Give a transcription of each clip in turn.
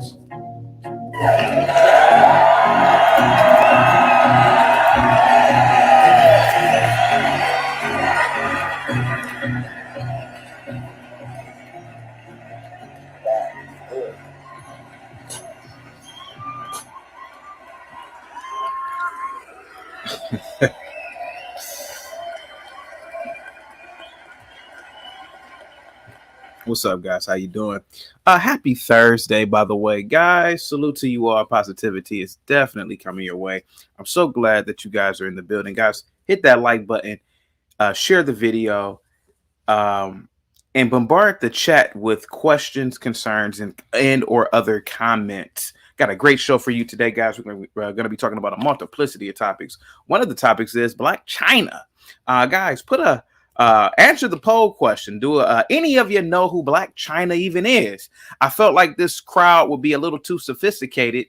guys. What's up, guys? How you doing? Happy Thursday, by the way, guys. Salute to you all. Positivity is definitely coming your way. I'm so glad that you guys are in the building, guys. Hit that like button, share the video, and bombard the chat with questions, concerns, and or other comments. Got a great show for you today, guys. We're going to be talking about a multiplicity of topics. One of the topics is Blac Chyna. Guys, put a answer the poll question. Do any of you know who Blac Chyna even is? I felt like this crowd would be a little too sophisticated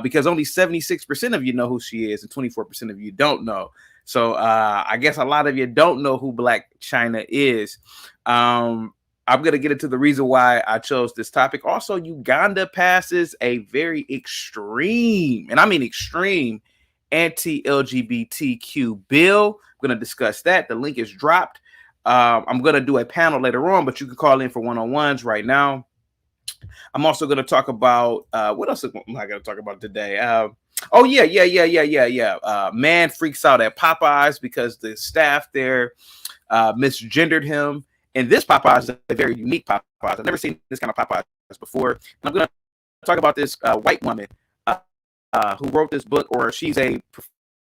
because only 76% of you know who she is and 24% of you don't know. So I guess a lot of you don't know who Blac Chyna is. I'm going to get into the reason why I chose this topic. Also, Uganda passes a very extreme, and I mean extreme, anti-LGBTQ bill. I'm going to discuss that. The link is dropped. I'm going to do a panel later on, but you can call in for one-on-ones right now. I'm also going to talk about what else am I going to talk about today? Man freaks out at Popeyes because the staff there misgendered him. And this Popeye is a very unique Popeye. I've never seen this kind of Popeye before. And I'm going to talk about this white woman who wrote this book, or she's a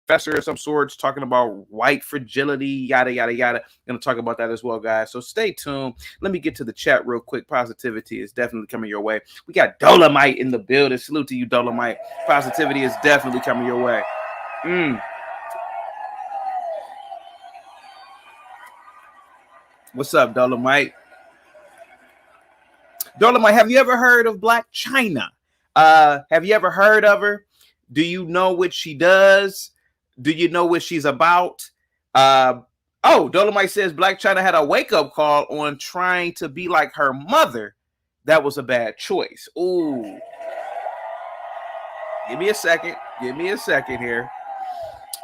professor of some sorts, talking about white fragility, yada, yada, yada. I'm going to talk about that as well, guys. So stay tuned. Let me get to the chat real quick. Positivity is definitely coming your way. We got Dolomite in the building. Salute to you, Dolomite. Positivity is definitely coming your way. What's up, Dolomite? Dolomite, have you ever heard of Blac Chyna? Have you ever heard of her? Do you know what she does? Do you know what she's about? Dolomite says Blac Chyna had a wake-up call on trying to be like her mother. That was a bad choice. Ooh. Give me a second. Give me a second here.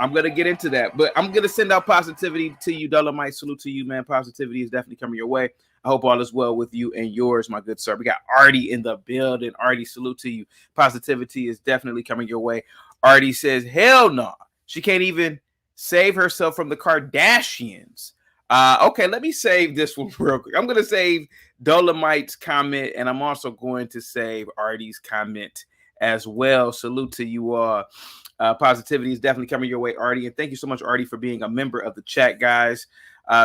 I'm going to get into that, but I'm going to send out positivity to you, Dolomite. Salute to you, man. Positivity is definitely coming your way. I hope all is well with you and yours, my good sir. We got Artie in the building. Artie, salute to you. Positivity is definitely coming your way. Artie says, hell no. She can't even save herself from the Kardashians. Okay, let me save this one real quick. I'm going to save Dolomite's comment, and I'm also going to save Artie's comment as well. Salute to you all. Positivity is definitely coming your way, Artie. And thank you so much, Artie, for being a member of the chat, guys.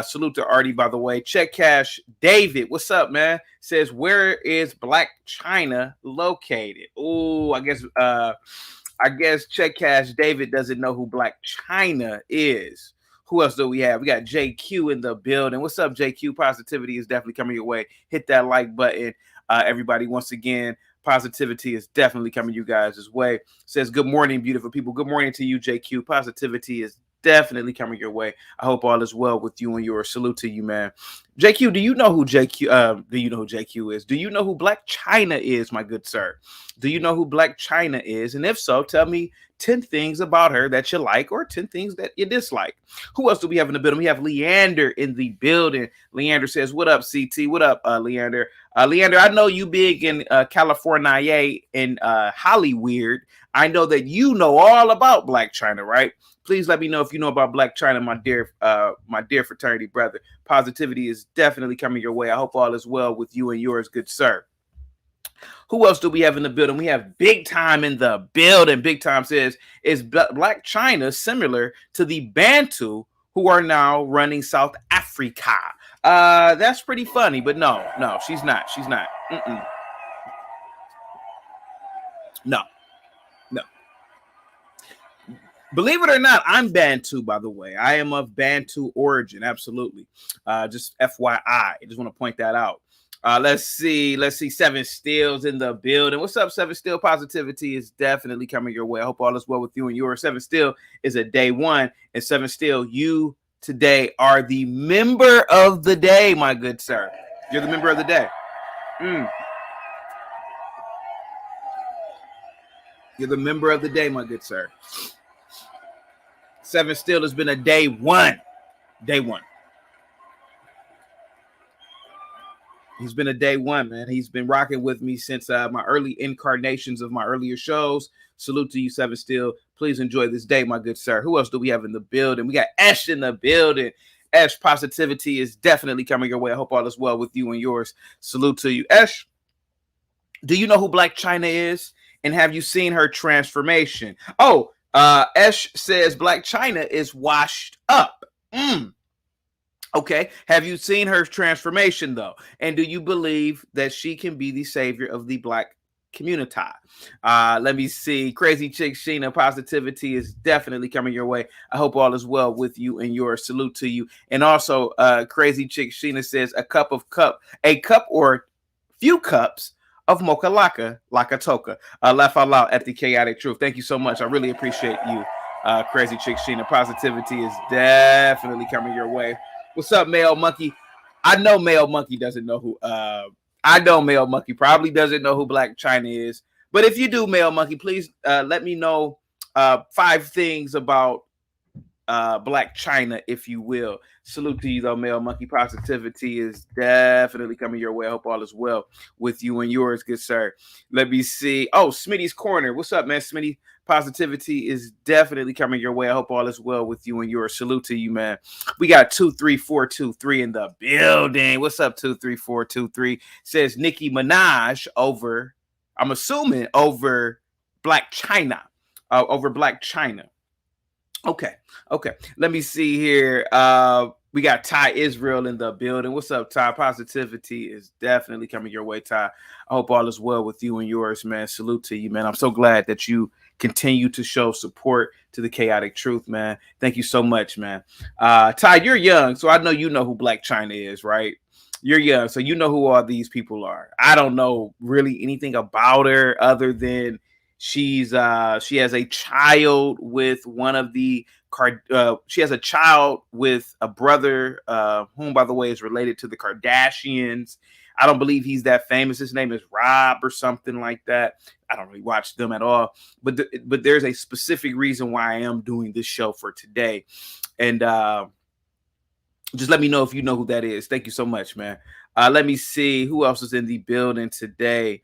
Salute to Artie, by the way. Check Cash David, what's up, man? Says, where is Blac Chyna located? Oh, I guess Check Cash David doesn't know who Blac Chyna is. Who else do we have? We got JQ in the building. What's up, JQ? Positivity is definitely coming your way. Hit that like button. Everybody, once again, positivity is definitely coming you guys' way. Says, good morning, beautiful people. Good morning to you, JQ. Positivity is definitely coming your way. I hope all is well with you and yours. Salute to you, man. JQ, do you know who JQ is? Do you know who Blac Chyna is, my good sir? Do you know who Blac Chyna is? And if so, tell me 10 things about her that you like or 10 things that you dislike. Who else do we have in the building? We have Leander in the building. Leander says, what up, CT? What up, Leander? Leander, I know you big in California and Hollyweird. I know that you know all about Blac Chyna, right? Please let me know if you know about Blac Chyna, my dear fraternity brother. Positivity is definitely coming your way. I hope all is well with you and yours, good sir. Who else do we have in the building? We have Big Time in the building. Big Time says, is Blac Chyna similar to the Bantu who are now running South Africa? That's pretty funny, but no, she's not. She's not. No. Believe it or not, I'm Bantu, by the way. I am of Bantu origin, absolutely. Just FYI, I just want to point that out. Let's see. Seven Steel's in the building. What's up, Seven Steel? Positivity is definitely coming your way. I hope all is well with you and yours. Seven Steel is a day one, and Seven Steel, you today are the member of the day, my good sir. You're the member of the day. You're the member of the day, my good sir. 7 Still has been a day one. Day one. He's been a day one, man. He's been rocking with me since my early incarnations of my earlier shows. Salute to you, 7 Still. Please enjoy this day, my good sir. Who else do we have in the building? We got Ash in the building. Ash, positivity is definitely coming your way. I hope all is well with you and yours. Salute to you. Ash, do you know who Blac Chyna is? And have you seen her transformation? Oh, Ash says Blac Chyna is washed up. Okay. Have you seen her transformation, though? And do you believe that she can be the savior of the Black community? Let me see. Crazy Chick Chyna, positivity is definitely coming your way. I hope all is well with you and your salute to you. And also, Crazy Chick Chyna says a cup or few cups of mocha laka toka. Laugh out loud at the chaotic truth. Thank you so much. I really appreciate you, Crazy Chick Chyna. Positivity is definitely coming your way. What's up, Male Monkey? I know Male Monkey doesn't know who. I know Male Monkey probably doesn't know who Blac Chyna is. But if you do, Male Monkey, please let me know 5 things about Blac Chyna, if you will. Salute to you, though, Male Monkey. Positivity is definitely coming your way. I hope all is well with you and yours, good sir. Let me see. Oh, Smitty's Corner. What's up, man? Smitty, positivity is definitely coming your way. I hope all is well with you and yours. Salute to you, man. We got 23423 in the building. What's up, 23423? Says Nicki Minaj over, I'm assuming, over Blac Chyna. Over Blac Chyna. Okay. Let me see here. We got Ty Israel in the building. What's up, Ty? Positivity is definitely coming your way, Ty. I hope all is well with you and yours, man. Salute to you, man. I'm so glad that you continue to show support to the chaotic truth, man. Thank you so much, man. Ty, you're young, so I know you know who Blac Chyna is, right? You're young, so you know who all these people are. I don't know really anything about her other than she has a child with one of the she has a child with a brother whom, by the way, is related to the Kardashians. I don't believe he's that famous. His name is Rob or something like that. I don't really watch them at all, but there's a specific reason why I am doing this show for today, and just let me know if you know who that is. Thank you so much, man. Let me see who else is in the building today.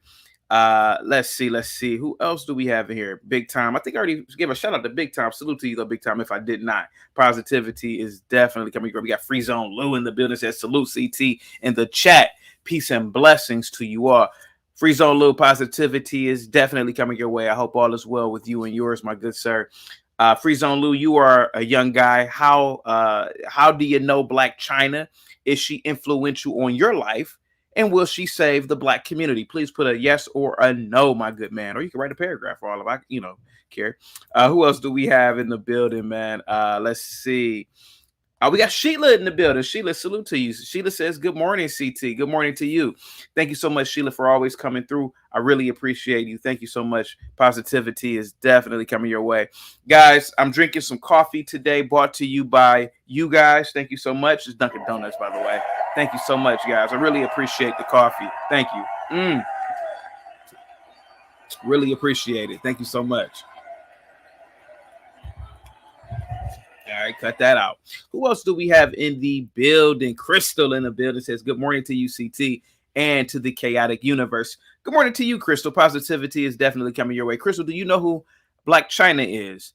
Let's see who else do we have in here. Big Time, I think I already gave a shout out to Big Time. Salute to you, though, Big Time, if I did not. Positivity is definitely coming. We got Free Zone Lou in the building. Says salute CT in the chat. Peace and blessings to you all. Free Zone Lou, positivity is definitely coming your way. I hope all is well with you and yours, my good sir. Free Zone Lou, you are a young guy. How do you know Blac Chyna? Is she influential on your life? And will she save the Black community? Please put a yes or a no, my good man. Or you can write a paragraph for all of I, care. Who else do we have in the building, man? Let's see. We got Sheila in the building. Sheila, salute to you. Sheila says, good morning, CT. Good morning to you. Thank you so much, Sheila, for always coming through. I really appreciate you. Thank you so much. Positivity is definitely coming your way. Guys, I'm drinking some coffee today, brought to you by you guys. Thank you so much. It's Dunkin' Donuts, by the way. Thank you so much, guys. I really appreciate the coffee. Thank you. Really appreciate it. Thank you so much. All right, cut that out. Who else do we have in the building? Crystal in the building says, good morning to you, CT, and to the chaotic universe. Good morning to you, Crystal. Positivity is definitely coming your way. Crystal, do you know who Blac Chyna is?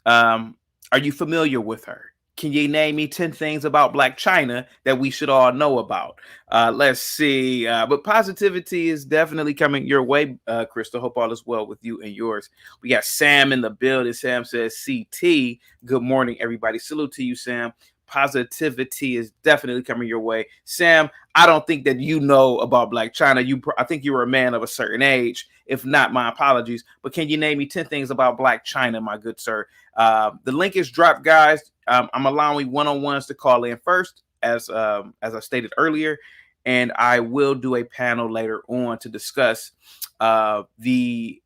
Are you familiar with her? Can you name me 10 things about Blac Chyna that we should all know about? Let's see. But positivity is definitely coming your way, Crystal. Hope all is well with you and yours. We got Sam in the building. Sam says, CT. Good morning, everybody. Salute to you, Sam. Positivity is definitely coming your way. Sam, I don't think that you know about Blac Chyna. I think you were a man of a certain age. If not, my apologies. But can you name me 10 things about Blac Chyna, my good sir? The link is dropped, guys. I'm allowing one-on-ones to call in first, as I stated earlier, and I will do a panel later on to discuss the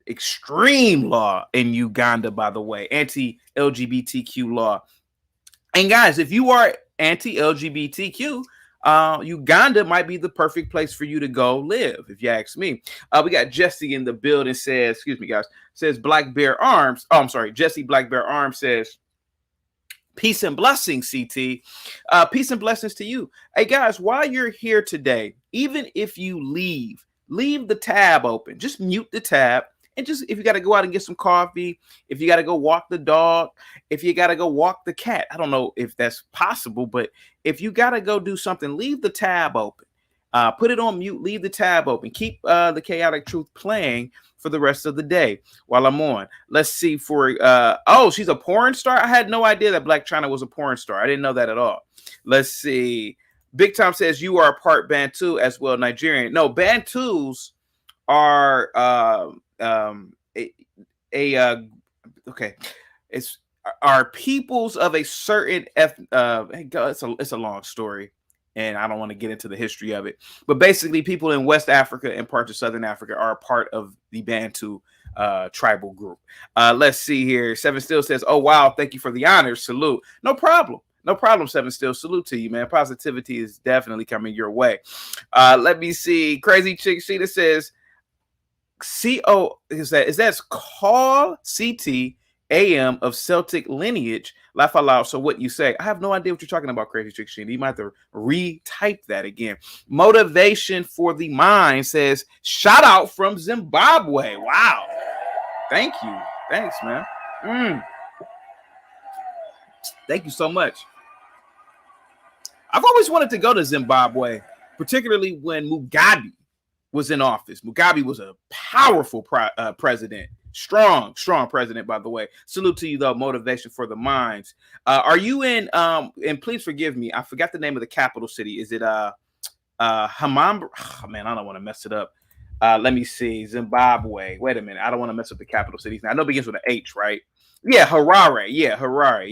extreme law in Uganda, by the way, anti-LGBTQ law. And guys, if you are anti-LGBTQ, Uganda might be the perfect place for you to go live, if you ask me. We got Jesse in the building, says, excuse me, guys, says Black Bear Arms. Oh, I'm sorry. Jesse Black Bear Arms says, peace and blessings, CT. Peace and blessings to you. Hey, guys, while you're here today, even if you leave the tab open. Just mute the tab. And just, if you got to go out and get some coffee, if you got to go walk the dog, if you got to go walk the cat, I don't know if that's possible, but if you got to go do something, leave the tab open. Put it on mute, leave the tab open. Keep the Chaotic Truth playing for the rest of the day while I'm on. Let's see for, oh, she's a porn star? I had no idea that Blac Chyna was a porn star. I didn't know that at all. Let's see. Big Tom says you are a part Bantu as well, Nigerian. No, Bantus are okay. It's are peoples of a certain it's a long story, and I don't want to get into the history of it. But basically, people in West Africa and parts of Southern Africa are a part of the Bantu tribal group. Let's see here. Seven Still says, "Oh wow, thank you for the honor. Salute. No problem." No problem, Seven Still. Salute to you, man. Positivity is definitely coming your way. Let me see. Crazy Chick Sheeta says, is that's call CT AM of Celtic lineage. Laugh out loud. So what you say? I have no idea what you're talking about, Crazy Chick Sheeta. You might have to retype that again. Motivation for the Mind says, shout out from Zimbabwe. Wow. Thank you. Thanks, man. Thank you so much. I've always wanted to go to Zimbabwe, particularly when Mugabe was in office. Mugabe was a powerful president. Strong president, by the way. Salute to you, though. Motivation for the minds. Are you in, and please forgive me, I forgot the name of the capital city. Is it Hamamba? Oh, man, I don't want to mess it up. Let me see. Zimbabwe. Wait a minute. I don't want to mess up the capital cities. I know it begins with an H, right? Yeah, Harare. Yeah, Harare.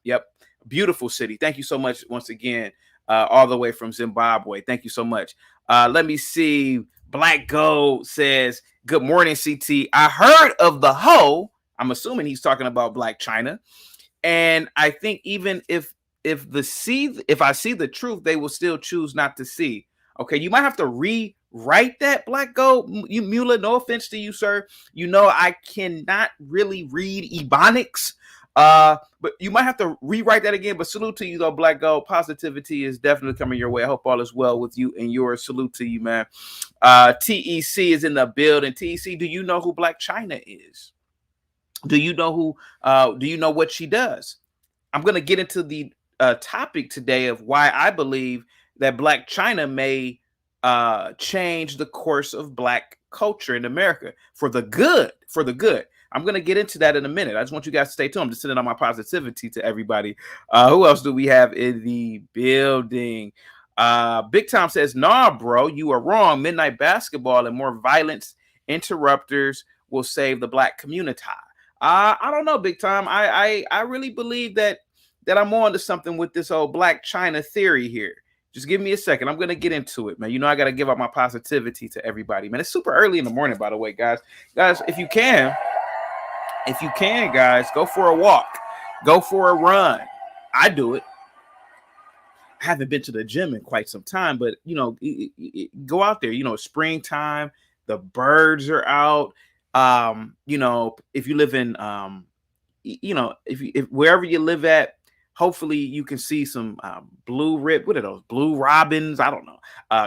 Yep. Beautiful city. Thank you so much once again, all the way from Zimbabwe. Thank you so much. Let me see. Black Gold says, good morning, CT. I heard of the hoe. I'm assuming he's talking about Blac Chyna. And I think even if I see the truth, they will still choose not to see. Okay, you might have to rewrite that, Black Gold. You Mula, no offense to you, sir. You know I cannot really read Ebonics. But you might have to rewrite that again. But salute to you, though, Black Gold. Positivity is definitely coming your way. I hope all is well with you and yours. Salute to you, man. TEC is in the building. TEC, do you know who Blac Chyna is? Do you know who? Do you know what she does? I'm going to get into the topic today of why I believe that Blac Chyna may change the course of Black culture in America for the good. I'm going to get into that in a minute. I just want you guys to stay tuned. I'm just sending out my positivity to everybody. Who else do we have in the building? Big Tom says, nah, bro, you are wrong. Midnight basketball and more violence interrupters will save the Black community. I don't know, Big Tom. I really believe that I'm on to something with this old Blac Chyna theory here. Just give me a second. I'm going to get into it, man. You know, I got to give out my positivity to everybody, man. It's super early in the morning, by the way, guys. Guys, if you can, guys, go for a walk. Go for a run. I do it. I haven't been to the gym in quite some time, but, you know, go out there. You know, springtime, the birds are out. You know, if you live in, you know, if wherever you live at, hopefully you can see some what are those? Blue robins? I don't know.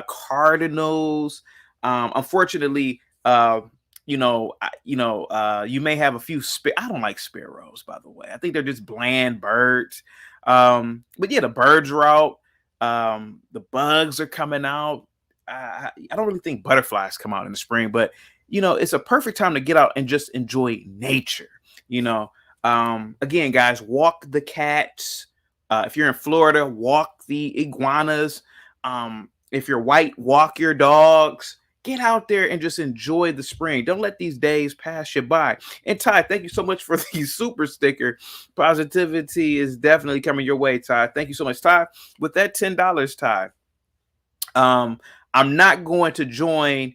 Cardinals. Unfortunately, you may have a few. I don't like sparrows, by the way. I think they're just bland birds. But yeah, the birds are out. The bugs are coming out. I don't really think butterflies come out in the spring, but you know, it's a perfect time to get out and just enjoy nature. You know, again, guys, walk the cats. If you're in Florida, walk the iguanas. If you're white, walk your dogs. Get out there and just enjoy the spring. Don't let these days pass you by. And Ty, thank you so much for the super sticker. Positivity is definitely coming your way, Ty. Thank you so much, Ty. With that $10, Ty, I'm not going to join.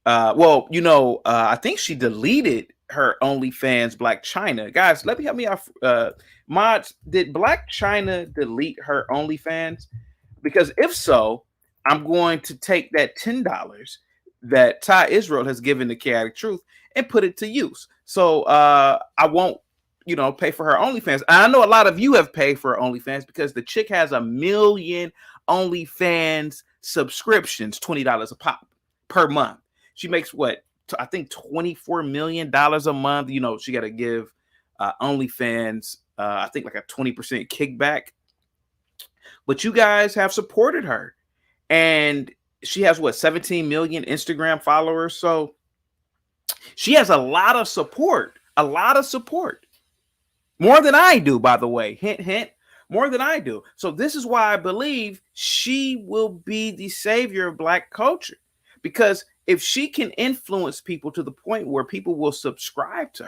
I think she deleted her OnlyFans, Blac Chyna. Guys, help me out. Mods, did Blac Chyna delete her OnlyFans? Because if so, I'm going to take that $10 that Ty Israel has given to Chaotic Truth and put it to use. So I won't, pay for her OnlyFans. I know a lot of you have paid for her OnlyFans because the chick has 1 million OnlyFans subscriptions, $20 a pop per month. She makes what? I think $24 million a month. She got to give OnlyFans, I think like a 20% kickback. But you guys have supported her. And she has 17 million Instagram followers. So she has a lot of support, more than I do, by the way. Hint, hint, more than I do. So this is why I believe she will be the savior of Black culture, because if she can influence people to the point where people will subscribe to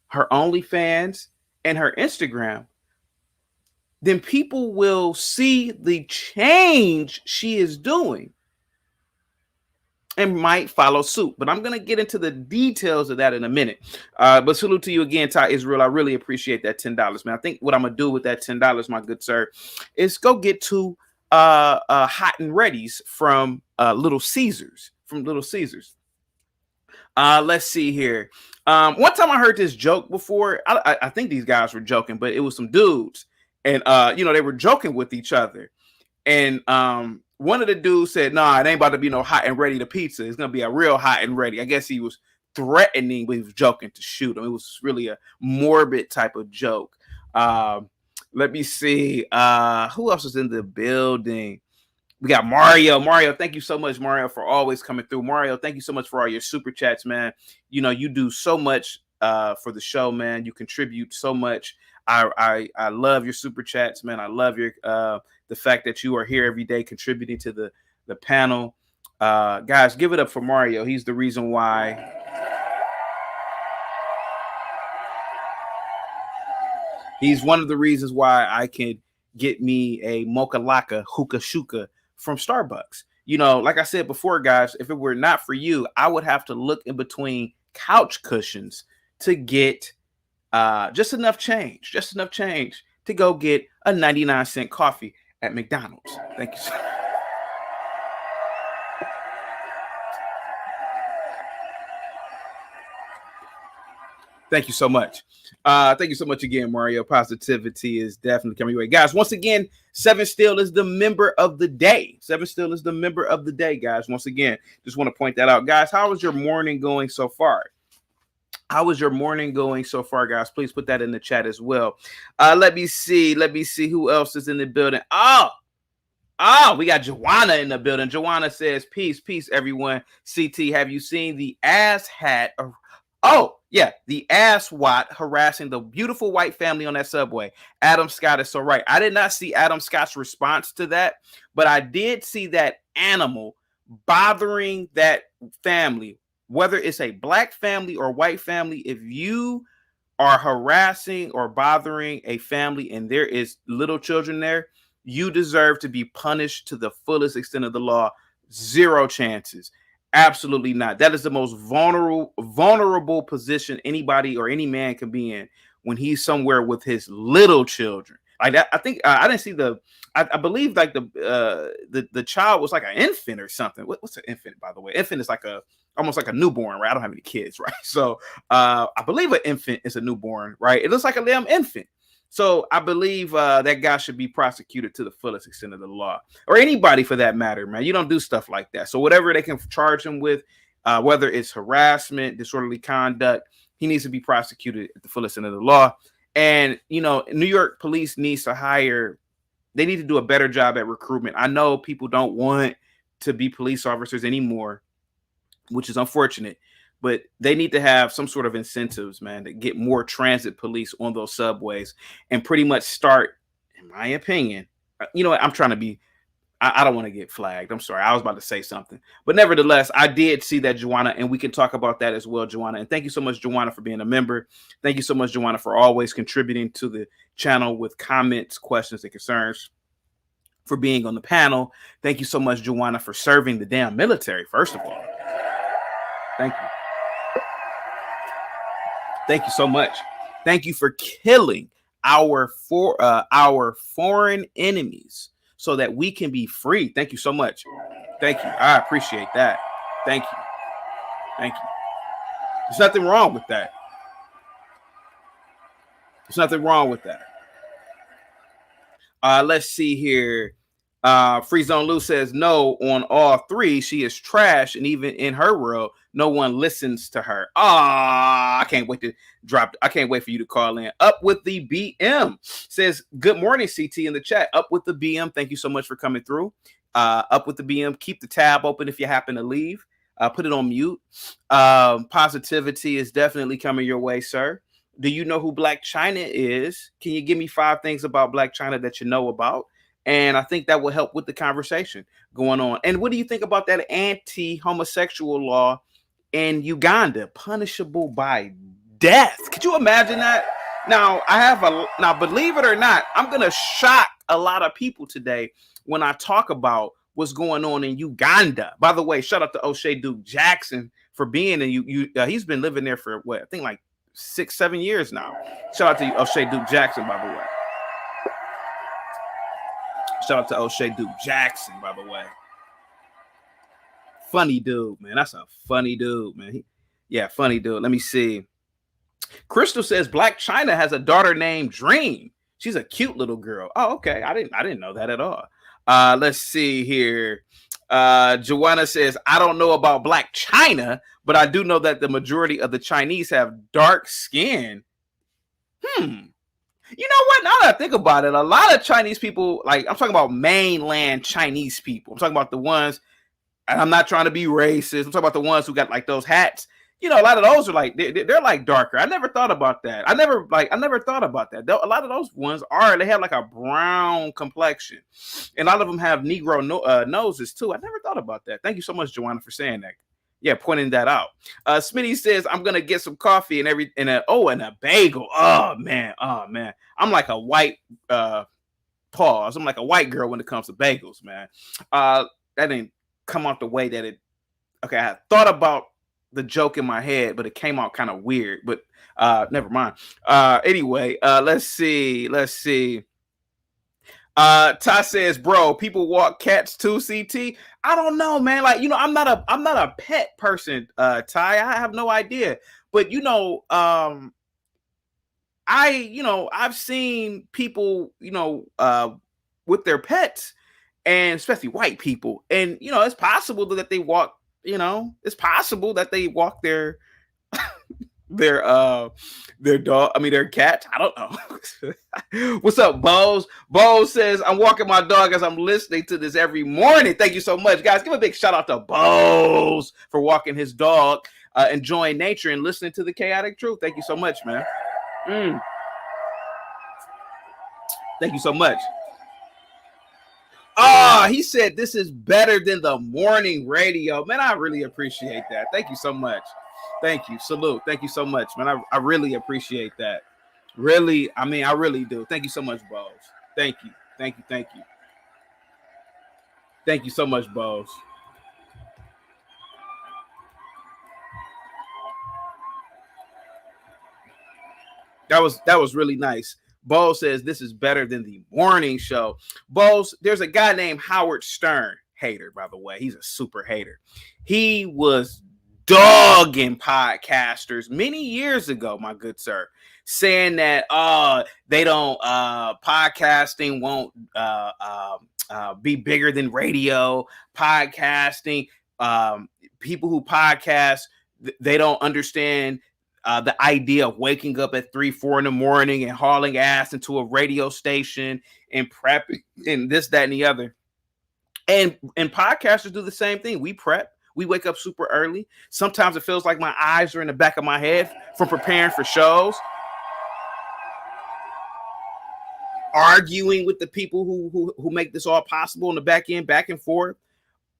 her OnlyFans and her Instagram, then people will see the change she is doing and might follow suit. But I'm going to get into the details of that in a minute. But salute to you again, Ty Israel. I really appreciate that $10, man. I think what I'm going to do with that $10, my good sir, is go get 2 hot and readies from Little Caesars. Let's see here. One time I heard this joke before. I think these guys were joking, but it was some dudes. And, they were joking with each other. And one of the dudes said, "Nah, it ain't about to be no hot and ready to pizza. It's gonna be a real hot and ready." I guess he was threatening, but he was joking to shoot him. It was really a morbid type of joke. Let me see. Who else is in the building? We got Mario. Mario, thank you so much, Mario, for always coming through. Mario, thank you so much for all your super chats, man. You do so much for the show, man. You contribute so much. I love your super chats, man. I love your the fact that you are here every day contributing to the panel. Guys, give it up for Mario. He's the reason why. He's one of the reasons why I can get me a Mocha Laka Hookah Shuka from Starbucks. Like I said before, guys, if it were not for you, I would have to look in between couch cushions to get just enough change to go get a 99-cent coffee at McDonald's. Thank you, sir. Thank you so much. Thank you so much again, Mario. Positivity is definitely coming your way. Guys, once again, 7 Still is the member of the day. 7 Still is the member of the day, guys. Once again, just want to point that out. Guys, how is your morning going so far? How is your morning going so far, guys? Please put that in the chat as well. Let me see who else is in the building. Oh, we got Joanna in the building. Joanna says, peace, everyone. CT, have you seen the ass hat? Oh, yeah, the asswat harassing the beautiful white family on that subway. Adam Scott is so right. I did not see Adam Scott's response to that, but I did see that animal bothering that family, whether it's a Black family or white family. If you are harassing or bothering a family and there is little children there, you deserve to be punished to the fullest extent of the law. Zero chances. Absolutely not. That is the most vulnerable position anybody or any man can be in when he's somewhere with his little children. Like that, I think I didn't see I believe like the child was like an infant or something. What's an infant, by the way? Infant is like almost like a newborn, right? I don't have any kids, right? So I believe an infant is a newborn, right? It looks like a damn infant. So I believe that guy should be prosecuted to the fullest extent of the law, or anybody for that matter, man. You don't do stuff like that. So whatever they can charge him with, whether it's harassment, disorderly conduct, he needs to be prosecuted at the fullest extent of the law. And, New York police needs to they need to do a better job at recruitment. I know people don't want to be police officers anymore, which is unfortunate. But they need to have some sort of incentives, man, to get more transit police on those subways and pretty much start, in my opinion, I'm trying to be, I don't want to get flagged. I'm sorry. I was about to say something. But nevertheless, I did see that, Joanna, and we can talk about that as well, Joanna. And thank you so much, Joanna, for being a member. Thank you so much, Joanna, for always contributing to the channel with comments, questions, and concerns, for being on the panel. Thank you so much, Joanna, for serving the damn military, first of all. Thank you. Thank you so much. Thank you for killing our foreign enemies so that we can be free. Thank you so much. Thank you. I appreciate that. Thank you. Thank you. There's nothing wrong with that. There's nothing wrong with that. Let's see here. Free Zone Lou says no on all three. She is trash, and even in her world, no one listens to her. I can't wait to drop. I can't wait for you to call in. Up with the BM says good morning, CT in the chat. Up with the BM. Thank you so much for coming through. Up with the BM. Keep the tab open if you happen to leave. Put it on mute. Positivity is definitely coming your way, sir. Do you know who Blac Chyna is? Can you give me 5 things about Blac Chyna that you know about? And I think that will help with the conversation going on. And what do you think about that anti-homosexual law in Uganda, punishable by death? Could you imagine that? Now, believe it or not, I'm going to shock a lot of people today when I talk about what's going on in Uganda. By the way, shout out to O'Shea Duke Jackson for being in he's been living there for what? I think like 6-7 years now. Shout out to O'Shea Duke Jackson, by the way. Shout out to O'Shea Duke Jackson, by the way. Funny dude, man. That's a funny dude, man. Funny dude. Let me see. Crystal says Blac Chyna has a daughter named Dream. She's a cute little girl. Oh, okay. I didn't know that at all. Let's see here. Joanna says, I don't know about Blac Chyna, but I do know that the majority of the Chinese have dark skin. You know what? Now that I think about it, a lot of Chinese people, like I'm talking about mainland Chinese people. I'm talking about the ones, and I'm not trying to be racist. I'm talking about the ones who got like those hats. You know, a lot of those are like they're like darker. I never thought about that. I never thought about that. A lot of those ones they have like a brown complexion, and a lot of them have Negro noses too. I never thought about that. Thank you so much, Joanna, for saying that. Yeah, pointing that out. Smitty says I'm gonna get some coffee and a bagel. Oh man. I'm like a white pause. I'm like a white girl when it comes to bagels, man. That didn't come out the way that it. Okay, I thought about the joke in my head, but it came out kind of weird. But never mind. Anyway, let's see. Ty says, bro, people walk cats too, CT. I don't know, man. Like, I'm not a pet person, Ty. I have no idea. But I've seen people, with their pets, and especially white people. And it's possible that they walk, it's possible that they walk their their dog, their cat. I don't know. What's up, Bose? Bose says, I'm walking my dog as I'm listening to this every morning. Thank you so much, guys. Give a big shout out to Bose for walking his dog, enjoying nature and listening to the chaotic truth. Thank you so much, man. Thank you so much. He said this is better than the morning radio. Man, I really appreciate that. Thank you so much. Thank you. Salute. Thank you so much, man. I really appreciate that. Really, I really do. Thank you so much, Bose. Thank you. Thank you. Thank you. Thank you so much, Bose. That was really nice. Bose says this is better than the morning show. Bose, there's a guy named Howard Stern, hater, by the way. He's a super hater. He was dogging podcasters many years ago, my good sir, saying that they don't podcasting won't be bigger than radio. Podcasting, people who podcast, they don't understand the idea of waking up at 3-4 in the morning and hauling ass into a radio station and prepping and this, that, and the other. And podcasters do the same thing. We prep. We wake up super early. Sometimes it feels like my eyes are in the back of my head from preparing for shows. Arguing with the people who make this all possible in the back end, back and forth.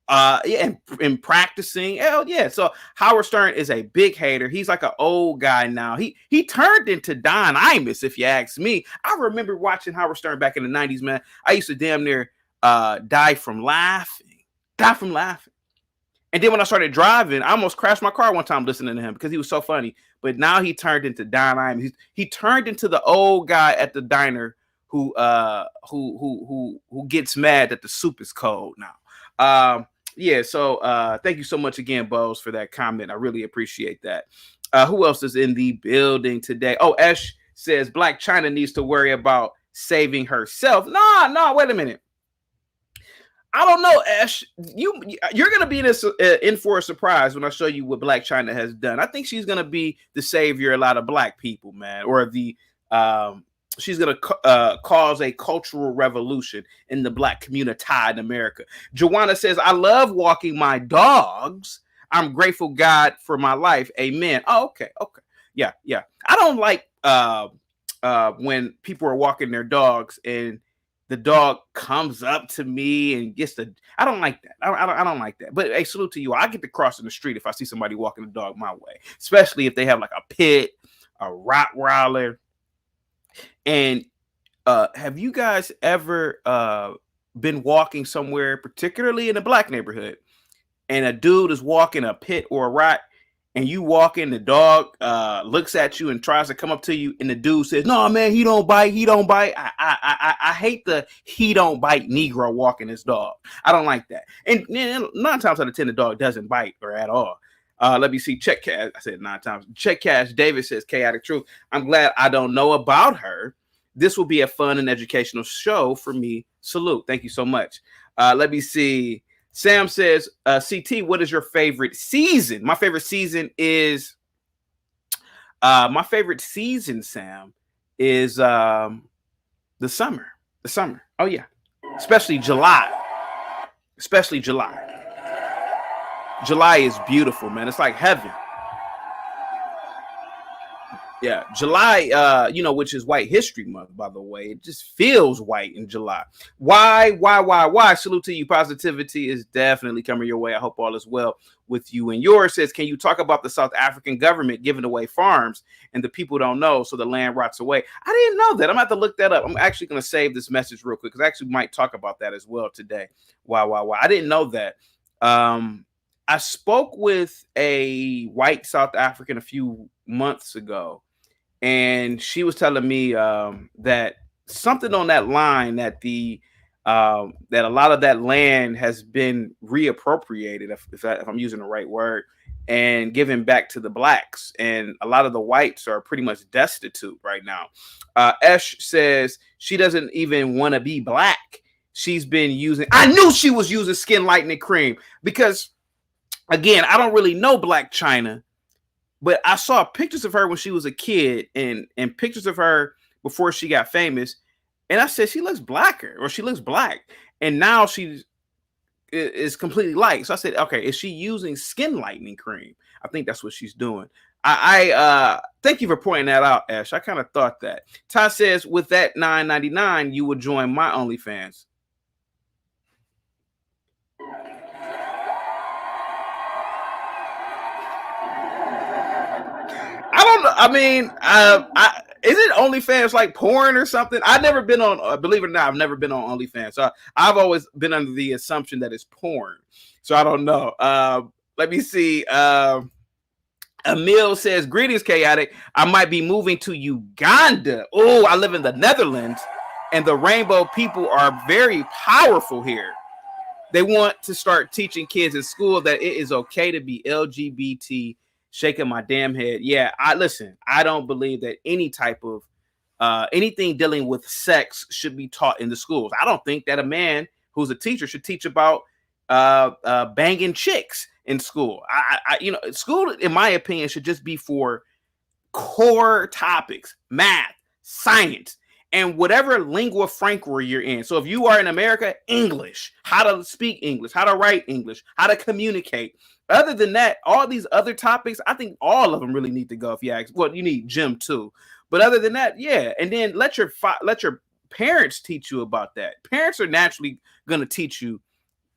And practicing. Hell yeah. So Howard Stern is a big hater. He's like an old guy now. He turned into Don Imus, if you ask me. I remember watching Howard Stern back in the 90s, man. I used to damn near die from laughing. And then when I started driving, I almost crashed my car one time listening to him because he was so funny. But now he turned into Don Imus. He turned into the old guy at the diner who gets mad that the soup is cold now. Yeah, so thank you so much again, Bose, for that comment. I really appreciate that. Who else is in the building today? Oh, Esh says Blac Chyna needs to worry about saving herself. No, wait a minute. I don't know, Ash. You're gonna be in for a surprise when I show you what Blac Chyna has done. I think she's gonna be the savior of a lot of Black people, man, or the she's gonna cause a cultural revolution in the Black community in America. Joanna says, "I love walking my dogs. I'm grateful God for my life. Amen." Oh, okay, yeah. I don't like when people are walking their dogs and the dog comes up to me and gets the. I don't like that. I don't like that. But hey, salute to you. I get to cross in the street if I see somebody walking the dog my way, especially if they have like a pit, a Rottweiler. And have you guys ever been walking somewhere, particularly in a Black neighborhood, and a dude is walking a pit or a Rott, and you walk in, the dog looks at you and tries to come up to you, and the dude says, "No, man, he don't bite. He don't bite." I hate the "he don't bite" Negro walking his dog. I don't like that. And 9 times out of 10, the dog doesn't bite or at all. Let me see. Check cash. I said 9 times. Check cash. David says, "Chaotic truth. I'm glad I don't know about her. This will be a fun and educational show for me. Salute." Thank you so much. Let me see. Sam says, "CT, what is your favorite season?" My favorite season, Sam, is the summer. The summer. Oh yeah, especially July. July is beautiful, man. It's like heaven. Yeah, July, which is White History Month, by the way. It just feels white in July. Why? Salute to you. Positivity is definitely coming your way. I hope all is well with you and yours. Says, "Can you talk about the South African government giving away farms and the people don't know, so the land rots away?" I didn't know that. I'm going to have to look that up. I'm actually going to save this message real quick because I actually might talk about that as well today. Why? I didn't know that. I spoke with a white South African a few months ago, and she was telling me that something on that line, that that a lot of that land has been reappropriated, if I'm using the right word, and given back to the Blacks, and a lot of the whites are pretty much destitute right now. Esh says she doesn't even want to be Black. She's been using. I knew she was using skin lightening cream because, again, I don't really know Blac Chyna. But I saw pictures of her when she was a kid and pictures of her before she got famous. And I said, she looks blacker, or she looks Black. And now she is completely light. So I said, okay, is she using skin lightening cream? I think that's what she's doing. I thank you for pointing that out, Ash. I kind of thought that. Ty says, with that $9.99, you would join my OnlyFans. I don't know. I mean, is it OnlyFans like porn or something? I've never been on, believe it or not, I've never been on OnlyFans. So I've always been under the assumption that it's porn. So I don't know. Let me see. Emil says, "Greetings, Chaotic. I might be moving to Uganda. Oh, I live in the Netherlands, and the rainbow people are very powerful here. They want to start teaching kids in school that it is okay to be LGBT." Shaking my damn head. Yeah, I don't believe that any type of anything dealing with sex should be taught in the schools. I don't think that a man who's a teacher should teach about banging chicks in school. School, in my opinion, should just be for core topics: math, science, and whatever lingua franca you're in. So if you are in America, English, how to speak English, how to write English, how to communicate. Other than that, all these other topics, I think all of them really need to go. If you ask, well, you need gym too. But other than that, yeah. And then let your parents teach you about that. Parents are naturally going to teach you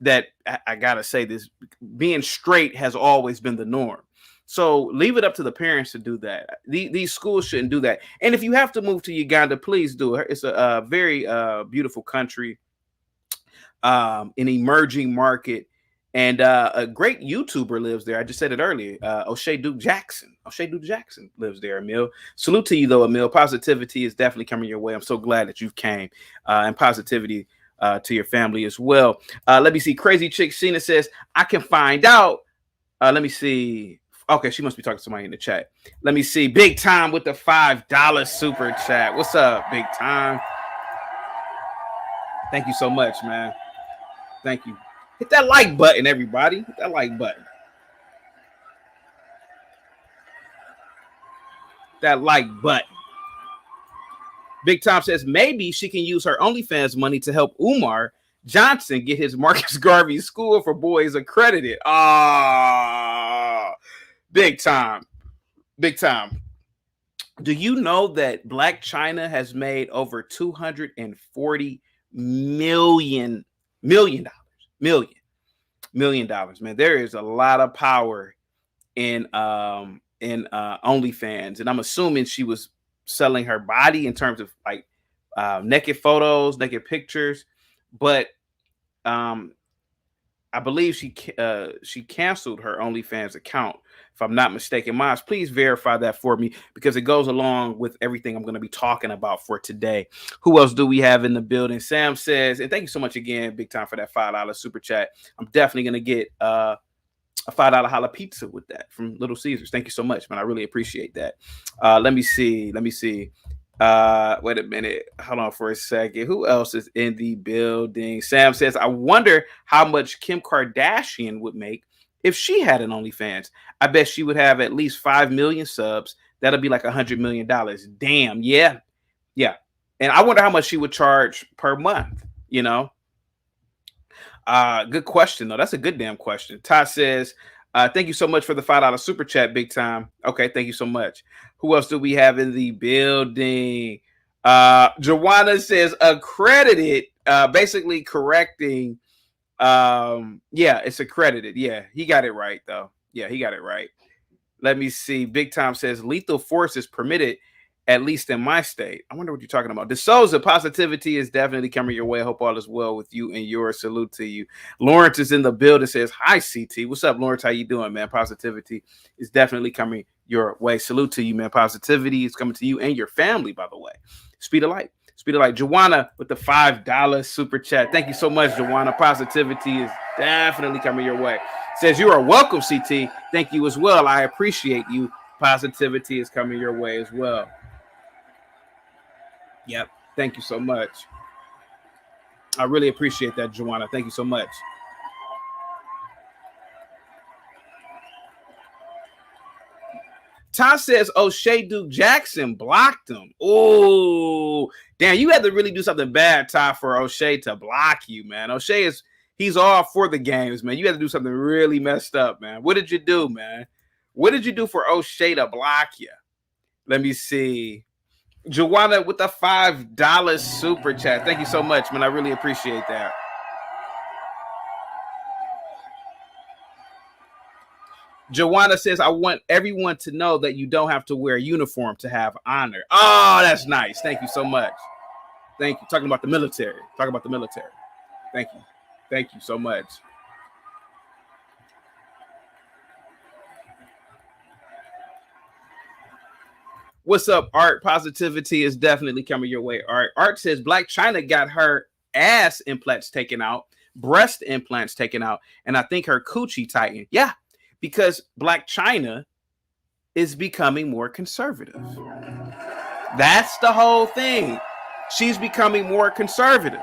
that. I gotta say this: being straight has always been the norm. So leave it up to the parents to do that. These schools shouldn't do that. And if you have to move to Uganda, please do it. It's a very beautiful country, an emerging market. And a great YouTuber lives there. I just said it earlier. O'Shea Duke Jackson. O'Shea Duke Jackson lives there, Emil. Salute to you, though, Emil. Positivity is definitely coming your way. I'm so glad that you came. And positivity to your family as well. Let me see. Crazy Chick Chyna says, I can find out. Let me see. Okay, she must be talking to somebody in the chat. Let me see. Big Time with the $5 super chat. What's up, Big Time? Thank you so much, man. Thank you. Hit that like button, everybody. Hit that like button. That like button. Big Tom says maybe she can use her OnlyFans money to help Umar Johnson get his Marcus Garvey School for Boys accredited. Big Time. Big Time. Do you know that Blac Chyna has made over $240 million, man? There is a lot of power in OnlyFans, and I'm assuming she was selling her body in terms of like naked photos, naked pictures, but I believe she canceled her OnlyFans account, if I'm not mistaken. Miles, please verify that for me because it goes along with everything I'm going to be talking about for today. Who else do we have in the building? Sam says, and thank you so much again, Big Time, for that $5 super chat. I'm definitely going to get a $5 holla pizza with that from Little Caesars. Thank you so much, man. I really appreciate that. Let me see. Wait a minute. Hold on for a second. Who else is in the building? Sam says, I wonder how much Kim Kardashian would make if she had an OnlyFans. I bet she would have at least 5 million subs. That'll be like $100 million. Damn. Yeah. And I wonder how much she would charge per month, you know? Good question, though. That's a good damn question. Todd says, thank you so much for the $5 super chat, Big Time. Okay, thank you so much. Who else do we have in the building? Joanna says accredited, basically correcting. Yeah, it's accredited. Yeah, he got it right, though. Yeah, he got it right. Let me see. Big Time says lethal force is permitted, at least in my state. I wonder what you're talking about. DeSouza, positivity is definitely coming your way. I hope all is well with you and yours. Salute to you. Lawrence is in the building, says, hi, CT. What's up, Lawrence? How you doing, man? Positivity is definitely coming your way. Salute to you, man. Positivity is coming to you and your family, by the way. Speed of light. Speed of light. Joanna with the $5 super chat. Thank you so much, Joanna. Positivity is definitely coming your way. Says, you are welcome, CT. Thank you as well. I appreciate you. Positivity is coming your way as well. Yep. Thank you so much. I really appreciate that, Joanna. Thank you so much. Todd says O'Shea Duke Jackson blocked him. Oh, damn. You had to really do something bad, Todd, for O'Shea to block you, man. O'Shea he's all for the games, man. You had to do something really messed up, man. What did you do, man? What did you do for O'Shea to block you? Let me see. Joanna with the $5 super chat. Thank you so much, man. I really appreciate that. Joanna says, I want everyone to know that you don't have to wear a uniform to have honor. Oh, that's nice. Thank you so much. Thank you. Talking about the military. Talking about the military. Thank you. Thank you so much. What's up, Art? Positivity is definitely coming your way, Art. Art says Blac Chyna got her ass implants taken out, breast implants taken out, and I think her coochie tightened. Yeah, because Blac Chyna is becoming more conservative. That's the whole thing. She's becoming more conservative.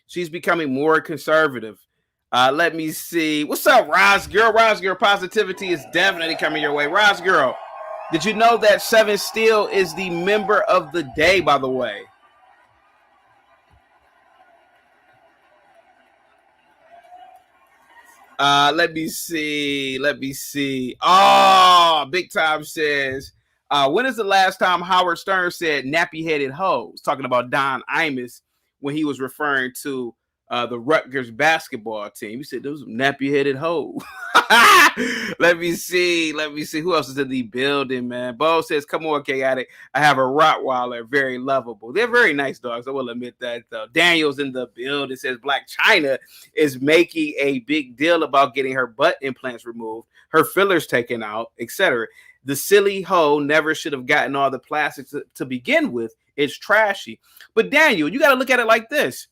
She's becoming more conservative. Let me see. What's up, Roz Girl? Roz Girl, positivity is definitely coming your way. Roz Girl, did you know that Seven Steel is the member of the day, by the way? Let me see. Oh, Big Time says, when is the last time Howard Stern said nappy-headed hoes? Talking about Don Imus when he was referring to the Rutgers basketball team. You said those nappy-headed hoes. Let me see. Who else is in the building, man? Bo says, come on, Chaotic. I have a Rottweiler, very lovable. They're very nice dogs. I will admit that, though. Daniel's in the building. Says Blac Chyna is making a big deal about getting her butt implants removed, her fillers taken out, etc. The silly hoe never should have gotten all the plastics to begin with. It's trashy. But Daniel, you got to look at it like this.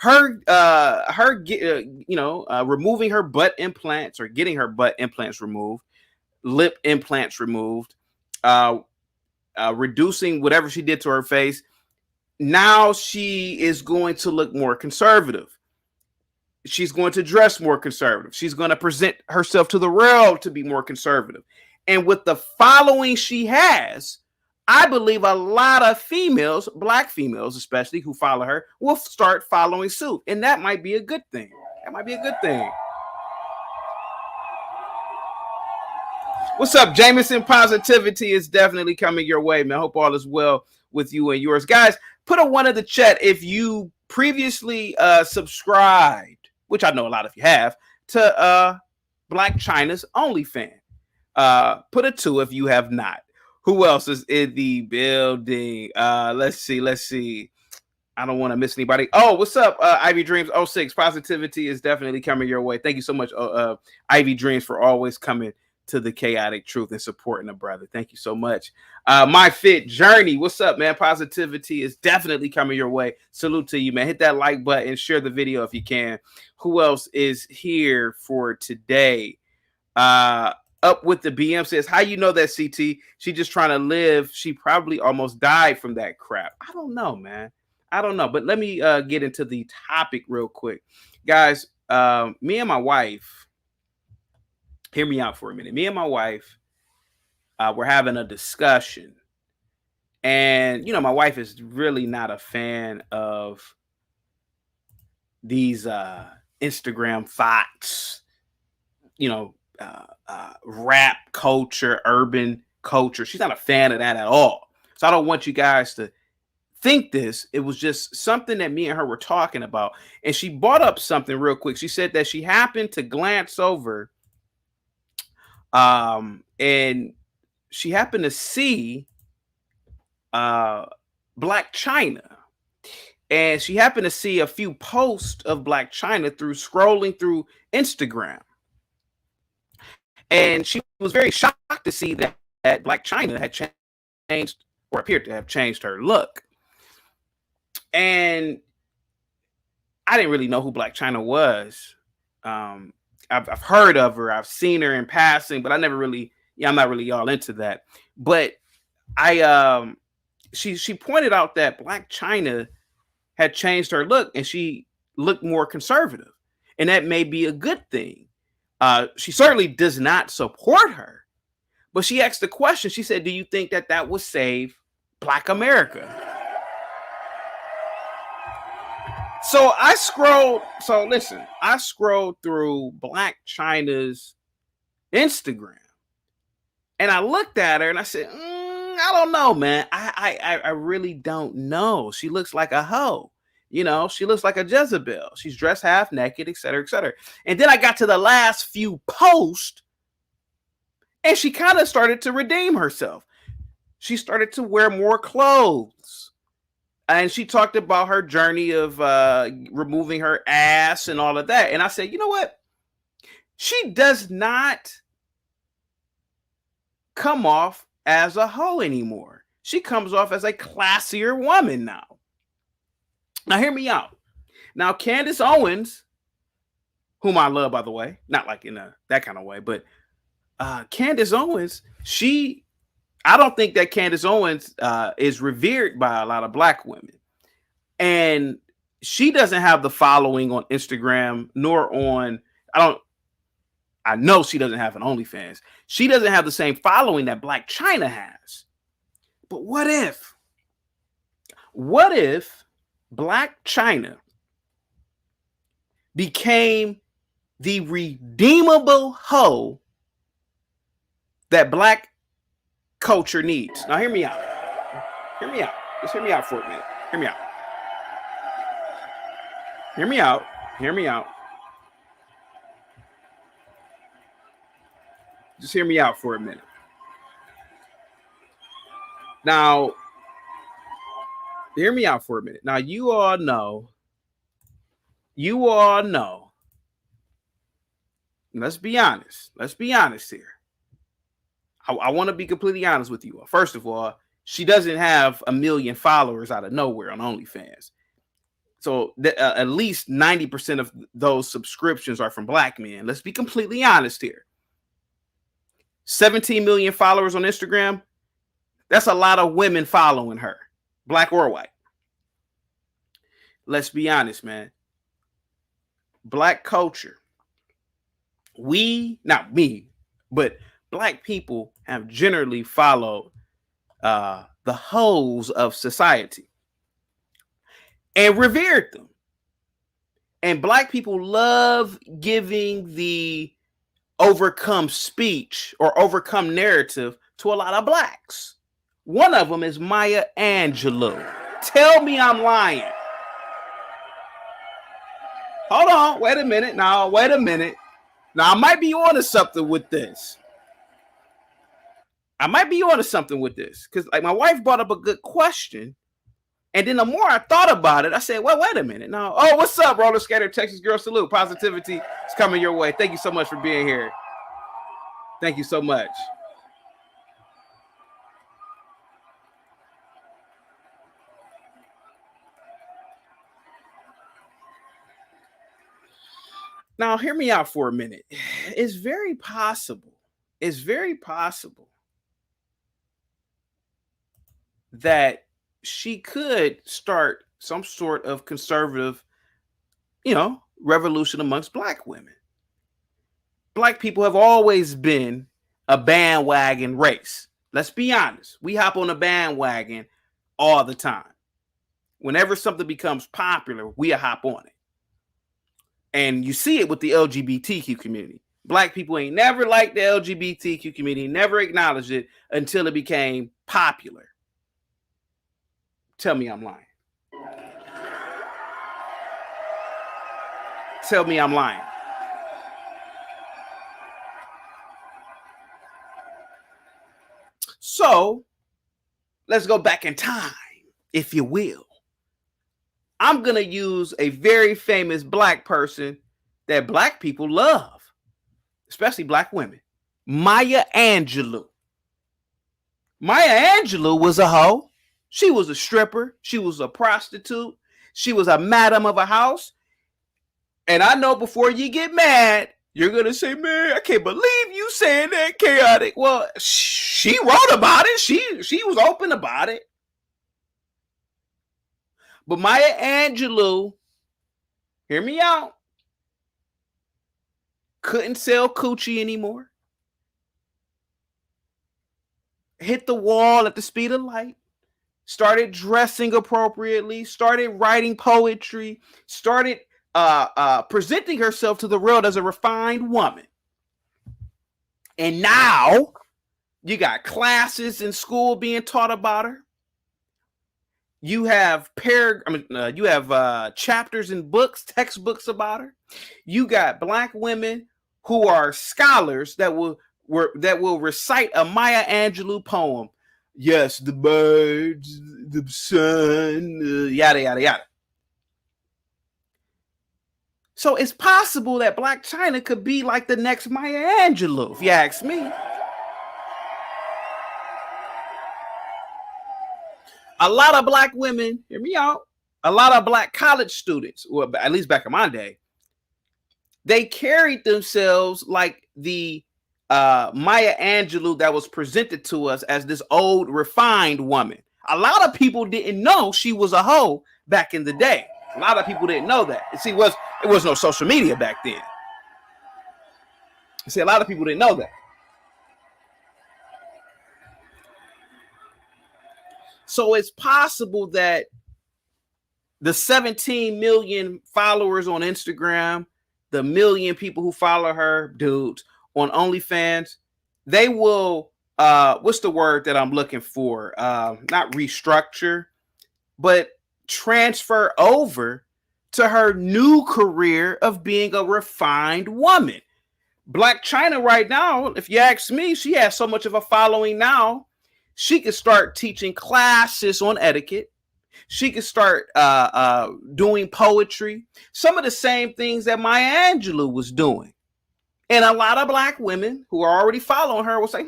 Removing her butt implants or getting her butt implants removed, lip implants removed, reducing whatever she did to her face. Now she is going to look more conservative. She's going to dress more conservative. She's going to present herself to the world to be more conservative. And with the following she has, I believe a lot of females, Black females especially, who follow her, will start following suit. And that might be a good thing. What's up, Jameson? Positivity is definitely coming your way, man. I hope all is well with you and yours. Guys, put a 1 in the chat if you previously subscribed, which I know a lot of you have, to Blac Chyna's OnlyFans. Put a 2 if you have not. Who else is in the building? Let's see. I don't want to miss anybody. Oh, what's up, Ivy Dreams 06? Positivity is definitely coming your way. Thank you so much, Ivy Dreams, for always coming to the chaotic truth and supporting a brother. Thank you so much. My Fit Journey, what's up, man? Positivity is definitely coming your way. Salute to you, man. Hit that like button, share the video if you can. Who else is here for today? Up with the BM says, how you know that, CT? She just trying to live. She probably almost died from that crap. I don't know, man. I don't know. But let me get into the topic real quick. Guys, me and my wife, hear me out for a minute. Me and my wife, we're having a discussion. And, you know, my wife is really not a fan of these Instagram thoughts, you know, rap culture, urban culture. She's not a fan of that at all. So I don't want you guys to think this. It was just something that me and her were talking about. And she brought up something real quick. She said that she happened to glance over and she happened to see Blac Chyna. And she happened to see a few posts of Blac Chyna through scrolling through Instagram. And she was very shocked to see that Blac Chyna had changed or appeared to have changed her look. And I didn't really know who Blac Chyna was. I've heard of her. I've seen her in passing, but I never really, I'm not really all into that. But she pointed out that Blac Chyna had changed her look and she looked more conservative. And that may be a good thing. She certainly does not support her, but she asked the question. She said, do you think that that would save Black America? So I scrolled through Blac Chyna's Instagram and I looked at her and I said, I don't know, man. I really don't know. She looks like a hoe. You know, she looks like a Jezebel. She's dressed half naked, et cetera, et cetera. And then I got to the last few posts and she kind of started to redeem herself. She started to wear more clothes. And she talked about her journey of removing her ass and all of that. And I said, you know what? She does not come off as a hoe anymore. She comes off as a classier woman now. Now, hear me out. Now, Candace Owens, whom I love, by the way, not like in that kind of way, but Candace Owens, I don't think that Candace Owens is revered by a lot of Black women. And she doesn't have the following on Instagram, nor on, I know she doesn't have an OnlyFans. She doesn't have the same following that Blac Chyna has. But what if Blac Chyna became the redeemable hoe that Black culture needs? Now, hear me out. Just hear me out for a minute. Hear me out. Hear me out. Hear me out. Just hear me out for a minute. Now, hear me out for a minute. Now, you all know. Let's be honest. Let's be honest here. I want to be completely honest with you. First of all, she doesn't have 1 million followers out of nowhere on OnlyFans. So at least 90% of those subscriptions are from Black men. Let's be completely honest here. 17 million followers on Instagram. That's a lot of women following her, Black or white. Let's be honest, man. Black culture. Not me, but Black people have generally followed the hoes of society and revered them. And Black people love giving the overcome speech or overcome narrative to a lot of Blacks. One of them is Maya Angelou. Tell me I'm lying. Hold on. Wait a minute. Now, I might be onto something with this. Because like my wife brought up a good question. And then the more I thought about it, I said, well, wait a minute. Now, oh, what's up, Roller Skater, Texas Girl Salute. Positivity is coming your way. Thank you so much for being here. Thank you so much. Now, hear me out for a minute. It's very possible that she could start some sort of conservative, revolution amongst Black women. Black people have always been a bandwagon race. Let's be honest. We hop on a bandwagon all the time. Whenever something becomes popular, we hop on it. And you see it with the LGBTQ community. Black people ain't never liked the LGBTQ community, never acknowledged it until it became popular. Tell me I'm lying. Tell me I'm lying. So, let's go back in time, if you will. I'm going to use a very famous Black person that Black people love, especially Black women. Maya Angelou. Maya Angelou was a hoe. She was a stripper. She was a prostitute. She was a madam of a house. And I know before you get mad, you're going to say, man, I can't believe you saying that, chaotic. Well, she wrote about it. She was open about it. But Maya Angelou, hear me out, couldn't sell coochie anymore. Hit the wall at the speed of light. Started dressing appropriately. Started writing poetry. Started presenting herself to the world as a refined woman. And now you got classes in school being taught about her. You have chapters in books, textbooks about her. You got Black women who are scholars that will recite a Maya Angelou poem. Yes, the birds, the sun, yada yada yada. So it's possible that Blac Chyna could be like the next Maya Angelou, if you ask me. A lot of Black women, hear me out, a lot of Black college students, or at least back in my day, they carried themselves like the Maya Angelou that was presented to us as this old, refined woman. A lot of people didn't know she was a hoe back in the day. A lot of people didn't know that. See, it was no social media back then. See, a lot of people didn't know that. So it's possible that the 17 million followers on Instagram, the million people who follow her, dudes, on OnlyFans, they will, what's the word that I'm looking for? Not restructure, but transfer over to her new career of being a refined woman. Blac Chyna right now, if you ask me, she has so much of a following now. She could start teaching classes on etiquette. She could start doing poetry. Some of the same things that Maya Angelou was doing. And a lot of Black women who are already following her will say,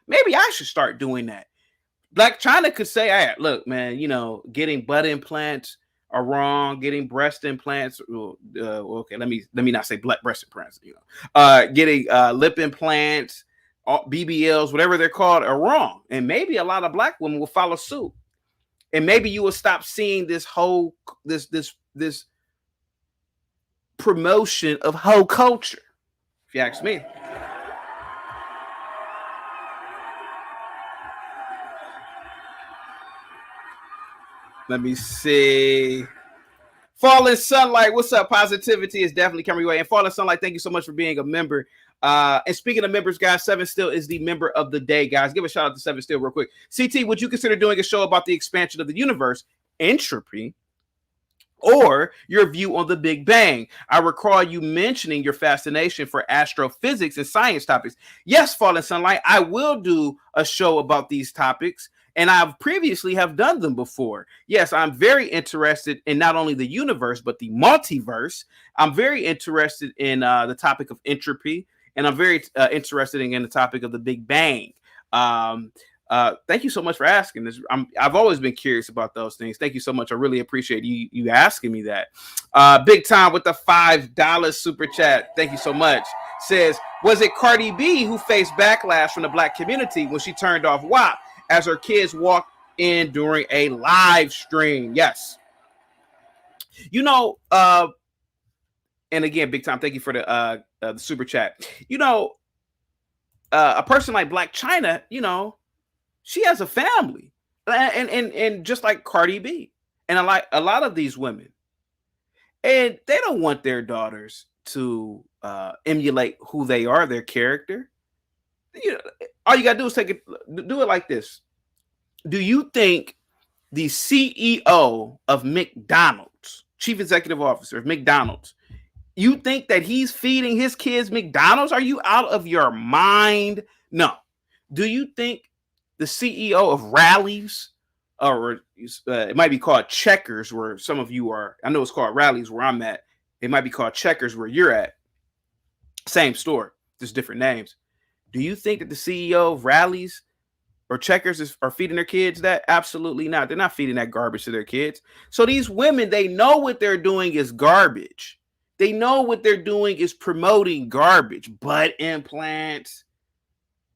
maybe I should start doing that. Blac Chyna could say, hey, look, man, getting butt implants are wrong. Getting breast implants, okay, let me not say breast implants. Getting lip implants, BBLs, whatever they're called, are wrong. And maybe a lot of Black women will follow suit. And maybe you will stop seeing this whole this promotion of whole culture, if you ask me. Let me see. Fallen Sunlight, what's up? Positivity is definitely coming your way. And Fallen Sunlight, thank you so much for being a member. And speaking of members, guys, Seven Still is the member of the day, guys. Give a shout out to Seven Still real quick. CT, would you consider doing a show about the expansion of the universe, entropy, or your view on the Big Bang? I recall you mentioning your fascination for astrophysics and science topics. Yes, Fallen Sunlight, I will do a show about these topics. And I've previously have done them before. Yes, I'm very interested in not only the universe, but the multiverse. I'm very interested in the topic of entropy, and I'm very interested in the topic of the Big Bang. Thank you so much for asking this. I've always been curious about those things. Thank you so much. I really appreciate you asking me that. Big Time with the $5 super chat. Thank you so much. Says, was it Cardi B who faced backlash from the Black community when she turned off WAP as her kids walked in during a live stream? Yes. And again, Big Time, thank you for the super chat. A person like Blac Chyna, she has a family, and just like Cardi B, and a lot of these women, and they don't want their daughters to emulate who they are, their character. All you gotta do is do it like this. Do you think the CEO of McDonald's, Chief Executive Officer of McDonald's, you think that he's feeding his kids McDonald's? Are you out of your mind? No. Do you think the CEO of Rallies, or it might be called Checkers, where some of you are? I know it's called Rallies where I'm at. It might be called Checkers where you're at. Same store, just different names. Do you think that the CEO of Rallies or Checkers are feeding their kids that? Absolutely not. They're not feeding that garbage to their kids. So these women, they know what they're doing is garbage. They know what they're doing is promoting garbage. Butt implants,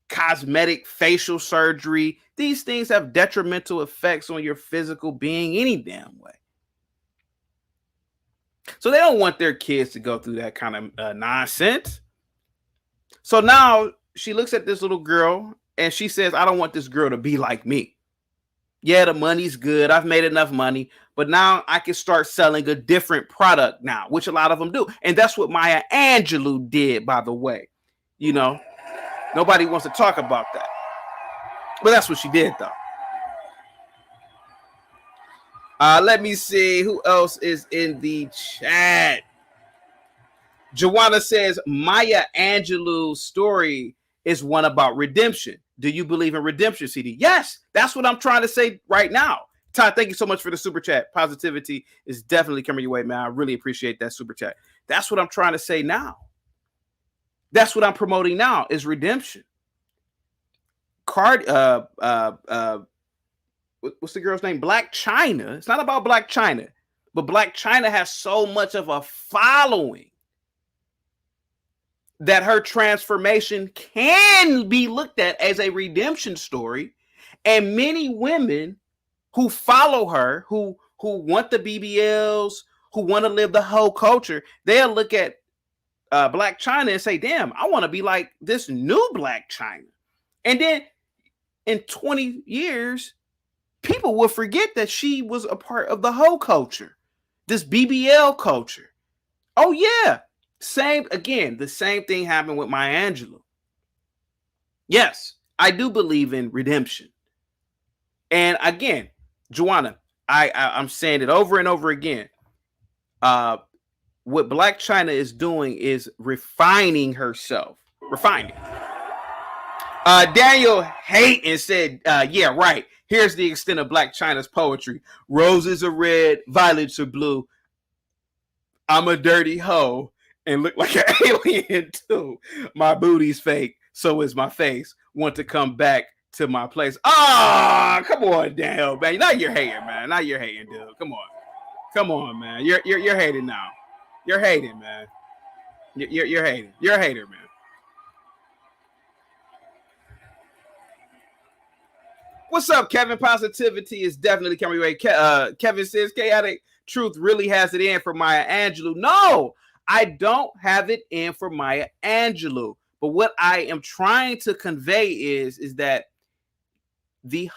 cosmetic facial surgery. These things have detrimental effects on your physical being any damn way. So they don't want their kids to go through that kind of nonsense. So now she looks at this little girl and she says, I don't want this girl to be like me. Yeah, the money's good. I've made enough money, but now I can start selling a different product now, which a lot of them do. And that's what Maya Angelou did, by the way. Nobody wants to talk about that. But that's what she did, though. Let me see who else is in the chat. Joanna says, Maya Angelou's story is one about redemption. Do you believe in redemption, CD? Yes, that's what I'm trying to say right now. Todd, thank you so much for the super chat. Positivity is definitely coming your way, man. I really appreciate that super chat. That's what I'm trying to say now. That's what I'm promoting now is redemption. What's the girl's name? Blac Chyna. It's not about Blac Chyna, but Blac Chyna has so much of a following that her transformation can be looked at as a redemption story. And many women who follow her, who want the BBLs, who want to live the whole culture, they'll look at Blac Chyna and say, damn, I want to be like this new Blac Chyna. And then in 20 years, people will forget that she was a part of the whole culture, this BBL culture. Oh, yeah. The same thing happened with Maya Angelou. Yes, I do believe in redemption. And again, Joanna, I'm saying it over and over again. what Blac Chyna is doing is refining herself. Refining. Daniel Hayton said, yeah, right. Here's the extent of Blac Chyna's poetry. Roses are red, violets are blue. I'm a dirty hoe and look like an alien too. My booty's fake, so is my face. Want to come back to my place. Ah, come on, Daniel, man. Now you're hating, man. Now you're hating, dude. Come on, man. You're hating now. You're hating, man. You're hating. You're a hater, man. What's up, Kevin? Positivity is definitely coming your way. Kevin says, chaotic truth really has it in for Maya Angelou. No, I don't have it in for Maya Angelou. But what I am trying to convey is that the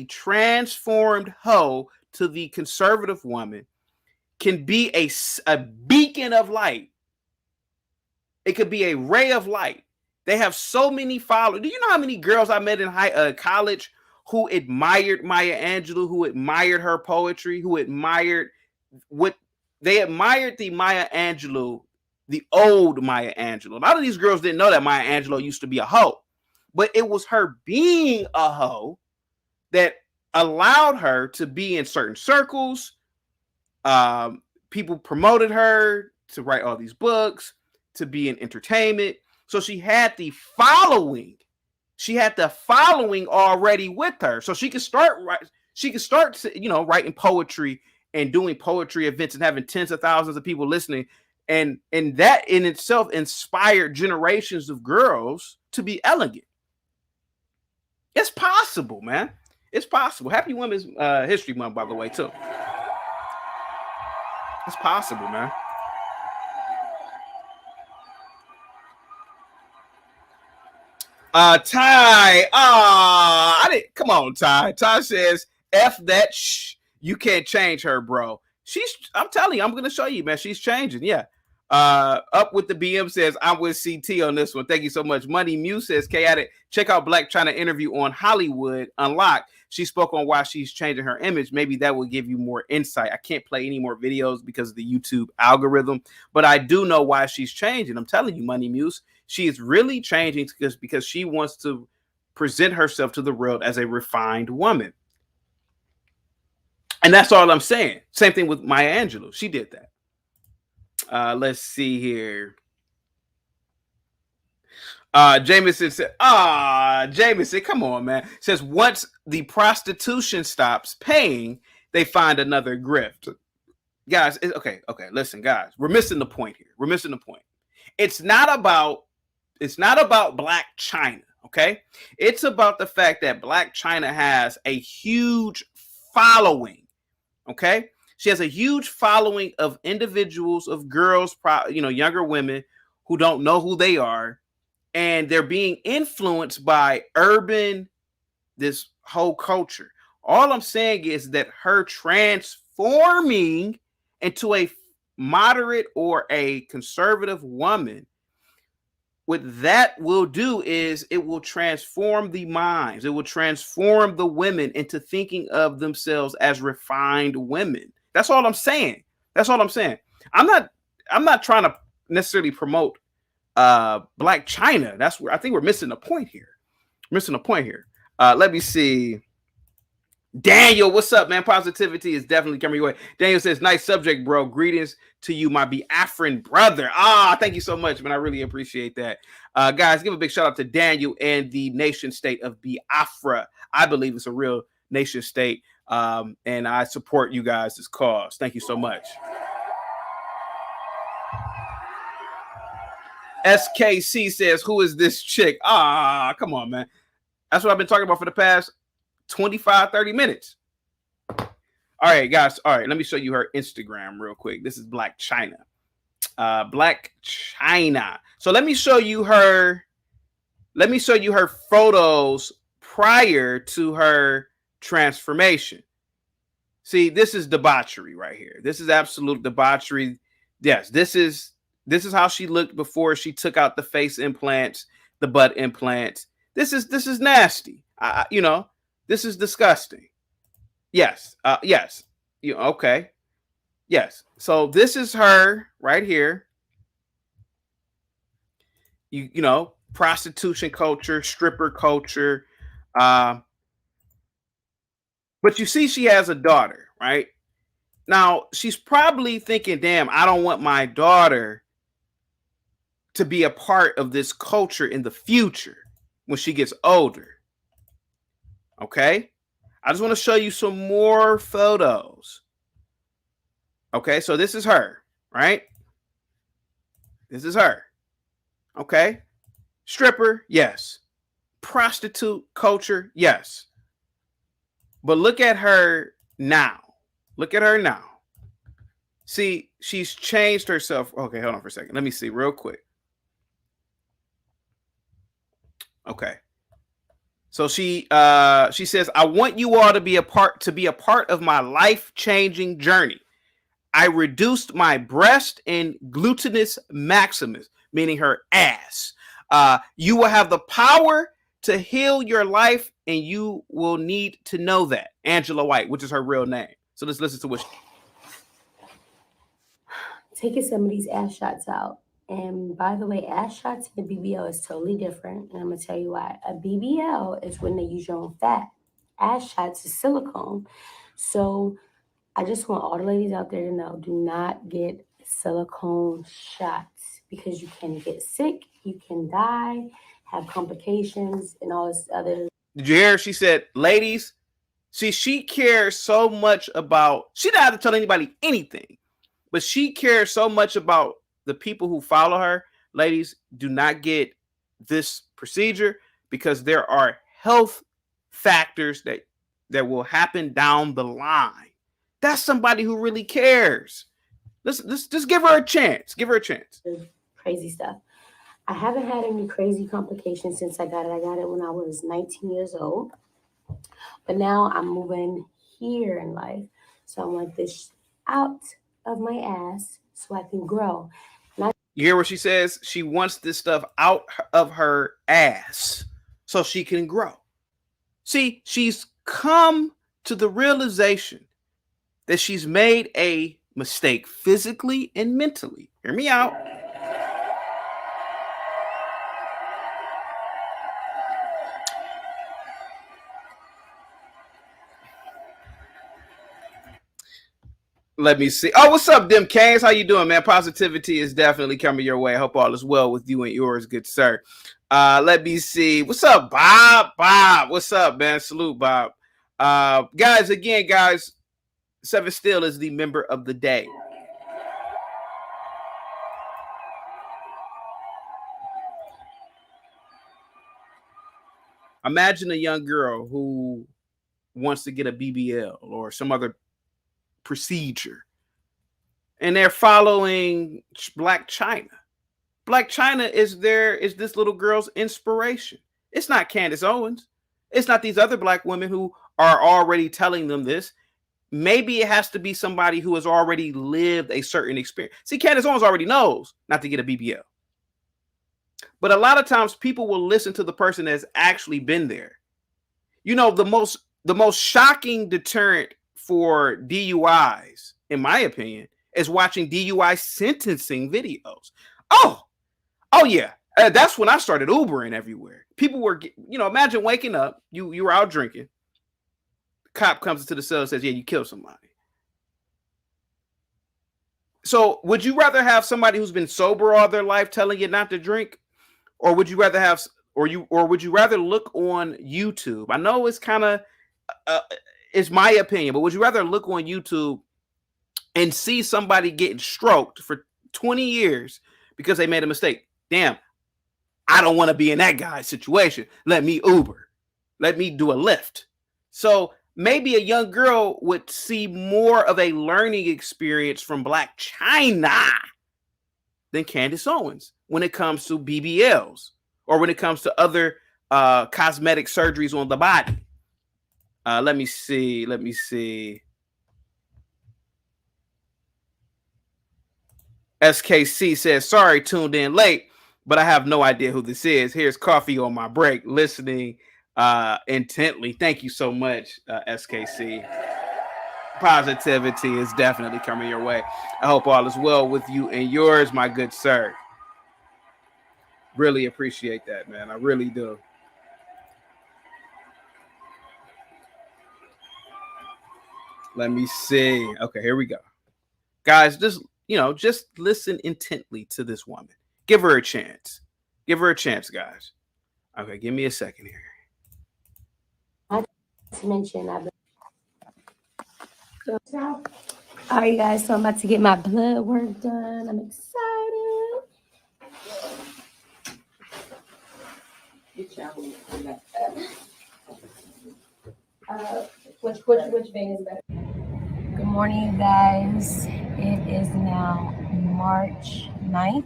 transformed hoe to the conservative woman can be a beacon of light. It could be a ray of light. They have so many followers. Do you know how many girls I met in college who admired Maya Angelou, who admired her poetry, who admired they admired the Maya Angelou, the old Maya Angelou. A lot of these girls didn't know that Maya Angelou used to be a hoe, but it was her being a hoe that allowed her to be in certain circles. People promoted her to write all these books, to be in entertainment. So she had the following. She had the following already with her. So she could start writing poetry and doing poetry events and having tens of thousands of people listening. And that in itself inspired generations of girls to be elegant. It's possible, man. It's possible. Happy Women's History Month, by the way, too. It's possible, man. Ty. Come on, Ty. Ty says, F that you can't change her, bro. I'm telling you, I'm gonna show you, man. She's changing. Yeah. Up with the BM says, I'm with CT on this one. Thank you so much. Money Muse says, chaotic. Check out Blac Chyna interview on Hollywood Unlocked. She spoke on why she's changing her image. Maybe that will give you more insight. I can't play any more videos because of the YouTube algorithm, but I do know why she's changing. I'm telling you, Money Muse, she is really changing because she wants to present herself to the world as a refined woman. And that's all I'm saying. Same thing with Maya Angelou. She did that. Let's see here. Jameson said, Jameson, come on, man. Says once the prostitution stops paying, they find another grift. Guys, okay. Listen, guys, we're missing the point here. We're missing the point. It's not about Blac Chyna, okay? It's about the fact that Blac Chyna has a huge following, okay? She has a huge following of individuals, of girls, younger women who don't know who they are, and they're being influenced by this whole culture. All I'm saying is that her transforming into a moderate or a conservative woman, what that will do is it will transform the minds. It will transform the women into thinking of themselves as refined women. That's all I'm saying. I'm not trying to necessarily promote Blac Chyna. That's where I think we're missing a point here. Let me see. Daniel, what's up, man? Positivity is definitely coming your way. Daniel says, nice subject, bro. Greetings to you, my Biafran brother. Thank you so much, man. I really appreciate that. Guys, give a big shout out to Daniel and the nation state of Biafra. I believe it's a real nation state. And I support you guys' cause. Thank you so much. SKC says, who is this chick? Come on, man. That's what I've been talking about for the past 25-30 minutes. All right, guys. All right, let me show you her Instagram real quick. This is Blac Chyna. Blac Chyna. So let me show you her photos prior to her transformation. See, this is debauchery right here. This is absolute debauchery. Yes, this is how she looked before she took out the face implants, the butt implants. This is nasty. This is disgusting. Yes. Yes. Okay. Yes. So this is her right here. You know, prostitution culture, stripper culture. Uh, but you see, she has a daughter, right? Now she's probably thinking, damn, I don't want my daughter to be a part of this culture in the future when she gets older. Okay. I just want to show you some more photos. Okay. So this is her, right? This is her. Okay. Stripper, yes. Prostitute culture, yes. But look at her now. Look at her now. See, she's changed herself. Okay, hold on for a second. Let me see real quick. Okay. So she says, I want you all to be a part of my life-changing journey. I reduced my breast and gluteus maximus, meaning her ass. You will have the power to heal your life, and you will need to know that. Angela White, which is her real name. So let's listen to what taking some of these ass shots out. And by the way, ass shots and a BBL is totally different. And I'm going to tell you why. A BBL is when they use your own fat. Ass shots is silicone. So I just want all the ladies out there to know, do not get silicone shots because you can get sick, you can die, have complications, and all this other. Did you hear? She said, ladies, see, she cares so much about, she doesn't have to tell anybody anything, but she cares so much about the people who follow her. Ladies, do not get this procedure because there are health factors that will happen down the line. That's somebody who really cares. Let's just give her a chance. Give her a chance. Crazy stuff. I haven't had any crazy complications since I got it. I got it when I was 19 years old. But now I'm moving here in life. So I want this out of my ass so I can grow. You hear what she says? She wants this stuff out of her ass so she can grow. See, she's come to the realization that she's made a mistake physically and mentally. Hear me out. Let me see. Oh, what's up, Dim Canes? How you doing, man? Positivity is definitely coming your way. I hope all is well with you and yours, good sir. Let me see. What's up, Bob? Bob, what's up, man? Salute, Bob. Guys, again, guys, Seven Still is the member of the day. Imagine a young girl who wants to get a BBL or some other procedure, and they're following Blac Chyna. Blac Chyna is this little girl's inspiration. It's not Candace Owens. It's not these other black women who are already telling them this. Maybe it has to be somebody who has already lived a certain experience. See, Candace Owens already knows not to get a BBL. But a lot of times people will listen to the person that's actually been there. You know, the most shocking deterrent for DUIs, in my opinion, is watching DUI sentencing videos. Oh yeah. That's when I started Ubering everywhere. People were, imagine waking up, you were out drinking. Cop comes into the cell and says, yeah, you killed somebody. So would you rather have somebody who's been sober all their life telling you not to drink? Or would you rather have, or would you rather look on YouTube? I know it's kind of, it's my opinion, but would you rather look on YouTube and see somebody getting stroked for 20 years because they made a mistake? Damn, I don't want to be in that guy's situation. Let me Uber. Let me do a Lyft. So maybe a young girl would see more of a learning experience from Blac Chyna than Candace Owens when it comes to BBLs or when it comes to other cosmetic surgeries on the body. Let me see. SKC says, sorry, tuned in late, but I have no idea who this is. Here's coffee on my break, listening intently. Thank you so much, SKC. Positivity is definitely coming your way. I hope all is well with you and yours, my good sir. Really appreciate that, man. I really do. Let me see. Okay, here we go. Guys, just listen intently to this woman. Give her a chance. Give her a chance, guys. Okay, give me a second here. Not to mention, all right, guys. So I'm about to get my blood work done. I'm excited. Which vein is better? Good morning, you guys. It is now March 9th,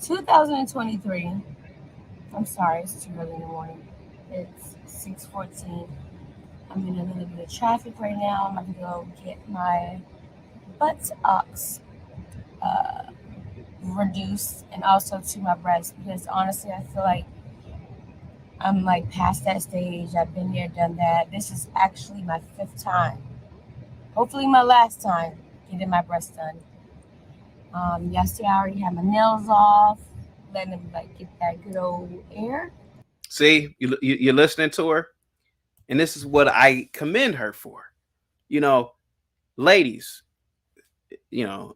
2023. I'm sorry, it's too early in the morning. It's 6:14. I'm in a little bit of traffic right now. I'm about to go get my buttocks reduced and also to my breasts because honestly, I feel like I'm like past that stage. I've been there, done that. This is actually my 5th time. Hopefully my last time getting my breasts done. Yesterday I already had my nails off, letting them like get that good old air. See, you're listening to her, and this is what I commend her for. Ladies, if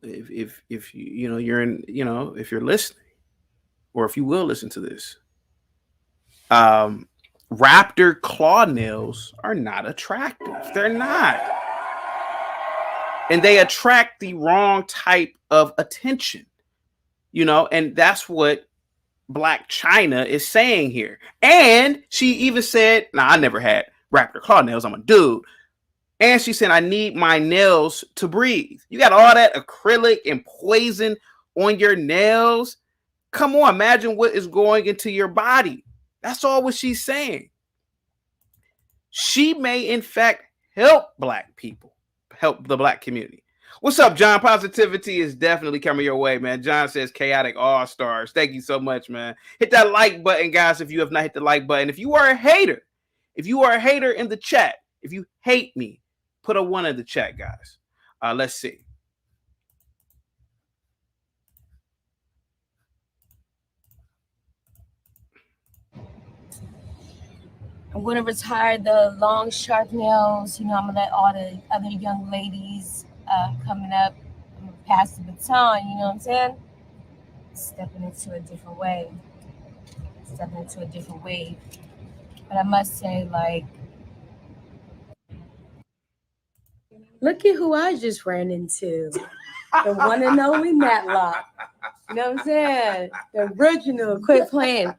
you're in, if you're listening, or if you will listen to this, raptor claw nails are not attractive. They're not. And they attract the wrong type of attention, and that's what Blac Chyna is saying here. And she even said, I never had raptor claw nails. I'm a dude. And she said, I need my nails to breathe. You got all that acrylic and poison on your nails. Come on, imagine what is going into your body. That's all what she's saying. She may, in fact, help Black people, help the Black community. What's up, John? Positivity is definitely coming your way, man. John says chaotic all-stars. Thank you so much, man. Hit that like button, guys, if you have not hit the like button. If you are a hater in the chat, if you hate me, put a 1 in the chat, guys. Let's see. I'm going to retire the long, sharp nails. I'm going to let all the other young ladies coming up, I'm going to pass the baton, you know what I'm saying? Stepping into a different way. But I must say, like, look at who I just ran into. The one and only Matlock. You know what I'm saying? The original. Quit playing.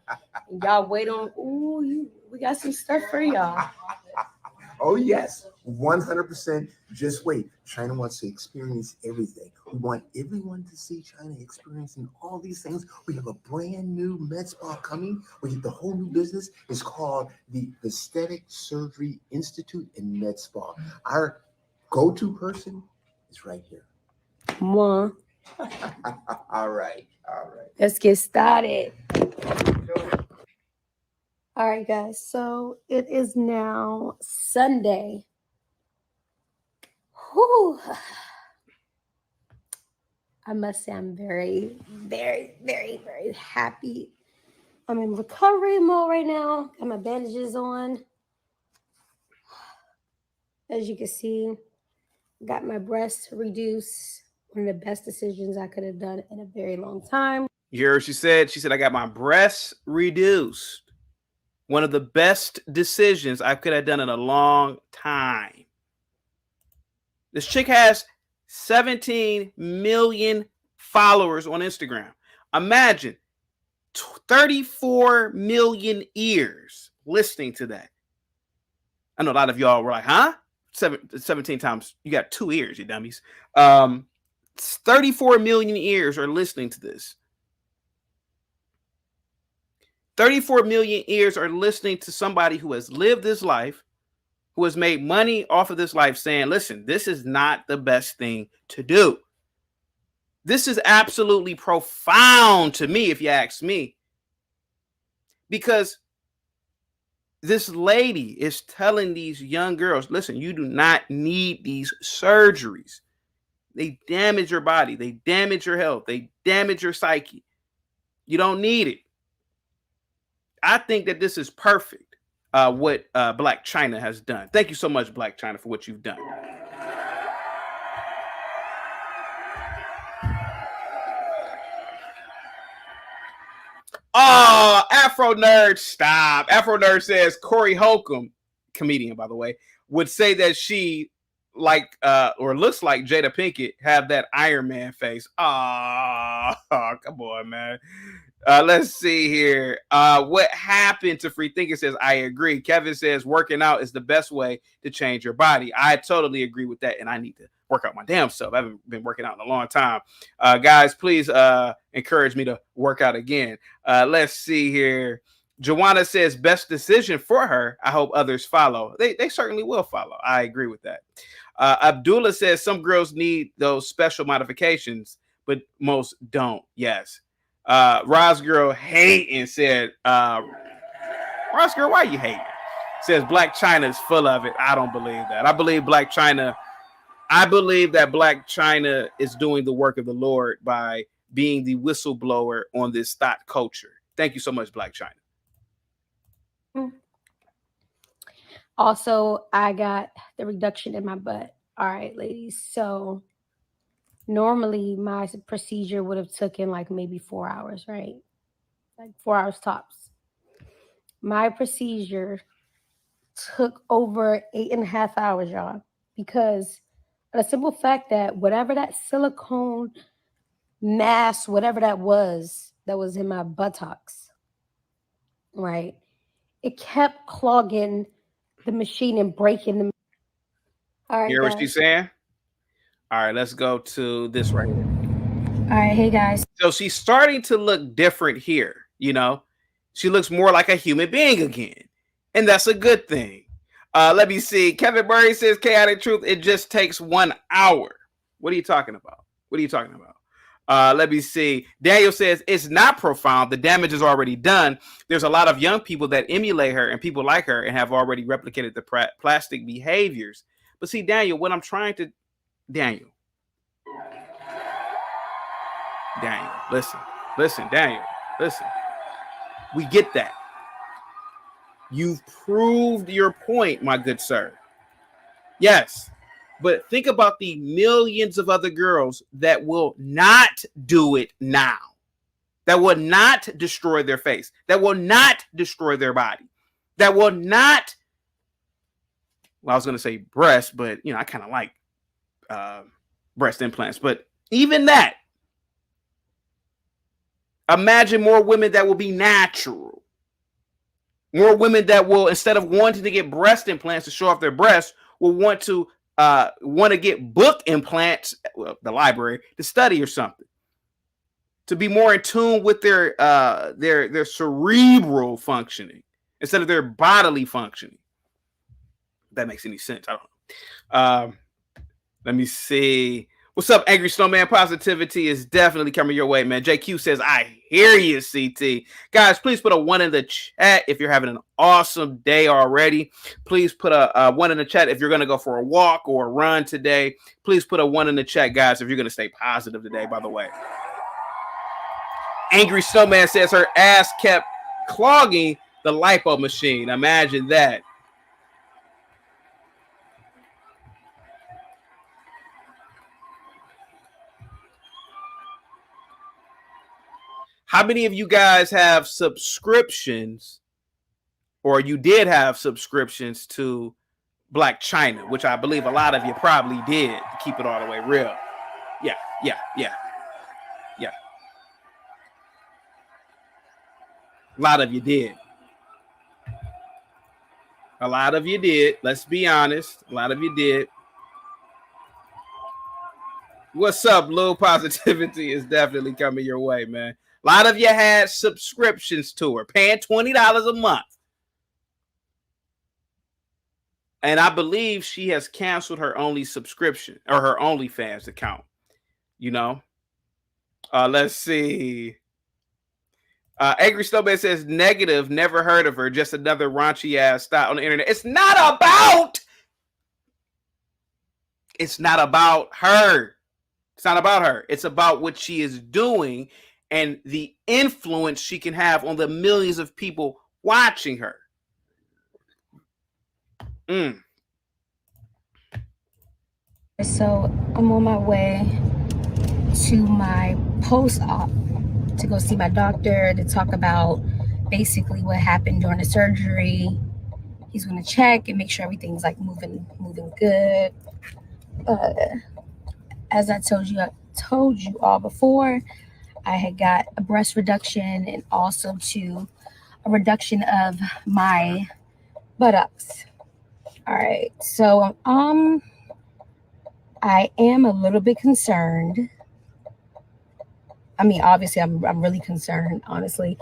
And y'all wait on. We got some stuff for y'all. Oh, yes. 100%. Just wait. Chyna wants to experience everything. We want everyone to see Chyna experiencing all these things. We have a brand new med spa coming. We get the whole new business. It's called the Aesthetic Surgery Institute and Med Spa. Our go-to person is right here. Mwah. All right. Let's get started. All right, guys. So it is now Sunday. Whew. I must say I'm very, very, very, very happy. I'm in recovery mode right now. Got my bandages on. As you can see, got my breasts reduced. One of the best decisions I could have done in a very long time. You hear what she said? She said, I got my breasts reduced. One of the best decisions I could have done in a long time. This chick has 17 million followers on Instagram. Imagine 34 million ears listening to that. I know a lot of y'all were like, huh? 17 times. You got 2 ears, you dummies. 34 million ears are listening to this. 34 million ears are listening to somebody who has lived this life, who has made money off of this life, saying, listen, this is not the best thing to do. This is absolutely profound to me, if you ask me. Because This lady is telling these young girls, listen, you do not need these surgeries. They damage your body. They damage your health. They damage your psyche. You don't need it. I think that this is perfect, what Blac Chyna has done. Thank you so much, Blac Chyna, for what you've done. Oh, Afro Nerd, stop. Afro Nerd says Corey Holcomb, comedian, by the way, would say that she or looks like Jada Pinkett have that Iron Man face. Oh, come on, man. Let's see here. What happened to Free Thinking says, I agree. Kevin says working out is the best way to change your body. I totally agree with that, and I need to work out my damn self. I haven't been working out in a long time. Guys, please encourage me to work out again. Let's see here. Joanna says best decision for her. I hope others follow. They certainly will follow. I agree with that. Abdullah says some girls need those special modifications, but most don't. Yes. Roz Girl hating said, Roz Girl, why you hating? Says Blac Chyna is full of it. I don't believe that. I believe that Blac Chyna is doing the work of the Lord by being the whistleblower on this thought culture. Thank you so much, Blac Chyna. Also, I got the reduction in my butt. All right, ladies. So normally my procedure would have taken like maybe 4 hours, right? Like 4 hours tops. My procedure took over 8.5 hours, y'all, because the simple fact that whatever that silicone mass, whatever that was in my buttocks, right? It kept clogging the machine and breaking the. All right, hear what she's saying? All right, let's go to this right here. All right, hey guys. So she's starting to look different here. You know, she looks more like a human being again, and that's a good thing. Let me see. Kevin Murray says, chaotic truth, it just takes 1 hour. What are you talking about? Let me see. Daniel says, it's not profound. The damage is already done. There's a lot of young people that emulate her and people like her and have already replicated the plastic behaviors. But see, Daniel, what I'm trying to... Daniel, listen, Daniel, listen. We get that. You've proved your point, my good sir. Yes. But think about the millions of other girls that will not do it now, that will not destroy their face, that will not destroy their body, that will not, well, I was going to say breast, but, you know, I kind of like breast implants. But even that, imagine more women that will be natural. More women that will, instead of wanting to get breast implants to show off their breasts, will want to get book implants, well, the library, to study or something, to be more in tune with their cerebral functioning instead of their bodily functioning. If that makes any sense. I don't know. Let me see. What's up, Angry Snowman? Positivity is definitely coming your way, man. JQ says, I hear you, CT. Guys, please put a 1 in the chat if you're having an awesome day already. Please put a 1 in the chat if you're going to go for a walk or a run today. Please put a 1 in the chat, guys, if you're going to stay positive today, by the way. Angry Snowman says her ass kept clogging the lipo machine. Imagine that. How many of you guys have subscriptions, or you did have subscriptions to Blac Chyna, which I believe a lot of you probably did, to keep it all the way real? Yeah. A lot of you did. Let's be honest. A lot of you did. What's up, Lou? Positivity is definitely coming your way, man. A lot of you had subscriptions to her, paying $20 a month. And I believe she has canceled her only subscription, or her OnlyFans account. You know? Let's see. Angry Snowman says negative. Never heard of her. Just another raunchy ass style on the internet. It's not about. It's not about her. It's not about her. It's about what she is doing and the influence she can have on the millions of people watching her. So I'm on my way to my post-op to go see my doctor to talk about basically what happened during the surgery. He's going to check and make sure everything's like moving good. As I told you all before, I had got a breast reduction and also to a reduction of my buttocks. All right, so I am a little bit concerned. I mean, obviously, I'm really concerned, honestly,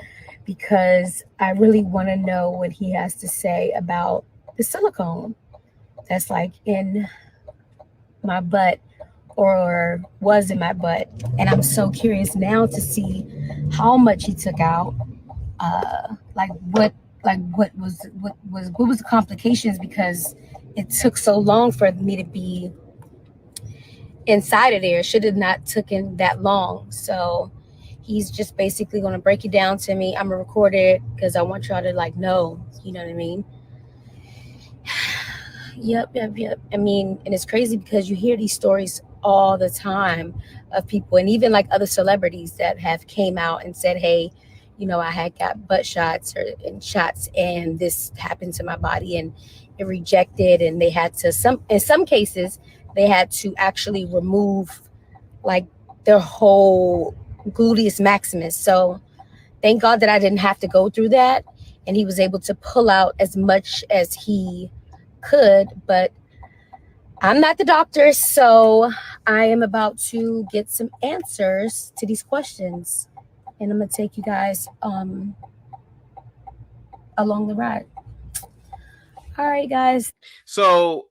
because I really want to know what he has to say about the silicone that's like in my butt or was in my butt. And I'm so curious now to see how much he took out. What was the complications, because it took so long for me to be inside of there. It should have not taken that long. So he's just basically going to break it down to me. I'm gonna record it because I want y'all to like know, you know what I mean? Yep. I mean, and it's crazy because you hear these stories all the time of people, and even like other celebrities that have came out and said, hey, you know, I had got butt shots and shots and this happened to my body and it rejected, and they had to in some cases they had to actually remove like their whole gluteus maximus. So thank God that I didn't have to go through that, and he was able to pull out as much as he could. But I'm not the doctor, so I am about to get some answers to these questions, and I'm gonna take you guys along the ride. All right, guys. So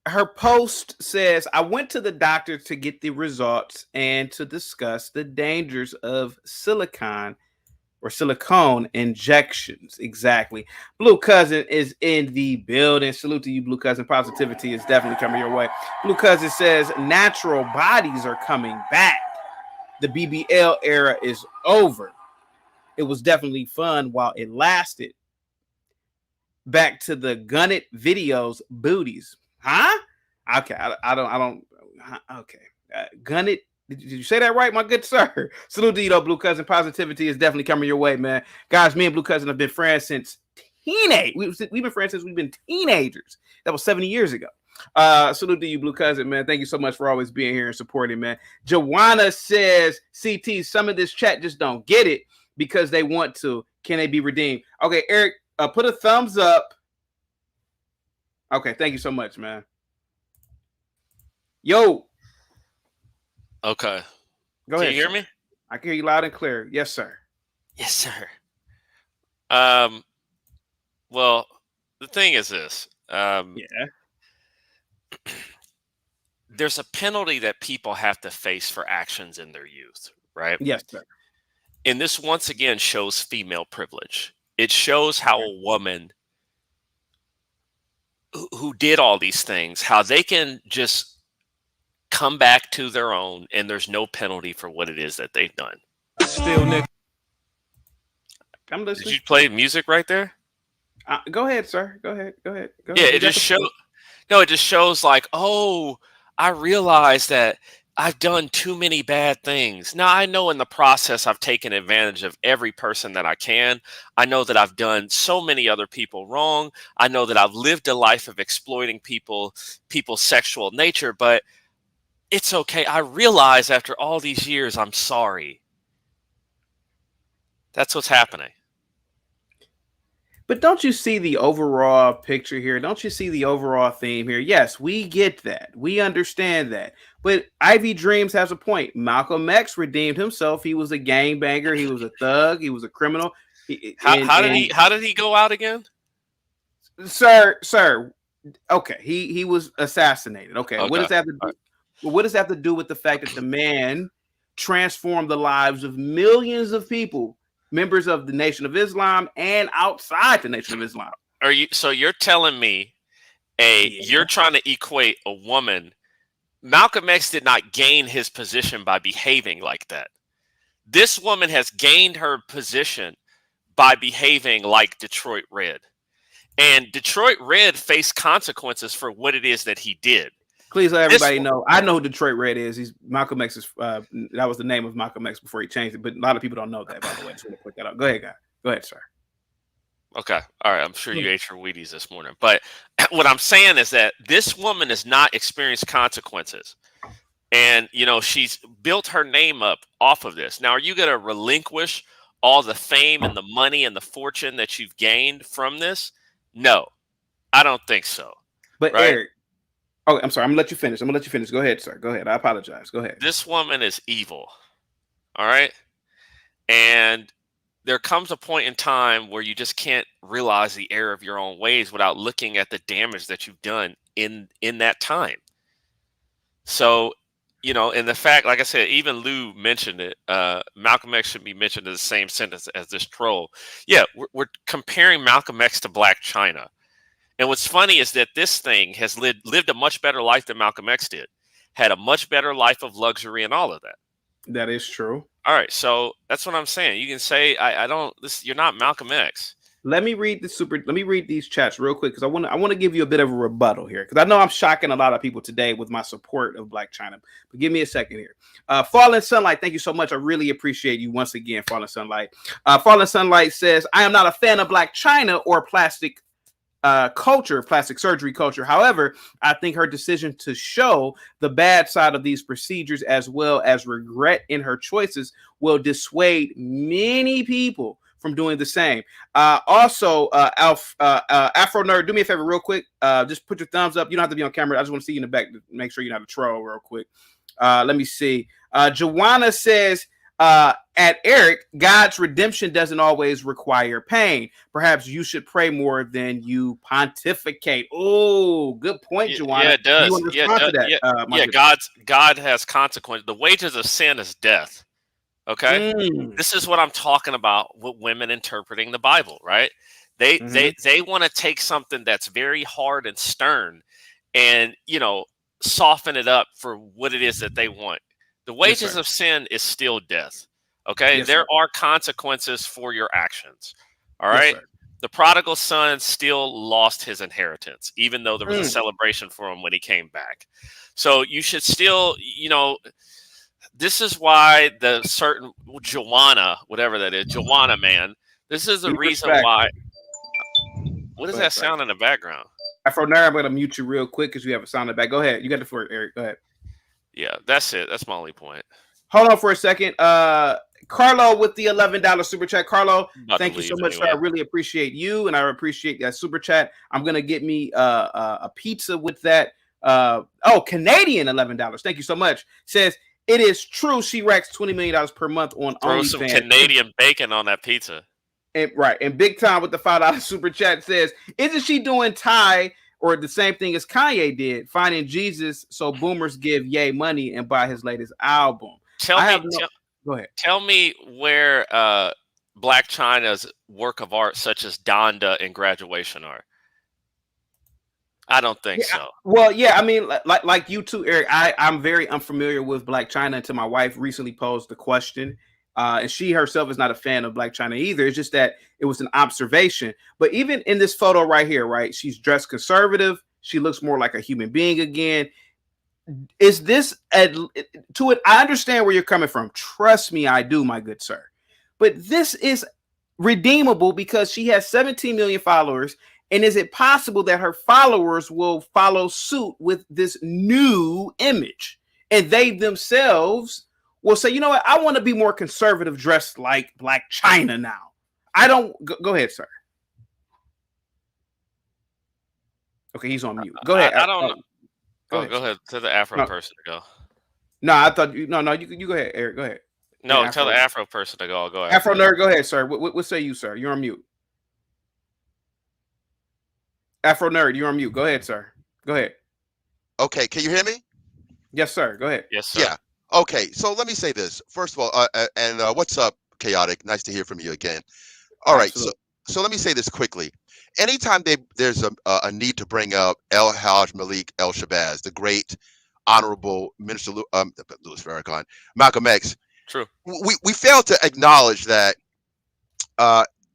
her post says, I went to the doctor to get the results and to discuss the dangers of silicone injections. Exactly. Blue Cousin is in the building. Salute to you, Blue Cousin. Positivity is definitely coming your way. Blue Cousin says natural bodies are coming back. The BBL era is over. It was definitely fun while it lasted. Back to the gun it videos, booties. Huh? Okay, I don't. Okay, gun it. Did you say that right, my good sir? Salute to you, though, Blue Cousin. Positivity is definitely coming your way, man. Guys, me and Blue Cousin have been friends since teenage. We've been friends since we've been teenagers. That was 70 years ago. Salute to you, Blue Cousin, man. Thank you so much for always being here and supporting, man. Joanna says, CT, some of this chat just don't get it because they want to. Can they be redeemed? Okay, Eric, put a thumbs up. Okay, thank you so much, man. Yo. Okay. Go ahead. Can you hear sir. me? I can hear you loud and clear. Yes, sir. Yes, sir. Well, the thing is this. Yeah. There's a penalty that people have to face for actions in their youth, right? Yes, sir. And this once again shows female privilege. It shows how a woman who did all these things, how they can just come back to their own, and there's no penalty for what it is that they've done. Still, Nick. I'm listening. Did you play music right there? Go ahead, sir. Go ahead. Yeah, it just shows. No, it just shows like, oh, I realize that I've done too many bad things. Now, I know in the process I've taken advantage of every person that I can. I know that I've done so many other people wrong. I know that I've lived a life of exploiting people's sexual nature, but it's okay. I realize after all these years, I'm sorry. That's what's happening. But don't you see the overall picture here? Don't you see the overall theme here? Yes, we get that. We understand that. But Ivy Dreams has a point. Malcolm X redeemed himself. He was a gangbanger. He was a thug. He was a criminal. How did he go out again? Sir. Okay, he was assassinated. Okay. What does that have to do? What does that have to do with the fact that the man transformed the lives of millions of people members of the Nation of Islam and outside the Nation of Islam. So you're telling me you're trying to equate a woman. Malcolm X did not gain his position by behaving like that. This woman has gained her position by behaving like Detroit Red. And Detroit Red faced consequences for what it is that he did. Please let everybody know. I know who Detroit Red is. He's Malcolm X's. That was the name of Malcolm X before he changed it. But a lot of people don't know that, by the way. So we'll put that up. Go ahead, guy. Go ahead, sir. Okay. All right. I'm sure you ate your Wheaties this morning. But what I'm saying is that this woman has not experienced consequences. And, she's built her name up off of this. Now, are you going to relinquish all the fame and the money and the fortune that you've gained from this? No, I don't think so. But right? Eric, I'm sorry. I'm going to let you finish. Go ahead, sir. Go ahead. I apologize. Go ahead. This woman is evil. All right. And there comes a point in time where you just can't realize the error of your own ways without looking at the damage that you've done in that time. So, and the fact, like I said, even Lou mentioned it, Malcolm X should be mentioned in the same sentence as this troll. Yeah, we're comparing Malcolm X to Blac Chyna. And what's funny is that this thing has lived a much better life than Malcolm X did, had a much better life of luxury and all of that. That is true. All right, so that's what I'm saying. You can say you're not Malcolm X. Let me read these chats real quick because I want to give you a bit of a rebuttal here because I know I'm shocking a lot of people today with my support of Blac Chyna. But give me a second here. Fallen Sunlight, thank you so much. I really appreciate you once again, Fallen Sunlight. Fallen Sunlight says, I am not a fan of Blac Chyna or plastic surgery culture. However, I think her decision to show the bad side of these procedures as well as regret in her choices will dissuade many people from doing the same. Also, Afro Nerd, do me a favor real quick. Just put your thumbs up. You don't have to be on camera. I just want to see you in the back to make sure you're not a troll real quick. Let me see. Joanna says, at Eric, God's redemption doesn't always require pain. Perhaps you should pray more than you pontificate. Oh, good point, Joanna. Yeah, it does. You want to respond to that? God has consequences. The wages of sin is death. Okay, This is what I'm talking about with women interpreting the Bible, right? They want to take something that's very hard and stern, and soften it up for what it is that they want. The wages of sin is still death. Okay, there are consequences for your actions. All right. The prodigal son still lost his inheritance, even though there was a celebration for him when he came back. So you should still, this is why the certain Joanna, whatever that is, Joanna, man, this is the reason why. What is that sound in the background? Afro Nerd, I'm going to mute you real quick because you have a sound in the back. Go ahead. You got the floor, Eric. Go ahead. Yeah, that's it. That's my only point. Hold on for a second. Carlo with the $11 super chat. Carlo, thank you so much, sir. I really appreciate you, and I appreciate that super chat. I'm going to get me a pizza with that. Canadian $11. Thank you so much. Says, it is true she racks $20 million per month on OnlyFans. Throw some Canadian bacon on that pizza. And Big Time with the $5 super chat says, isn't she doing Ty or the same thing as Kanye did, finding Jesus so boomers give Ye money and buy his latest album? Go ahead. Tell me where Blac Chyna's work of art, such as Donda and Graduation, are. I don't think so. I mean, like you too, Eric. I'm very unfamiliar with Blac Chyna until my wife recently posed the question. And she herself is not a fan of Blac Chyna either. It's just that it was an observation. But even in this photo right here, right, she's dressed conservative. She looks more like a human being again. Is this to it? I understand where you're coming from. Trust me, I do, my good sir. But this is redeemable because she has 17 million followers. And is it possible that her followers will follow suit with this new image? And they themselves will say, you know what? I want to be more conservative, dressed like Blac Chyna now. I don't. Go ahead, sir. Okay, he's on mute. Go ahead. I don't know. Go ahead. Tell the Afro person to go. No, I thought you. No. You go ahead, Eric. Go ahead. No, tell the Afro person to go. Go ahead. Afro Nerd, go ahead, sir. What say you, sir? You're on mute. Afro Nerd, you're on mute. Go ahead, sir. Go ahead. Okay, can you hear me? Yes, sir. Go ahead. Yes, sir. Yeah. Okay, so let me say this. First of all, what's up, Chaotic. Nice to hear from you again. All right, Absolutely. so let me say this quickly. Anytime there's a need to bring up El Haj Malik El Shabazz, the great honorable Minister Louis Farrakhan, Malcolm X, True. we fail to acknowledge that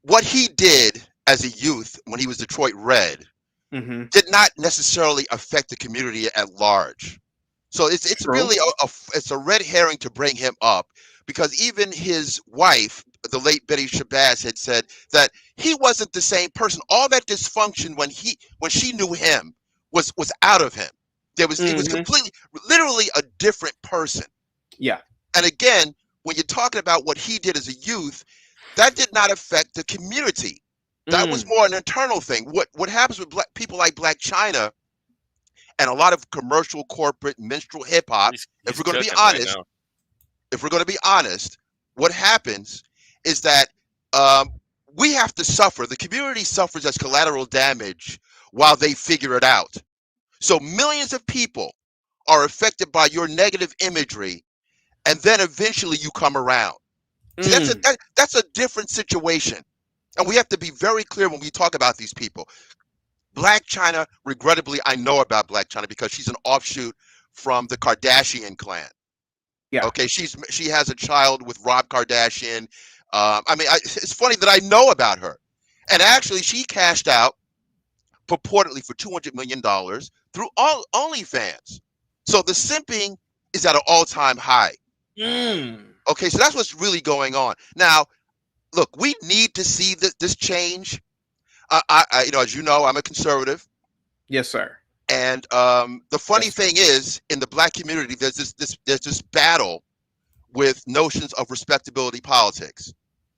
what he did as a youth when he was Detroit Red Mm-hmm. did not necessarily affect the community at large. So it's True. really it's a red herring to bring him up, because even his wife, the late Betty Shabazz, had said that he wasn't the same person. All that dysfunction when she knew him was out of him. He was completely, literally a different person. Yeah. And again, when you're talking about what he did as a youth, that did not affect the community. That was more an internal thing. What happens with people like Blac Chyna and a lot of commercial, corporate, minstrel hip hop, if we're going to be honest, what happens is that we have to suffer. The community suffers as collateral damage while they figure it out. So millions of people are affected by your negative imagery, and then eventually you come around. See, that's a different situation. And we have to be very clear when we talk about these people. Blac Chyna, regrettably, I know about Blac Chyna because she's an offshoot from the Kardashian clan. Yeah. Okay, she has a child with Rob Kardashian. It's funny that I know about her. And actually, she cashed out purportedly for $200 million through OnlyFans. So the simping is at an all-time high. Okay, so that's what's really going on. Now, look, we need to see this change. As you know, I'm a conservative. Yes, sir. And the funny thing is, in the Black community, there's this battle with notions of respectability politics.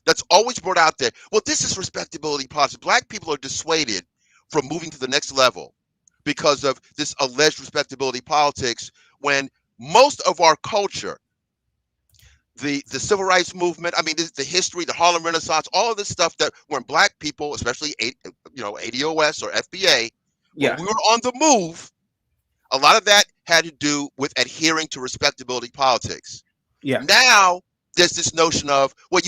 That's always brought out there. Well, this is respectability politics. Black people are dissuaded from moving to the next level because of this alleged respectability politics, when most of our culture, the civil rights movement, the history, the Harlem Renaissance, all of this stuff, that when Black people, especially ADOS or FBA, when we were on the move, a lot of that had to do with adhering to respectability politics. Yeah. Now there's this notion of, well,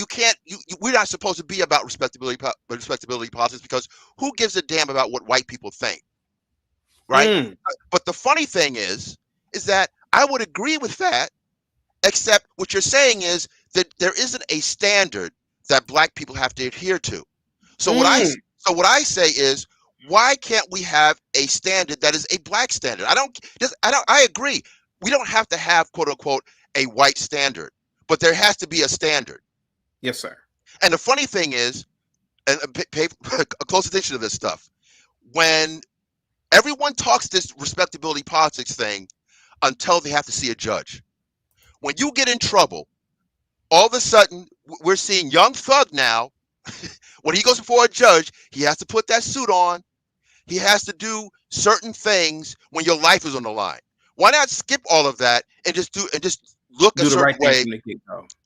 we're not supposed to be about respectability politics, because who gives a damn about what white people think, right? But the funny thing is that I would agree with that, except what you're saying is that there isn't a standard that Black people have to adhere to. So what I say is, why can't we have a standard that is a Black standard? I agree. We don't have to have, quote unquote, a white standard, but there has to be a standard. Yes, sir. And the funny thing is, and pay close attention to this stuff, when everyone talks this respectability politics thing until they have to see a judge. When you get in trouble, all of a sudden we're seeing Young Thug now. When he goes before a judge, he has to put that suit on. He has to do certain things when your life is on the line. Why not skip all of that and just look a certain way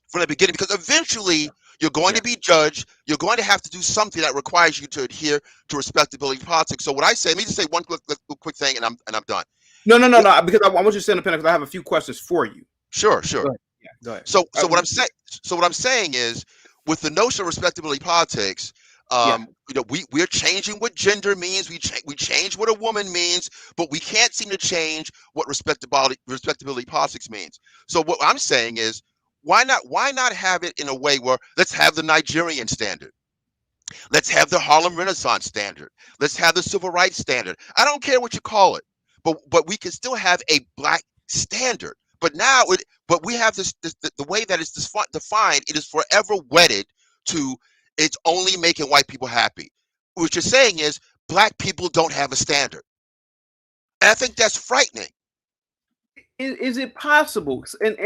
from the beginning? Because eventually you're going to be judged. You're going to have to do something that requires you to adhere to respectability politics. So what I say, let me just say one quick thing, and I'm done. No, because I want you to stay on the pen, because I have a few questions for you. Sure. Go ahead. Yeah, go ahead. So what I'm saying is, with the notion of respectability politics, we're changing what gender means. We change what a woman means, but we can't seem to change what respectability politics means. So what I'm saying is, why not have it in a way where, let's have the Nigerian standard, let's have the Harlem Renaissance standard, let's have the civil rights standard. I don't care what you call it, but we can still have a Black standard. But now, we have the way that it's defined. It is forever wedded to, it's only making white people happy. What you're saying is, Black people don't have a standard, and I think that's frightening. Is it possible? And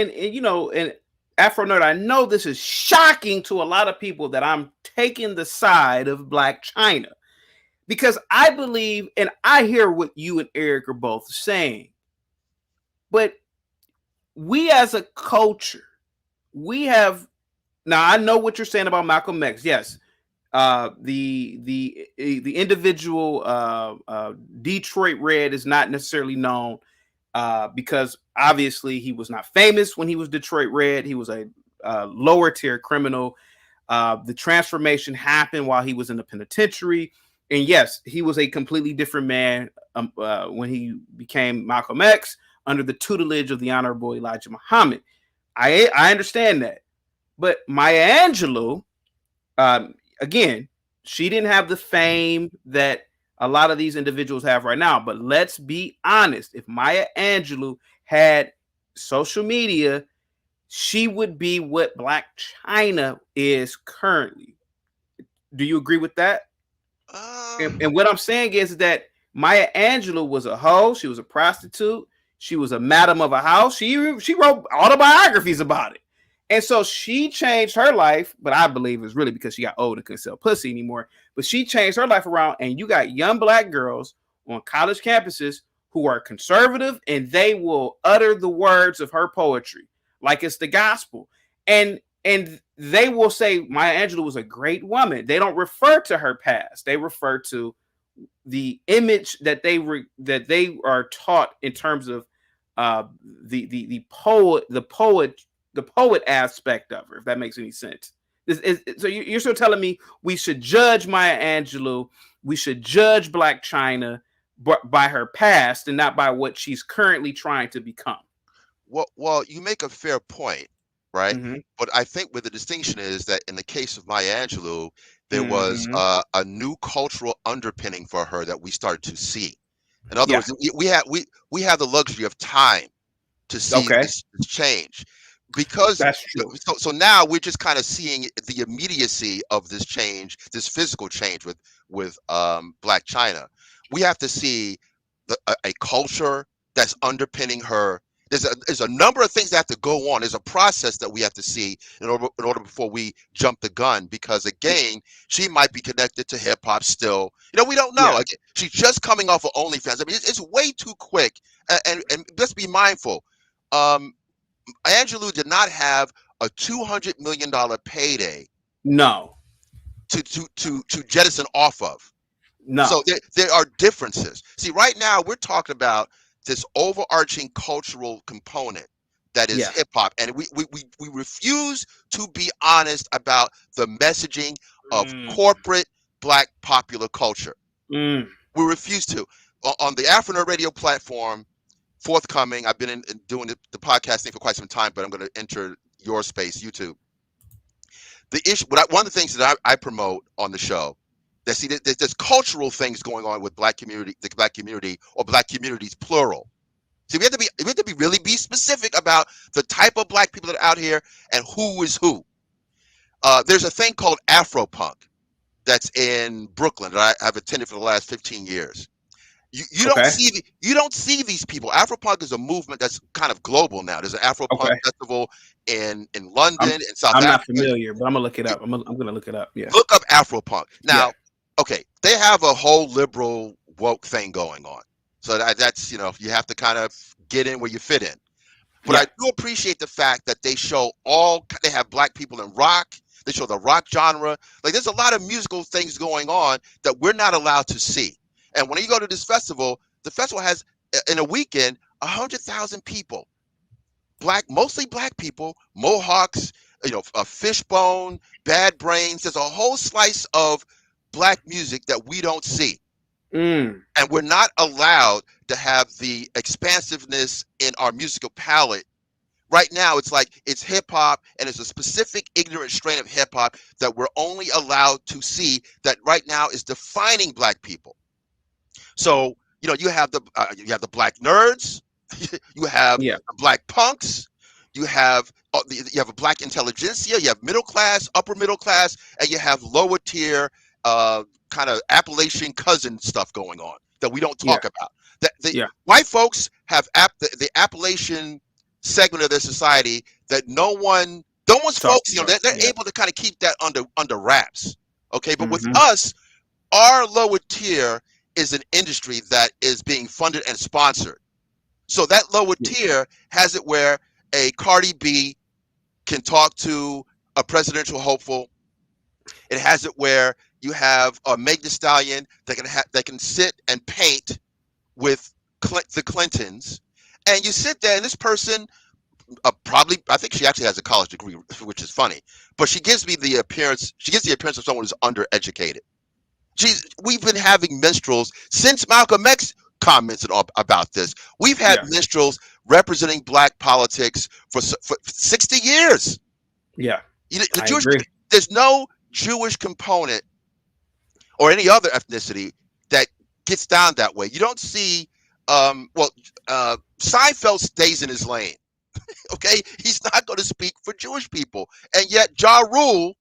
Afro Nerd, I know this is shocking to a lot of people that I'm taking the side of Blac Chyna, because I believe, and I hear what you and Eric are both saying, but we as a culture, now I know what you're saying about Malcolm X. Yes, the individual Detroit Red is not necessarily known because obviously he was not famous when he was Detroit Red. He was a lower tier criminal. The transformation happened while he was in the penitentiary. And yes, he was a completely different man when he became Malcolm X under the tutelage of the Honorable Elijah Muhammad. I understand that. But Maya Angelou, again, she didn't have the fame that a lot of these individuals have right now. But let's be honest. If Maya Angelou had social media, she would be what Blac Chyna is currently. Do you agree with that? And what I'm saying is that Maya Angelou was a hoe. She was a prostitute. She was a madam of a house. She wrote autobiographies about it. And so she changed her life, but I believe it's really because she got old and couldn't sell pussy anymore. But she changed her life around, and you got young Black girls on college campuses who are conservative, and they will utter the words of her poetry like it's the gospel. And they will say Maya Angelou was a great woman. They don't refer to her past. They refer to the image that they are taught in terms of the poet aspect of her, if that makes any sense. So you're still telling me we should judge Maya Angelou, we should judge Blac Chyna by her past and not by what she's currently trying to become. Well, you make a fair point, right? But I think where the distinction is that in the case of Maya Angelou, there was a new cultural underpinning for her that we started to see. In other words, we have the luxury of time to see this change. Because that's true. So now we're just kind of seeing the immediacy of this change, this physical change with Blac Chyna. We have to see a culture that's underpinning her. There's a number of things that have to go on. There's a process that we have to see in order before we jump the gun. Because again, she might be connected to hip hop still. We don't know. Again, she's just coming off of OnlyFans. I mean, it's way too quick. And let's be mindful. Angelou did not have a $200 million payday. No. To jettison off of. No. So there are differences. See, right now we're talking about this overarching cultural component that is hip hop, and we refuse to be honest about the messaging of corporate Black popular culture. We refuse to. On the Afro Radio platform, forthcoming, I've been doing the podcast thing for quite some time, but I'm going to enter your space, YouTube. The issue, one of the things that I promote on the show, there's cultural things going on with Black community, the Black community, or Black communities plural. See, we have to really be specific about the type of Black people that are out here and who is who. There's a thing called Afropunk that's in Brooklyn that I've attended for the last 15 years. You don't see these people. Afropunk is a movement that's kind of global now. There's an Afropunk festival in London, in South Africa. I'm not familiar, but I'm gonna look it up. I'm gonna look it up. Yeah. Look up Afropunk. Now, they have a whole liberal woke thing going on. So that's you have to kind of get in where you fit in. But I do appreciate the fact that they show they have Black people in rock. They show the rock genre. Like there's a lot of musical things going on that we're not allowed to see. And when you go to this festival, the festival has in a weekend 100,000 people, mostly Black people, Mohawks, a Fishbone, Bad Brains. There's a whole slice of Black music that we don't see, and we're not allowed to have the expansiveness in our musical palette. Right now, it's hip hop, and it's a specific ignorant strain of hip hop that we're only allowed to see that right now is defining Black people. So you have the Black nerds, you have the Black punks, you have a Black intelligentsia, you have middle class, upper middle class, and you have lower tier kind of Appalachian cousin stuff going on that we don't talk about. White folks have the Appalachian segment of their society that no one's focusing on. They're able to kind of keep that under wraps. Okay, but with us, our lower tier is an industry that is being funded and sponsored. So that lower tier has it where a Cardi B can talk to a presidential hopeful. It has it where you have a Meg Thee Stallion that can sit and paint with the Clintons, and you sit there and this person probably, I think she actually has a college degree, which is funny. But she gives the appearance of someone who's undereducated. We've been having minstrels since Malcolm X commented about this. We've had minstrels representing Black politics for 60 years. Yeah, The I Jewish, agree. there's no Jewish component or any other ethnicity that gets down that way. You don't see, Seinfeld stays in his lane. Okay, he's not going to speak for Jewish people, and yet Ja Rule,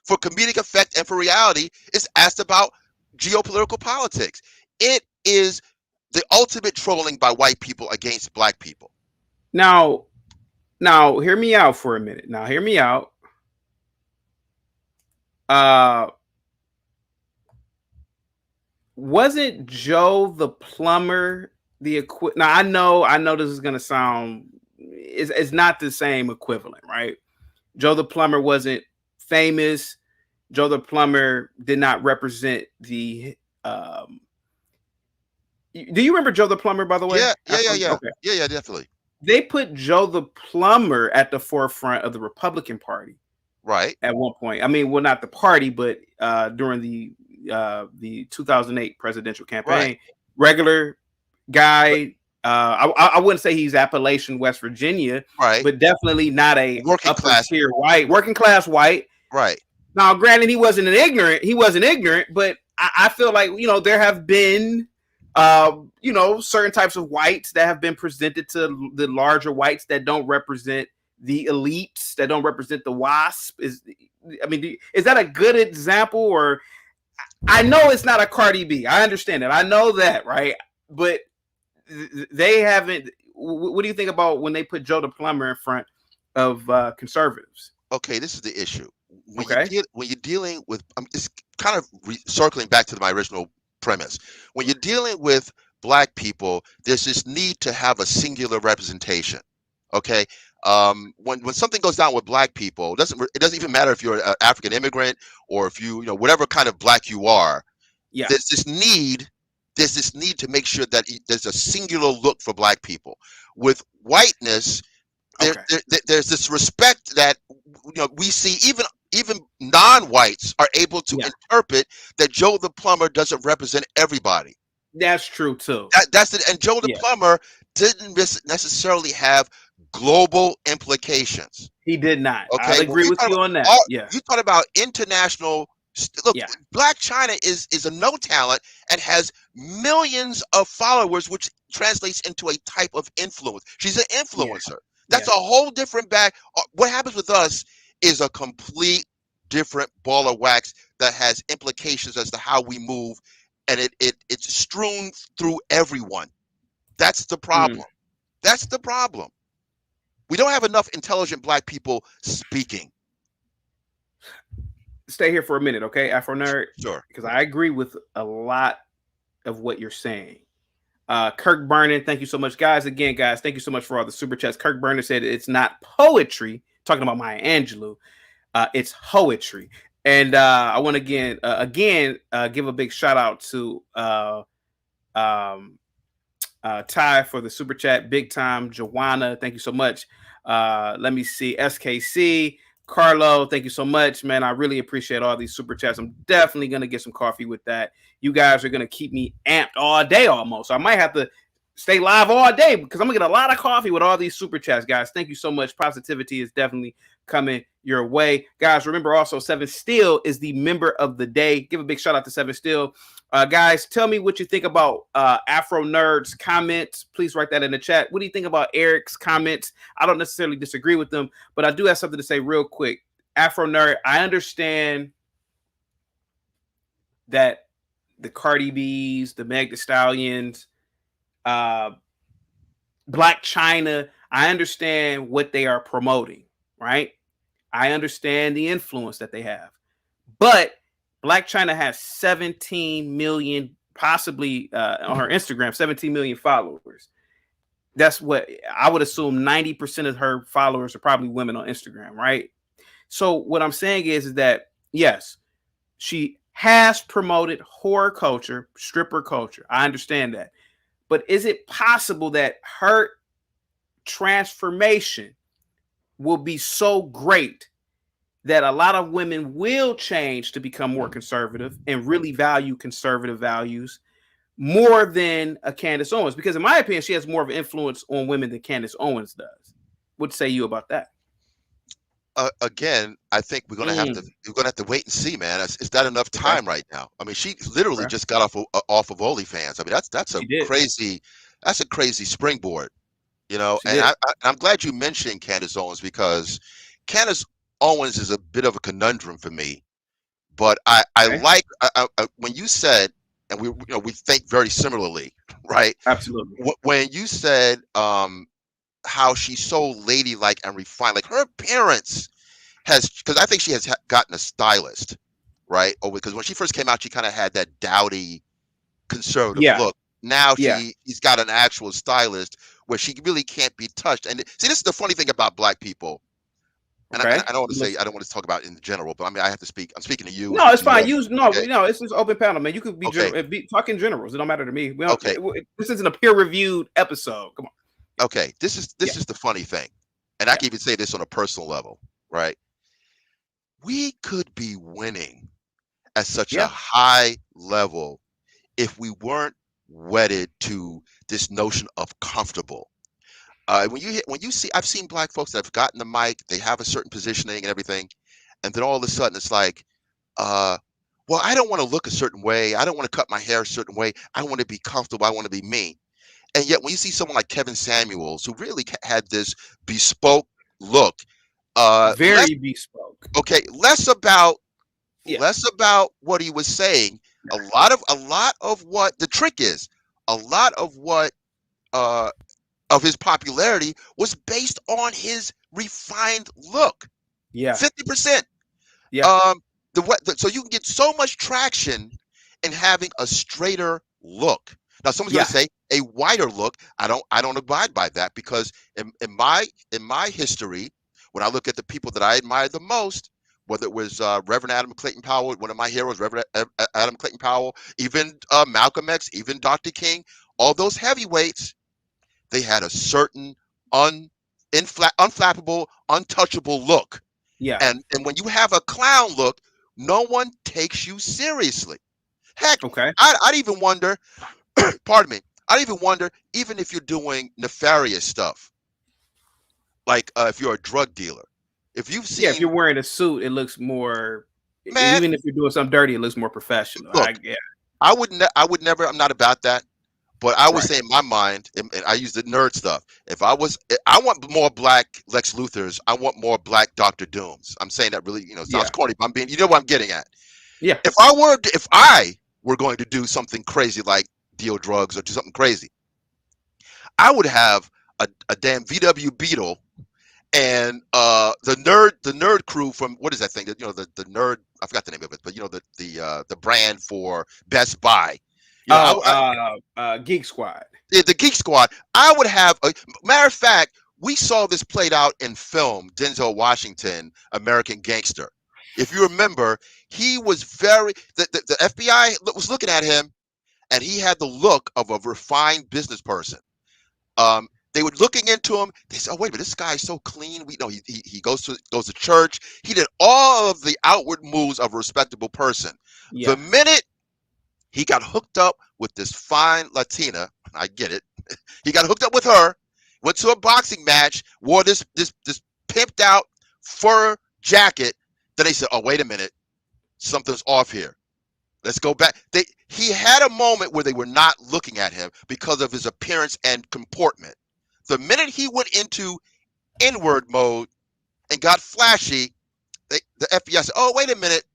for comedic effect and for reality, is asked about geopolitical politics. It is the ultimate trolling by white people against Black people. Now, hear me out for a minute. Now, hear me out. Wasn't Joe the plumber the now I know this is gonna sound it's not the same equivalent, right? Joe the plumber wasn't famous. Joe the plumber did not represent the do you remember Joe the plumber, by the way? Yeah. Okay. Yeah, definitely. They put Joe the plumber at the forefront of the Republican Party. Right. At one point. I mean, well, not the party, but during the 2008 presidential campaign. Right. Regular guy. I wouldn't say he's Appalachian, West Virginia, right, but definitely not a working class tier white, working class white. Right. Now, granted, he wasn't ignorant, but I feel like, there have been certain types of whites that have been presented to the larger whites that don't represent the elites, that don't represent the WASP. Is that a good example? Or I know it's not a Cardi B. I understand that. I know that, right? But they haven't. What do you think about when they put Joe the plumber in front of conservatives? Okay, this is the issue. When you're dealing with, it's kind of circling back to my original premise. When you're dealing with Black people, there's this need to have a singular representation. Okay, when something goes down with Black people, it doesn't even matter if you're an African immigrant or if you whatever kind of Black you are. Yeah, there's this need to make sure that there's a singular look for Black people. With whiteness, there's this respect that we see even non-whites are able to interpret that Joe the plumber doesn't represent everybody. That's true too. That's it. And Joe the plumber didn't necessarily have global implications. He did not. Okay, I agree with you on that. You talk about international. Look, Blac Chyna is a no talent and has millions of followers, which translates into a type of influence. She's an influencer. That's a whole different bag. What happens with us is a complete different ball of wax that has implications as to how we move, and it's strewn through everyone. That's the problem. That's the problem. We don't have enough intelligent Black people speaking. Stay here for a minute, okay, Afro Nerd? Sure. Because I agree with a lot of what you're saying. Kirk Burnin, thank you so much. Guys, thank you so much for all the super chats. Kirk Burnin said it's not poetry, talking about Maya Angelou. It's poetry. And I want to give a big shout out to Ty for the super chat. Big time. Joanna, thank you so much. Let me see. SKC. Carlo, thank you so much, man. I really appreciate all these super chats. I'm definitely going to get some coffee with that. You guys are going to keep me amped all day almost. So I might have to stay live all day because I'm going to get a lot of coffee with all these super chats, guys. Thank you so much. Positivity is definitely coming your way. Guys, remember also 7 Steel is the member of the day. Give a big shout out to 7 Steel. Guys, tell me what you think about Afro Nerd's comments. Please write that in the chat. What do you think about Eric's comments? I don't necessarily disagree with them, but I do have something to say real quick. Afro Nerd, I understand that the Cardi B's, the Meg Thee Stallions, Blac Chyna, I understand what they are promoting, right? I understand the influence that they have. But Blac Chyna has 17 million, possibly on her Instagram, 17 million followers. That's what I would assume 90% of her followers are probably women on Instagram, right? So what I'm saying is that, yes, she has promoted horror culture, stripper culture. I understand that. But is it possible that her transformation will be so great that a lot of women will change to become more conservative and really value conservative values more than a Candace Owens. Because in my opinion, she has more of an influence on women than Candace Owens does. What say you about that? Again, I think we're gonna have to wait and see, man. It's not enough time right now. I mean, she literally just got off of OnlyFans. I mean, that's a crazy springboard, you know. She And did. I'm glad you mentioned Candace Owens, because Candace Owens is a bit of a conundrum for me. But I like when you said, and we think very similarly, right? Absolutely. When you said how she's so ladylike and refined, like her appearance has, because I think she has gotten a stylist, right? Or because when she first came out, she kind of had that dowdy conservative look. Now she's got an actual stylist where she really can't be touched. And see, this is the funny thing about Black people. And I don't want to say, I don't want to talk about it in general, but I mean, I have to speak. I'm speaking to you. No, it's fine. Okay. It's just open panel, man. You could be, talking generals. It don't matter to me. This isn't a peer-reviewed episode. Come on. Okay, this is the funny thing, and I can even say this on a personal level, right? We could be winning at such a high level if we weren't wedded to this notion of comfortable. When you see, I've seen Black folks that have gotten the mic, they have a certain positioning and everything, and then all of a sudden it's like, well, I don't want to look a certain way, I don't want to cut my hair a certain way, I want to be comfortable, I want to be me. And yet when you see someone like Kevin Samuels, who really had this bespoke look, very bespoke. Okay, less about what he was saying. A lot of what the trick is, a lot of what of his popularity was based on his refined look. 50%. So you can get so much traction in having a straighter look. Now someone's going to say a whiter look. I don't abide by that, because in my history, when I look at the people that I admire the most, whether it was Reverend Adam Clayton Powell, one of my heroes, Reverend Adam Clayton Powell, even Malcolm X, even Dr. King, all those heavyweights, they had a certain unflappable, untouchable look. And when you have a clown look, no one takes you seriously. Heck, I'd even wonder, pardon me, I'd even wonder, even if you're doing nefarious stuff, like if you're a drug dealer, if you've seen, if you're wearing a suit, it looks more, man, even if you're doing something dirty, it looks more professional. Look, I would never, I'm not about that. But I would say in my mind, and I use the nerd stuff, I want more Black Lex Luthers. I want more Black Dr. Dooms. I'm saying that really, sounds corny, but you know what I'm getting at. Yeah. If I were going to do something crazy, like deal drugs or do something crazy, I would have a damn VW Beetle and the nerd crew from, what is that thing? The nerd, I forgot the name of it, but the brand for Best Buy. Geek Squad. The Geek Squad. I would have matter of fact, we saw this played out in film, Denzel Washington, American Gangster. If you remember, he was the FBI was looking at him, and he had the look of a refined business person. They were looking into him. They said, "Oh, wait a minute, this guy's so clean. We know he goes to church. He did all of the outward moves of a respectable person." The minute he got hooked up with this fine Latina, I get it. He got hooked up with her, went to a boxing match, wore this pimped out fur jacket. Then they said, "Oh, wait a minute, something's off here. Let's go back." He had a moment where they were not looking at him because of his appearance and comportment. The minute he went into inward mode and got flashy, the FBI said, "Oh, wait a minute.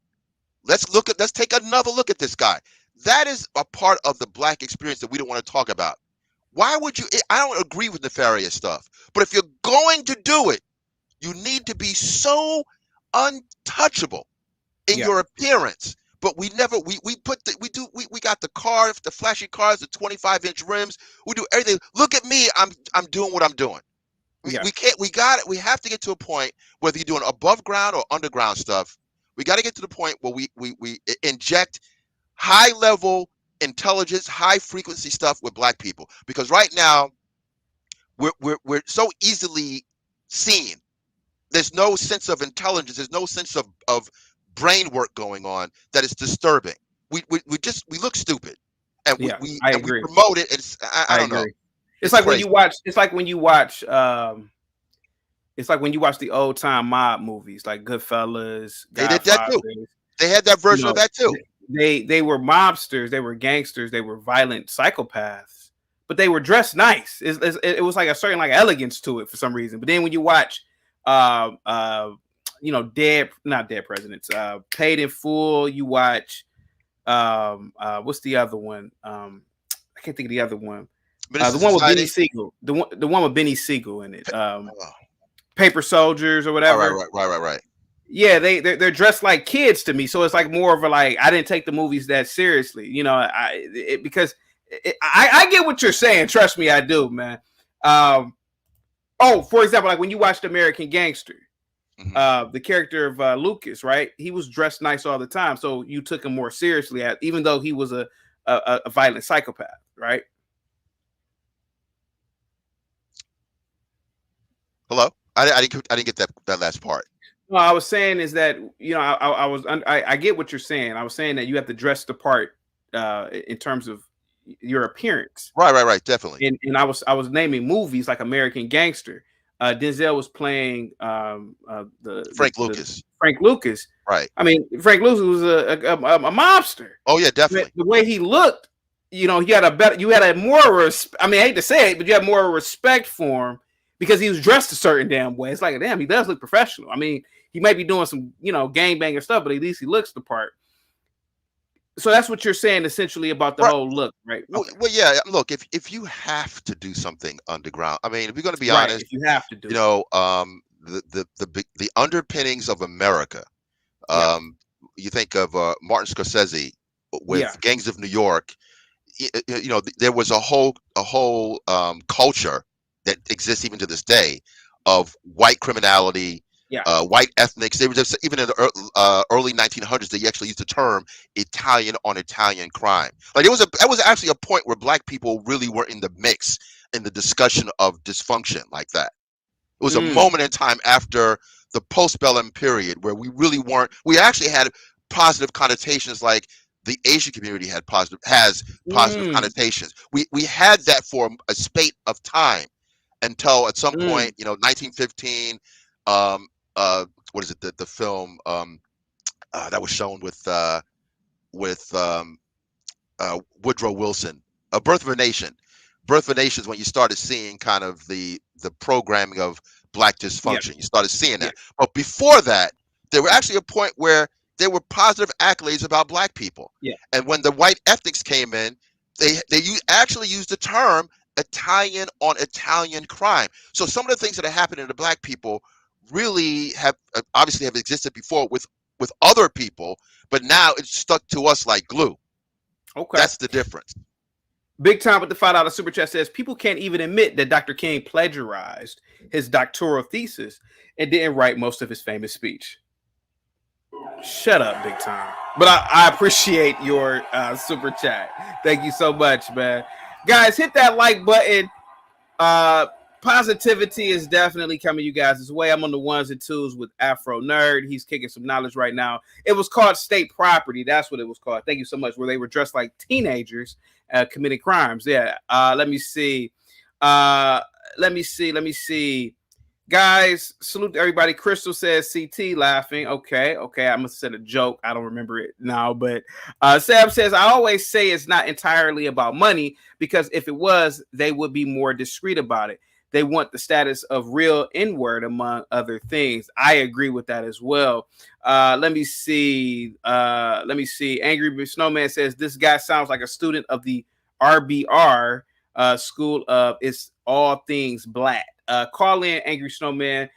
Let's take another look at this guy." That is a part of the Black experience that we don't want to talk about. Why would you? I don't agree with nefarious stuff, but if you're going to do it, you need to be so untouchable in your appearance. But we got the car, the flashy cars, the 25-inch rims. We do everything. Look at me, I'm doing what I'm doing. We have to get to a point, whether you're doing above ground or underground stuff, we got to get to the point where we inject high level intelligence, high frequency stuff with Black people. Because right now, we're so easily seen. There's no sense of intelligence. There's no sense of brain work going on that is disturbing. We look stupid, and Yeah, we I agree. promote it. It's I don't know. agree. It's like when crazy. you watch. It's like when you watch. It's like when you watch the old time mob movies, like Goodfellas, They did that too. Godfather. They had that version You of know, that too. They were mobsters, they were gangsters, they were violent psychopaths, but they were dressed nice. It was like a certain like elegance to it for some reason. But then when you watch, you know, not dead presidents, Paid in Full. You watch, what's the other one? I can't think of the other one. The one with Benny Siegel, the one with Benny Siegel in it. Paper Soldiers or whatever. Right. Yeah, they're dressed like kids to me, so it's like more of a like I didn't take the movies that seriously, you know. Because I get what you're saying. Trust me, I do, man. For example, like when you watched American Gangster, the character of Lucas, right? He was dressed nice all the time, so you took him more seriously, even though he was a violent psychopath, right? Hello, I didn't get that last part. Well, I was saying is that, you know, I get what you're saying. I was saying that you have to dress the part in terms of your appearance. Right, definitely. And I was naming movies like American Gangster. Denzel was playing Frank Lucas. Frank Lucas. Right. I mean, Frank Lucas was a mobster. Oh yeah, definitely. The way he looked, you know, you had a more I mean, I hate to say it, but you had more respect for him because he was dressed a certain damn way. It's like, damn, he does look professional. I mean, he might be doing some, you know, gangbanger stuff, but at least he looks the part. So that's what you're saying essentially about the whole look, right? Okay. Well, yeah. Look, if you have to do something underground, I mean, if you're going to be honest, if you have to do, you know, the underpinnings of America. You think of Martin Scorsese with Gangs of New York. You know, there was a whole culture that exists even to this day of white criminality. White ethnics. They were just, even in the early 1900s, they actually used the term Italian on Italian crime. Like that was actually a point where black people really were in the mix in the discussion of dysfunction like that. It was a moment in time after the postbellum period where we really weren't. We actually had positive connotations, like the Asian community has positive connotations. We had that for a spate of time until at some point, you know, 1915. What is it? The film that was shown with Woodrow Wilson, Birth of a Nation. Birth of a Nation is when you started seeing kind of the programming of black dysfunction. You started seeing that. But before that, there were actually a point where there were positive accolades about black people. And when the white ethnics came in, they actually used the term Italian on Italian crime. So some of the things that are happening to black people really have obviously have existed before with other people, but now it's stuck to us like glue. Okay, that's the difference. Big Time with the $5 super chat says people can't even admit that Dr. King plagiarized his doctoral thesis and didn't write most of his famous speech. Shut up, Big Time. But I appreciate your super chat. Thank you so much, man. Guys, hit that like button. Positivity is definitely coming you guys' way. I'm on the ones and twos with Afro Nerd. He's kicking some knowledge right now. It was called State Property. That's what it was called. Thank you so much. Where they were dressed like teenagers committing crimes. Yeah. Let me see. Let me see. Guys, salute to everybody. Crystal says CT laughing. Okay. I must have said a joke. I don't remember it now. But Sam says, I always say it's not entirely about money because if it was, they would be more discreet about it. They want the status of real N-word, among other things. I agree with that as well. Let me see. Angry Snowman says, this guy sounds like a student of the RBR School of It's All Things Black. Call in, Angry Snowman.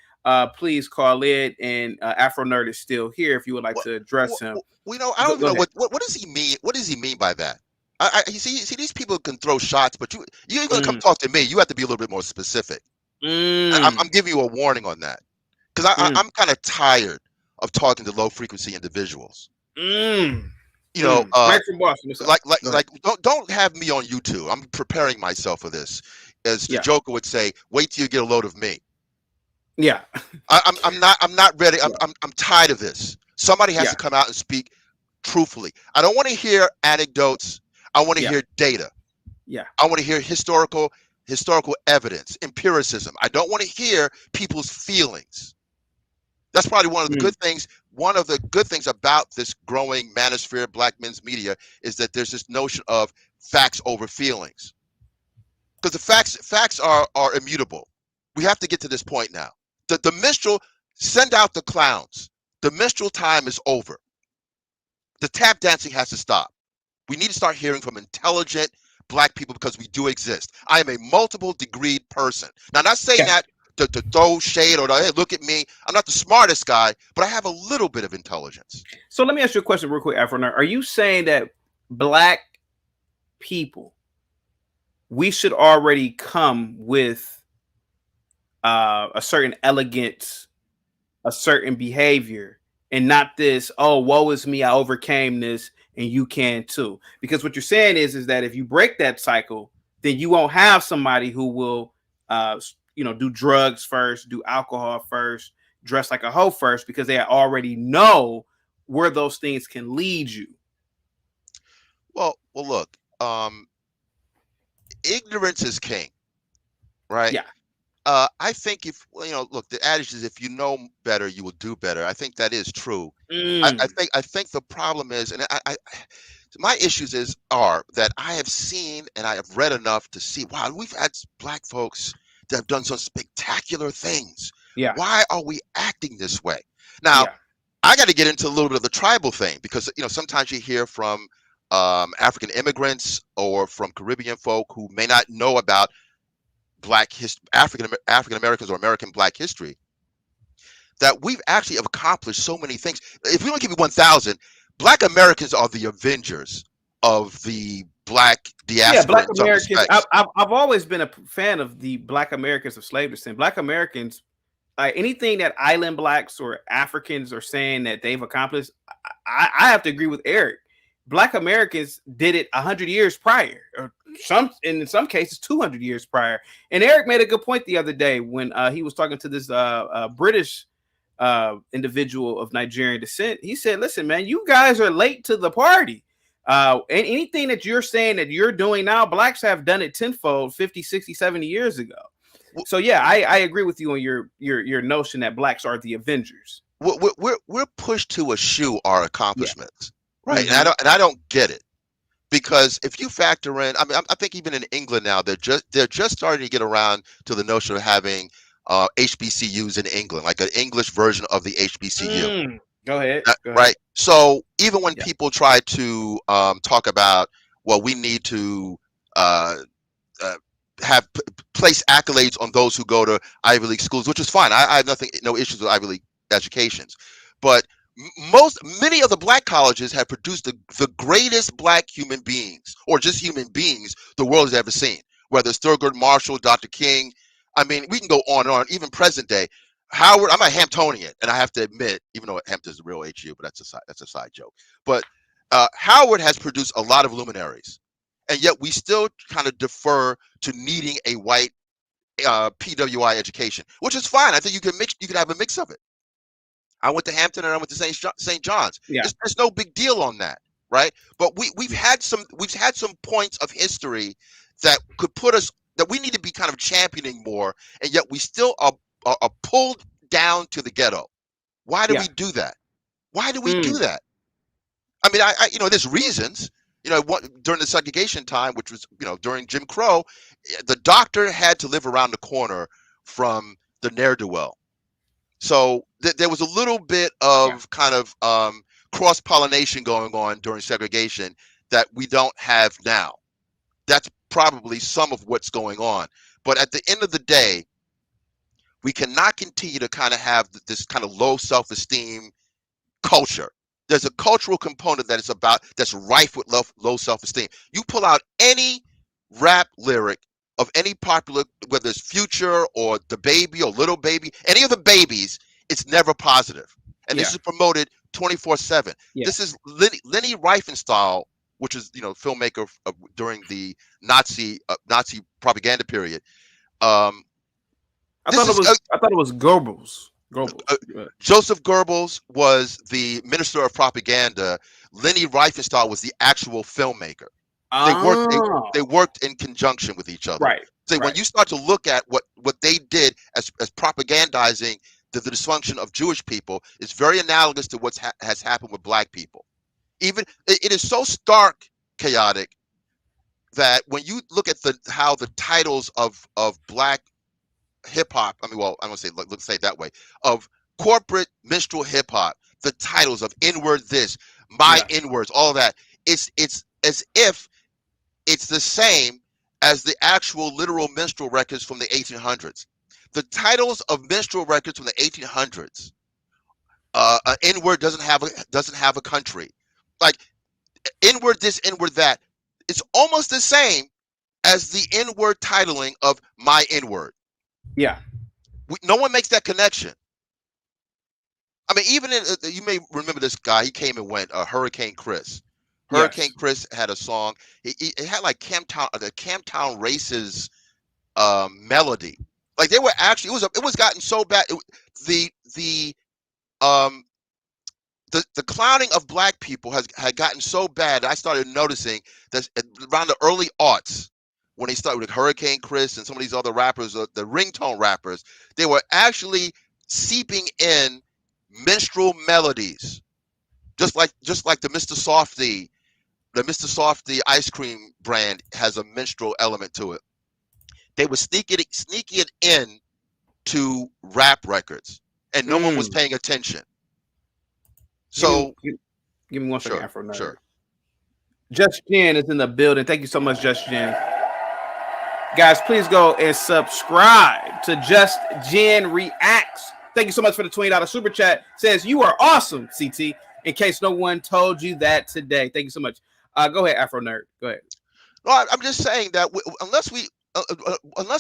Please call in. And Afro Nerd is still here if you would like to address him. I don't know what does he mean. What does he mean by that? You see, these people can throw shots, but you ain't gonna come talk to me. You have to be a little bit more specific. I'm giving you a warning on that because I'm kind of tired of talking to low frequency individuals. You know, Mike from Boston, like don't have me on YouTube. I'm preparing myself for this. as the Yeah. Joker would say, wait till you get a load of me. Yeah. I'm not ready. Yeah. I'm tired of this. Somebody has Yeah. to come out and speak truthfully. I don't want to hear anecdotes. I want to Yeah. hear data. Yeah. I want to hear historical evidence, empiricism. I don't want to hear people's feelings. That's probably one of the good things. One of the good things about this growing manosphere of Black men's media is that there's this notion of facts over feelings. Because the facts are immutable. We have to get to this point now. The minstrel, send out the clowns. The minstrel time is over. The tap dancing has to stop. We need to start hearing from intelligent Black people because we do exist. I am a multiple degreed person. Now, I'm not saying Okay. that to throw shade or to, hey, look at me. I'm not the smartest guy, but I have a little bit of intelligence. So let me ask you a question real quick, Afro. Are you saying that Black people, we should already come with a certain elegance, a certain behavior, and not this, oh, woe is me, I overcame this, and you can too? Because what you're saying is that if you break that cycle, then you won't have somebody who will, do drugs first, do alcohol first, dress like a hoe first, because they already know where those things can lead you. Well, look, ignorance is king, right? Yeah. I think look, the adage is if you know better, you will do better. I think that is true. I think the problem is, and my issues are that I have seen and I have read enough to see, wow, we've had Black folks that have done some spectacular things. Yeah. Why are we acting this way? Now, Yeah. I got to get into a little bit of the tribal thing because sometimes you hear from African immigrants or from Caribbean folk who may not know about African Americans or American Black history, that we've actually accomplished so many things. If we don't give you 1,000, Black Americans are the avengers of the Black diaspora. Black in some Americans. respects. I've always been a fan of the Black Americans of slave descent. Black Americans, anything that island Blacks or Africans are saying that they've accomplished, I have to agree with Eric. Black Americans did it 100 years prior, or in some cases 200 years prior. And Eric made a good point the other day when he was talking to this British individual of Nigerian descent. He said, listen, man, you guys are late to the party. And anything that you're saying that you're doing now, Blacks have done it tenfold 50, 60, 70 years ago. So yeah, I agree with you on your notion that Blacks are the Avengers. We're pushed to eschew our accomplishments, right? Mm-hmm. And I don't get it, because if you factor in, I mean, I think even in England now they're just starting to get around to the notion of having HBCUs in England, like an English version of the HBCU. Go ahead. Right. So even when people try to talk about, well, we need to place accolades on those who go to Ivy League schools, which is fine. I have no issues with Ivy League educations, but many of the Black colleges have produced the greatest Black human beings, or just human beings, the world has ever seen. Whether it's Thurgood Marshall, Dr. King, I mean, we can go on and on. Even present day, Howard. I'm a Hamptonian, and I have to admit, even though Hampton's a real HU, but that's a side joke. But Howard has produced a lot of luminaries, and yet we still kind of defer to needing a white PWI education, which is fine. I think you can have a mix of it. I went to Hampton and I went to St. John's. Yeah. There's no big deal on that, right? But we've had some points of history that could put us, that we need to be kind of championing more, and yet we still are pulled down to the ghetto. Why do we do that? Why do we do that? I mean, I there's reasons. During the segregation time, which was during Jim Crow, the doctor had to live around the corner from the ne'er-do-well. So there was a little bit of kind of cross-pollination going on during segregation that we don't have now. That's probably some of what's going on. But at the end of the day, we cannot continue to kind of have this kind of low self-esteem culture. There's a cultural component that's rife with low self-esteem. You pull out any rap lyric of any popular, whether it's Future or The Baby or Little Baby, any of the babies, it's never positive. And this is promoted 24/7. This is Lenny Riefenstahl which is filmmaker during the Nazi propaganda period. I thought it was Goebbels. Joseph Goebbels was the minister of propaganda. Leni Riefenstahl was the actual filmmaker. They worked in conjunction with each other. Right. So when you start to look at what they did as propagandizing the dysfunction of Jewish people, it's very analogous to what has happened with Black people. Even it is so stark chaotic that when you look at how the titles of Black hip hop, I'm gonna say, let's say it that way, of corporate minstrel hip hop, the titles of N-word this, my N-words, all that, it's as if it's the same as the actual literal minstrel records from the 1800s. The titles of minstrel records from the 1800s, an N-word doesn't have a country, like N-word this, N-word that. It's almost the same as the N-word titling of my N-word. Yeah. No one makes that connection. I mean, even you may remember this guy. He came and went. Hurricane Chris. Hurricane Chris had a song. It had like the Camptown Races melody. Like they were actually. It was gotten so bad. The clowning of Black people had gotten so bad that I started noticing that around the early aughts, when they started with Hurricane Chris and some of these other rappers, the ringtone rappers, they were actually seeping in minstrel melodies, just like the Mr. Softy ice cream brand has a minstrel element to it. They were sneaking it in to rap records, and no one was paying attention. So give me one second, Afro Nerd. Sure. Just Jen is in the building. Thank you so much, Just Jen. Guys, please go and subscribe to Just Jen Reacts. Thank you so much for the $20 super chat. Says you are awesome, CT. In case no one told you that today. Thank you so much. Go ahead, Afro Nerd. Go ahead. No, I'm just saying that unless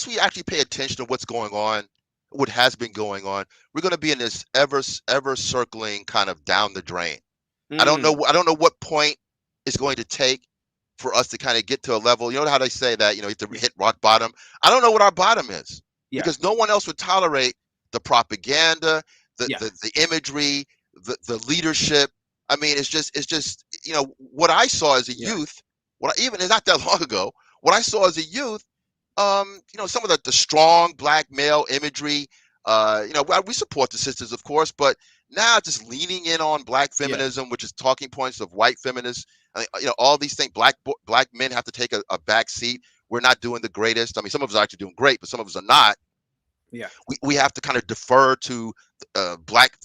we actually pay attention to what's going on, what has been going on, we're going to be in this ever circling kind of down the drain. I don't know what point it's going to take for us to kind of get to a level. You know how they say that you have to hit rock bottom. I don't know what our bottom is, because no one else would tolerate the propaganda, the imagery, the leadership. I mean, it's just what I saw as a youth. Even not that long ago, what I saw as a youth. Some of the strong Black male imagery. We support the sisters, of course, but now just leaning in on Black feminism, which is talking points of white feminists. I mean, all these things. Black men have to take a back seat. We're not doing the greatest. I mean, some of us are actually doing great, but some of us are not. Yeah, we have to kind of defer to the Black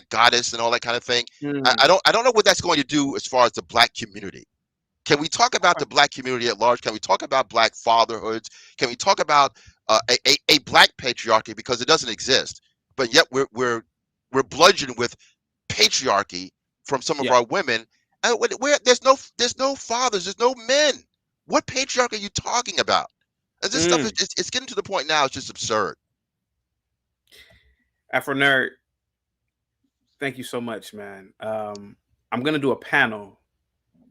goddess and all that kind of thing. I don't know what that's going to do as far as the Black community. Can we talk about the Black community at large? Can we talk about Black fatherhoods? Can we talk about a Black patriarchy, because it doesn't exist, but yet we're bludgeoned with patriarchy from some of our women. And there's no fathers, there's no men. What patriarchy are you talking about? And this stuff it's getting to the point now. It's just absurd. Afro Nerd, thank you so much, man. I'm gonna do a panel,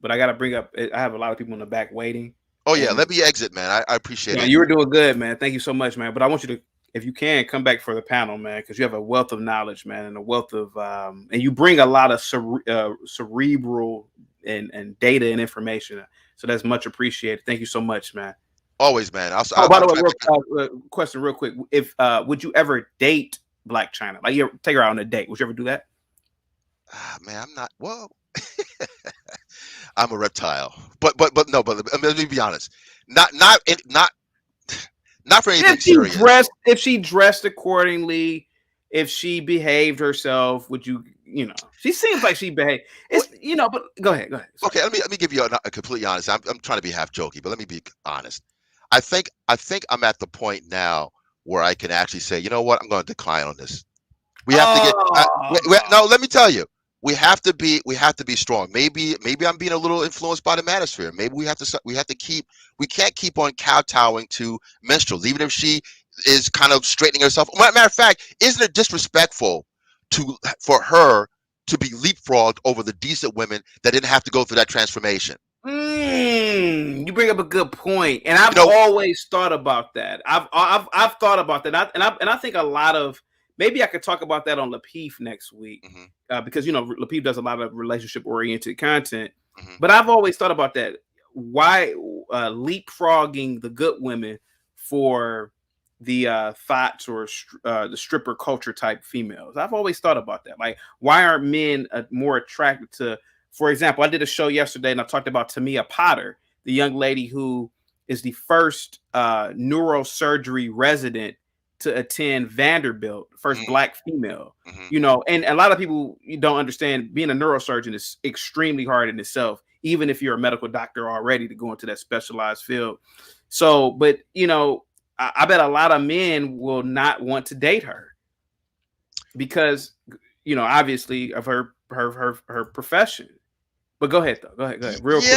but I gotta bring up. I have a lot of people in the back waiting. Oh yeah, let me exit, man. I appreciate it. You were doing good, man. Thank you so much, man. But I want you to, if you can, come back for the panel, man, because you have a wealth of knowledge, man, and a wealth of, and you bring a lot of cerebral and data and information. So that's much appreciated. Thank you so much, man. Always, man. By the way, question real quick: if would you ever date Blac Chyna? Like, you take her out on a date? Would you ever do that? Man, I'm not. Well, I'm a reptile, but no. But let me be honest. Not for anything serious. If she dressed accordingly, if she behaved herself, would you? She seems like she behaved. But go ahead. Sorry. Okay, let me give you a completely honest. I'm trying to be half jokey, but let me be honest. I think I'm at the point now where I can actually say, you know what, I'm going to decline on this. We have to get. No, let me tell you. We have to be strong. Maybe I'm being a little influenced by the manosphere. Maybe we can't keep on kowtowing to minstrels, even if she is kind of straightening herself. Matter of fact, isn't it disrespectful for her to be leapfrogged over the decent women that didn't have to go through that transformation? You bring up a good point, and I've You know, always thought about that. I've thought about that, and I think a lot of maybe I could talk about that on Lapeef next week, because Lapeef does a lot of relationship oriented content. But I've always thought about that. Why leapfrogging the good women for the thoughts or the stripper culture type females? I've always thought about that. Like, why aren't men more attracted to? For example, I did a show yesterday and I talked about Tamia Potter, the young lady who is the first neurosurgery resident to attend Vanderbilt, first Black female. And a lot of people don't understand being a neurosurgeon is extremely hard in itself, even if you're a medical doctor already to go into that specialized field. So, but I bet a lot of men will not want to date her because, obviously of her profession. But go ahead, though. Go ahead. Real quick.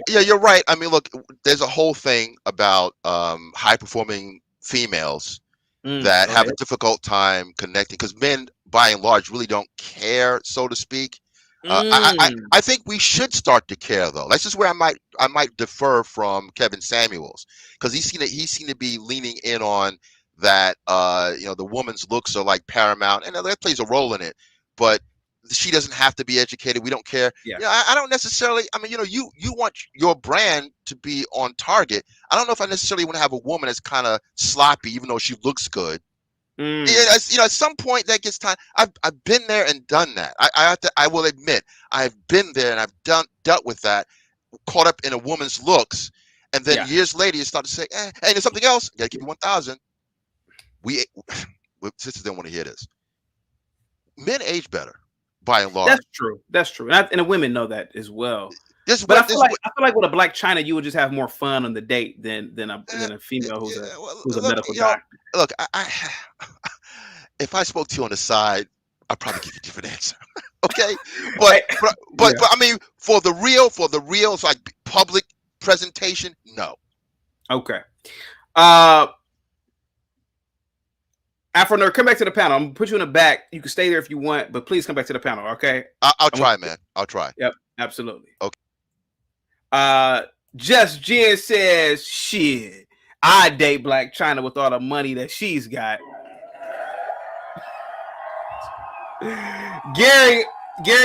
Yeah, you're right. I mean, look, there's a whole thing about high-performing females that have a difficult time connecting because men, by and large, really don't care, so to speak. I think we should start to care, though. That's just where I might defer from Kevin Samuels because he seemed to be leaning in on that. The woman's looks are like paramount, and that plays a role in it, but she doesn't have to be educated. We don't care. I don't necessarily. I mean, you want your brand to be on target. I don't know if I necessarily want to have a woman that's kind of sloppy, even though she looks good. At some point that gets time. I've been there and done that. I will admit I've been there and I've dealt with that, caught up in a woman's looks, and then years later you start to say, hey, there's something else. You gotta give me 1,000. Sisters don't want to hear this. Men age better. By and large, that's true, and the women know that as well. I feel like with a Blac Chyna, you would just have more fun on the date than a female who's a medical doctor. Look, if I spoke to you on the side, I'd probably give you a different answer. Okay, but I mean, for the real, it's like public presentation, no. Okay. Afro, come back to the panel. I'm gonna put you in the back. You can stay there if you want, but please come back to the panel, okay? I'll try, man. I'll try. Yep, absolutely. Okay. Just Jen says, shit, I date Blac Chyna with all the money that she's got. Gary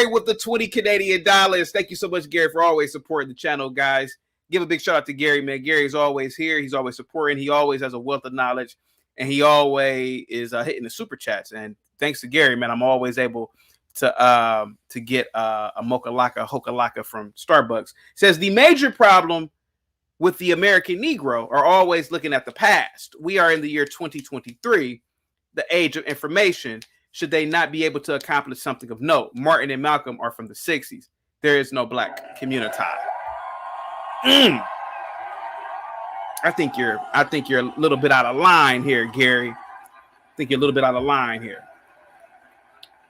with the 20 Canadian dollars. Thank you so much, Gary, for always supporting the channel, guys. Give a big shout out to Gary, man. Gary's always here. He's always supporting. He always has a wealth of knowledge. And he always is hitting the super chats. And thanks to Gary, man, I'm always able to get a mocha laka from Starbucks. Says the major problem with the American Negro are always looking at the past. We are in the year 2023, the age of information. Should they not be able to accomplish something of note? Martin and Malcolm are from the 60s. There is no Black community. I think you're a little bit out of line here, Gary. I think you're a little bit out of line here.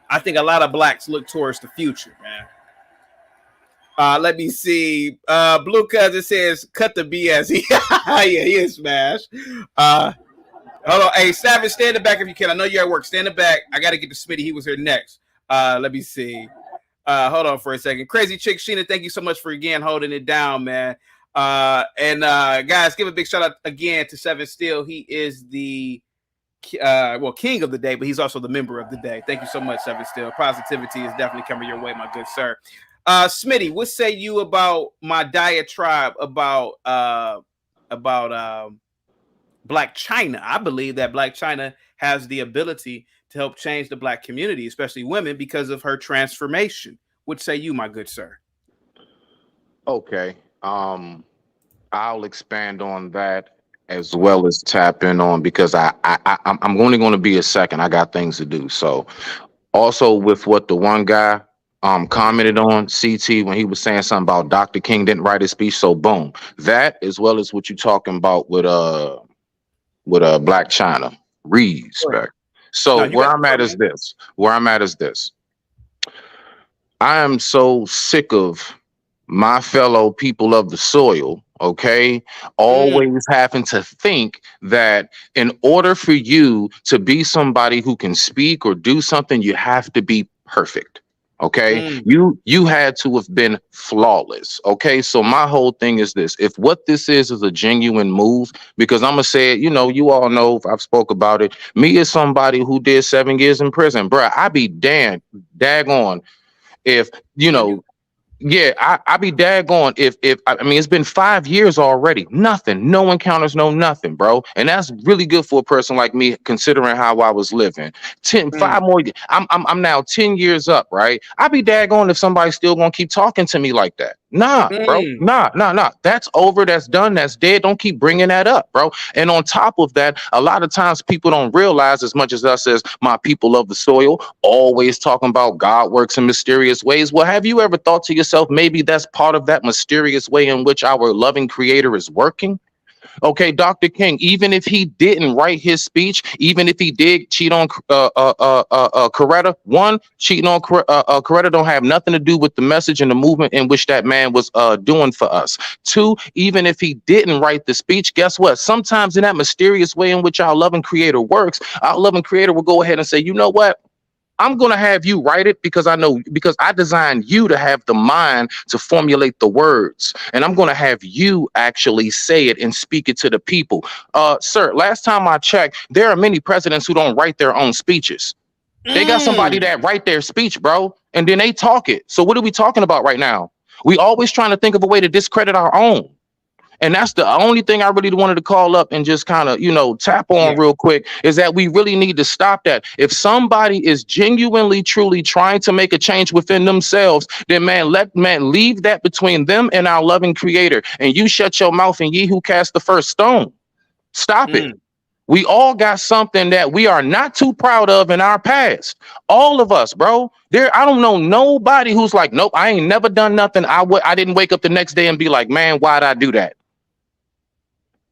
I think a lot of Blacks look towards the future, man. Let me see. Blue Cousin says, cut the BS. Yeah, he is smashed. Hold on. Hey, Savage, stand in the back if you can. I know you're at work. Stand in the back. I got to get to Smitty. He was here next. Let me see. Hold on for a second. Crazy Chick Chyna, thank you so much for again holding it down, man. Guys, give a big shout out again to Seven Steel. He is the king of the day, but he's also the member of the day. Thank you so much, Seven Steel. Positivity is definitely coming your way, my good sir. Smitty, what say you about my diatribe about Blac Chyna? I believe that Blac Chyna has the ability to help change the Black community, especially women, because of her transformation. What say you, my good sir? Okay. I'll expand on that as well as tap in on, because I'm only going to be a second. I got things to do. So also with what the one guy commented on CT when he was saying something about Dr. King didn't write his speech. So boom, that as well as what you're talking about with Blac Chyna, respect. So where I'm at is this. I am so sick of my fellow people of the soil, okay, always having to think that in order for you to be somebody who can speak or do something, you have to be perfect. Okay, you had to have been flawless. Okay, so my whole thing is this: if what this is a genuine move, because I'm gonna say it, you all know I've spoke about it. Me as somebody who did 7 years in prison, bruh, I be daggone if yeah, I be daggone if I mean it's been 5 years already. Nothing, no encounters, no nothing, bro. And that's really good for a person like me, considering how I was living. 5 more. I'm now 10 years up, right? I be daggone if somebody's still gonna keep talking to me like that. Nah, bro. Nah. That's over. That's done. That's dead. Don't keep bringing that up, bro. And on top of that, a lot of times people don't realize, as much as us as my people of the soil, always talking about God works in mysterious ways. Well, have you ever thought to yourself, maybe that's part of that mysterious way in which our loving creator is working? Okay, Dr. King, even if he didn't write his speech, even if he did cheat on Coretta, one, cheating on Coretta don't have nothing to do with the message and the movement in which that man was doing for us. Two, even if he didn't write the speech, guess what? Sometimes in that mysterious way in which our loving creator works, our loving creator will go ahead and say, you know what? I'm going to have you write it because I designed you to have the mind to formulate the words. And I'm going to have you actually say it and speak it to the people. Sir, last time I checked, there are many presidents who don't write their own speeches. They got somebody that write their speech, bro, and then they talk it. So what are we talking about right now? We always trying to think of a way to discredit our own. And that's the only thing I really wanted to call up and just kind of, tap on real quick, is that we really need to stop that. If somebody is genuinely, truly trying to make a change within themselves, then leave that between them and our loving creator. And you shut your mouth and ye who cast the first stone. Stop it. We all got something that we are not too proud of in our past. All of us, bro. I don't know nobody who's like, nope, I ain't never done nothing. I didn't wake up the next day and be like, man, why'd I do that?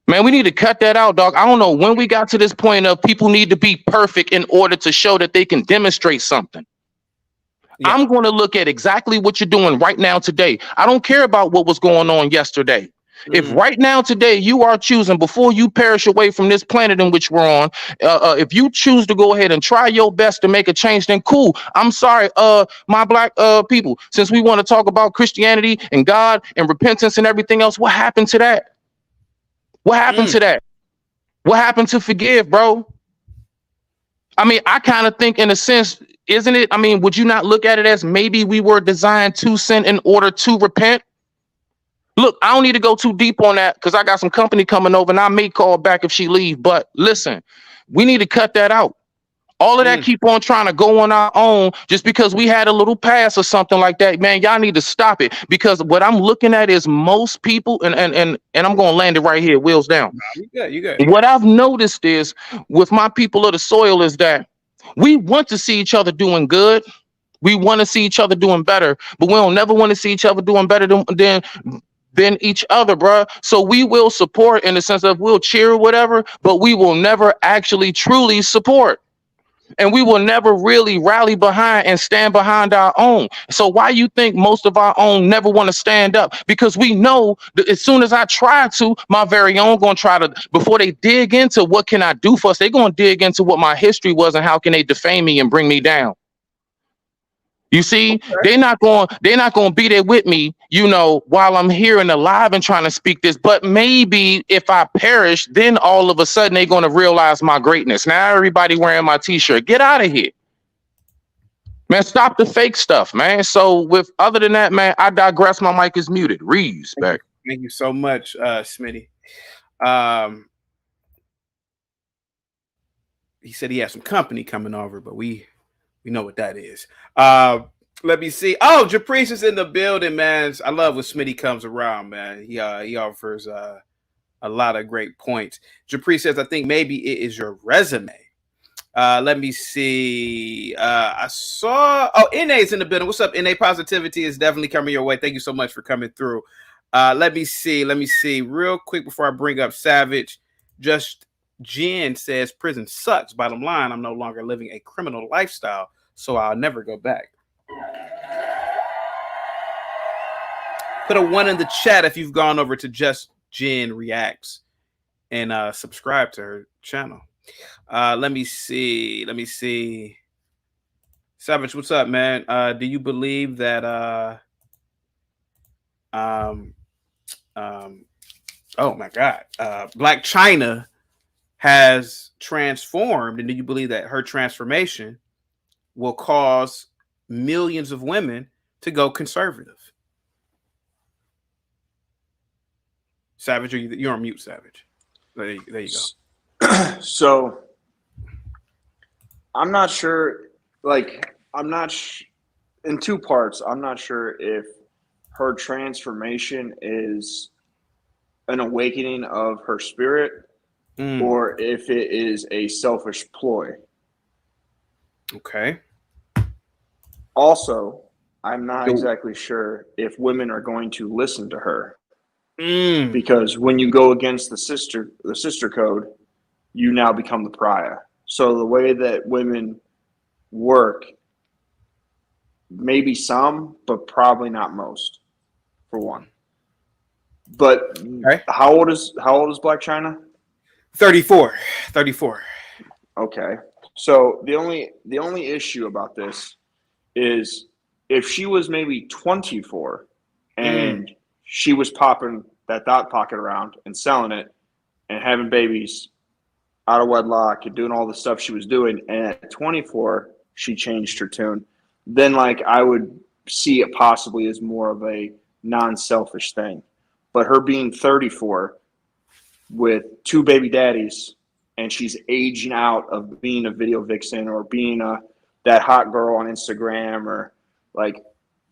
Man, we need to cut that out, dog. I don't know when we got to this point of people need to be perfect in order to show that they can demonstrate something. I'm going to look at exactly what you're doing right now today. I don't care about what was going on yesterday. If right now today you are choosing, before you perish away from this planet in which we're on, if you choose to go ahead and try your best to make a change, then cool. I'm sorry, my black people, since we want to talk about Christianity and God and repentance and everything else, what happened to that? What happened to that? What happened to forgive, bro? I mean, I kind of think in a sense, isn't it? I mean, would you not look at it as maybe we were designed to sin in order to repent? Look, I don't need to go too deep on that because I got some company coming over and I may call back if she leave. But listen, we need to cut that out. All of that keep on trying to go on our own just because we had a little pass or something like that. Man, y'all need to stop it, because what I'm looking at is most people, and I'm going to land it right here, wheels down. You good. What I've noticed is with my people of the soil is that we want to see each other doing good. We want to see each other doing better, but we don't never want to see each other doing better than each other, bro. So we will support in the sense of we'll cheer or whatever, but we will never actually truly support. And we will never really rally behind and stand behind our own. So why you think most of our own never want to stand up? Because we know that as soon as I try to, my very own going to try to, before they dig into what can I do for us, they're going to dig into what my history was and how can they defame me and bring me down. You see, they're not going to be there with me, while I'm here and alive and trying to speak this. But maybe if I perish, then all of a sudden they're going to realize my greatness. Now everybody wearing my t-shirt. Get out of here. Man, stop the fake stuff, man. So other than that, man, I digress. My mic is muted. Reeves back. Thank you so much, Smitty. He said he had some company coming over, but we know what that is. Let me see. Oh, Japrice is in the building, man. I love when Smitty comes around, man. He offers a lot of great points. Japrice says, I think maybe it is your resume. Let me see. I saw. Oh, NA's in the building. What's up, NA? Positivity is definitely coming your way. Thank you so much for coming through. Let me see. Real quick before I bring up Savage. Just Jen says prison sucks. Bottom line, I'm no longer living a criminal lifestyle, so I'll never go back. Put a 1 in the chat if you've gone over to Just Jen Reacts and subscribe to her channel. Let me see. Savage, what's up, man? Do you believe that um oh my god, Blac Chyna has transformed, and do you believe that her transformation will cause millions of women to go conservative? Savage, you're on mute, Savage. There you go. So I'm not sure. Like, in two parts. I'm not sure if her transformation is an awakening of her spirit or if it is a selfish ploy. Okay. Also, I'm not exactly sure if women are going to listen to her. Because when you go against the sister code, you now become the pariah. So the way that women work, maybe some, but probably not most, for one. But how old is Blac Chyna? 34. Okay. So the only issue about this is if she was maybe 24 and she was popping that dot pocket around and selling it and having babies out of wedlock and doing all the stuff she was doing, and at 24 she changed her tune, then like I would see it possibly as more of a non-selfish thing. But her being 34 with 2 baby daddies, and she's aging out of being a video vixen or being that hot girl on Instagram, or like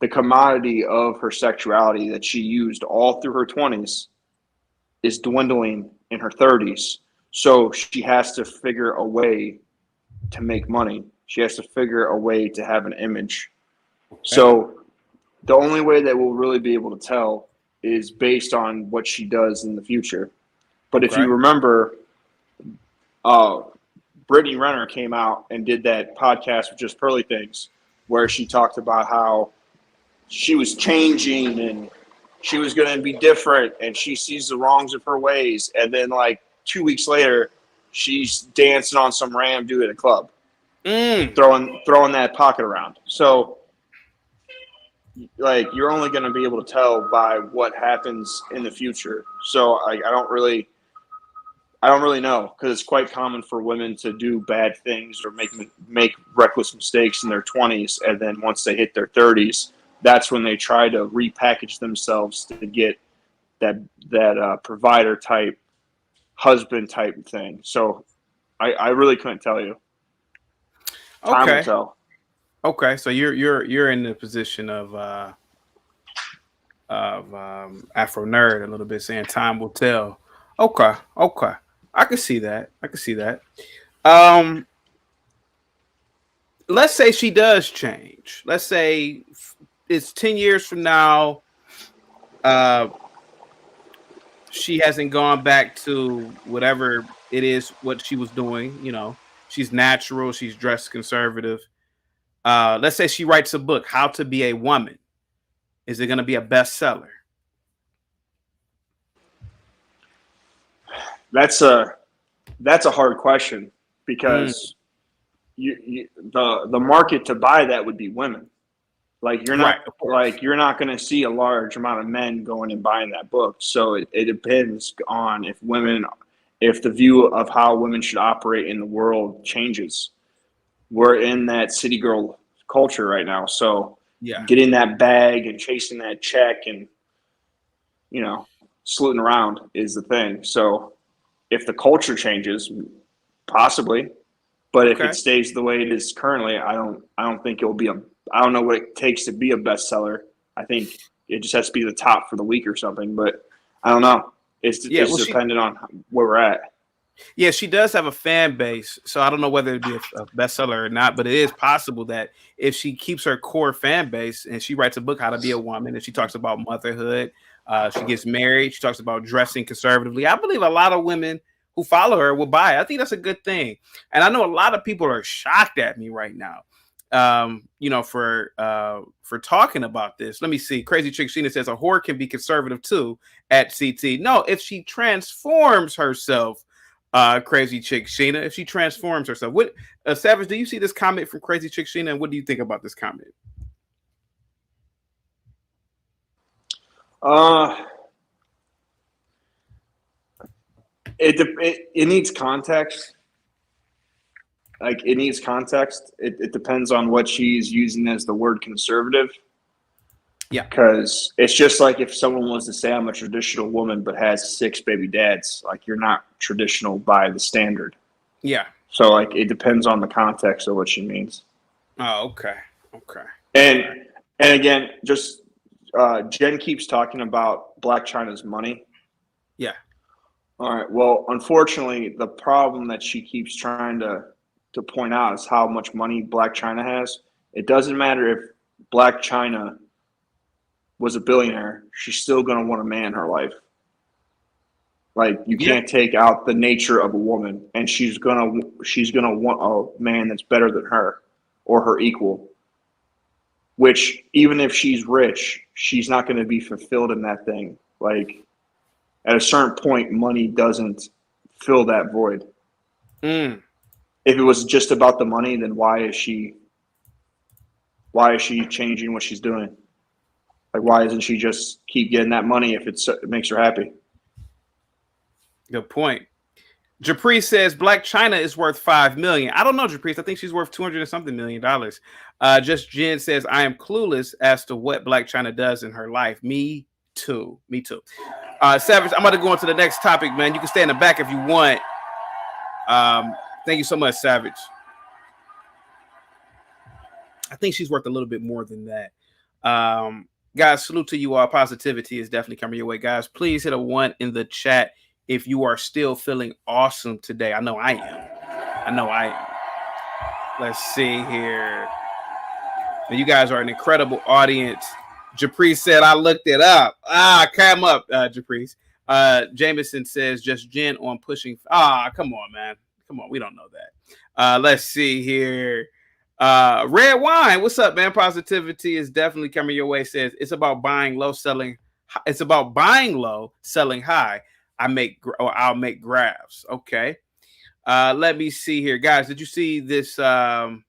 the commodity of her sexuality that she used all through her 20s is dwindling in her 30s. So she has to figure a way to make money. She has to figure a way to have an image. Okay. So the only way that we'll really be able to tell is based on what she does in the future. But if you remember, Brittany Renner came out and did that podcast with Just Pearly Things, where she talked about how she was changing and she was going to be different, and she sees the wrongs of her ways. And then like 2 weeks later, she's dancing on some random dude at a club, throwing that pocket around. So like you're only going to be able to tell by what happens in the future. So I don't really know, because it's quite common for women to do bad things or make reckless mistakes in their 20s, and then once they hit their 30s, that's when they try to repackage themselves to get that provider type, husband type thing. So I really couldn't tell you. Time will tell. Okay, so you're in the position of Afro nerd a little bit, saying time will tell. Okay. I can see that. Let's say she does change. Let's say it's 10 years from now. She hasn't gone back to whatever it is, what she was doing. You know, she's natural. She's dressed conservative. Let's say she writes a book, How to Be a Woman. Is it going to be a bestseller? That's a hard question, because the market to buy that would be women. Like you're not going to see a large amount of men going and buying that book. So it depends on if the view of how women should operate in the world changes. We're in that city girl culture right now. So getting that bag and chasing that check and, slooting around is the thing. So if the culture changes, possibly, but if it stays the way it is currently, I don't think it'll be I don't know what it takes to be a bestseller. I think it just has to be the top for the week or something, but I don't know. It's dependent on where we're at. Yeah, she does have a fan base, so I don't know whether it'd be a bestseller or not, but it is possible that if she keeps her core fan base and she writes a book, How to Be a Woman, and she talks about motherhood, she gets married, she talks about dressing conservatively, I believe a lot of women who follow her will buy it. I think that's a good thing. And I know a lot of people are shocked at me right now, for talking about this. Let me see. Crazy Chick Chyna says a whore can be conservative too at CT. No, if she transforms herself, Crazy chick Chyna if she transforms herself. What Savage, do you see this comment from Crazy Chick Chyna, and what do you think about this comment? It needs context. Like, it needs context. It depends on what she's using as the word conservative. Yeah. Because it's just like if someone was to say I'm a traditional woman but has 6 baby dads, like, you're not traditional by the standard. Yeah. So, like, it depends on the context of what she means. Oh, okay. Okay. And again, just Jen keeps talking about Blac Chyna's money. Yeah. All right. Well, unfortunately, the problem that she keeps trying to point out is how much money Blac Chyna has. It doesn't matter if Blac Chyna was a billionaire, she's still going to want a man in her life. Like, you can't take out the nature of a woman, and she's gonna want a man that's better than her or her equal. Which, even if she's rich, she's not going to be fulfilled in that thing. Like, at a certain point, money doesn't fill that void. If it was just about the money, then why is she changing what she's doing? Like, why doesn't she just keep getting that money if it makes her happy? Good point. Japri says Blac Chyna is worth $5 million. I don't know, Japri. I think she's worth $200 and something million. Just Jen says I am clueless as to what Blac Chyna does in her life. Me too. Me too. Savage, I'm about to go on to the next topic, man. You can stay in the back if you want. Thank you so much, Savage. I think she's worth a little bit more than that. Guys, salute to you all. Positivity is definitely coming your way, guys. Please hit a 1 in the chat if you are still feeling awesome today. I know I am. Let's see here. You guys are an incredible audience. Japri said, I looked it up. Come up, Japri. Jameson says, just Jen on pushing. Come on, man. Come on. We don't know that. Let's see here. Red Wine, what's up, man? Positivity is definitely coming your way. Says it's about buying low, selling. It's about buying low, selling high. I'll make graphs. Okay. Let me see here, guys. Did you see this? Let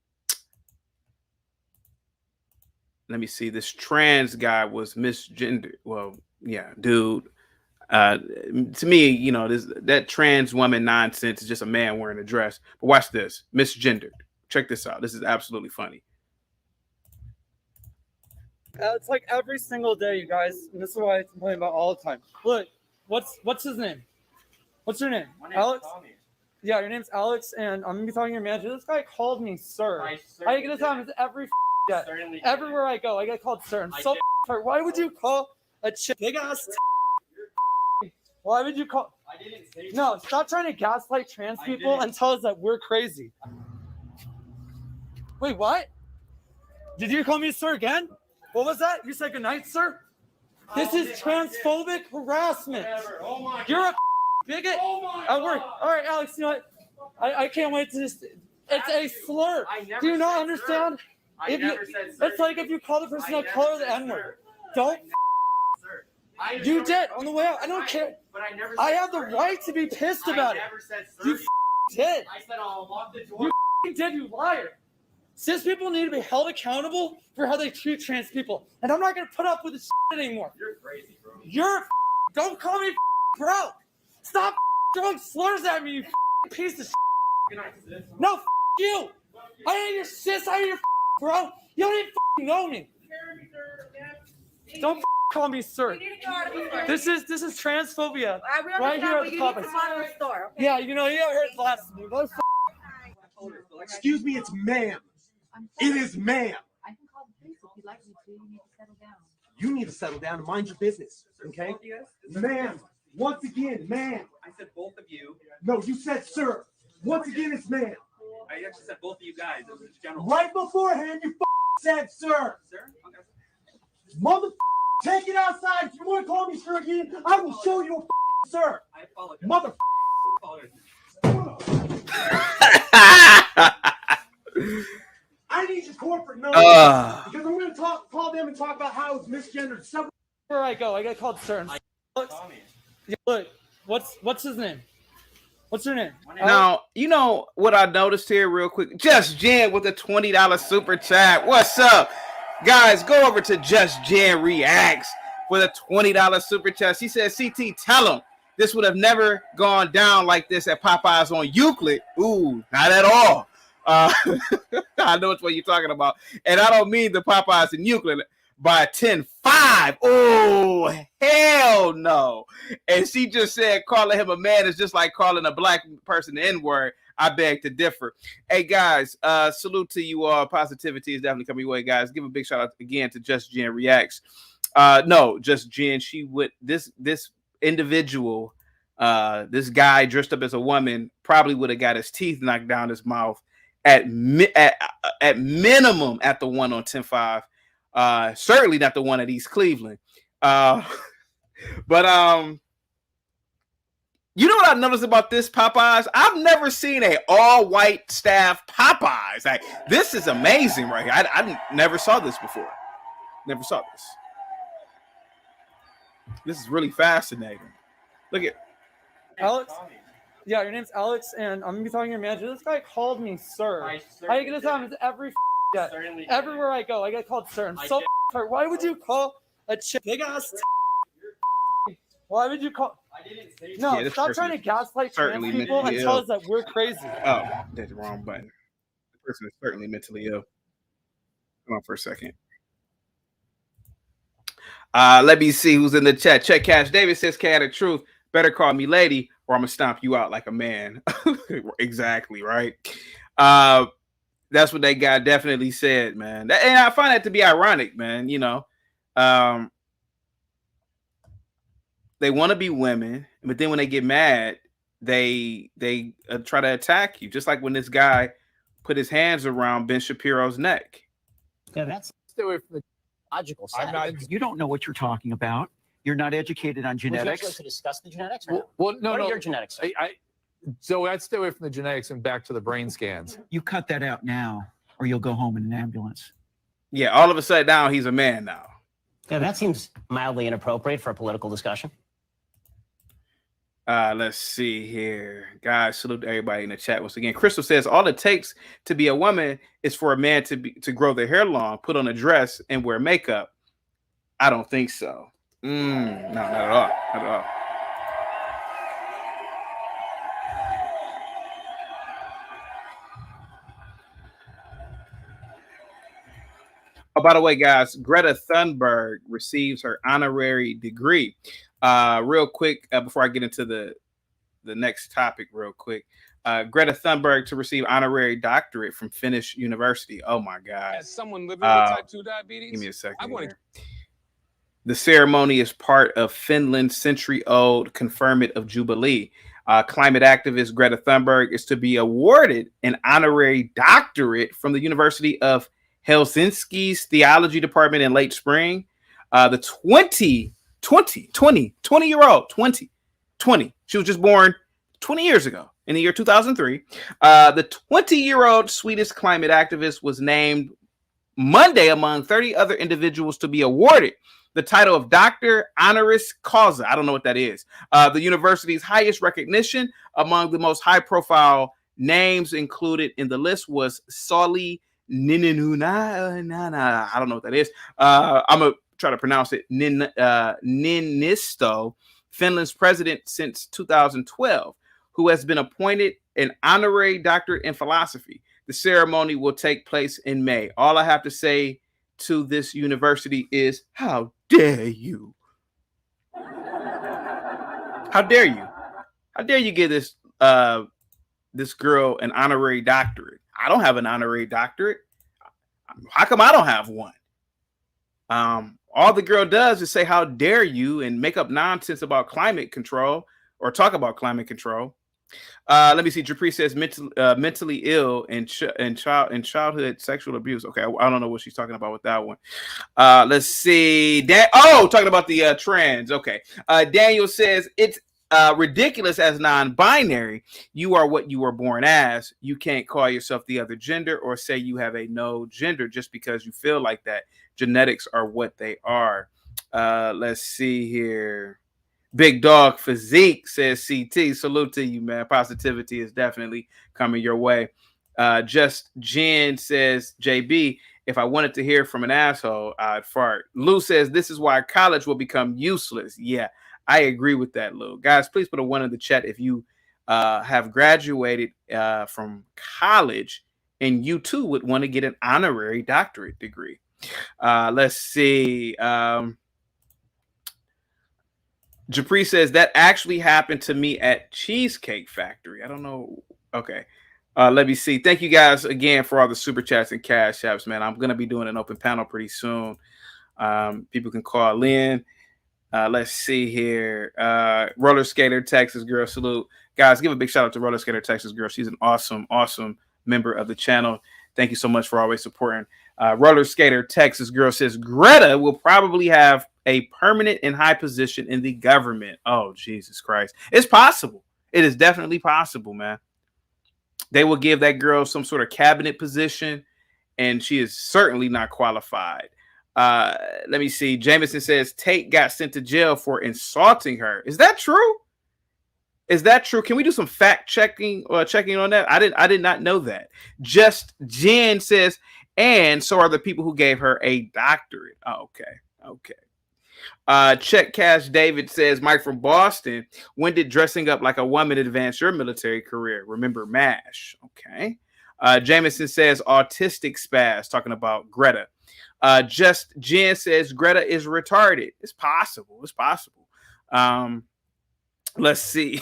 me see. This trans guy was misgendered. Well, yeah, dude. To me, you know, that trans woman nonsense is just a man wearing a dress. But watch this. Misgendered. Check this out. This is absolutely funny. It's like every single day, you guys. And this is what I complain about all the time. Look, what's his name? What's your name? Alex? Yeah, your name's Alex, and I'm gonna be talking to your manager. This guy called me sir. I get this happens every day. Everywhere I go, I get called sir. I'm so sorry. Why would you call a chick big ass? Why would you call? I didn't say. No, stop trying to gaslight trans people and tell us that we're crazy. Wait, what? Did you call me sir again? What was that? You said goodnight, sir? This is transphobic harassment. Oh You're a bigot at work. All right, Alex, you know what? I can't wait to just... It's a slur. Do you not understand? It's like if you call the person of color the N-word. Don't... You did on the way out. I don't care. I have the right to be pissed about it. You did. I said I'll lock the door. You did, you liar. Cis people need to be held accountable for how they treat trans people. And I'm not going to put up with this shit anymore. You're crazy, bro. Don't call me bro. Stop throwing slurs at me, you piece of shit. No, you. I ain't your cis. I ain't your bro. You don't even know me. Don't call me sir. This is transphobia. Right here at the Popeye. Okay? Yeah, you know, you ever heard blasphemy. Excuse me, it's ma'am. It is ma'am. I can call the police if you'd like me to. You need to settle down. You need to settle down and mind your business, okay? Ma'am, once again, ma'am. I said both of you. No, you said sir. Once again, it's ma'am. I actually said both of you guys. It was general. Right beforehand, you said sir. Sir? Okay. Mother, take it outside. If you want to call me sir again, I will show you a sir. I apologize. Mother. I need your corporate number because I'm going to call them and talk about how it's misgendered. Where I go, I get called sir. Look, what's his name? What's your name? Now, you know what I noticed here real quick? Just Jen with a $20 super chat. What's up? Guys, go over to Just Jen Reacts with a $20 super chat. She says, CT, tell him this would have never gone down like this at Popeyes on Euclid. Ooh, not at all. I know it's what you're talking about. And I don't mean the Popeyes in Euclid by 10-5. Oh, hell no. And she just said calling him a man is just like calling a black person the N-word. I beg to differ. Hey, guys, salute to you all. Positivity is definitely coming your way, guys. Give a big shout out again to Just Jen Reacts. No, Just Jen. She would, this individual, this guy dressed up as a woman probably would have got his teeth knocked down his mouth at minimum at the one on 10-5. Certainly not the one at East Cleveland. But you know what I noticed about this Popeyes? I've never seen a all-white staff Popeyes. Like, this is amazing right here. I never saw this before. Never saw this. This is really fascinating. Look at Alex. Yeah, your name's Alex, and I'm gonna be talking to your manager. This guy called me sir. I get this happens every day. Everywhere I go, I get called sir. I'm so hurt. Why would you call a chick big ass? Why would you call? I didn't say No, Yeah, this stop person trying to gaslight trans certainly people and mentally tell ill. us that we're crazy. Oh, did the wrong button. The person is certainly mentally ill. Come on for a second. Let me see who's in the chat. Check Cash David says, Cat of Truth, better call me lady or I'm gonna stomp you out like a man. Exactly, right? That's what that guy definitely said, man. And I find that to be ironic, man. You know, they want to be women, but then when they get mad, they try to attack you. Just like when this guy put his hands around Ben Shapiro's neck. Yeah, that's stay away from the logical side. You don't know what you're talking about. You're not educated on genetics. Would you like to discuss the genetics? Or Well, no, what no. are your genetics? So I'd stay away from the genetics and back to the brain scans. You cut that out now, or you'll go home in an ambulance. Yeah, all of a sudden now he's a man now. Yeah, that seems mildly inappropriate for a political discussion. Let's see here. Guys, salute to everybody in the chat once again. Crystal says all it takes to be a woman is for a man to grow their hair long, put on a dress, and wear makeup. I don't think so. No, not at all. Not at all. Oh, by the way, guys, Greta Thunberg receives her honorary degree. Real quick, before I get into the next topic, real quick. Greta Thunberg to receive honorary doctorate from Finnish University. Oh my God! As someone living with type 2 diabetes, give me a second. I want to. The ceremony is part of Finland's century-old conferment of Jubilee. Climate activist Greta Thunberg is to be awarded an honorary doctorate from the University of Helsinki's theology department in late spring. The 20. She was just born 20 years ago in the year 2003. The 20-year-old Swedish climate activist was named Monday among 30 other individuals to be awarded the title of Doctor Honoris Causa. I don't know what that is. The university's highest recognition. Among the most high-profile names included in the list was Sauli Niinisto. I don't know what that is. I'm going to try to pronounce it. Niinisto, Finland's president since 2012, who has been appointed an honorary doctorate in philosophy. The ceremony will take place in May. All I have to say to this university is, how dare you? How dare you? How dare you give this this girl an honorary doctorate? I don't have an honorary doctorate. How come I don't have one? All the girl does is say, how dare you, and make up nonsense about climate control or talk about climate control. Let me see. Japri says mentally ill and childhood sexual abuse. Okay, I don't know what she's talking about with that one. Let's see. Talking about the trans. Okay. Daniel says it's ridiculous as non-binary. You are what you were born as. You can't call yourself the other gender or say you have a no gender just because you feel like that. Genetics are what they are. Let's see here. Big Dog Physique says CT. Salute to you, man. Positivity is definitely coming your way. Just Jen says, JB, if I wanted to hear from an asshole, I'd fart. Lou says, this is why college will become useless. Yeah, I agree with that, Lou. Guys, please put a 1 in the chat if you have graduated from college and you too would want to get an honorary doctorate degree. Let's see. Japri says that actually happened to me at Cheesecake Factory. I don't know. Okay. Let me see. Thank you guys again for all the super chats and cash apps, man. I'm going to be doing an open panel pretty soon. People can call in. Let's see here. Roller Skater, Texas Girl, salute. Guys, give a big shout out to Roller Skater, Texas Girl. She's an awesome, awesome member of the channel. Thank you so much for always supporting. Roller Skater, Texas Girl says, Greta will probably have a permanent and high position in the government. Oh, Jesus Christ. It's possible. It is definitely possible, man. They will give that girl some sort of cabinet position, and she is certainly not qualified. Let me see. Jameson says Tate got sent to jail for insulting her. Is that true? Is that true? Can we do some fact checking or checking on that? I did not know that. Just Jen says, and so are the people who gave her a doctorate. Oh, okay. Check Cash David says, Mike from Boston, when did dressing up like a woman advance your military career? Remember MASH. Okay. Jameson says autistic spaz, talking about Greta. Just Jen says Greta is retarded. It's possible. Let's see.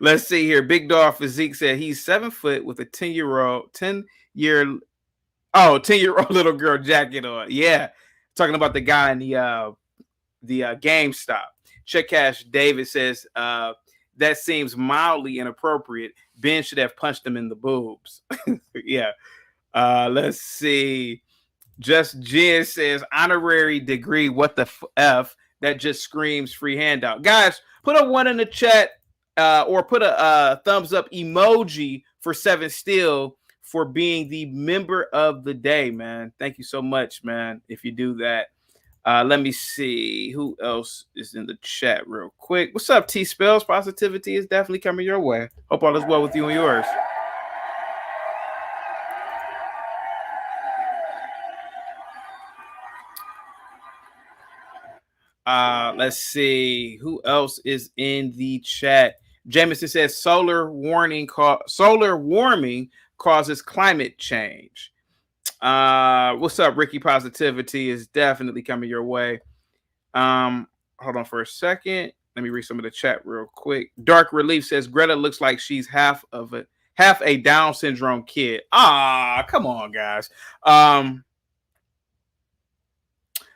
Let's see here. Big Dog Physique said he's 7 foot with a 10-year-old little girl jacket on. Yeah. Talking about the guy in the GameStop. Check Cash David says that seems mildly inappropriate. Ben should have punched him in the boobs. Yeah. Let's see. Just Jen says honorary degree. What the F? That just screams free handout. Guys, put a 1 in the chat or put a thumbs up emoji for 7 Steel for being the member of the day, man. Thank you so much, man. If you do that. Let me see who else is in the chat real quick. What's up, T Spells? Positivity is definitely coming your way. Hope all is well with you and yours. Let's see who else is in the chat. Jameson says solar warming causes climate change. What's up, Ricky? Positivity is definitely coming your way. Hold on for a second. Let me read some of the chat real quick. Dark Relief says Greta looks like she's half a Down syndrome kid. Come on, guys.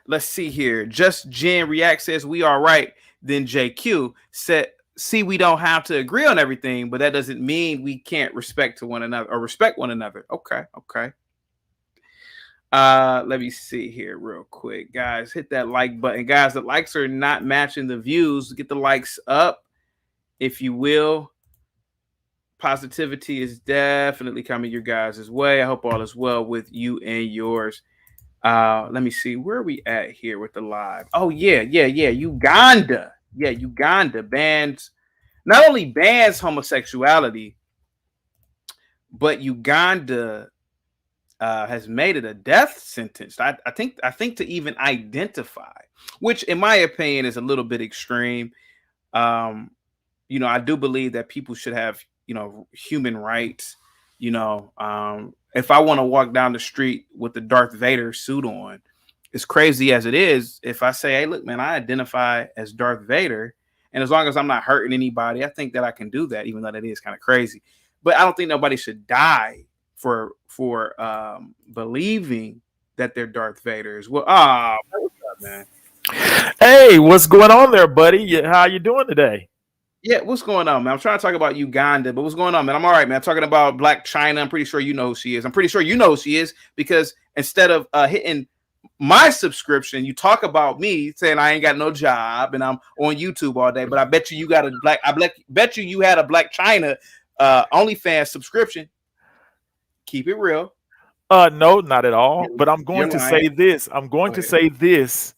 Let's see here. Just Jen React says we are right. Then JQ said, see, we don't have to agree on everything, but that doesn't mean we can't respect one another. Okay. Let me see here real quick, guys. Hit that like button, guys. The likes are not matching the views. Get the likes up, if you will. Positivity is definitely coming your guys' way. I hope all is well with you and yours. Let me see where are we at here with the live. Oh yeah. Uganda. Yeah, Uganda bans, not only bans homosexuality, but Uganda has made it a death sentence. I think to even identify, which in my opinion is a little bit extreme. I do believe that people should have, human rights. If I want to walk down the street with the Darth Vader suit on, as crazy as it is, if I say, hey, look, man, I identify as Darth Vader, and as long as I'm not hurting anybody, I think that I can do that, even though that is kind of crazy. But I don't think nobody should die for believing that they're Darth Vader as well. What's up, man? Hey, what's going on there, buddy? How you doing today? Yeah, what's going on, man? I'm trying to talk about Uganda, but what's going on, man? I'm all right, man. I'm talking about Blac Chyna. I'm pretty sure you know who she is. I'm pretty sure you know who she is because instead of hitting my subscription, you talk about me saying I ain't got no job and I'm on YouTube all day. But I bet you got bet you had a Blac Chyna OnlyFans subscription. Keep it real. No, not at all. But I'm going to say this. I'm going to say this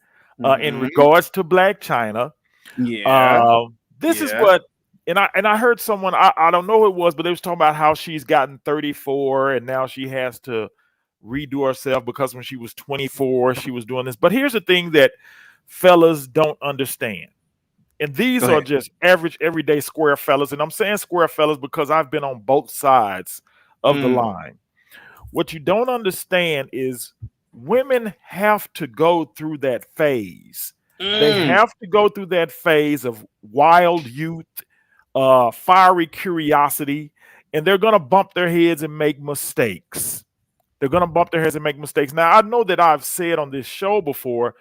in regards to Blac Chyna. Yeah. This is what, and I heard someone, I don't know who it was, but they was talking about how she's gotten 34 and now she has to redo herself because when she was 24 she was doing this. But here's the thing that fellas don't understand, and these are just average everyday square fellas, and I'm saying square fellas because I've been on both sides of the line. What you don't understand is women have to go through that phase. They have to go through that phase of wild youth, fiery curiosity, and they're gonna bump their heads and make mistakes. They're gonna bump their heads and make mistakes. Now, I know that I've said on this show before,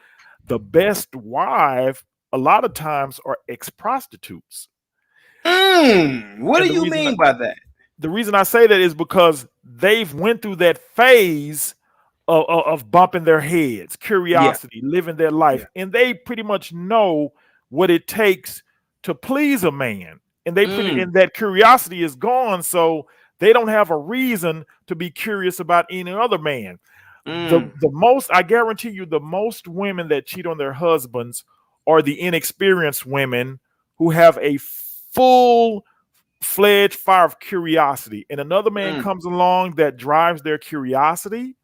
the best wife a lot of times are ex-prostitutes. What do you mean by that? The reason I say that is because they've went through that phase of bumping their heads, curiosity, living their life, and they pretty much know what it takes to please a man, and and that curiosity is gone, so they don't have a reason to be curious about any other man. The most, I guarantee you, the most women that cheat on their husbands are the inexperienced women who have a full-fledged fire of curiosity, and another man comes along that drives their curiosity,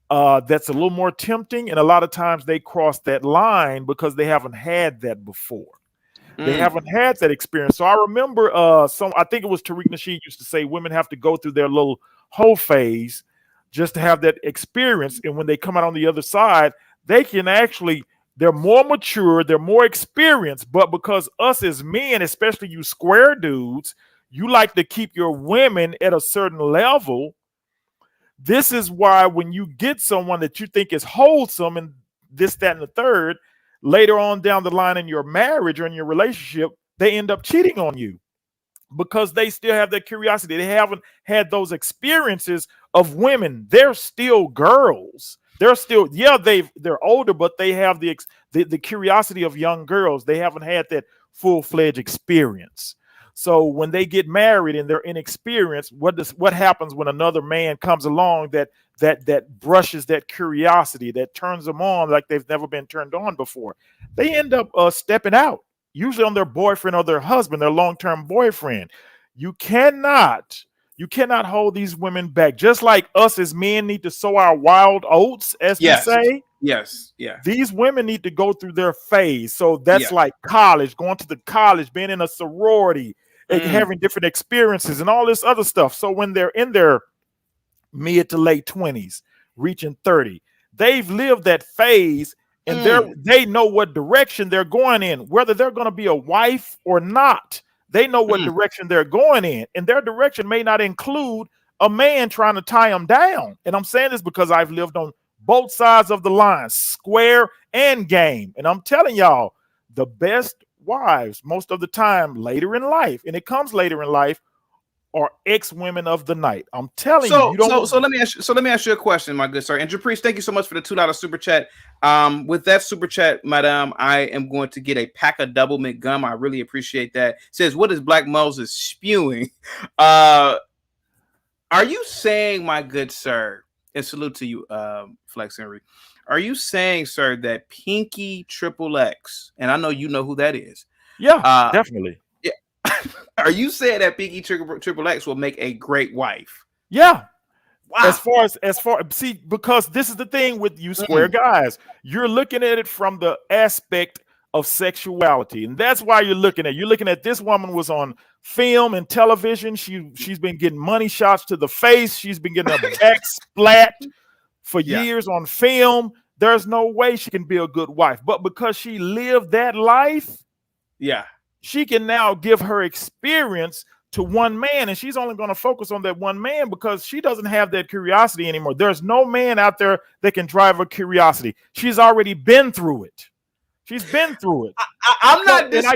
that's a little more tempting, and a lot of times they cross that line because they haven't had that before. They haven't had that experience. So I remember I think it was Tariq Nasheed used to say women have to go through their little whole phase just to have that experience, and when they come out on the other side, they can actually, they're more mature, they're more experienced, but because us as men, especially you square dudes, you like to keep your women at a certain level. This is why when you get someone that you think is wholesome and this, that, and the third, later on down the line in your marriage or in your relationship, they end up cheating on you because they still have that curiosity. They haven't had those experiences of women. They're still girls. They're still, they're older, but they have the curiosity of young girls. They haven't had that full-fledged experience. So when they get married and they're inexperienced, what happens when another man comes along that brushes that curiosity, that turns them on like they've never been turned on before? They end up stepping out, usually on their boyfriend or their husband, their long-term boyfriend. You cannot hold these women back. Just like us as men need to sow our wild oats, as we say. Yes. Yeah. These women need to go through their phase. So that's like college, going to the college, being in a sorority, and having different experiences and all this other stuff. So when they're in their mid to late 20s, reaching 30, they've lived that phase, and they know what direction they're going in, whether they're going to be a wife or not. They know what direction they're going in, and their direction may not include a man trying to tie them down. And I'm saying this because I've lived on both sides of the line, square and game. And I'm telling y'all, the best wives most of the time later in life, and it comes later in life, are ex-women of the night. I'm telling you. So let me ask you a question, my good sir. And Japrice, thank you so much for the $2 super chat. With that super chat, madam, I am going to get a pack of double mint gum. I really appreciate that. It says, what is Black Moses spewing? Are you saying, my good sir, and salute to you, Flex Henry, are you saying, sir, that Pinky XXX, and I know you know who that is? Yeah, definitely. Yeah. Are you saying that Pinky XXX will make a great wife? Yeah. Wow. As far see, because this is the thing with you square guys, you're looking at it from the aspect of sexuality, and that's why you're looking at this woman was on film and television. She's been getting money shots to the face. She's been getting her back splat for years on film. There's no way she can be a good wife, but because she lived that life, she can now give her experience to one man, and she's only going to focus on that one man because she doesn't have that curiosity anymore. There's no man out there that can drive her curiosity. She's already been through it. She's been through it. I'm not, and I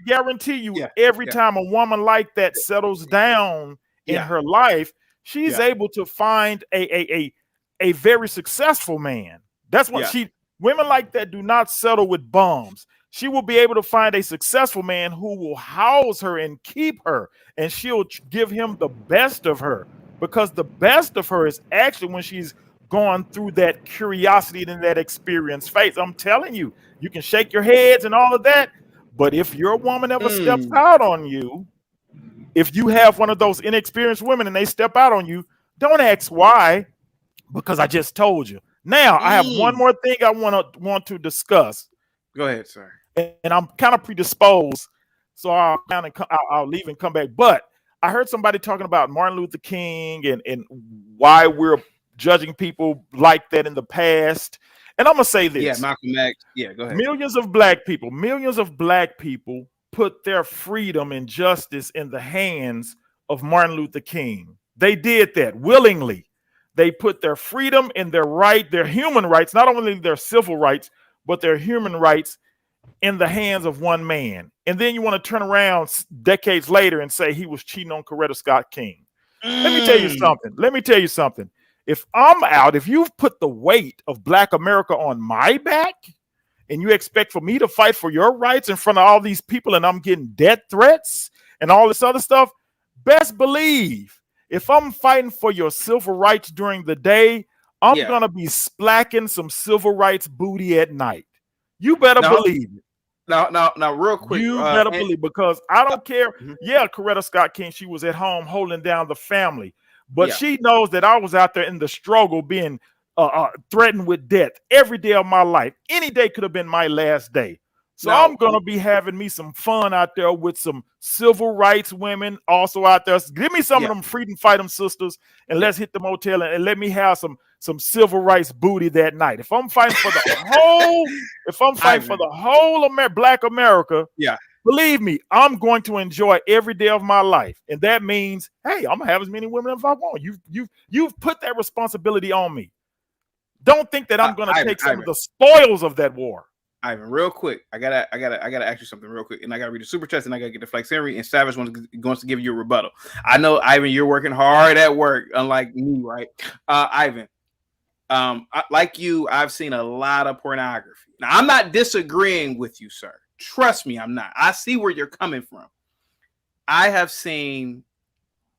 guarantee you, every time a woman like that settles down in her life, she's able to find a very successful man. That's what women like that do not settle with bums. She will be able to find a successful man who will house her and keep her, and she'll give him the best of her, because the best of her is actually when she's gone through that curiosity and that experience phase. I'm telling you, you can shake your heads and all of that, But if your woman ever steps out on you, if you have one of those inexperienced women and they step out on you, don't ask why, because I just told you. Now, I have one more thing I want to discuss. Go ahead, sir. And I'm kind of predisposed, so I'll leave and come back. But I heard somebody talking about Martin Luther King and why we're judging people like that in the past. And I'm gonna say this. Yeah, Malcolm X. Yeah, go ahead. Millions of black people put their freedom and justice in the hands of Martin Luther King. They did that willingly. They put their freedom and their human rights, not only their civil rights, but their human rights in the hands of one man. And then you want to turn around decades later and say he was cheating on Coretta Scott King. Let me tell you something. If I'm out, if you've put the weight of Black America on my back, and you expect for me to fight for your rights in front of all these people, and I'm getting death threats and all this other stuff, best believe if I'm fighting for your civil rights during the day, I'm gonna be splacking some civil rights booty at night. You better believe it. Now, real quick. You better believe, because I don't care. Yeah, Coretta Scott King, she was at home holding down the family. But she knows that I was out there in the struggle being threatened with death every day of my life. Any day could have been my last day. So I'm going to be having me some fun out there with some civil rights women also out there. Give me some of them freedom fighting sisters, and let's hit the motel and let me have some civil rights booty that night. If I'm fighting for the whole, Black America, believe me, I'm going to enjoy every day of my life. And that means, hey, I'm gonna have as many women as I want. You've put that responsibility on me. Don't think that I'm gonna take some of the spoils of that war. Ivan, real quick, I gotta ask you something real quick, and I gotta read the super chats, and I gotta get the Flex Henry, and Savage wants to give you a rebuttal. I know, Ivan, you're working hard at work, unlike me, right? Ivan, like you, I've seen a lot of pornography. Now, I'm not disagreeing with you, sir. Trust me, I'm not. I see where you're coming from. I have seen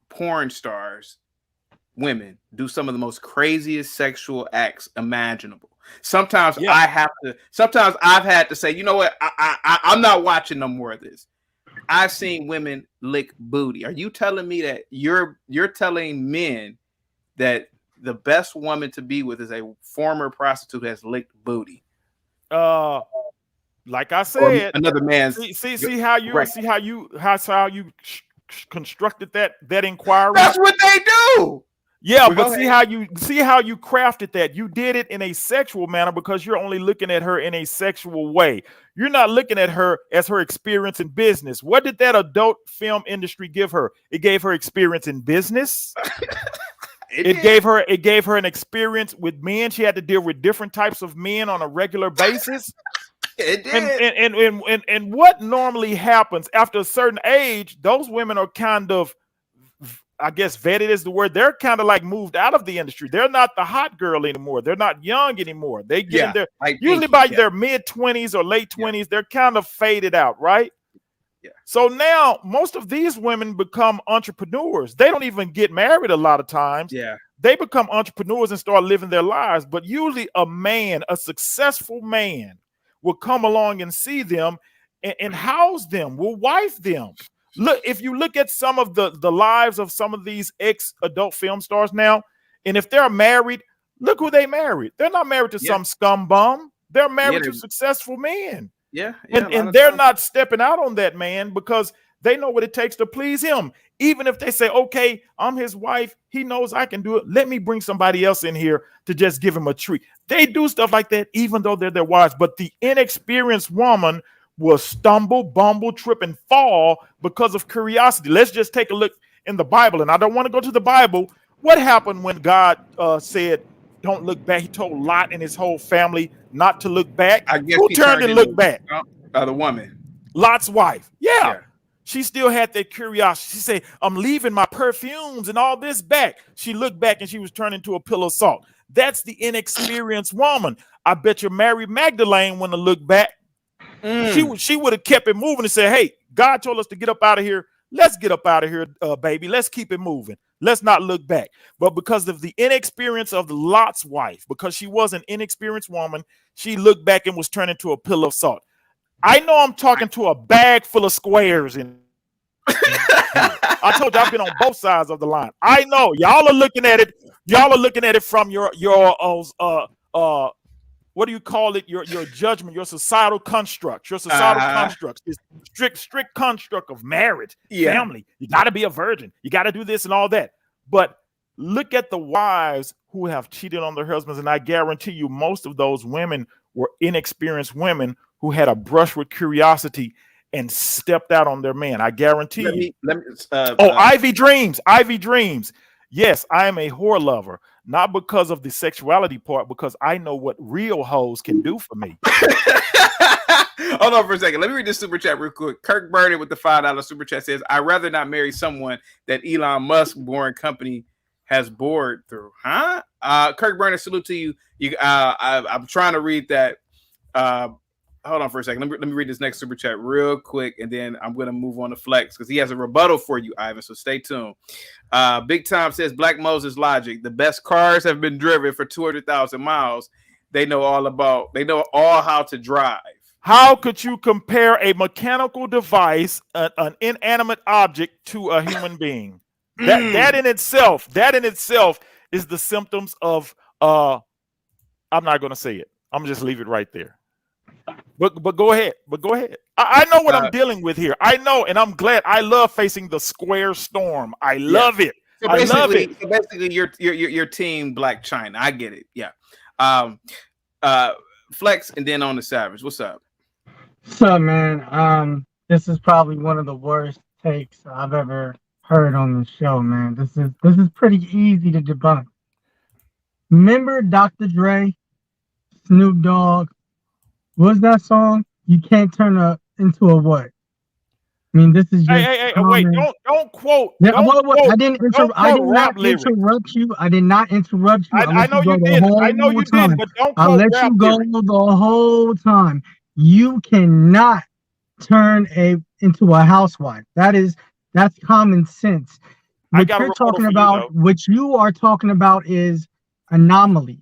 porn stars, women, do some of the most craziest sexual acts imaginable. Sometimes I've had to say, you know what? I'm not watching no more of this. I've seen women lick booty. Are you telling me that you're telling men that the best woman to be with is a former prostitute who has licked booty? Like I said, or another man's. See how you constructed that inquiry. That's what they do. Yeah, but see how you crafted that. You did it in a sexual manner because you're only looking at her in a sexual way. You're not looking at her as her experience in business. What did that adult film industry give her? It gave her experience in business. It gave her an experience with men. She had to deal with different types of men on a regular basis. It did. And what normally happens after a certain age, those women are kind of, I guess vetted is the word. They're kind of like moved out of the industry. They're not the hot girl anymore. They're not young anymore. They get in there usually by their mid-20s or late 20s. They're kind of faded out, right? Yeah. So now most of these women become entrepreneurs. They don't even get married a lot of times. Yeah. They become entrepreneurs and start living their lives. But usually a successful man will come along and see them and house them, will wife them. Look, if you look at some of the lives of some of these ex-adult film stars now, and if they're married, look who they married. They're not married to some scum bum. They're married to successful men. Yeah. And they're not stepping out on that man because they know what it takes to please him. Even if they say, okay, I'm his wife, he knows I can do it. Let me bring somebody else in here to just give him a treat. They do stuff like that, even though they're their wives. But the inexperienced woman will stumble, bumble, trip, and fall because of curiosity. Let's just take a look in the Bible. And I don't want to go to the Bible. What happened when God said, don't look back? He told Lot and his whole family not to look back. I guess who turned and looked back? The woman. Lot's wife. Yeah. She still had that curiosity. She said, I'm leaving my perfumes and all this back. She looked back and she was turned into a pillow of salt. That's the inexperienced woman. I bet you Mary Magdalene wouldn't have looked back. She would have kept it moving and said, hey, God told us to get up out of here. Let's get up out of here, baby. Let's keep it moving. Let's not look back. But because of the inexperience of Lot's wife, because she was an inexperienced woman, she looked back and was turned into a pillow of salt. I know I'm talking to a bag full of squares in. I told you I've been on both sides of the line. I know y'all are looking at it. Y'all are looking at it from your what do you call it? Your judgment, your societal construct, constructs, this strict construct of marriage, family. You got to be a virgin. You got to do this and all that. But look at the wives who have cheated on their husbands, and I guarantee you, most of those women were inexperienced women who had a brush with curiosity and stepped out on their man. I guarantee you. Ivy Dreams. Yes, I am a whore lover, not because of the sexuality part, because I know what real hoes can do for me. Hold on for a second. Let me read this super chat real quick. Kirk Burnett with the $5 super chat says, I'd rather not marry someone that Elon Musk boring company has bored through. Huh? Kirk Burnett, salute to you. I'm trying to read that. Hold on for a second. Let me read this next super chat real quick, and then I'm going to move on to Flex because he has a rebuttal for you, Ivan. So stay tuned. Big Time says Black Moses logic. The best cars have been driven for 200,000 miles. They know all how to drive. How could you compare a mechanical device, an inanimate object, to a human being? That in itself is the symptoms of. I'm not going to say it. I'm gonna just leave it right there. But go ahead. I know what I'm dealing with here. I know, and I'm glad. I love facing the square storm. I love it. So basically, your team Blac Chyna. I get it. Yeah. Flex, and then on the Savage. What's up? What's up, man? This is probably one of the worst takes I've ever heard on the show, man. This is pretty easy to debunk. Remember Dr. Dre, Snoop Dogg? What's that song? You can't turn into a what? I mean, this is just. Hey, wait! Don't quote. I did not interrupt you. I did not interrupt you. I know you did. I know you did, but don't. I'll let you go the whole time. You cannot turn into a housewife. That's common sense. What you are talking about is anomaly.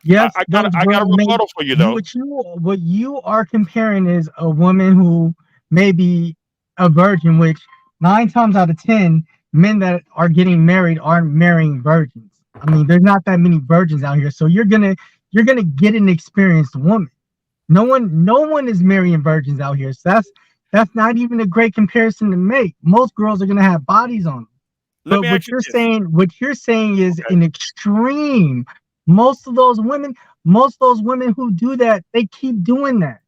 Yes, I got a rebuttal for you though. What you are comparing is a woman who may be a virgin, which 9 times out of 10 men that are getting married aren't marrying virgins. I mean, there's not that many virgins out here, so you're gonna get an experienced woman. No one is marrying virgins out here, so that's not even a great comparison to make. Most girls are gonna have bodies on them. But what you're saying is an extreme. Most of those women who do that, they keep doing that.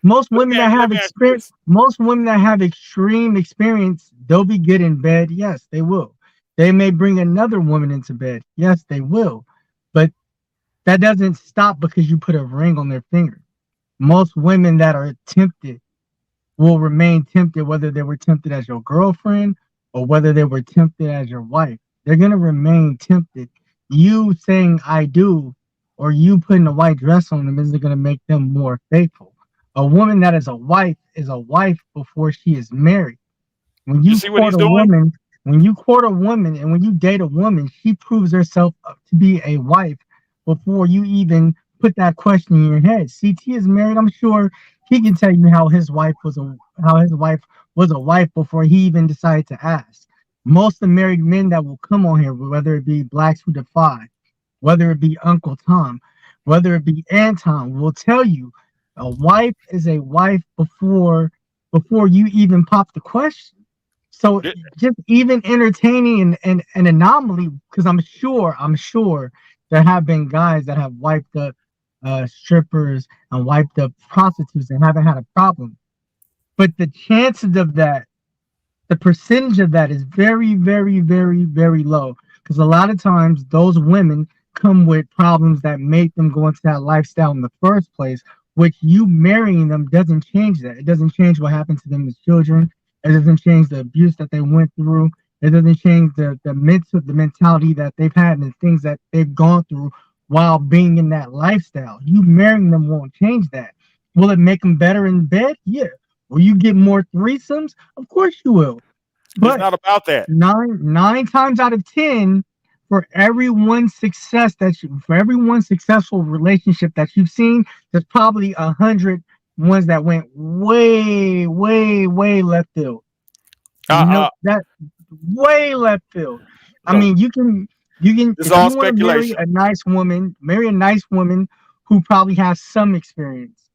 Most women that have extreme experience, they'll be good in bed. Yes, they will. They may bring another woman into bed. Yes, they will. But that doesn't stop because you put a ring on their finger. Most women that are tempted will remain tempted, whether they were tempted as your girlfriend or whether they were tempted as your wife. They're going to remain tempted. You saying I do or you putting a white dress on them isn't going to make them more faithful. A woman that is a wife before she is married. When you court a woman and when you date a woman, she proves herself to be a wife before you even put that question in your head. CT is married. I'm sure he can tell you how his wife was a wife before he even decided to ask. Most of the married men that will come on here, whether it be Blacks Who Defy, whether it be Uncle Tom, whether it be Anton, will tell you a wife is a wife before you even pop the question. So just even entertaining an anomaly, because I'm sure there have been guys that have wiped up strippers and wiped up prostitutes and haven't had a problem. But the chances of that, the percentage of that is very, very, very, very low. Because a lot of times those women come with problems that make them go into that lifestyle in the first place, which you marrying them doesn't change that. It doesn't change what happened to them as children. It doesn't change the abuse that they went through. It doesn't change the mentality that they've had and the things that they've gone through while being in that lifestyle. You marrying them won't change that. Will it make them better in bed? Yeah. Will you get more threesomes? Of course you will. But it's not about that. Nine times out of 10, for every one successful relationship that you've seen, there's probably 100 ones that went way, way, way left field. That way left field. I mean, you can It's if all you want to marry speculation. a nice woman who probably has some experience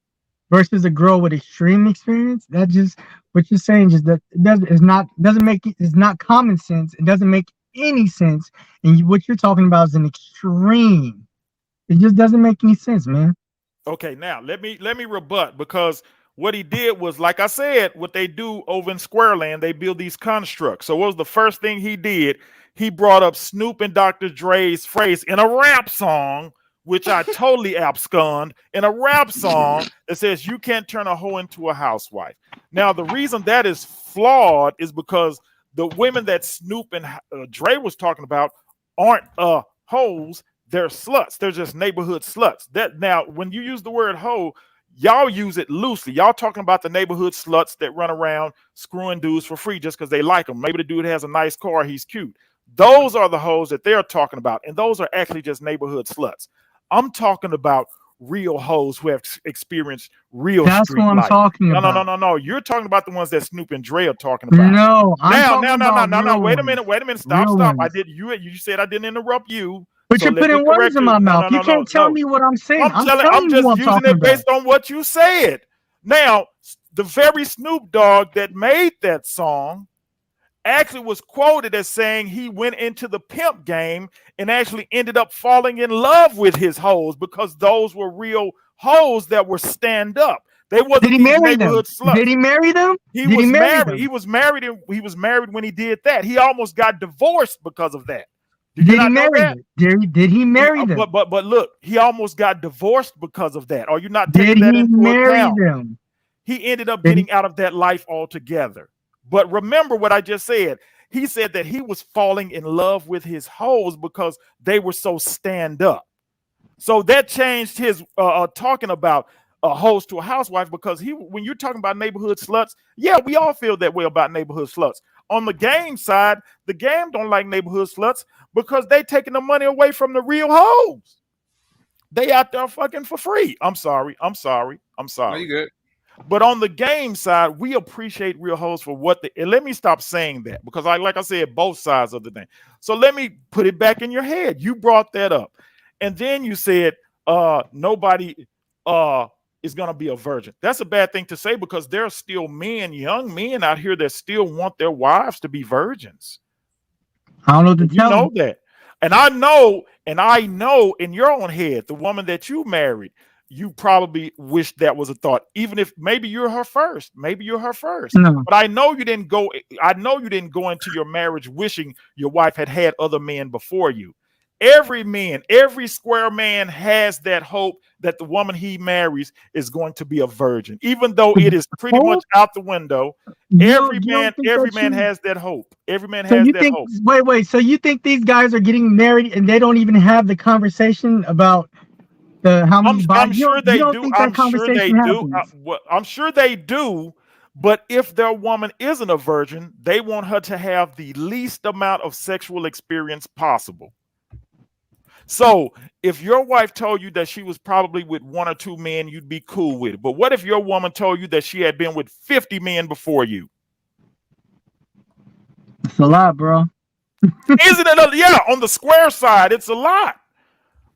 versus a girl with extreme experience. That just what you're saying is that it's not common sense. It doesn't make any sense. And what you're talking about is an extreme. It just doesn't make any sense, man. Okay, now let me rebut, because what he did was, like I said, what they do over in Squareland, they build these constructs. So what was the first thing he did? He brought up Snoop and Dr. Dre's phrase in a rap song, which I totally abscond, in a rap song that says you can't turn a hoe into a housewife. Now, the reason that is flawed is because the women that Snoop and Dre was talking about aren't hoes. They're sluts. They're just neighborhood sluts. That now, when you use the word hoe, y'all use it loosely. Y'all talking about the neighborhood sluts that run around screwing dudes for free just because they like them. Maybe the dude has a nice car, he's cute. Those are the hoes that they're talking about, and those are actually just neighborhood sluts. I'm talking about real hoes who have experienced real That's street what I'm life. talking about. No. You're talking about the ones that Snoop and Dre are talking about. No, I'm talking about No. real Wait a ones. minute. Stop. Real I ones. did. You said I didn't interrupt you. But So you're let me putting words correct in you. my mouth. You No. can't tell me what I'm saying. I'm I'm you just who I'm using talking it about. based on what you said. Now, the very Snoop Dogg that made that song actually was quoted as saying he went into the pimp game and actually ended up falling in love with his hoes, because those were real hoes that were stand up. They wasn't Did he these marry them? neighborhood sluts. Did he marry them? He Did was he marry married. them? He was married when he did that. He almost got divorced because of that. Did you Did he not know marry that? them? Did he marry them? But look, he almost got divorced because of that. Are you not Did taking that he into marry account? them? He ended up Did he- getting out of that life altogether. But remember what I just said. He said that he was falling in love with his hoes because they were so stand up. So that changed his talking about a hoes to a housewife, because when you're talking about neighborhood sluts, yeah, we all feel that way about neighborhood sluts. On the game side, the game don't like neighborhood sluts because they taking the money away from the real hoes. They out there fucking for free. I'm sorry. No, you good. But on the game side, we appreciate real hoes for what they. And let me stop saying that, because like I said, both sides of the thing. So let me put it back in your head. You brought that up, and then you said nobody is gonna be a virgin. That's a bad thing to say, because there are still men, young men out here that still want their wives to be virgins. I don't know what to You tell know him. that. And I know in your own head, the woman that you married, you probably wish that was a thought, even if maybe you're her first. No. But I know you didn't go into your marriage wishing your wife had other men before you. Every square man has that hope that the woman he marries is going to be a virgin, even though it is pretty much out the window. Every man has that hope. Every man So has you that think? hope. Wait. So you think these guys are getting married and they don't even have the conversation about how many bodies? I'm sure they do. Think that conversation happens? I'm sure they do. But if their woman isn't a virgin, they want her to have the least amount of sexual experience possible. So if your wife told you that she was probably with one or two men, you'd be cool with it. But what if your woman told you that she had been with 50 men before you? It's a lot, bro. Isn't it? Yeah, on the square side, it's a lot.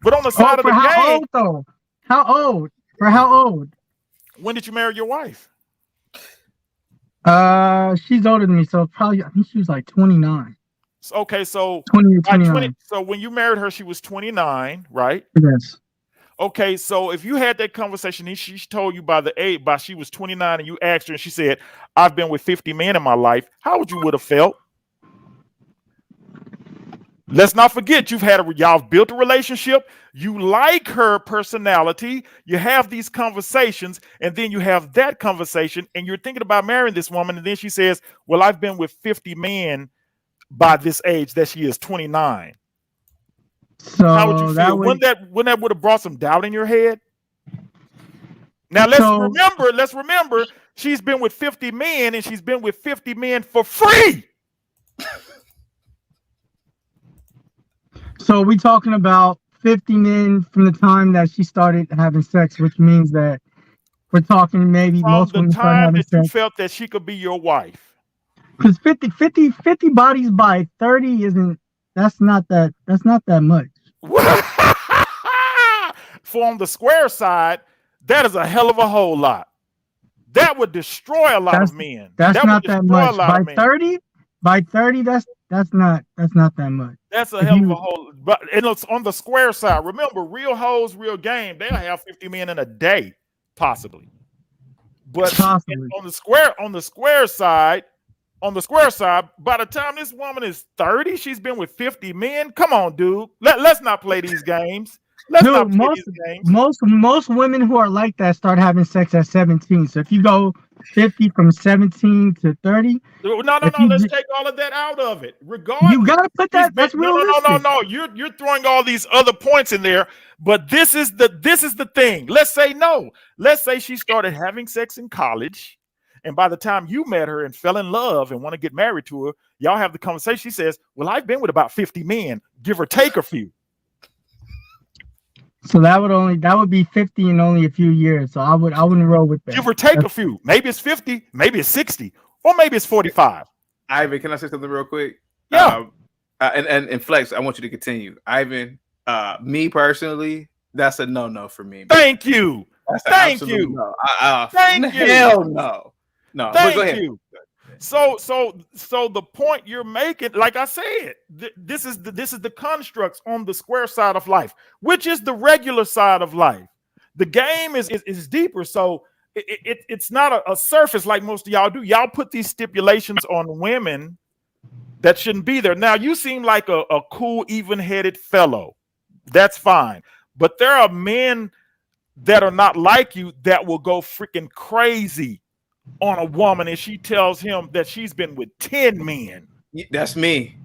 But on the side of the how game, old though? How old? For how old? When did you marry your wife? She's older than me, so probably I think she was like 29. Okay, so 20 or 29. So when you married her, she was 29, right? Yes. Okay, so if you had that conversation and she told you by she was 29, and you asked her and she said, I've been with 50 men in my life, how would you have felt? Let's not forget, y'all built a relationship. You like her personality. You have these conversations, and then you have that conversation, and you're thinking about marrying this woman, and then she says, well, I've been with 50 men by this age that she is 29. So how would you feel? Wouldn't that would have brought some doubt in your head? Now let's remember she's been with 50 men, and she's been with 50 men for free. So we talking about 50 men from the time that she started having sex, which means that we're talking maybe from most the women start time having that you sex. felt that she could be your wife? Because 50 bodies by 30 isn't, that's not that much. For on the square side, that is a hell of a whole lot. That would destroy a lot of men. That's That not would that destroy a much. lot of men. By 30, that's not that much. That's a If hell of you- a whole. But and it's on the square side. Remember, real hoes, real game. They'll have 50 men in a day, possibly. But Possibly. on the square side, by the time this woman is 30, she's been with 50 men. Come on, dude. Let's not play these games. Dude, most women who are like that start having sex at 17. So if you go 50 from 17 to 30, No. Let's take all of that out of it. Regardless, you gotta put that. That's realistic. No. You're throwing all these other points in there, but this is the thing. Let's say no. Let's say she started having sex in college, and by the time you met her and fell in love and want to get married to her, y'all have the conversation. She says, "Well, I've been with about 50 men, give or take a few." So that would be 50 in only a few years. So I wouldn't roll with that. Give or take a few. Maybe it's 50, maybe it's 60, or maybe it's 45. Ivan, can I say something real quick? Yeah. And Flex, I want you to continue. Ivan, me personally, that's a no for me. Thank you. Thank you. No. Thank you. Hell no. No. Thank Go ahead. you. So the point you're making, like I said, this is the constructs on the square side of life, which is the regular side of life. The game is deeper, so it's not a surface like most of y'all do. Y'all put these stipulations on women that shouldn't be there. Now you seem like a cool, even-headed fellow. That's fine, but there are men that are not like you that will go freaking crazy on a woman and she tells him that she's been with 10 men. That's me.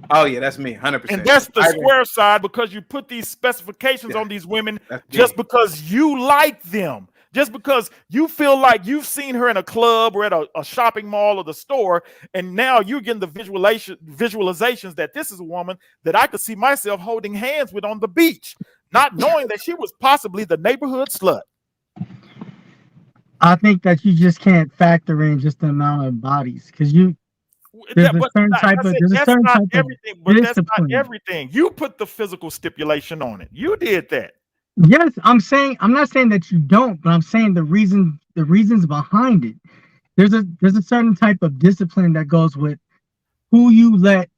Oh yeah, that's me, 100%. And that's the square side, because you put these specifications on these women just because you like them, just because you feel like you've seen her in a club or at a shopping mall or the store, and now you're getting the visualizations that this is a woman that I could see myself holding hands with on the beach, not knowing that she was possibly the neighborhood slut. I think that you just can't factor in just the amount of bodies, because there's a certain type of That's not everything. You put the physical stipulation on it. You did that. Yes, I'm not saying that you don't, but I'm saying the reasons behind it. There's a certain type of discipline that goes with who you let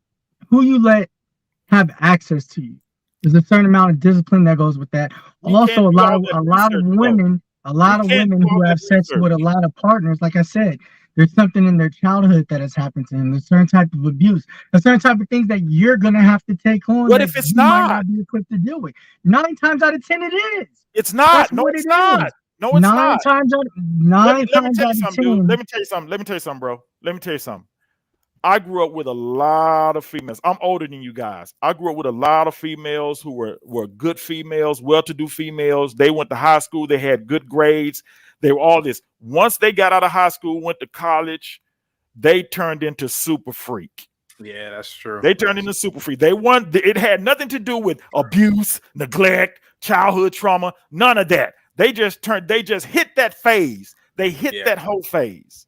have access to you. There's a certain amount of discipline that goes with that. Also, a lot of women who have sex with a lot of partners, like I said, there's something in their childhood that has happened to them. There's a certain type of abuse, a certain type of things that you're gonna have to take on. What if it's might not be equipped to deal with? 9 times out of 10, it is. It's not. No, it's not. No, it's not. 9 times out of 10. Let me tell you something, bro. Let me tell you something. I grew up with a lot of females. I'm older than you guys. I grew up with a lot of females who were good females, well-to-do females. They went to high school. They had good grades. They were all this. Once they got out of high school, went to college, they turned into super freak. Yeah, that's true. They turned into super freak. It had nothing to do with abuse, neglect, childhood trauma, none of that. They just hit that phase. They hit that whole phase.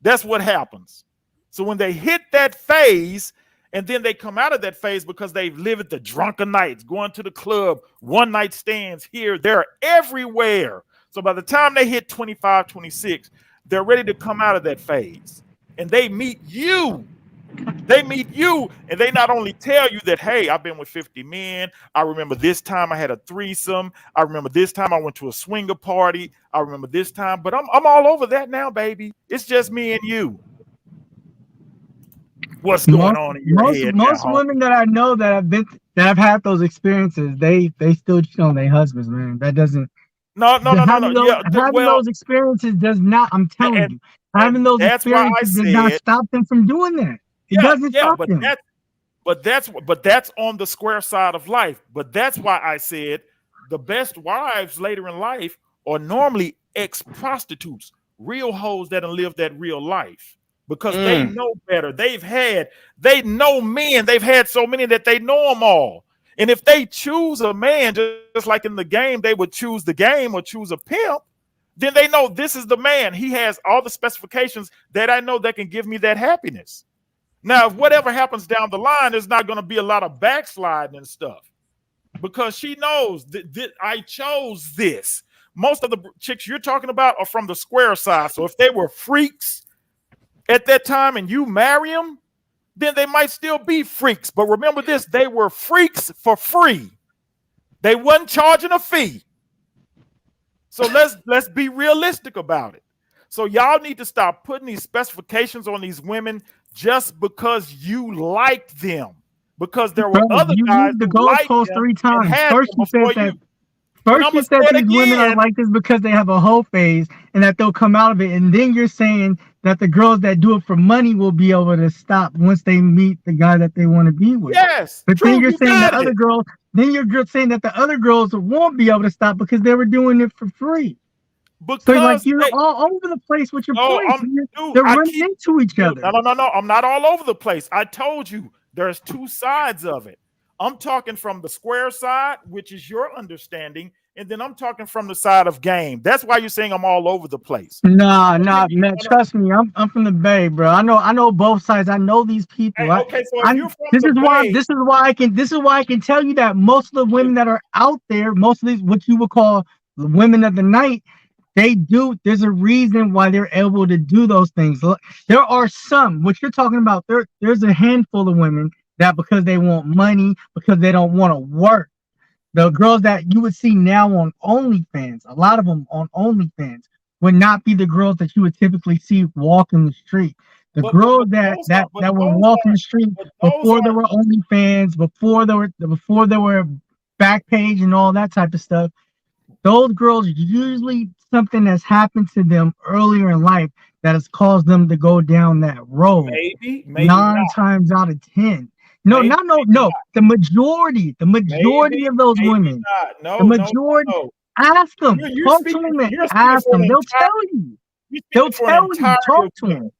That's what happens. So when they hit that phase, and then they come out of that phase because they've lived the drunken nights, going to the club, one night stands here, there, everywhere. So by the time they hit 25, 26, they're ready to come out of that phase. And they meet you. They meet you, and they not only tell you that, hey, I've been with 50 men. I remember this time I had a threesome. I remember this time I went to a swinger party. I remember this time, but I'm all over that now, baby. It's just me and you. What's going on in your head? Most women that I know that have had those experiences, they still cheat on their husbands, man. That doesn't. No. Having those experiences does not. I'm telling you, having those experiences does not stop them from doing that. It doesn't stop them. But that's on the square side of life. But that's why I said the best wives later in life are normally ex-prostitutes, real hoes that have lived that real life. Because they know better. They know men. They've had so many that they know them all. And if they choose a man, just like in the game, they would choose the game or choose a pimp. then they know this is the man. He has all the specifications that I know that can give me that happiness. Now, if whatever happens down the line, there's not going to be a lot of backsliding and stuff because she knows that I chose this. Most of the chicks you're talking about are from the square side. So if they were freaks at that time and you marry them, then they might still be freaks. But remember this, they were freaks for free. They wasn't charging a fee. So let's be realistic about it. So y'all need to stop putting these specifications on these women just because you like them. Because there were other guys the who liked goalpost them 3 and times. had First them you said before that. you. First you said these women are like this because they have a whole phase and that they'll come out of it, and then you're saying that the girls that do it for money will be able to stop once they meet the guy that they want to be with. Yes, but true, then you're you saying got the other it. girls. Then you're saying that the other girls won't be able to stop because they were doing it for free. Because so like you're all over the place with your points. They're running into each other. No. I'm not all over the place. I told you there's 2 sides of it. I'm talking from the square side, which is your understanding, and then I'm talking from the side of game. That's why you're saying I'm all over the place. Nah, man. Trust me, I'm from the Bay, bro. I know both sides. I know these people. Hey, okay, so if you're from this the is why I can tell you that most of the women that are out there, most of these what you would call the women of the night, there's a reason why they're able to do those things. There are some, what you're talking about, there's a handful of women that because they want money, because they don't want to work. The girls that you would see now on OnlyFans, a lot of them on OnlyFans, would not be the girls that you would typically see walking the street. The girls that were walking the street before there were OnlyFans, before there were Backpage and all that type of stuff, those girls usually something has happened to them earlier in life that has caused them to go down that road. Maybe 9 times out of 10. No. The majority of those women. No, the majority. No. Ask them. Talk to them and ask them. They'll tell you. They'll tell you. Talk to them.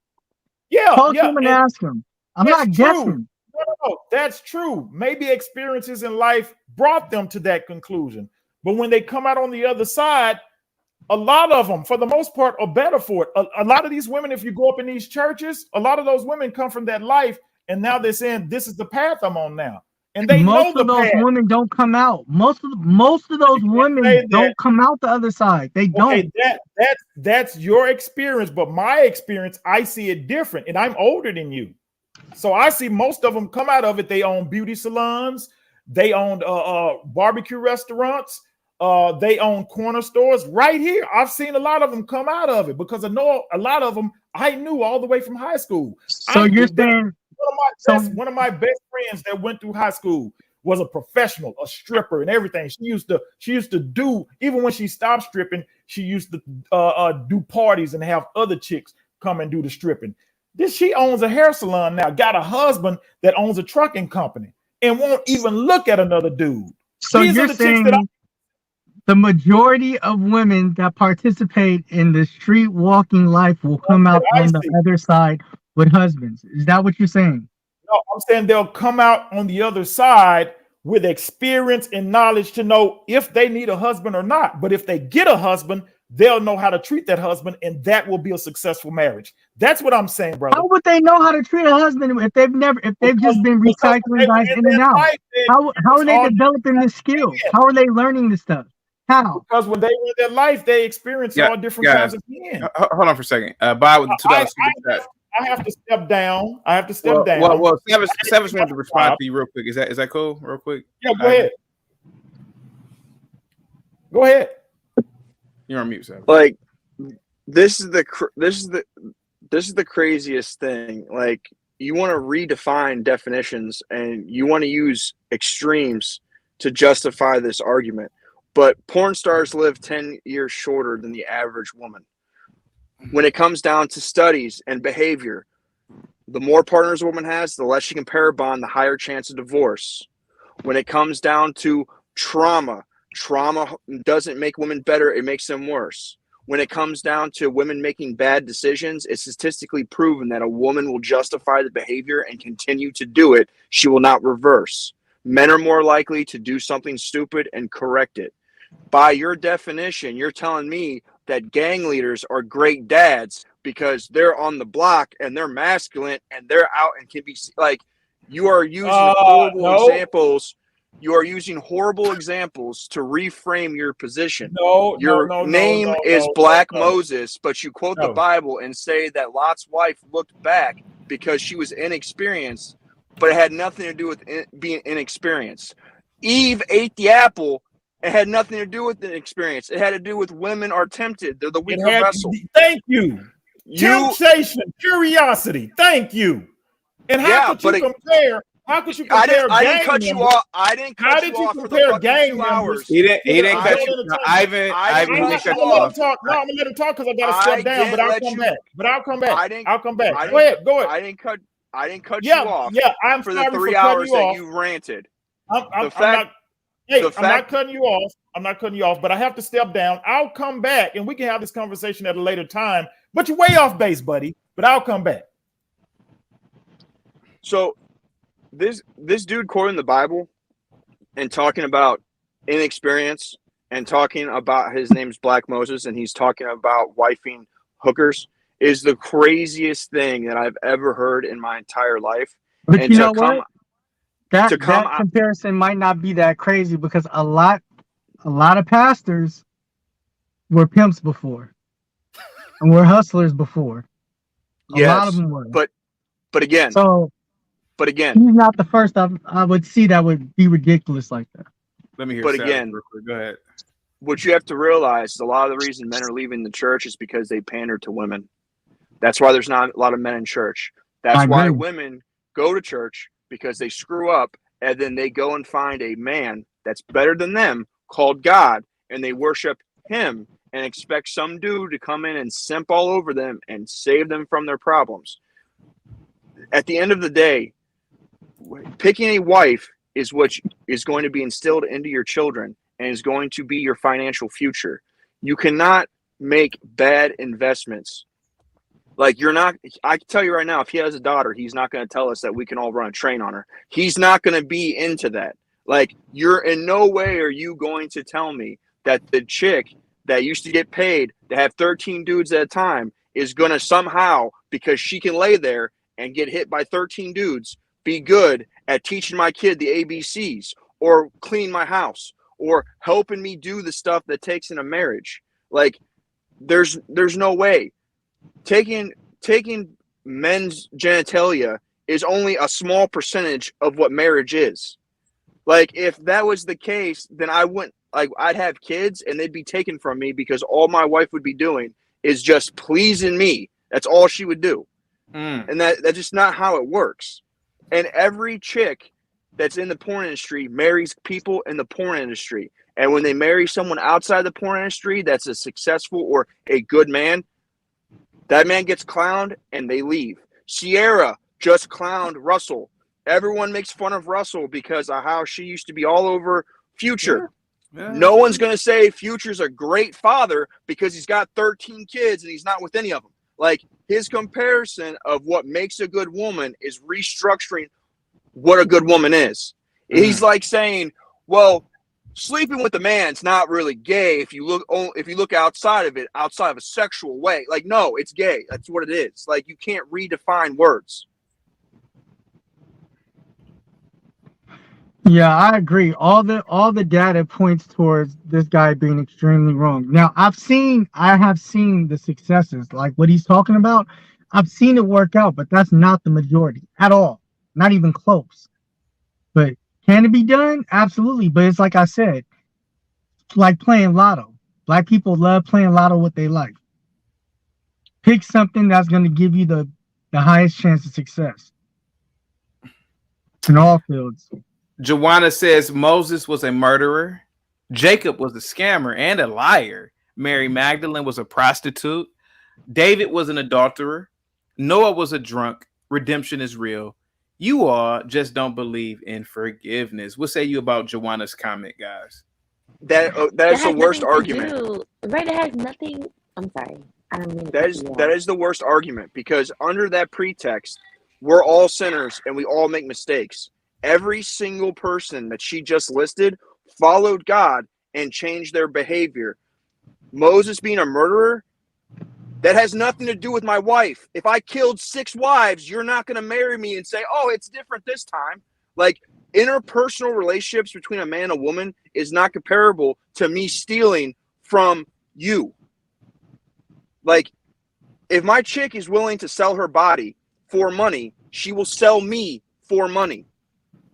Yeah. Talk to them and ask them. I'm not guessing. No, that's true. Maybe experiences in life brought them to that conclusion. But when they come out on the other side, a lot of them, for the most part, are better for it. A lot of these women, if you go up in these churches, a lot of those women come from that life. And now they're saying, this is the path I'm on now. And they most know of those women don't come out. Most of those women don't come out the other side. They don't. Okay, that's your experience, but my experience, I see it different. And I'm older than you. So I see most of them come out of it. They own beauty salons, they own barbecue restaurants, they own corner stores right here. I've seen a lot of them come out of it because I know a lot of them I knew all the way from high school. So you're saying one of my best friends that went through high school was a professional, a stripper, and everything. She used to do, even when she stopped stripping, she used to do parties and have other chicks come and do the stripping. She owns a hair salon now, got a husband that owns a trucking company, and won't even look at another dude. So you're saying the majority of women that participate in the street walking life will come out on the other side with husbands. Is that what you're saying? No, I'm saying they'll come out on the other side with experience and knowledge to know if they need a husband or not. But if they get a husband, they'll know how to treat that husband, and that will be a successful marriage. That's what I'm saying, brother. How would they know how to treat a husband if they've just been recycling guys in and out? How are they developing this skill? How are they learning this stuff? How? Because when they were in their life, they experience all different kinds of men. Hold on for a second. Bye with the $2 super chat. I have to step down. Down. Well, Savage wanted to respond to you real quick. Is that cool? Real quick. Yeah, go ahead. Go ahead. You're on mute, Savage. Like, this is the craziest thing. Like, you want to redefine definitions and you want to use extremes to justify this argument. But porn stars live 10 years shorter than the average woman. When it comes down to studies and behavior, the more partners a woman has, the less she can pair bond, the higher chance of divorce. When it comes down to trauma doesn't make women better, it makes them worse. When it comes down to women making bad decisions, it's statistically proven that a woman will justify the behavior and continue to do it. She will not reverse. Men are more likely to do something stupid and correct it. By your definition, you're telling me that gang leaders are great dads because they're on the block and they're masculine and they're out and can be like, you are using horrible examples. You are using horrible examples to reframe your position. Your name is Black Moses, but you quote the Bible and say that Lot's wife looked back because she was inexperienced, but it had nothing to do with being inexperienced. Eve ate the apple. It had nothing to do with the experience. It had to do with women are tempted. They're the weaker vessel. Thank you. Temptation, curiosity. Thank you. And how could you compare? How could you compare? I didn't cut you off. I didn't cut you off for the fucking 2 hours. He didn't cut you. Ivan didn't cut you off. No, I'm gonna let him talk because I gotta step down. But I'll come back. I'll come back. Go ahead. I didn't cut you off. Yeah, I'm for sorry the 3 for hours cutting you that off. you ranted. I'm not cutting you off. I'm not cutting you off, but I have to step down. I'll come back and we can have this conversation at a later time. But you're way off base, buddy. But I'll come back. So this dude quoting the Bible and talking about inexperience and talking about his name's Black Moses and he's talking about wifing hookers is the craziest thing that I've ever heard in my entire life. But and you know what? That comparison might not be that crazy because a lot of pastors were pimps before and were hustlers before. A lot of them were. But again, he's not the first I would see that would be ridiculous like that. Let me hear. But again, go ahead. What you have to realize is a lot of the reason men are leaving the church is because they pander to women. That's why there's not a lot of men in church. That's why women go to church because they screw up and then they go and find a man that's better than them called God and they worship him and expect some dude to come in and simp all over them and save them from their problems. At the end of the day, picking a wife is what is going to be instilled into your children and is going to be your financial future. You cannot make bad investments. Like I can tell you right now, if he has a daughter, he's not going to tell us that we can all run a train on her. He's not going to be into that. Like, you're in no way are you going to tell me that the chick that used to get paid to have 13 dudes at a time is going to somehow, because she can lay there and get hit by 13 dudes, be good at teaching my kid the ABCs or clean my house or helping me do the stuff that takes in a marriage. Like, there's no way. Taking men's genitalia is only a small percentage of what marriage is. Like, if that was the case, then I'd have kids and they'd be taken from me because all my wife would be doing is just pleasing me. That's all she would do. And that's just not how it works. And every chick that's in the porn industry marries people in the porn industry. And when they marry someone outside the porn industry that's a successful or a good man, that man gets clowned and they leave. Sierra just clowned Russell. Everyone makes fun of Russell because of how she used to be all over Future. Yeah. No one's going to say Future's a great father because he's got 13 kids and he's not with any of them. Like, his comparison of what makes a good woman is restructuring what a good woman is. He's like saying, well, sleeping with a man's not really gay if you look outside of it, outside of a sexual way. Like, no, it's gay. That's what it is. Like, you can't redefine words. Yeah, I agree. All the data points towards this guy being extremely wrong. Now, I have seen the successes, like what he's talking about. I've seen it work out, but that's not the majority at all. Not even close. But can it be done? Absolutely. But it's like I said, like playing lotto. Black people love playing lotto what they like. Pick something that's going to give you the highest chance of success in all fields. Joanna says Moses was a murderer. Jacob was a scammer and a liar. Mary Magdalene was a prostitute. David was an adulterer. Noah was a drunk. Redemption is real. You all just don't believe in forgiveness. What say you about Joanna's comment, guys? That is the worst argument. Right, it has nothing. I'm sorry. I don't mean that is the worst argument because under that pretext, we're all sinners and we all make mistakes. Every single person that she just listed followed God and changed their behavior. Moses being a murderer, that has nothing to do with my wife. If I killed 6 wives, you're not going to marry me and say, oh, it's different this time. Like, interpersonal relationships between a man and a woman is not comparable to me stealing from you. Like, if my chick is willing to sell her body for money, she will sell me for money.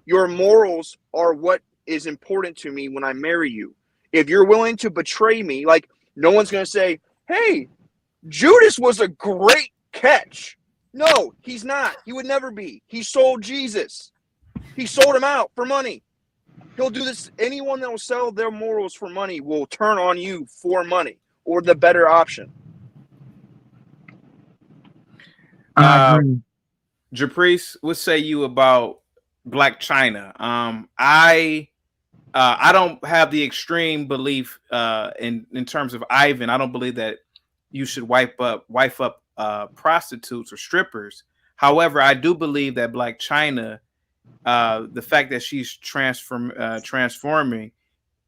Your morals are what is important to me when I marry you. If you're willing to betray me, like, no one's going to say, hey, Judas was a great catch. No, he's not. He would never be. He sold Jesus. He sold him out for money. He'll do this. Anyone that will sell their morals for money will turn on you for money or the better option. Japrice, what say you about Blac Chyna? I don't have the extreme belief in terms of Ivan. I don't believe that you should wife up prostitutes or strippers. However, I do believe that Blac Chyna, the fact that she's transforming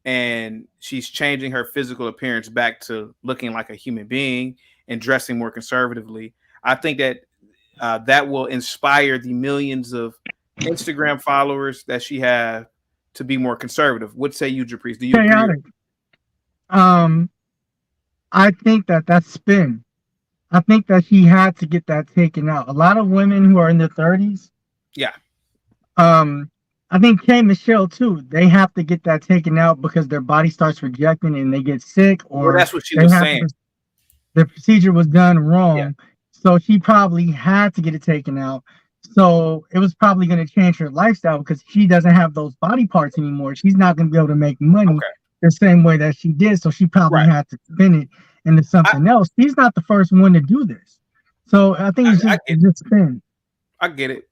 and she's changing her physical appearance back to looking like a human being and dressing more conservatively, I think that that will inspire the millions of Instagram followers that she has to be more conservative. What say you, Japrice? Do you agree? I think that's spin. I think that she had to get that taken out. A lot of women who are in their 30s. Yeah. I think K Michelle too. They have to get that taken out because their body starts rejecting and they get sick, or well, that's what she was saying. The procedure was done wrong. Yeah. So she probably had to get it taken out. So it was probably going to change her lifestyle because she doesn't have those body parts anymore. She's not going to be able to make money the same way that she did. So she probably had to spin it into something else. She's not the first one to do this. So I think it's just spin. I get it.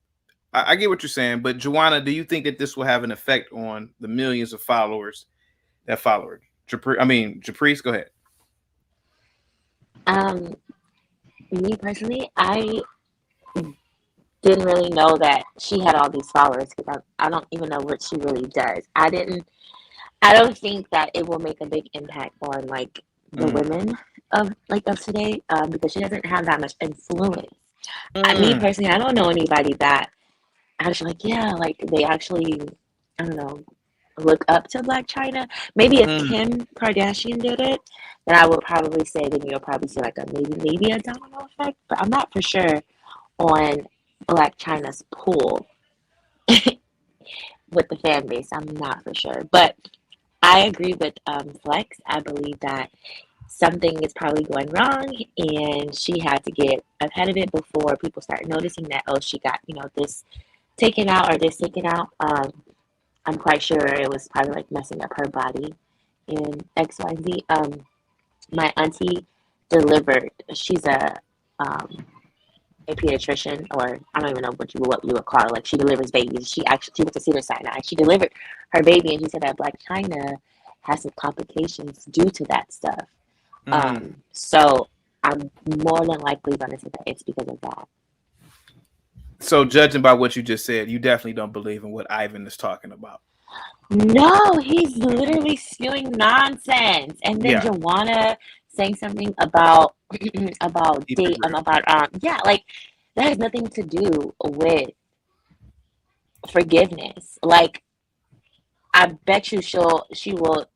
I get what you're saying. But Joanna, do you think that this will have an effect on the millions of followers that follow her? Japrice, go ahead. Me personally, I didn't really know that she had all these followers because I don't even know what she really does. I don't think that it will make a big impact on like the women of today because she doesn't have that much influence. Me personally, I don't know anybody that actually they actually, I don't know, look up to Blac Chyna. Maybe if Kim Kardashian did it, then I would probably say then you'll probably see like a maybe a domino effect. But I'm not for sure on Blac Chyna's pull with the fan base. I'm not for sure. But I agree with Flex. I believe that something is probably going wrong and she had to get ahead of it before people start noticing that, oh, she got, this taken out or this taken out. I'm quite sure it was probably like messing up her body in XYZ. My auntie delivered. She's a pediatrician, or I don't even know what you would call it. Like she delivers babies. She went to Cedars-Sinai. She delivered her baby, and she said that Blac Chyna has some complications due to that stuff. So I'm more than likely going to say that it's because of that. So judging by what you just said, you definitely don't believe in what Ivan is talking about. No, he's literally spewing nonsense. And then Joanna saying something about that has nothing to do with forgiveness. Like, I bet you she will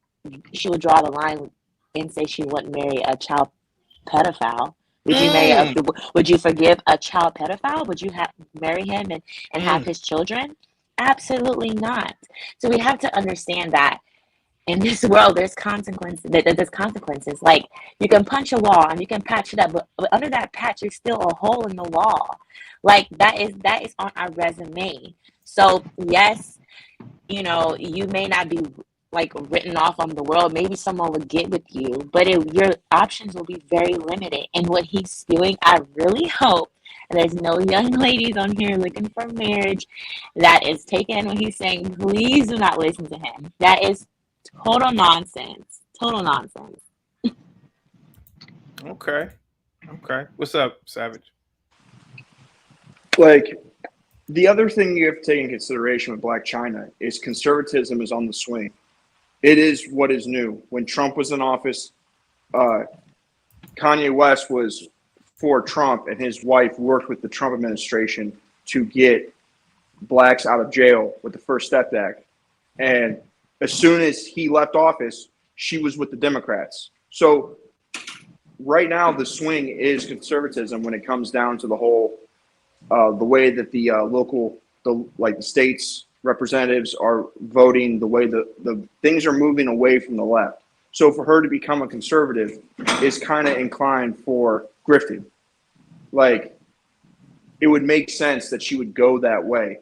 draw the line and say she wouldn't marry a child pedophile. Would you forgive a child pedophile? Would you marry him and have his children? Absolutely not. So we have to understand that in this world, there's consequences. There's consequences. Like, you can punch a wall and you can patch it up, but under that patch, there's still a hole in the wall. Like, that is on our resume. So yes, you may not be like written off on the world. Maybe someone would get with you, but your options will be very limited. And what he's spewing, I really hope there's no young ladies on here looking for marriage that is taking what he's saying. Please do not listen to him. That is total nonsense. Total nonsense. Okay. What's up, Savage? Like, the other thing you have to take into consideration with Blac Chyna is conservatism is on the swing. It is what is new. When Trump was in office, Kanye West was for Trump, and his wife worked with the Trump administration to get blacks out of jail with the First Step Act. And as soon as he left office, she was with the Democrats. So right now, the swing is conservatism when it comes down to the whole, the way that the the states representatives are voting, the way the things are moving away from the left. So for her to become a conservative is kind of inclined for grifting. Like, it would make sense that she would go that way.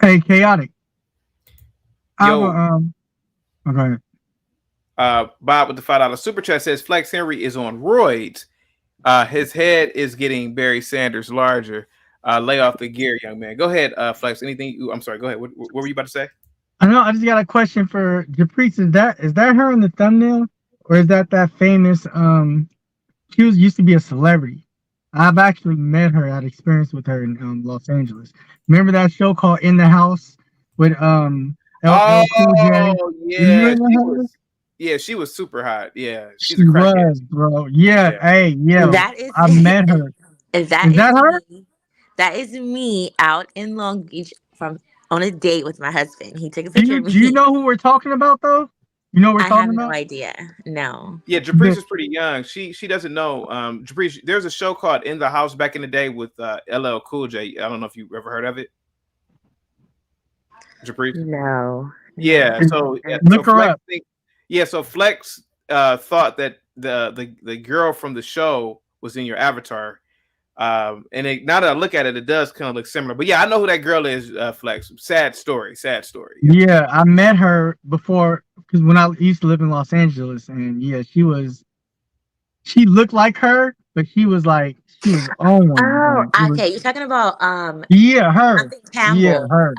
Hey, chaotic. Yo. Okay. Bob with the $5 super chat says Flex Henry is on roids. His head is getting Barry Sanders larger. Lay off the gear, young man. Go ahead, Flex. Anything? I'm sorry. Go ahead. What were you about to say? I know. I just got a question for Japrice. Is that her in the thumbnail, or is that famous? She used to be a celebrity. I've actually met her. I had experience with her in Los Angeles. Remember that show called In the House with LL Cool J? Yeah, she was super hot. Yeah, she's she a crackhead. was, bro. Yeah, hey, yeah. That is I met her. Is that her? That is me out in Long Beach on a date with my husband. He took a picture of me. Do you know who we're talking about though? You know what we're talking about? I have no idea. No. Yeah, Japrice is pretty young. She doesn't know. Japrice, there's a show called In the House back in the day with LL Cool J. I don't know if you've ever heard of it. Japrice? No. Yeah. So look her up. So Flex thought that the girl from the show was in your avatar. And now that I look at it, it does kind of look similar. But yeah, I know who that girl is, Flex. Sad story. Yeah, I met her before because when I used to live in Los Angeles, and yeah, she looked like her, but she was on one. Oh, okay. You're talking about yeah, her. Something Campbell. Yeah, her.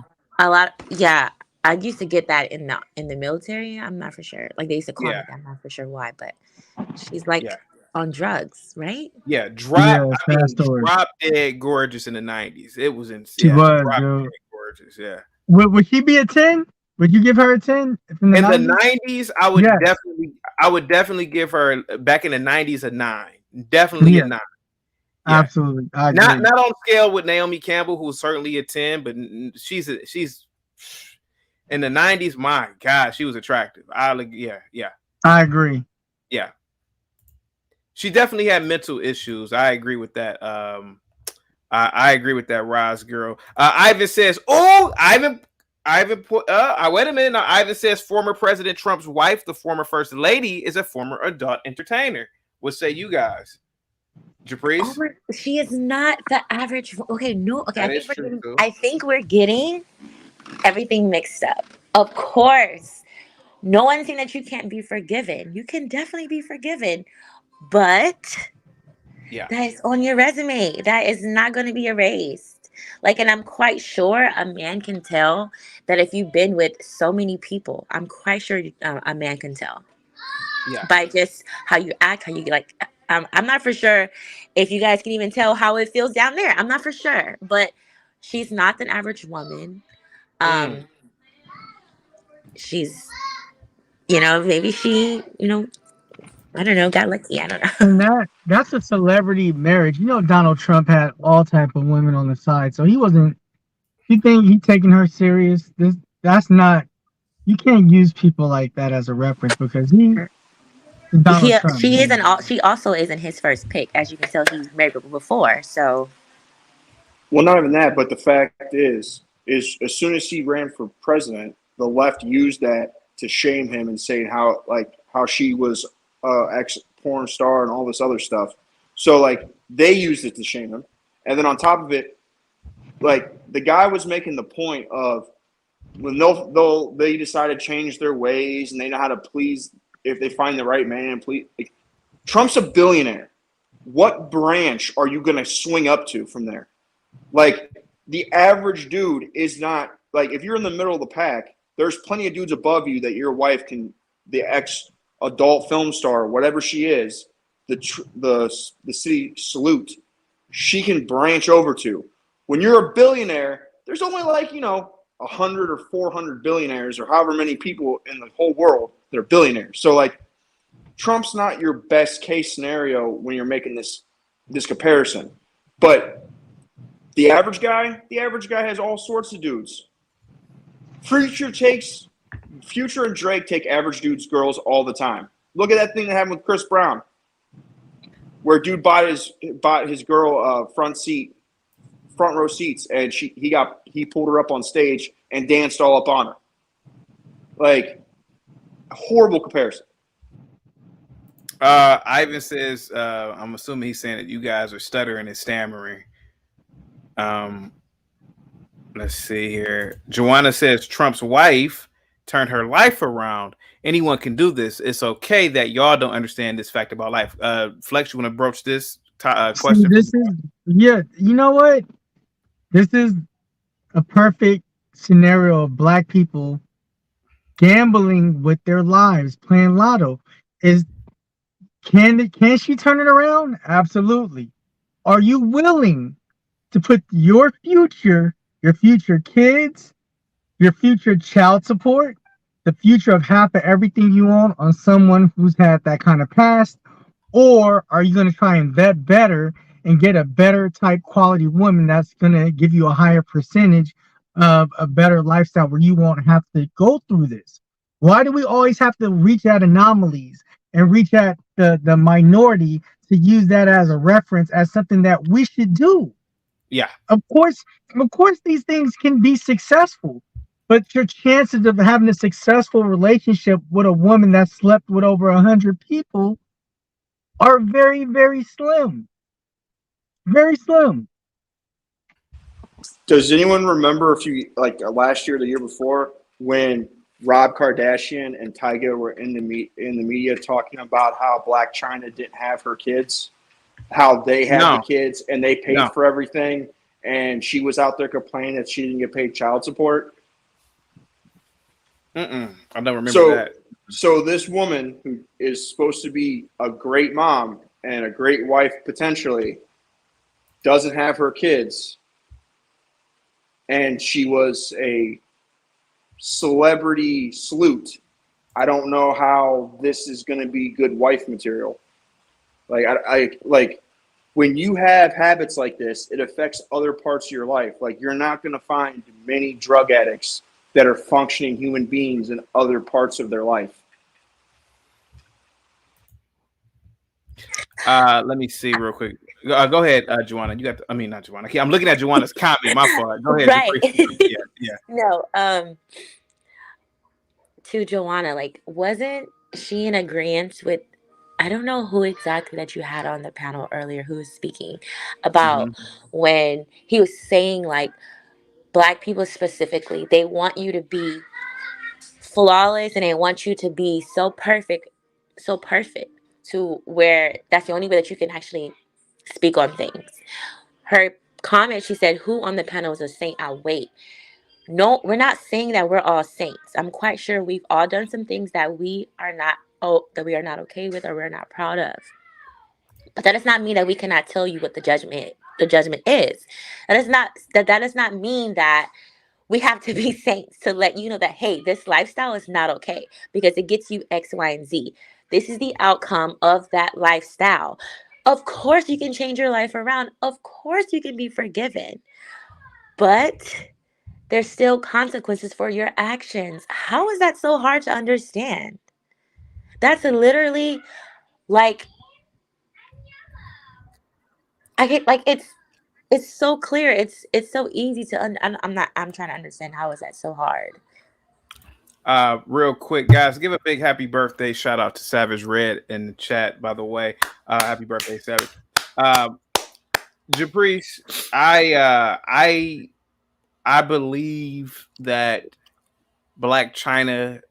I used to get that in the military. I'm not for sure. Like they used to call me that. I'm not for sure why, but she's on drugs, right? Yeah, drop dead gorgeous in the 90s. It was insane. She was gorgeous. Yeah. Would she be a 10? Would you give her a 10? In the 90s, I would definitely give her back in the 90s a 9. Definitely a 9. Yeah. Absolutely. Not on scale with Naomi Campbell, who's certainly a 10, but she's in the 90s. My God, she was attractive. I agree. Yeah. She definitely had mental issues. I agree with that. I agree with that, Roz girl. Ivan says, Ivan, wait a minute. Now, Ivan says former President Trump's wife, the former First Lady, is a former adult entertainer. What say you guys? Japrice? She is not the average. Okay, no. Okay, I think we're getting everything mixed up. Of course, no one's saying that you can't be forgiven. You can definitely be forgiven, but that is on your resume. That is not going to be erased. And I'm quite sure a man can tell that if you've been with so many people. I'm quite sure a man can tell. Yeah. By just how you act, how you I'm not for sure if you guys can even tell how it feels down there. I'm not for sure, but she's not an average woman. She's, maybe she, I don't know, got lucky. I don't know. And that's a celebrity marriage. Donald Trump had all type of women on the side, so he wasn't. You think he taking her serious? That's not. You can't use people like that as a reference because Trump, she also isn't his first pick, as you can tell. He's married before, so. Well, not even that, but the fact is as soon as he ran for president, the left used that to shame him and say how she was ex porn star and all this other stuff. So they used it to shame him, and then on top of it, the guy was making the point of when they decided to change their ways and they know how to please if they find the right man. Please, Trump's a billionaire. What branch are you going to swing up to from there? The average dude is not if you're in the middle of the pack. There's plenty of dudes above you that your wife can, the ex-adult film star, whatever she is, the city salute, she can branch over to. When you're a billionaire, there's only 100 or 400 billionaires or however many people in the whole world that are billionaires. So like Trump's not your best case scenario when you're making this comparison. But the average guy has all sorts of dudes. Future and Drake take average dudes girls all the time. Look at that thing that happened with Chris Brown, where dude bought his girl front row seats, and he pulled her up on stage and danced all up on her. Like, horrible comparison. Ivan says, I'm assuming he's saying that you guys are stuttering and stammering. Let's see here. Joanna says Trump's wife turned her life around. Anyone can do this. It's okay that y'all don't understand this fact about life. Flex, you want to broach this question? You know what? This is a perfect scenario of Black people gambling with their lives, playing lotto. Can she turn it around? Absolutely. Are you willing to put your future kids, your future child support, the future of half of everything you own on someone who's had that kind of past? Or are you going to try and vet better and get a better type quality woman that's going to give you a higher percentage of a better lifestyle where you won't have to go through this? Why do we always have to reach at anomalies and reach at the minority to use that as a reference, as something that we should do? Yeah. Of course, these things can be successful, but your chances of having a successful relationship with a woman that slept with over 100 people are very, very slim. Very slim. Does anyone remember last year, or the year before, when Rob Kardashian and Tyga were in the media talking about how Blac Chyna didn't have her kids, how they had the kids and they paid for everything, and she was out there complaining that she didn't get paid child support? I don't remember that. So this woman, who is supposed to be a great mom and a great wife potentially, doesn't have her kids, and she was a celebrity salute. I don't know how this is going to be good wife material. Like, when you have habits like this, it affects other parts of your life. Like, you're not going to find many drug addicts that are functioning human beings in other parts of their life. Let me see real quick. Go ahead, Joanna. You got not Joanna. I'm looking at Joanna's comment. My fault. Go ahead. Right. Yeah. No, to Joanna, like, wasn't she in agreement with, I don't know who exactly that you had on the panel earlier who was speaking about when he was saying, like, Black people specifically, they want you to be flawless and they want you to be so perfect to where that's the only way that you can actually speak on things. Her comment, she said, who on the panel is a saint? I'll wait. No, we're not saying that we're all saints. I'm quite sure we've all done some things that we are not okay with or we're not proud of. But that does not mean that we cannot tell you what the judgment is. That does not mean that we have to be saints to let you know that, hey, this lifestyle is not okay because it gets you X, Y, and Z. This is the outcome of that lifestyle. Of course you can change your life around. Of course you can be forgiven. But there's still consequences for your actions. How is that so hard to understand? That's literally like, it's so clear. It's so easy to I'm trying to understand how is that so hard. Real quick, guys, give a big happy birthday shout out to Savage Red in the chat, by the way. Happy birthday, Savage. Japrice, I believe that Blac Chyna,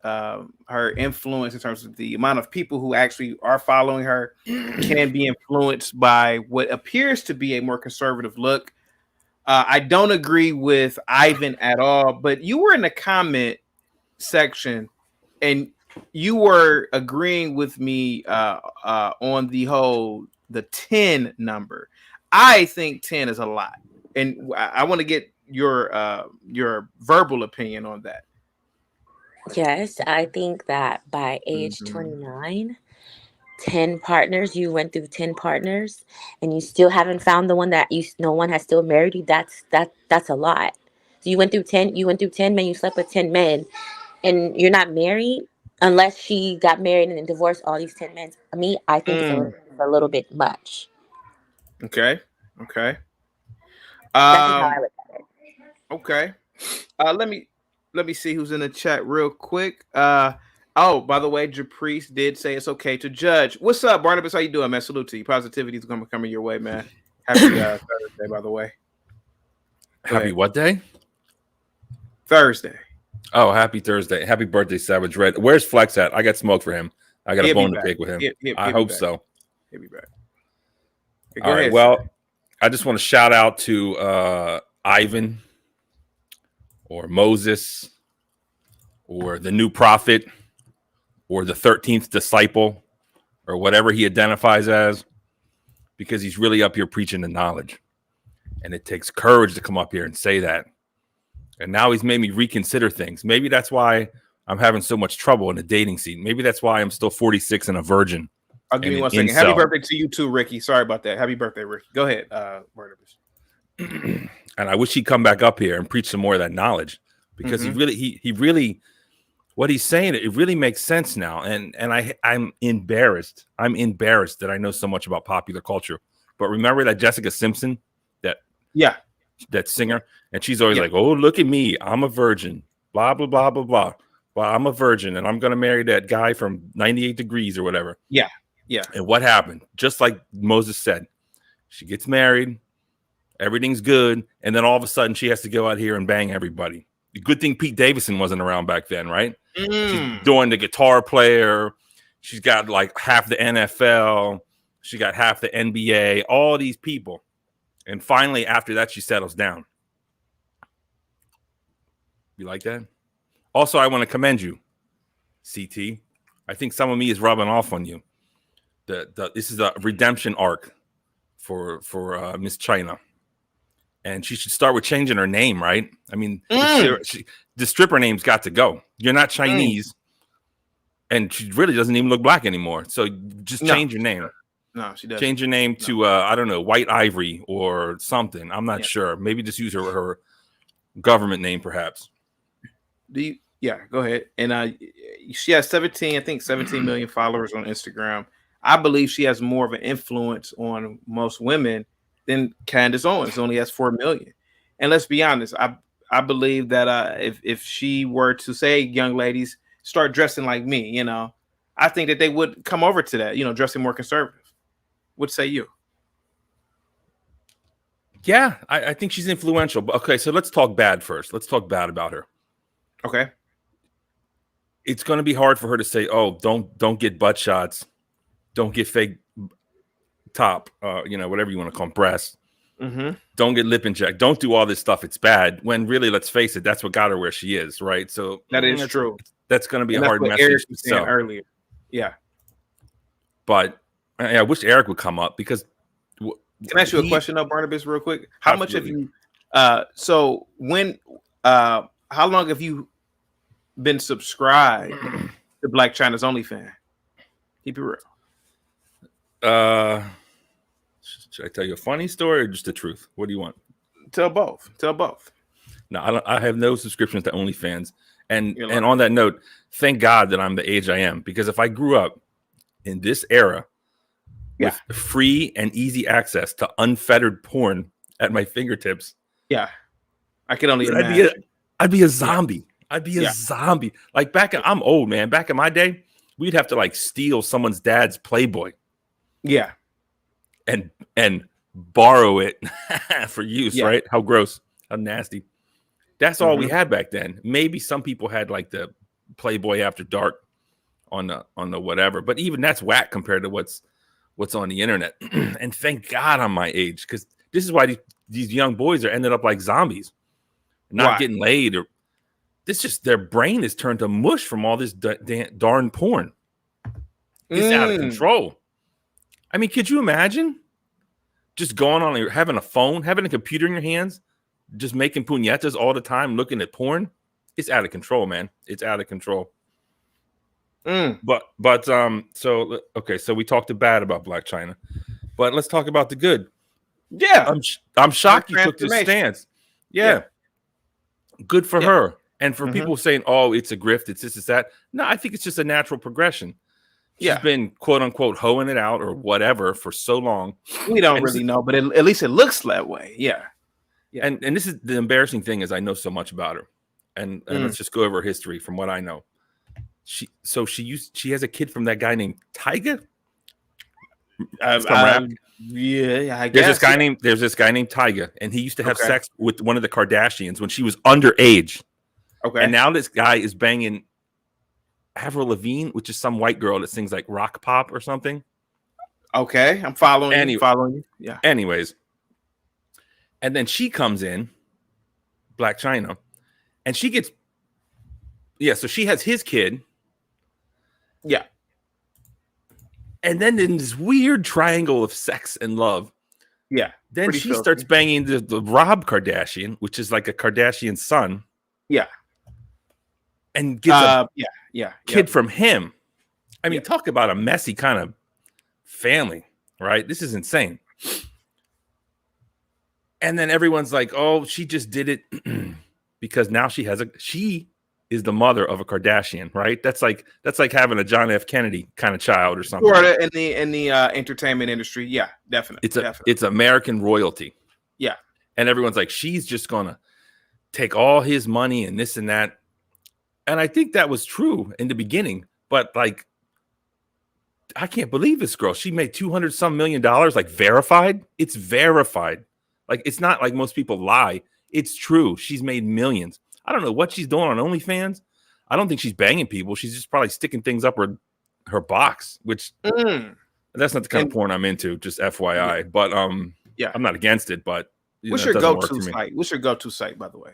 her influence in terms of the amount of people who actually are following her can be influenced by what appears to be a more conservative look. I don't agree with Ivan at all, but you were in the comment section and you were agreeing with me on the 10 number. I think 10 is a lot, and I want to get your verbal opinion on that. Yes, I think that by age 29, 10 partners, you went through 10 partners and you still haven't found the one that no one has still married you. That's a lot. So you went through 10 men, you slept with 10 men, and you're not married unless she got married and then divorced all these 10 men. I think it's a little bit much. Okay. That's just how I look at it. Okay. Let me see who's in the chat real quick. Oh, by the way, Japrice did say it's okay to judge. What's up, Barnabas? How you doing, man? Salute to you. Positivity is gonna come your way, man. Happy Thursday, by the way. Happy what day? Thursday. Oh, happy Thursday. Happy birthday, Savage Red. Where's Flex at? I got smoke for him. I got a bone to pick with him. I hope so. He'll be back. All right. Well, I just want to shout out to Ivan or Moses or the new prophet or the 13th disciple or whatever he identifies as, because he's really up here preaching the knowledge. And it takes courage to come up here and say that. And now he's made me reconsider things. Maybe that's why I'm having so much trouble in the dating scene. Maybe that's why I'm still 46 and a virgin. I'll give you 1 second. Happy birthday to you too, Ricky. Sorry about that. Happy birthday, Ricky. Go ahead, Barnabas. And I wish he'd come back up here and preach some more of that knowledge, because he really, what he's saying, it really makes sense now. And I'm embarrassed. I'm embarrassed that I know so much about popular culture. But remember that Jessica Simpson, that singer, and she's always like, "Oh, look at me, I'm a virgin." Blah blah blah blah blah. Well, I'm a virgin, and I'm gonna marry that guy from 98 Degrees or whatever. Yeah. And what happened? Just like Moses said, she gets married, everything's good, and then all of a sudden she has to go out here and bang everybody. Good thing Pete Davidson wasn't around back then, right? She's doing the guitar player. She's got like half the NFL. She got half the NBA. All these people. And finally, after that, she settles down. You like that? Also, I want to commend you, CT. I think some of me is rubbing off on you. This is a redemption arc for Miss Chyna. And she should start with changing her name, right? I mean, the stripper name's got to go. You're not Chinese. And she really doesn't even look black anymore. So just change your name. No, she doesn't. Change your name to, I don't know, White Ivory or something. I'm not sure. Maybe just use her government name, perhaps. Go ahead. And she has 17 million followers on Instagram. I believe she has more of an influence on most women than Candace Owens. Only has 4 million. And let's be honest, I believe that if she were to say, young ladies, start dressing like me, I think that they would come over to that, dressing more conservative. What say you? Yeah, I think she's influential. But okay, so let's talk bad first. Let's talk bad about her. Okay. It's going to be hard for her to say, "Oh, don't get butt shots, don't get fake top, whatever you want to call them, breasts. Don't get lip inject. Don't do all this stuff. It's bad." When really, let's face it, that's what got her where she is, right? So that is true. That's going to be a hard message. Eric was saying earlier. Yeah. But I wish Eric would come up, because can I ask you a question though, Barnabas, real quick? How much have you how long have you been subscribed to Blac Chyna's OnlyFans? Keep it real. Should I tell you a funny story or just the truth? What do you want? Tell both. No, I have no subscriptions to OnlyFans. And on that note, thank God that I'm the age I am, because if I grew up in this era with free and easy access to unfettered porn at my fingertips, I can only imagine. I'd be a zombie. I'd be a zombie. Like I'm old, man. Back in my day, we'd have to like steal someone's dad's Playboy. Yeah. And borrow it for use, right? How gross. How nasty. That's all we had back then. Maybe some people had like the Playboy After Dark on the whatever, but even that's whack compared to what's on the internet. And thank God I'm my age, because this is why these young boys are ended up like zombies, not getting laid, or this just their brain is turned to mush from all this darn porn. It's out of control. I mean, could you imagine just going on, having a phone, having a computer in your hands just making puñetas all the time, looking at porn, it's out of control, man. It's out of control. But so okay, so we talked bad about Blac Chyna, but let's talk about the good. Yeah, I'm shocked you took this stance. Yeah. Good for her. And for people saying, "Oh, it's a grift, it's this, it's that." No, I think it's just a natural progression. She's been quote unquote hoeing it out or whatever for so long. We don't really know, but at least it looks that way. Yeah. And this is the embarrassing thing is I know so much about her, and let's just go over her history from what I know. She has a kid from that guy named Tyga. Yeah, I guess. There's this guy named Tyga, and he used to have sex with one of the Kardashians when she was underage. Okay, and now this guy is banging Avril Lavigne, which is some white girl that sings like rock pop or something. Okay, I'm following you. Following you. Yeah. Anyways, and then she comes in, Blac Chyna, and she gets so she has his kid. Yeah. And then in this weird triangle of sex and love, then she starts banging the Rob Kardashian, which is like a Kardashian son. Yeah. And gets a kid from him. I mean, talk about a messy kind of family, right? This is insane. And then everyone's like, oh, she just did it because now she is the mother of a Kardashian, right? That's like having a John F. Kennedy kind of child or something. Or in the entertainment industry, yeah, definitely. It's American royalty. Yeah, and everyone's like, she's just gonna take all his money and this and that. And I think that was true in the beginning, but like, I can't believe this girl. She made $200-some million, like verified. It's verified. Like it's not like most people lie. It's true. She's made millions. I don't know what she's doing on OnlyFans. I don't think she's banging people. She's just probably sticking things up her box, which that's not the kind of porn I'm into, just FYI. Yeah. But I'm not against it. But what's your go-to site? What's your go-to site, by the way?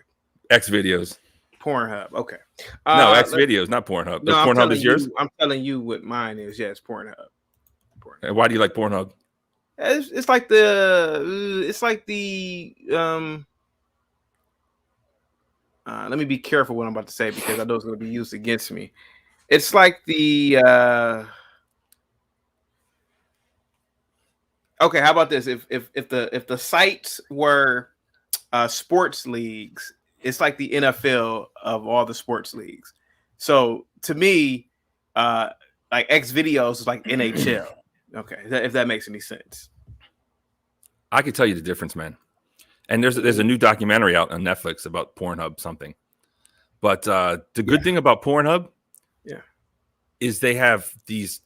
X videos. Pornhub. Okay. No, X videos, not Pornhub. No, Pornhub is yours? I'm telling you what mine is. Yeah, it's Pornhub. And why do you like Pornhub? It's like the let me be careful what I'm about to say because I know it's going to be used against me. It's like the okay. How about this? If the sites were sports leagues, it's like the NFL of all the sports leagues. So to me, like X videos is like NHL. Okay, if that makes any sense. I could tell you the difference, man. And there's a new documentary out on Netflix about Pornhub something. But the good thing about Pornhub is they have these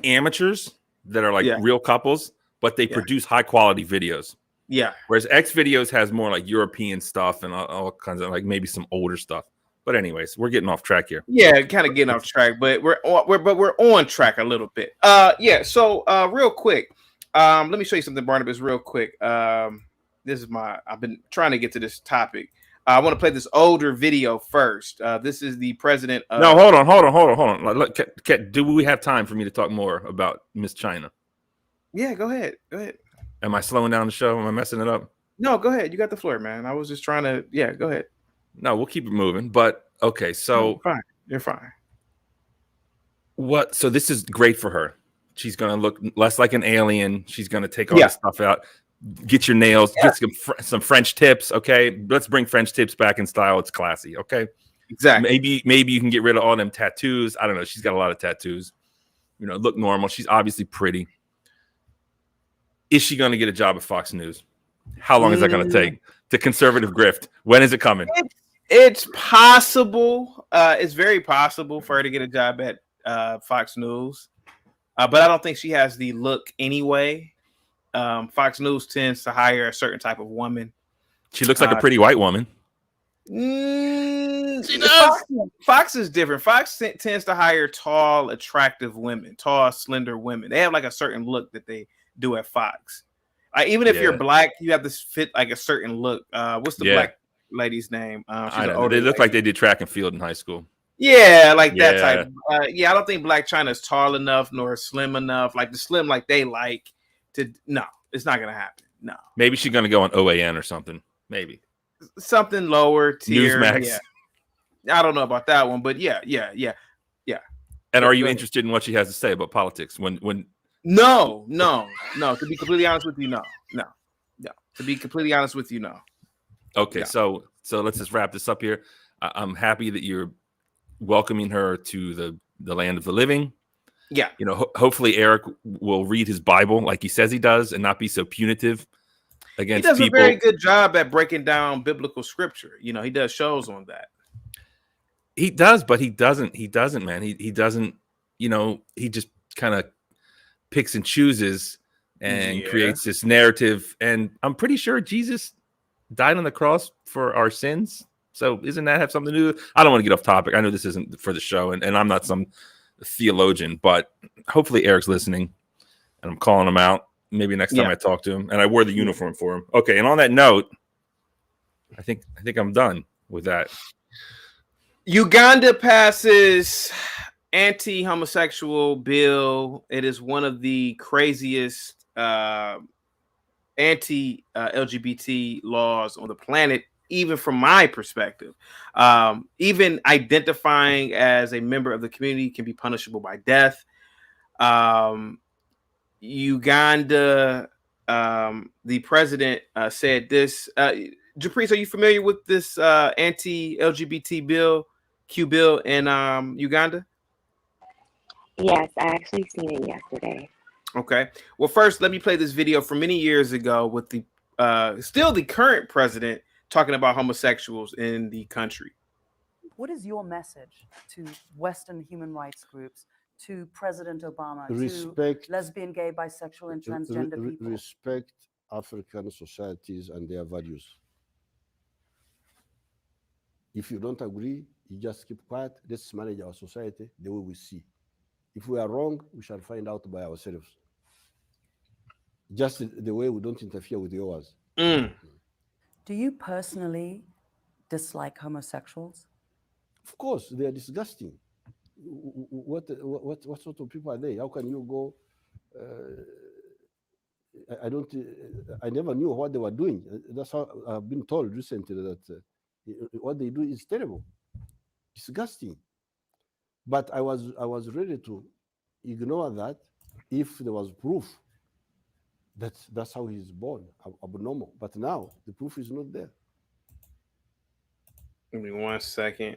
amateurs that are like real couples, but they produce high quality videos. Yeah. Whereas X videos has more like European stuff and all kinds of like maybe some older stuff. But anyways, we're getting off track here. Yeah, kind of getting off track, but we're on track a little bit. So real quick. Let me show you something, Barnabas, real quick. This is I've been trying to get to this topic. I want to play this older video first. This is the president of... No, hold on. Look, do we have time for me to talk more about Miss Chyna? Yeah, go ahead. Am I slowing down the show? Am I messing it up? No, go ahead. You got the floor, man. I was just trying to... Yeah, go ahead. No, we'll keep it moving. But, okay, so... Fine. You're fine. So this is great for her. She's going to look less like an alien. She's going to take all this stuff out. Get your nails. Get some French tips. Okay, let's bring French tips back in style. It's classy. Okay, exactly. Maybe you can get rid of all them tattoos. I don't know. She's got a lot of tattoos. Look normal. She's obviously pretty. Is she going to get a job at Fox News? How long is that going to take? The conservative grift. When is it coming? It's possible. It's very possible for her to get a job at Fox News. But I don't think she has the look anyway. Fox News tends to hire a certain type of woman. She looks like a pretty white woman. She does. Fox is different. Fox tends to hire tall, attractive women, tall, slender women. They have like a certain look that they do at Fox. Even if you're black, you have to fit like a certain look. What's the black lady's name? I don't know. They look like they did track and field in high school. Yeah, like that type. I don't think Blac Chyna is tall enough nor slim enough. Like the slim, like they like to. No, it's not gonna happen. No. Maybe she's gonna go on OAN or something. Maybe something lower tier. Newsmax. Yeah. I don't know about that one, but yeah. And are you Go ahead. interested in what she has to say about politics? When No. To be completely honest with you, no. To be completely honest with you, no. Okay, Yeah. so let's just wrap this up here. I'm happy that you're welcoming her to the land of the living. Yeah. You know, hopefully Eric will read his Bible like he says he does and not be so punitive against He does people. a very good job at breaking down biblical scripture. You know, he does shows on that. He does, but he doesn't, man. He doesn't, you know, he just kind of picks and chooses and creates this narrative. And I'm pretty sure Jesus died on the cross for our sins. So isn't that have something to do with? I don't want to get off topic. I know this isn't for the show, and I'm not some theologian, but hopefully Eric's listening and I'm calling him out. Maybe next time I talk to him, and I wore the uniform for him. Okay. And on that note, I think I'm done with that. Uganda passes anti-homosexual bill. It is one of the craziest anti-LGBT laws on the planet, even from my perspective. Even identifying as a member of the community can be punishable by death. Uganda, the president said this. Japrice, are you familiar with this anti-LGBT Q bill in Uganda? Yes, I actually seen it yesterday. Okay. Well, first, let me play this video from many years ago with the still the current president talking about homosexuals in the country. What is your message to Western human rights groups, to President Obama, Respect, to lesbian, gay, bisexual, and transgender people? Respect African societies and their values. If you don't agree, you just keep quiet. Let's manage our society the way we see. If we are wrong, we shall find out by ourselves. Just the way we don't interfere with yours. Do you personally dislike homosexuals? Of course, they are disgusting. What sort of people are they? How can you go? I never knew what they were doing. That's how I've been told recently that what they do is terrible, disgusting. But I was ready to ignore that if there was proof that that's how he's born, abnormal. But now the proof is not there. Give me 1 second.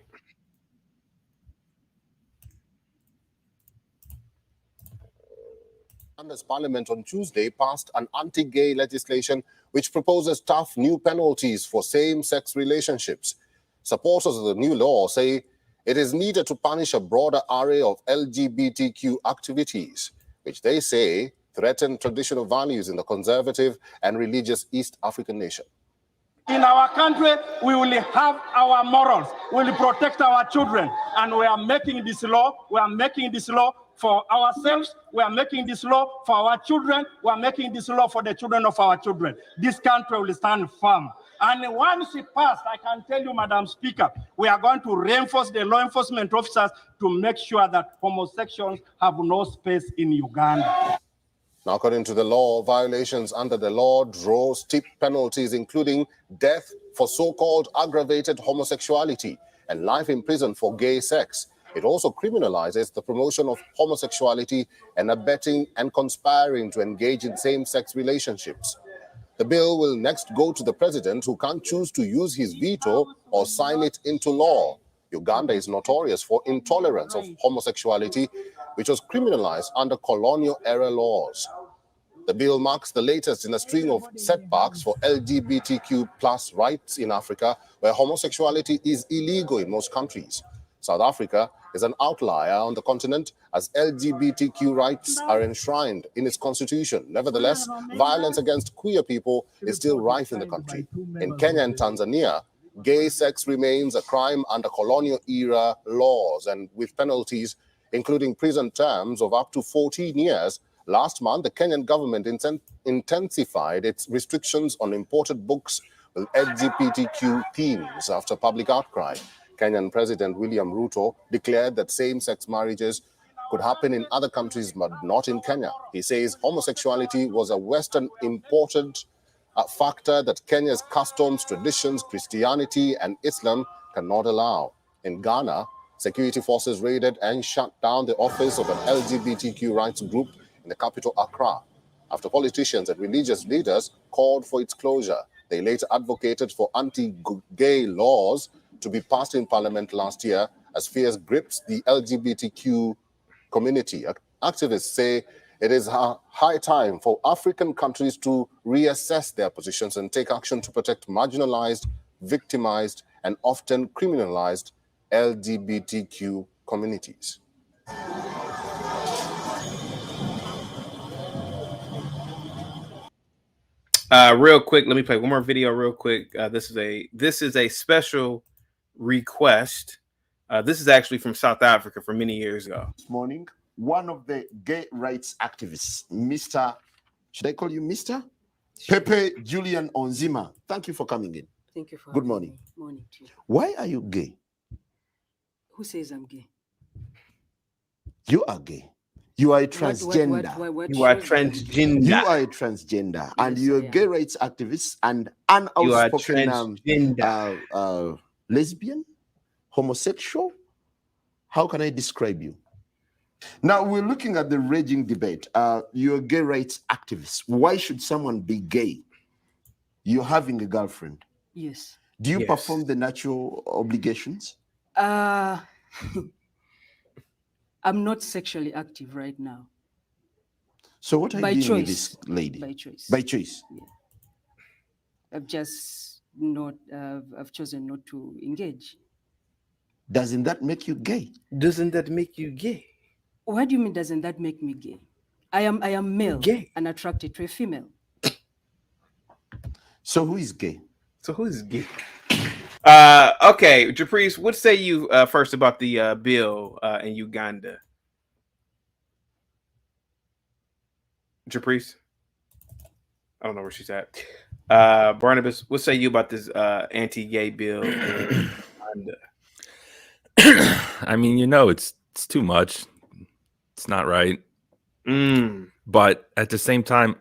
Uganda's parliament on Tuesday passed an anti-gay legislation which proposes tough new penalties for same-sex relationships. Supporters of the new law say it is needed to punish a broader array of LGBTQ activities, which they say threaten traditional values in the conservative and religious East African nation. In our country, we will have our morals. We will protect our children. And we are making this law. We are making this law for ourselves. We are making this law for our children. We are making this law for the children of our children. This country will stand firm. And once it passed, I can tell you, Madam Speaker, we are going to reinforce the law enforcement officers to make sure that homosexuals have no space in Uganda. Now, according to the law, violations under the law draw steep penalties, including death for so-called aggravated homosexuality and life in prison for gay sex. It also criminalizes the promotion of homosexuality and abetting and conspiring to engage in same-sex relationships. The bill will next go to the president, who can choose to use his veto or sign it into law. Uganda is notorious for intolerance of homosexuality, which was criminalized under colonial-era laws. The bill marks the latest in a string of setbacks for LGBTQ plus rights in Africa, where homosexuality is illegal in most countries. South Africa is an outlier on the continent, as LGBTQ rights are enshrined in its constitution. Nevertheless, violence against queer people is still rife in the country. In Kenya and Tanzania, gay sex remains a crime under colonial-era laws, and with penalties including prison terms of up to 14 years. Last month, the Kenyan government intensified its restrictions on imported books with LGBTQ themes after public outcry. Kenyan President William Ruto declared that same-sex marriages could happen in other countries, but not in Kenya. He says homosexuality was a Western imported a factor that Kenya's customs, traditions, Christianity, and Islam cannot allow. In Ghana, security forces raided and shut down the office of an LGBTQ rights group in the capital, Accra, after politicians and religious leaders called for its closure. They later advocated for anti-gay laws to be passed in parliament last year as fears grips the LGBTQ community. Activists say it is high time for African countries to reassess their positions and take action to protect marginalized, victimized, and often criminalized LGBTQ communities. Real quick, let me play one more video real quick. This is a special request. This is actually from South Africa from many years ago. This morning, one of the gay rights activists, Mr. Should I call you Mr? Pepe Julian Onzima. Thank you for coming in. Thank you for Good having morning. me. Morning to you. Why are you gay? Who says I'm gay? You are gay. You are a transgender. You are transgender. You are a transgender, and you're a gay rights activist and an outspoken lesbian, homosexual. How can I describe you? Now we're looking at the raging debate. You're a gay rights activist. Why should someone be gay? You're having a girlfriend. Yes. Do you perform the natural obligations? I'm not sexually active right now. So what are By you doing with choice. this lady? By choice. By choice. Yeah. I've just not. I've chosen not to engage. Doesn't that make you gay? Doesn't that make you gay? What do you mean? Doesn't that make me gay? I am male Gay. and attracted to a female. So who is gay? So who is gay? Okay, Japrice, what say you first about the bill in Uganda? Japrice? I don't know where she's at. Barnabas, what say you about this anti-gay bill in Uganda? I mean, you know, it's too much. It's not right. But at the same time,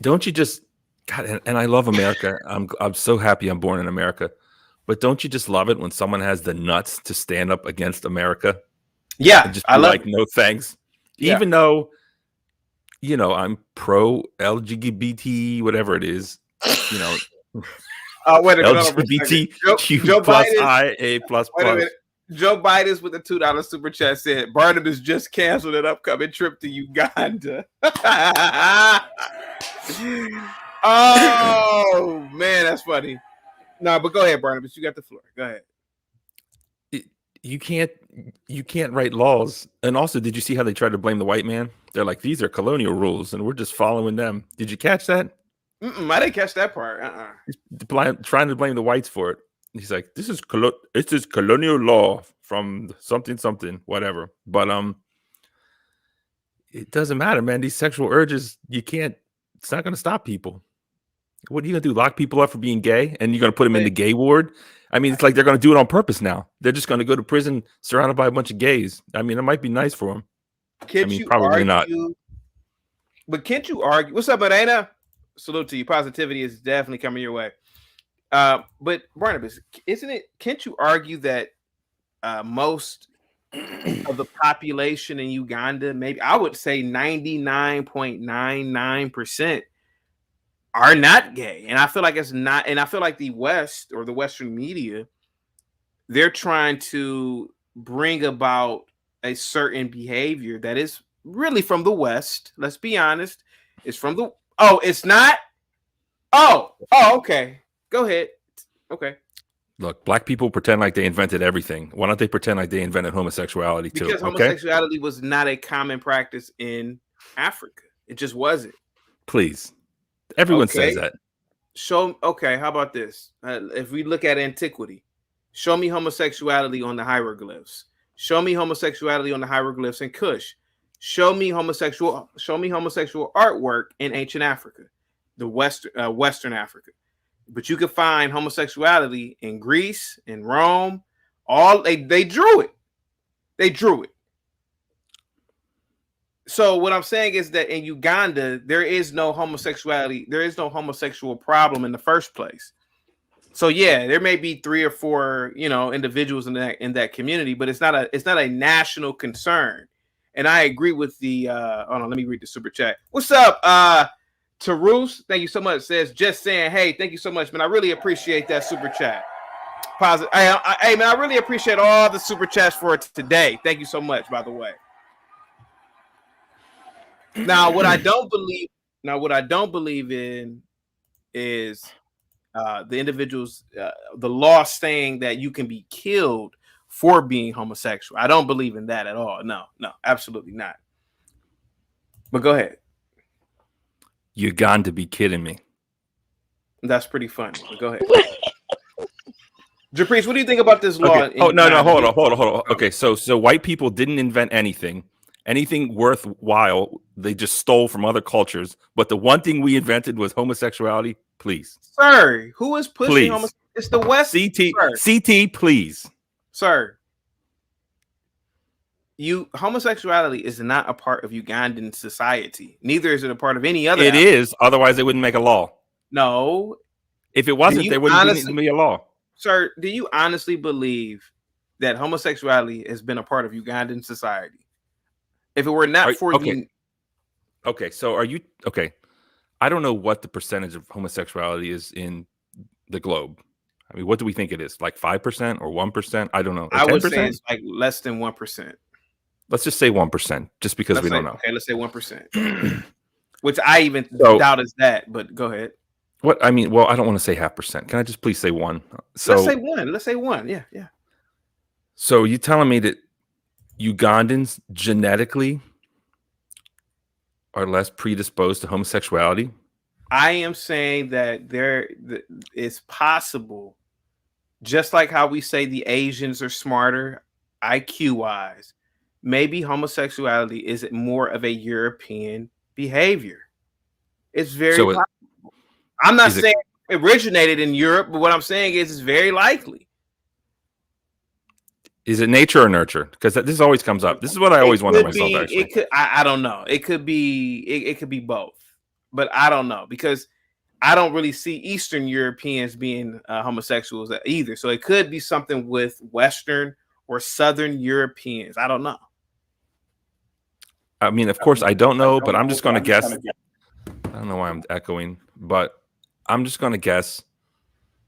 don't you just God? And I love America. I'm so happy I'm born in America. But don't you just love it when someone has the nuts to stand up against America? Yeah, and just be like, no thanks. Yeah. Even though, you know, I'm pro LGBT, whatever it is. You know, wait a minute, LGBTQ Joe plus Biden, IA plus wait a plus. minute. Joe Biden's with the $2 super chat said Barnabas just canceled an upcoming trip to Uganda. Oh man, that's funny. No, but go ahead, Barnabas. You got the floor. Go ahead. You can't write laws. And also, did you see how they tried to blame the white man? They're like, these are colonial rules, and we're just following them. Did you catch that? I didn't catch that part. He's trying to blame the whites for it. He's like, this is colonial law from something, whatever. But it doesn't matter, man. These sexual urges, it's not going to stop people. What are you going to do? Lock people up for being gay? And you're going to put them in the gay ward? I mean, it's like they're going to do it on purpose now. They're just going to go to prison surrounded by a bunch of gays. I mean, it might be nice for them. Probably not. But can't you argue? What's up, Adana? Salute to you. Positivity is definitely coming your way. But Barnabas, can't you argue that most of the population in Uganda, maybe I would say 99.99%, are not gay? And I feel like it's not, and I feel like the West or the Western media, they're trying to bring about a certain behavior that is really from the West. Let's be honest. It's from the it's not. Okay. Go ahead. Okay. Look, black people pretend like they invented everything. Why don't they pretend like they invented homosexuality too? Because homosexuality was not a common practice in Africa. It just wasn't. Please. Everyone says that. Okay, how about this? If we look at antiquity, show me homosexuality on the hieroglyphs. Show me homosexuality on the hieroglyphs in Kush. Show me homosexual artwork in ancient Africa, the Western Africa. But you can find homosexuality in Greece, in Rome. They drew it. They drew it. So what I'm saying is that in Uganda, there is no homosexuality. There is no homosexual problem in the first place. So yeah, there may be 3 or 4, individuals in that community, but it's not a national concern. And I agree with the hold on, let me read the super chat. What's up? Tarus, thank you so much. Says just saying, hey, thank you so much, man. I really appreciate that super chat. Positive. Hey, man, I really appreciate all the super chats for today. Thank you so much, by the way. Now, what I don't believe in is the individuals, the law saying that you can be killed for being homosexual. I don't believe in that at all. No, absolutely not. But go ahead. You're got to be kidding me. That's pretty funny. But go ahead. Japrice, what do you think about this law? Okay. No, hold on. Okay, so white people didn't invent anything worthwhile. They just stole from other cultures. But the one thing we invented was homosexuality. Please, sir, who is pushing homosexuality? It's the West. CT, please, sir. Homosexuality is not a part of Ugandan society. Neither is it a part of any other. It is. Otherwise, they wouldn't make a law. No. If it wasn't, there wouldn't be a law. Sir, do you honestly believe that homosexuality has been a part of Ugandan society? If it were not for you. Okay, so are you okay? I don't know what the percentage of homosexuality is in the globe. I mean, what do we think it is? Like 5% or 1%? I don't know. I would say it's like less than 1%. Let's just say 1%, just because we don't know. Okay, let's say 1%. Which I even doubt is that, but go ahead. What I mean, well, I don't want to say 0.5%. Can I just please say 1? So let's say 1. Let's say 1. Yeah. So you telling me that Ugandans genetically are less predisposed to homosexuality? I am saying that it's possible, just like how we say the Asians are smarter IQ wise, maybe homosexuality is more of a European behavior. It's very possible. I'm not saying it originated in Europe, but what I'm saying is it's very likely. Is it nature or nurture? Because this always comes up. This is what I always wonder myself. Actually, I don't know. It could be. It could be both, but I don't know because I don't really see Eastern Europeans being homosexuals either. So it could be something with Western or Southern Europeans. I don't know. I mean, of course, I don't know, but I'm just going to guess. I don't know why I'm echoing, but I'm just going to guess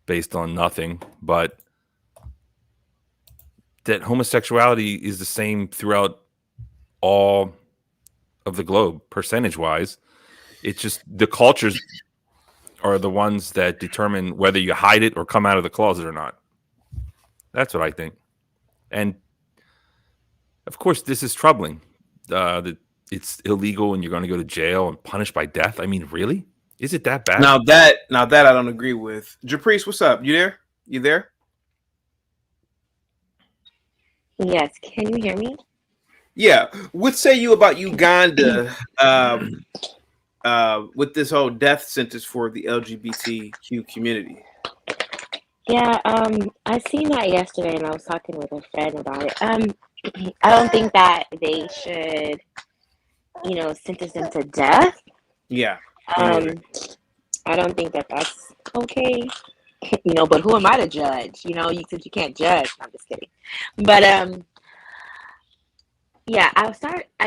based on nothing, but that homosexuality is the same throughout all of the globe, percentage-wise. It's just the cultures are the ones that determine whether you hide it or come out of the closet or not. That's what I think. And, of course, this is troubling. That it's illegal and you're going to go to jail and punished by death. I mean, really? Is it that bad? Now that I don't agree with. Japrice, what's up? You there? You there? Yes. Can you hear me? Yeah. What say you about Uganda with this whole death sentence for the LGBTQ community? Yeah, I seen that yesterday and I was talking with a friend about it. I don't think that they should, sentence them to death. Yeah. I don't think that that's okay. But who am I to judge? Since you can't judge. I'm just kidding. But yeah, I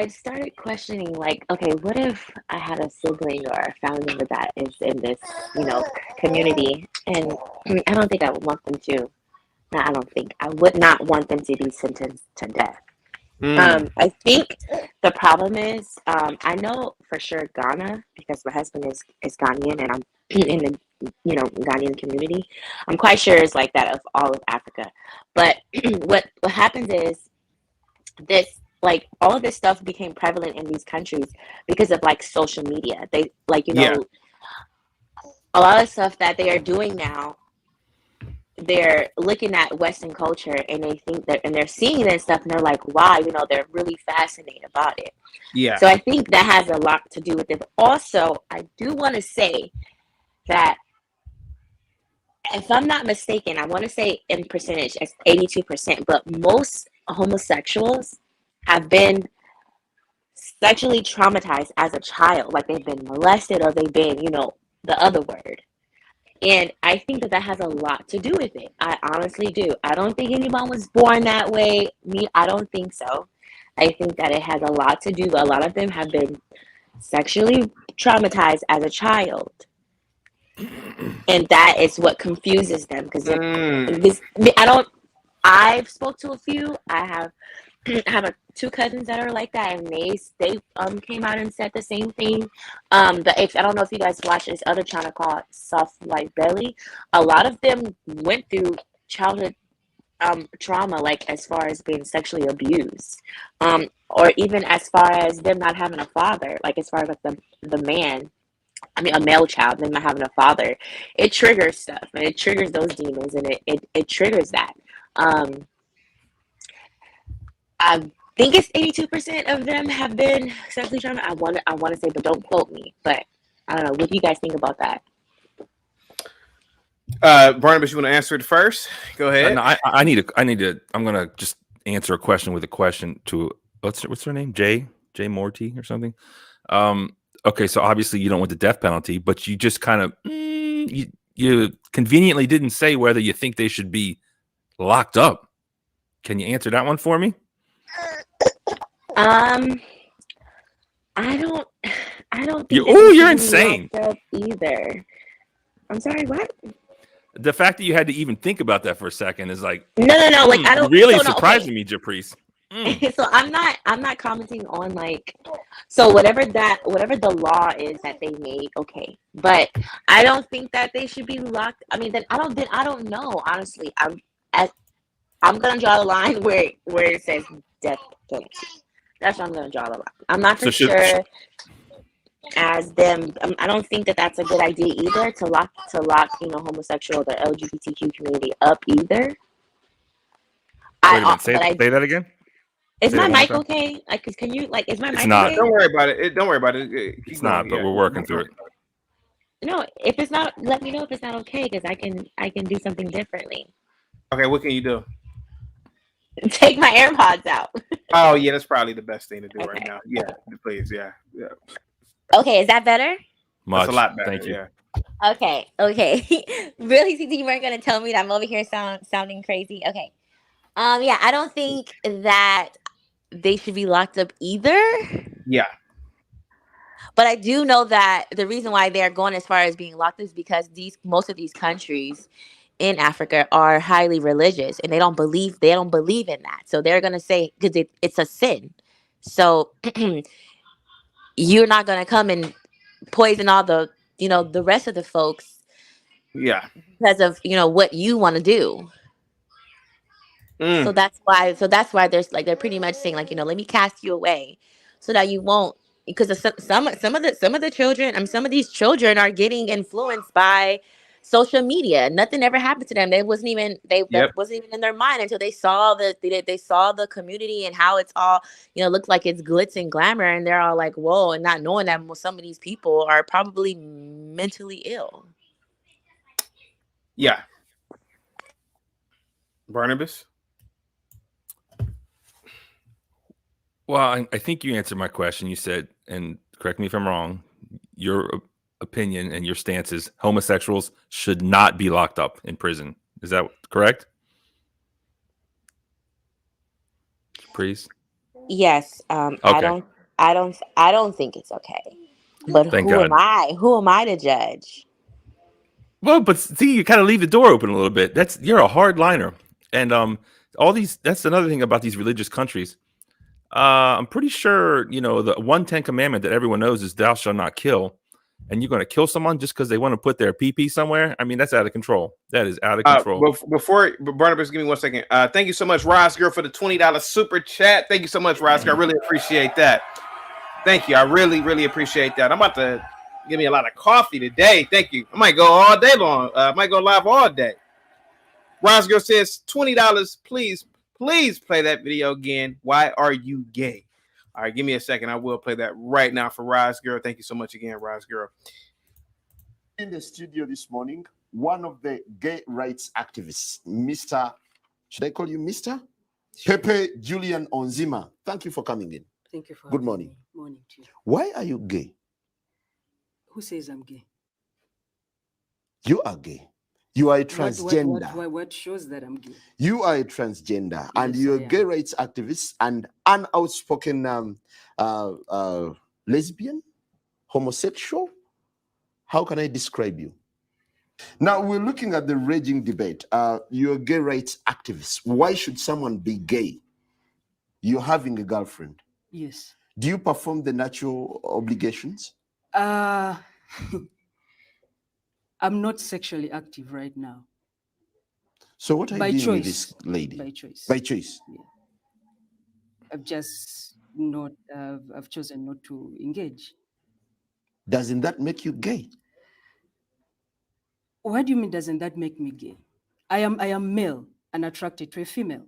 started questioning, like, okay, what if I had a sibling or a family member that is in this, community, and I don't think I would want them to. No, I don't think I would not want them to be sentenced to death. I think the problem is, I know for sure Ghana, because my husband is Ghanaian and I'm in the Ghanaian community. I'm quite sure it's like that of all of Africa. But what happens is this, like, all of this stuff became prevalent in these countries because of like social media. They a lot of stuff that they are doing now. They're looking at Western culture and they think that, and they're seeing this stuff and they're like, wow, they're really fascinated about it. Yeah. So I think that has a lot to do with it. But also, I do want to say that if I'm not mistaken, I want to say in percentage, it's 82%, but most homosexuals have been sexually traumatized as a child, like they've been molested or they've been, the other word. And I think that has a lot to do with it. I honestly do. I don't think anyone was born that way. I don't think so. I think that it has a lot to do. A lot of them have been sexually traumatized as a child. And that is what confuses them because I've spoke to a few. I have two cousins that are like that, and they came out and said the same thing. I don't know if you guys watch this other channel called Soft White Belly. A lot of them went through childhood trauma, like as far as being sexually abused, or even as far as them not having a father, like as far as like the man. I mean, a male child, them not having a father, it triggers stuff, and it triggers those demons, and it triggers that. I think it's 82% of them have been sexually traumatized. I want to say, but don't quote me. But I don't know. What do you guys think about that? Barnabas, you want to answer it first? Go ahead. No, I need to. I'm gonna just answer a question with a question to what's her name? Jay Morty or something. Okay, so obviously you don't want the death penalty, but you just kind of you conveniently didn't say whether you think they should be locked up. Can you answer that one for me? I don't think you're insane either. I'm sorry, what? The fact that you had to even think about that for a second is like no. Like I don't really surprising me, Japrice. So I'm not commenting on so whatever the law is that they made, okay. But I don't think that they should be locked. I mean, I don't know, honestly. I'm gonna draw the line where it says death penalty. That's where I'm gonna draw the line. I'm not for sure as them. I don't think that that's a good idea either to lock homosexual or the LGBTQ community up either. Wait a minute, say that again. Is my mic okay? Can you is my mic? It's not. Okay? Don't worry about it. Don't worry about it. It's not, but we're working through it. No, if it's not, let me know if it's not okay because I can do something differently. Okay, what can you do? Take my AirPods out. Oh yeah, that's probably the best thing to do right now. Yeah, please. Yeah. Okay, is that better? Much. That's a lot better. Thank you. Yeah. Okay. Really, you weren't gonna tell me that I'm over here sounding crazy. Okay. Yeah, I don't think that they should be locked up either. Yeah. But I do know that the reason why they're going as far as being locked up is because most of these countries in Africa are highly religious and they don't believe in that. So they're gonna say because it's a sin. So you're not gonna come and poison all the the rest of the folks. Yeah. Because of what you want to do. So that's why there's they're pretty much saying let me cast you away so that you won't, because some of the children, some of these children are getting influenced by social media. Nothing ever happened to them. That wasn't even in their mind until they saw the community and how it's all looks like it's glitz and glamour, and they're all like, whoa, and not knowing that some of these people are probably mentally ill. Yeah. Barnabas? Well, I think you answered my question. You said, and correct me if I'm wrong, your opinion and your stance is homosexuals should not be locked up in prison. Is that correct? Please. Yes. Okay. I don't think it's okay. But Thank who God. am I? Who am I to judge? Well, but see, you kind of leave the door open a little bit. You're a hard liner. And that's another thing about these religious countries. I'm pretty sure, the 110 commandment that everyone knows is thou shalt not kill. And you're going to kill someone just because they want to put their pee somewhere? I mean, that's out of control. That is out of control. Before Barnabas, give me 1 second. Thank you so much, Ross Girl, for the $20 super chat. Thank you so much, Ross Girl. I really appreciate that. Thank you. I really, really appreciate that. I'm about to give me a lot of coffee today. Thank you. I might go all day long. I might go live all day. Ross Girl says $20. Please play that video again. Why are you gay? All right, give me a second. I will play that right now for Roz Girl. Thank you so much again, Roz Girl. In the studio this morning, one of the gay rights activists, Mr. Should I call you Mr? Pepe Julian Onzima. Thank you for coming in. Thank you for Good morning. Morning to you. Why are you gay? Who says I'm gay? You are gay. You are a transgender. What shows that I'm gay? You are a transgender, and Yes, you're I a gay am. rights activist and an outspoken lesbian, homosexual. How can I describe you? Now we're looking at the raging debate. You're a gay rights activist. Why should someone be gay? You're having a girlfriend. Yes. Do you perform the natural obligations? I'm not sexually active right now. So what are By you doing with choice. this lady? By choice. By choice. Yeah. I've just not. I've chosen not to engage. Doesn't that make you gay? What do you mean? Doesn't that make me gay? I am male and attracted to a female.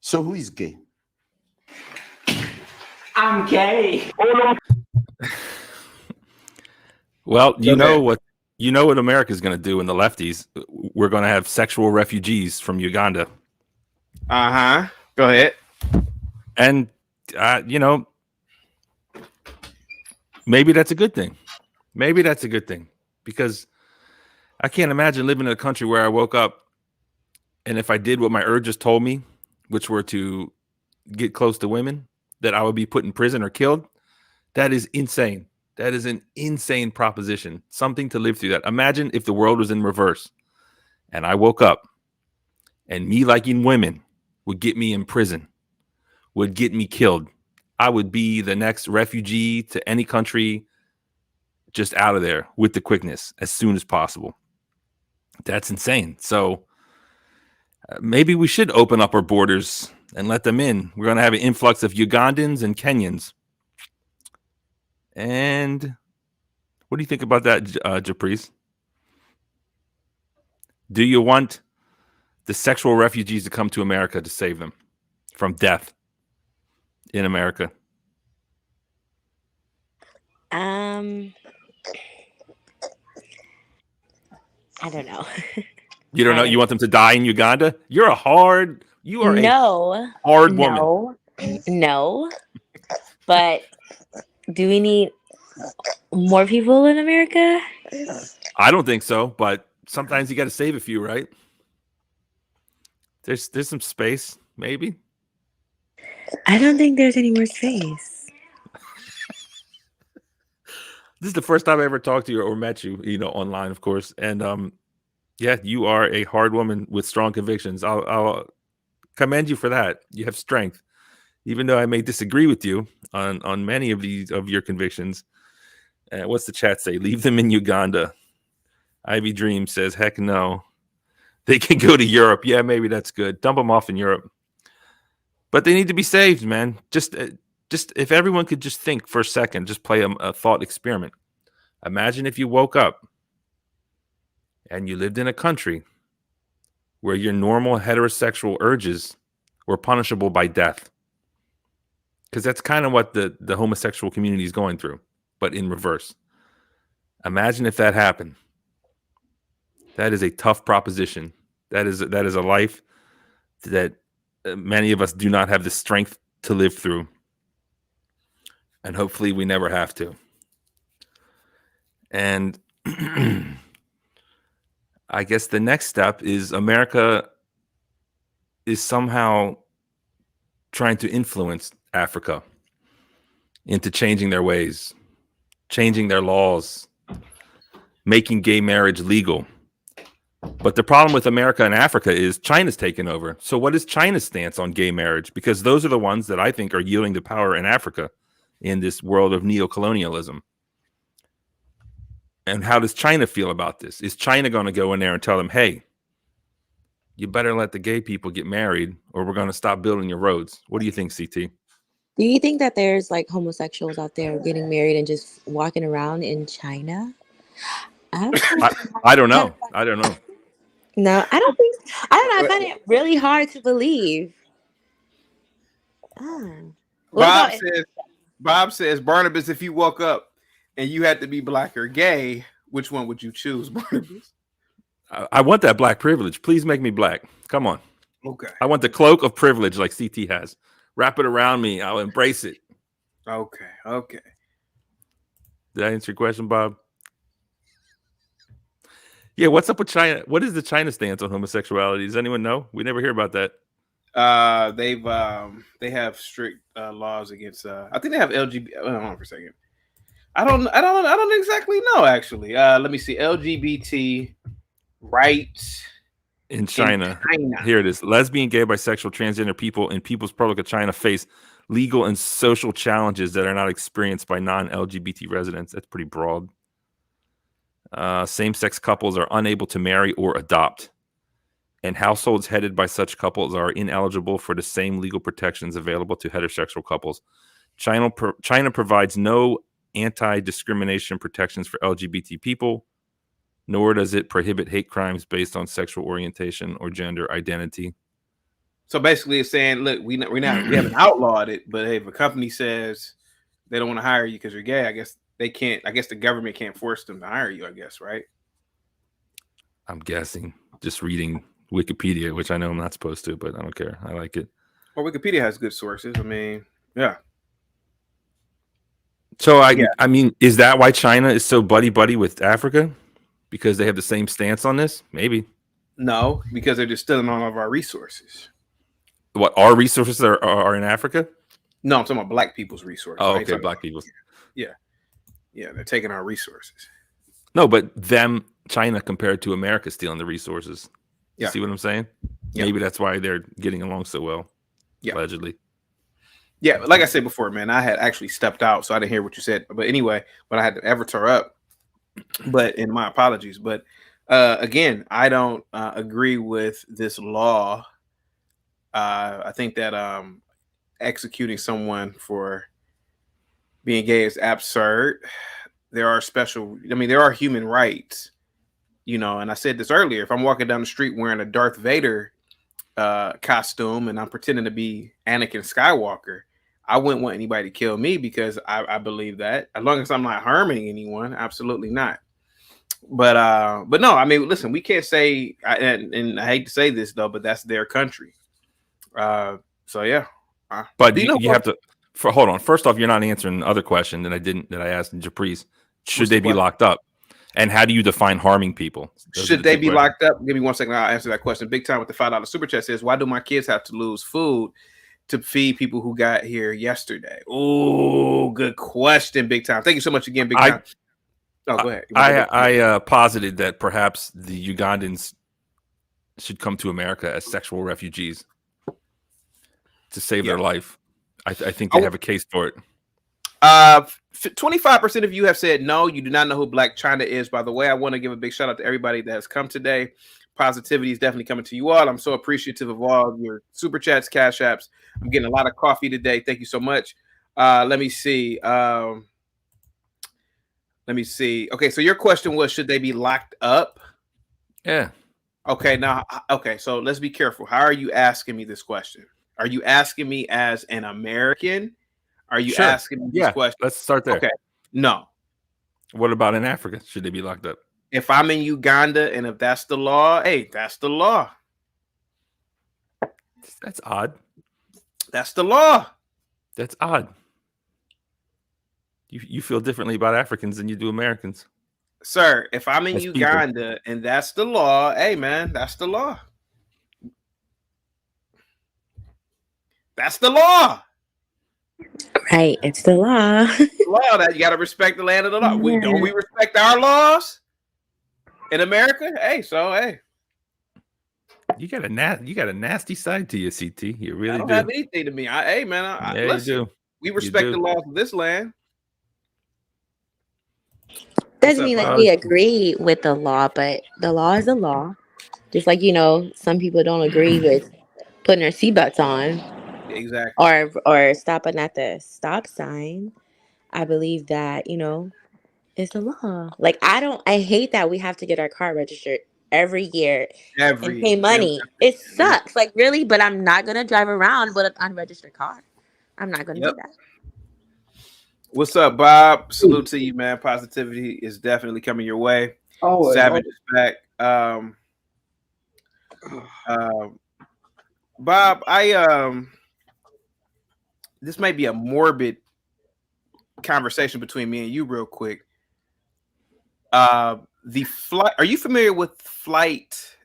So who is gay? I'm gay. Well, you know what America's going to do in the lefties. We're going to have sexual refugees from Uganda. Uh-huh. Go ahead. And maybe that's a good thing. Maybe that's a good thing, because I can't imagine living in a country where I woke up and if I did what my urges told me, which were to get close to women, that I would be put in prison or killed. That is insane. That is an insane proposition. Something to live through that. Imagine if the world was in reverse and I woke up and me liking women would get me in prison, would get me killed. I would be the next refugee to any country, just out of there with the quickness as soon as possible. That's insane. So maybe we should open up our borders and let them in. We're going to have an influx of Ugandans and Kenyans. And what do you think about that, Japrise? Do you want the sexual refugees to come to America to save them from death in America? I don't know. You don't know? You want them to die in Uganda? You are a hard woman. No. But do we need more people in America? I don't think so, but sometimes you got to save a few, right? There's some space, maybe. I don't think there's any more space. This is the first time I ever talked to you or met you, online, of course. And yeah, you are a hard woman with strong convictions. I'll commend you for that. You have strength, even though I may disagree with you on many of your convictions. What's the chat say? Leave them in Uganda. Ivy Dream says, heck no. They can go to Europe. Yeah, maybe that's good. Dump them off in Europe. But they need to be saved, man. Just if everyone could just think for a second, just play a thought experiment. Imagine if you woke up and you lived in a country where your normal heterosexual urges were punishable by death. Because that's kind of what the homosexual community is going through, but in reverse. Imagine if that happened. That is a tough proposition. That is a life that many of us do not have the strength to live through. And hopefully we never have to. And I guess the next step is America is somehow trying to influence Africa into changing their ways, changing their laws, making gay marriage legal. But the problem with America and Africa is China's taken over. So what is China's stance on gay marriage? Because those are the ones that I think are yielding the power in Africa in this world of neocolonialism. And how does China feel about this? Is China going to go in there and tell them, hey, you better let the gay people get married or we're going to stop building your roads? What do you think, CT? Do you think that there's like homosexuals out there getting married and just walking around in China? I don't know. I don't know. No, I don't know. I find it really hard to believe. Bob says, Barnabas, if you woke up and you had to be black or gay, which one would you choose, Barnabas? I want that black privilege. Please make me black. Come on. Okay. I want the cloak of privilege like CT has. Wrap it around me. I'll embrace it. Okay. Okay. Did I answer your question, Bob? Yeah, what's up with China? What is the China stance on homosexuality? Does anyone know? We never hear about that. They have strict laws against. I think they have LGBT. Hold on for a second. I don't exactly know actually. Let me see. LGBT rights In China. Here it is. Lesbian, gay, bisexual, transgender people in People's Republic of China face legal and social challenges that are not experienced by non-LGBT residents. That's pretty broad. Same-sex couples are unable to marry or adopt, and households headed by such couples are ineligible for the same legal protections available to heterosexual couples. China provides no anti-discrimination protections for LGBT people, nor does it prohibit hate crimes based on sexual orientation or gender identity. So basically, it's saying, look, we haven't outlawed it, but hey, if a company says they don't want to hire you because you're gay, I guess they can't. I guess the government can't force them to hire you. I guess, right? I'm guessing. Just reading Wikipedia, which I know I'm not supposed to, but I don't care. I like it. Well, Wikipedia has good sources. I mean, yeah. So I mean, is that why China is so buddy with Africa? Because they have the same stance on this? Maybe. No, because they're just stealing all of our resources. What, our resources are in Africa? No, I'm talking about black people's resources. Oh, okay, black people's. Yeah, they're taking our resources. No, but China compared to America stealing the resources. You Yeah. see what I'm saying? Yeah. Maybe that's why they're getting along so well. Yeah. Allegedly. Yeah, like I said before, man, I had actually stepped out, so I didn't hear what you said. But anyway, I had to avatar up. But in my apologies. But again, I don't agree with this law. I think that executing someone for being gay is absurd. There are human rights, and I said this earlier. If I'm walking down the street wearing a Darth Vader costume and I'm pretending to be Anakin Skywalker, I wouldn't want anybody to kill me because I believe that, as long as I'm not harming anyone, absolutely not. But no, I mean, listen, we can't say, and I hate to say this though, but that's their country. So yeah. But you have to. Hold on. First off, you're not answering the other question that I asked in Japrice. Should they be locked up? And how do you define harming people? Should they be locked up? Give me 1 second. I'll answer that question. Big Time with the $5 super chat says, why do my kids have to lose food to feed people who got here yesterday? Oh, good question, Big Time. Thank you so much again, Big Time. Go ahead. I posited that perhaps the Ugandans should come to America as sexual refugees to save their life. I think they have a case for it. 25% of you have said no, you do not know who Blac Chyna is. By the way, I want to give a big shout out to everybody that has come today. Positivity is definitely coming to you all. I'm so appreciative of all your super chats, cash apps. I'm getting a lot of coffee today. Thank you so much. Let me see. Okay, so your question was, should they be locked up? Yeah. Okay, so let's be careful. How are you asking me this question? Are you asking me as an American? Are you asking me this question? Let's start there. Okay. No. What about in Africa? Should they be locked up? If I'm in Uganda and if that's the law, hey, that's the law. That's odd. That's the law. That's odd. You feel differently about Africans than you do Americans. Sir, if I'm in Uganda and that's the law, hey, man, that's the law. That's the law. Right, it's the law. Law that you got to respect the land of the law. Don't we respect our laws in America? Hey, you got a nasty side to you, CT. You really I don't have anything to me. Listen, you do. We respect the laws of this land. Doesn't mean that we agree with the law, but the law is the law. Just like, some people don't agree with putting their seatbelts on. Exactly. Or stopping at the stop sign. I believe that, it's the law. Like, I hate that we have to get our car registered every year and pay money. It sucks. Like, really? But I'm not going to drive around with an unregistered car. I'm not going to do that. What's up, Bob? Salute to you, man. Positivity is definitely coming your way. Oh, Savage is back. Bob, this might be a morbid conversation between me and you real quick. The flight. Are you familiar with flight?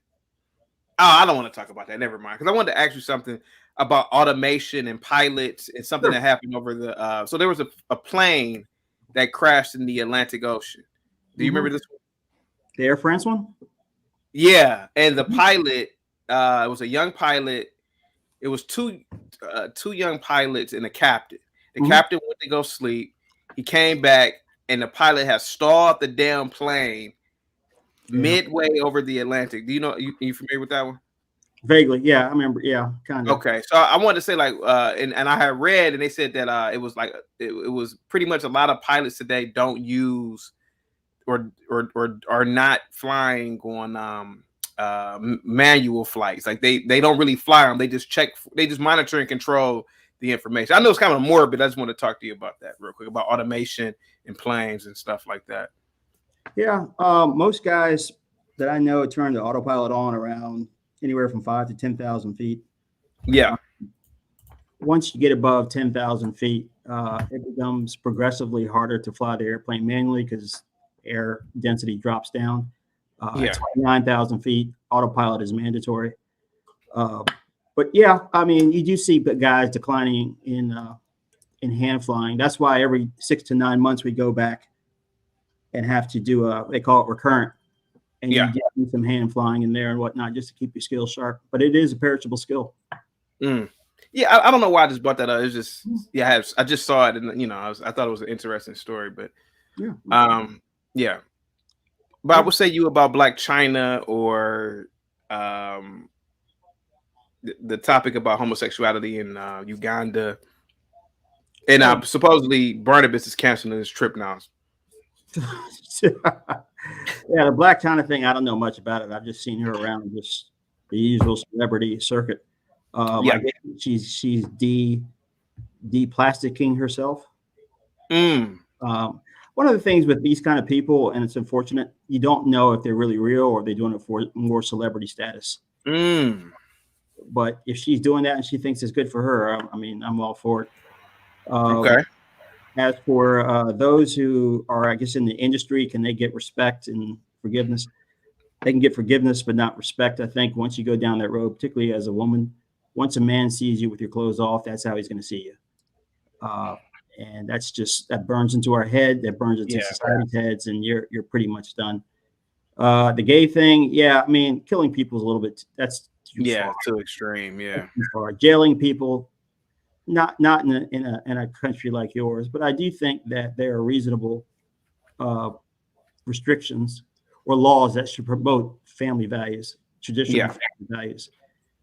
Oh, I don't want to talk about that. Never mind. Because I wanted to ask you something about automation and pilots and something that happened over the. So there was a plane that crashed in the Atlantic Ocean. Do you remember this one? The Air France one? Yeah, and the pilot, it was a young pilot. It was two young pilots and a captain. The captain went to go sleep. He came back, and the pilot has stalled the damn plane midway over the Atlantic. Do you know? You familiar with that one? Vaguely, yeah, I remember. Yeah, kind of. Okay, so I wanted to say like, and I had read, and they said that it was like it was pretty much a lot of pilots today don't use or are not flying on manual flights. Like they don't really fly them. They just monitor and control the information. I know it's kind of morbid. I just want to talk to you about that real quick, about automation and planes and stuff like that. Yeah, most guys that I know turn the autopilot on around anywhere from 5,000 to 10,000 feet. Yeah. Once you get above 10,000 feet, it becomes progressively harder to fly the airplane manually because air density drops down. At 29,000 feet, autopilot is mandatory. But yeah, I mean, you do see guys declining in hand flying. That's why every 6 to 9 months we go back and have to do they call it recurrent. And you get some hand flying in there and whatnot just to keep your skills sharp. But it is a perishable skill. Yeah, I don't know why I just brought that up. It's just I just saw it, and I thought it was an interesting story. But But I would say you about Blac Chyna or the topic about homosexuality in Uganda, and supposedly Barnabas is canceling his trip now. Yeah, the Blac Chyna thing, I don't know much about it. I've just seen her around just the usual celebrity circuit. I guess she's de-plasticking herself. One of the things with these kind of people, and it's unfortunate, you don't know if they're really real or if they're doing it for more celebrity status. But if she's doing that and she thinks it's good for her, I mean, I'm all for it. Okay. As for those who are, I guess, in the industry, can they get respect and forgiveness? They can get forgiveness, but not respect. I think once you go down that road, particularly as a woman, once a man sees you with your clothes off, that's how he's going to see you. And that burns into our head, that burns into society's heads, and you're pretty much done. The gay thing, I mean, killing people is a little bit, that's too far. Too extreme, Too far. Jailing people, not in a country like yours, but I do think that there are reasonable restrictions or laws that should promote family values, traditional family values.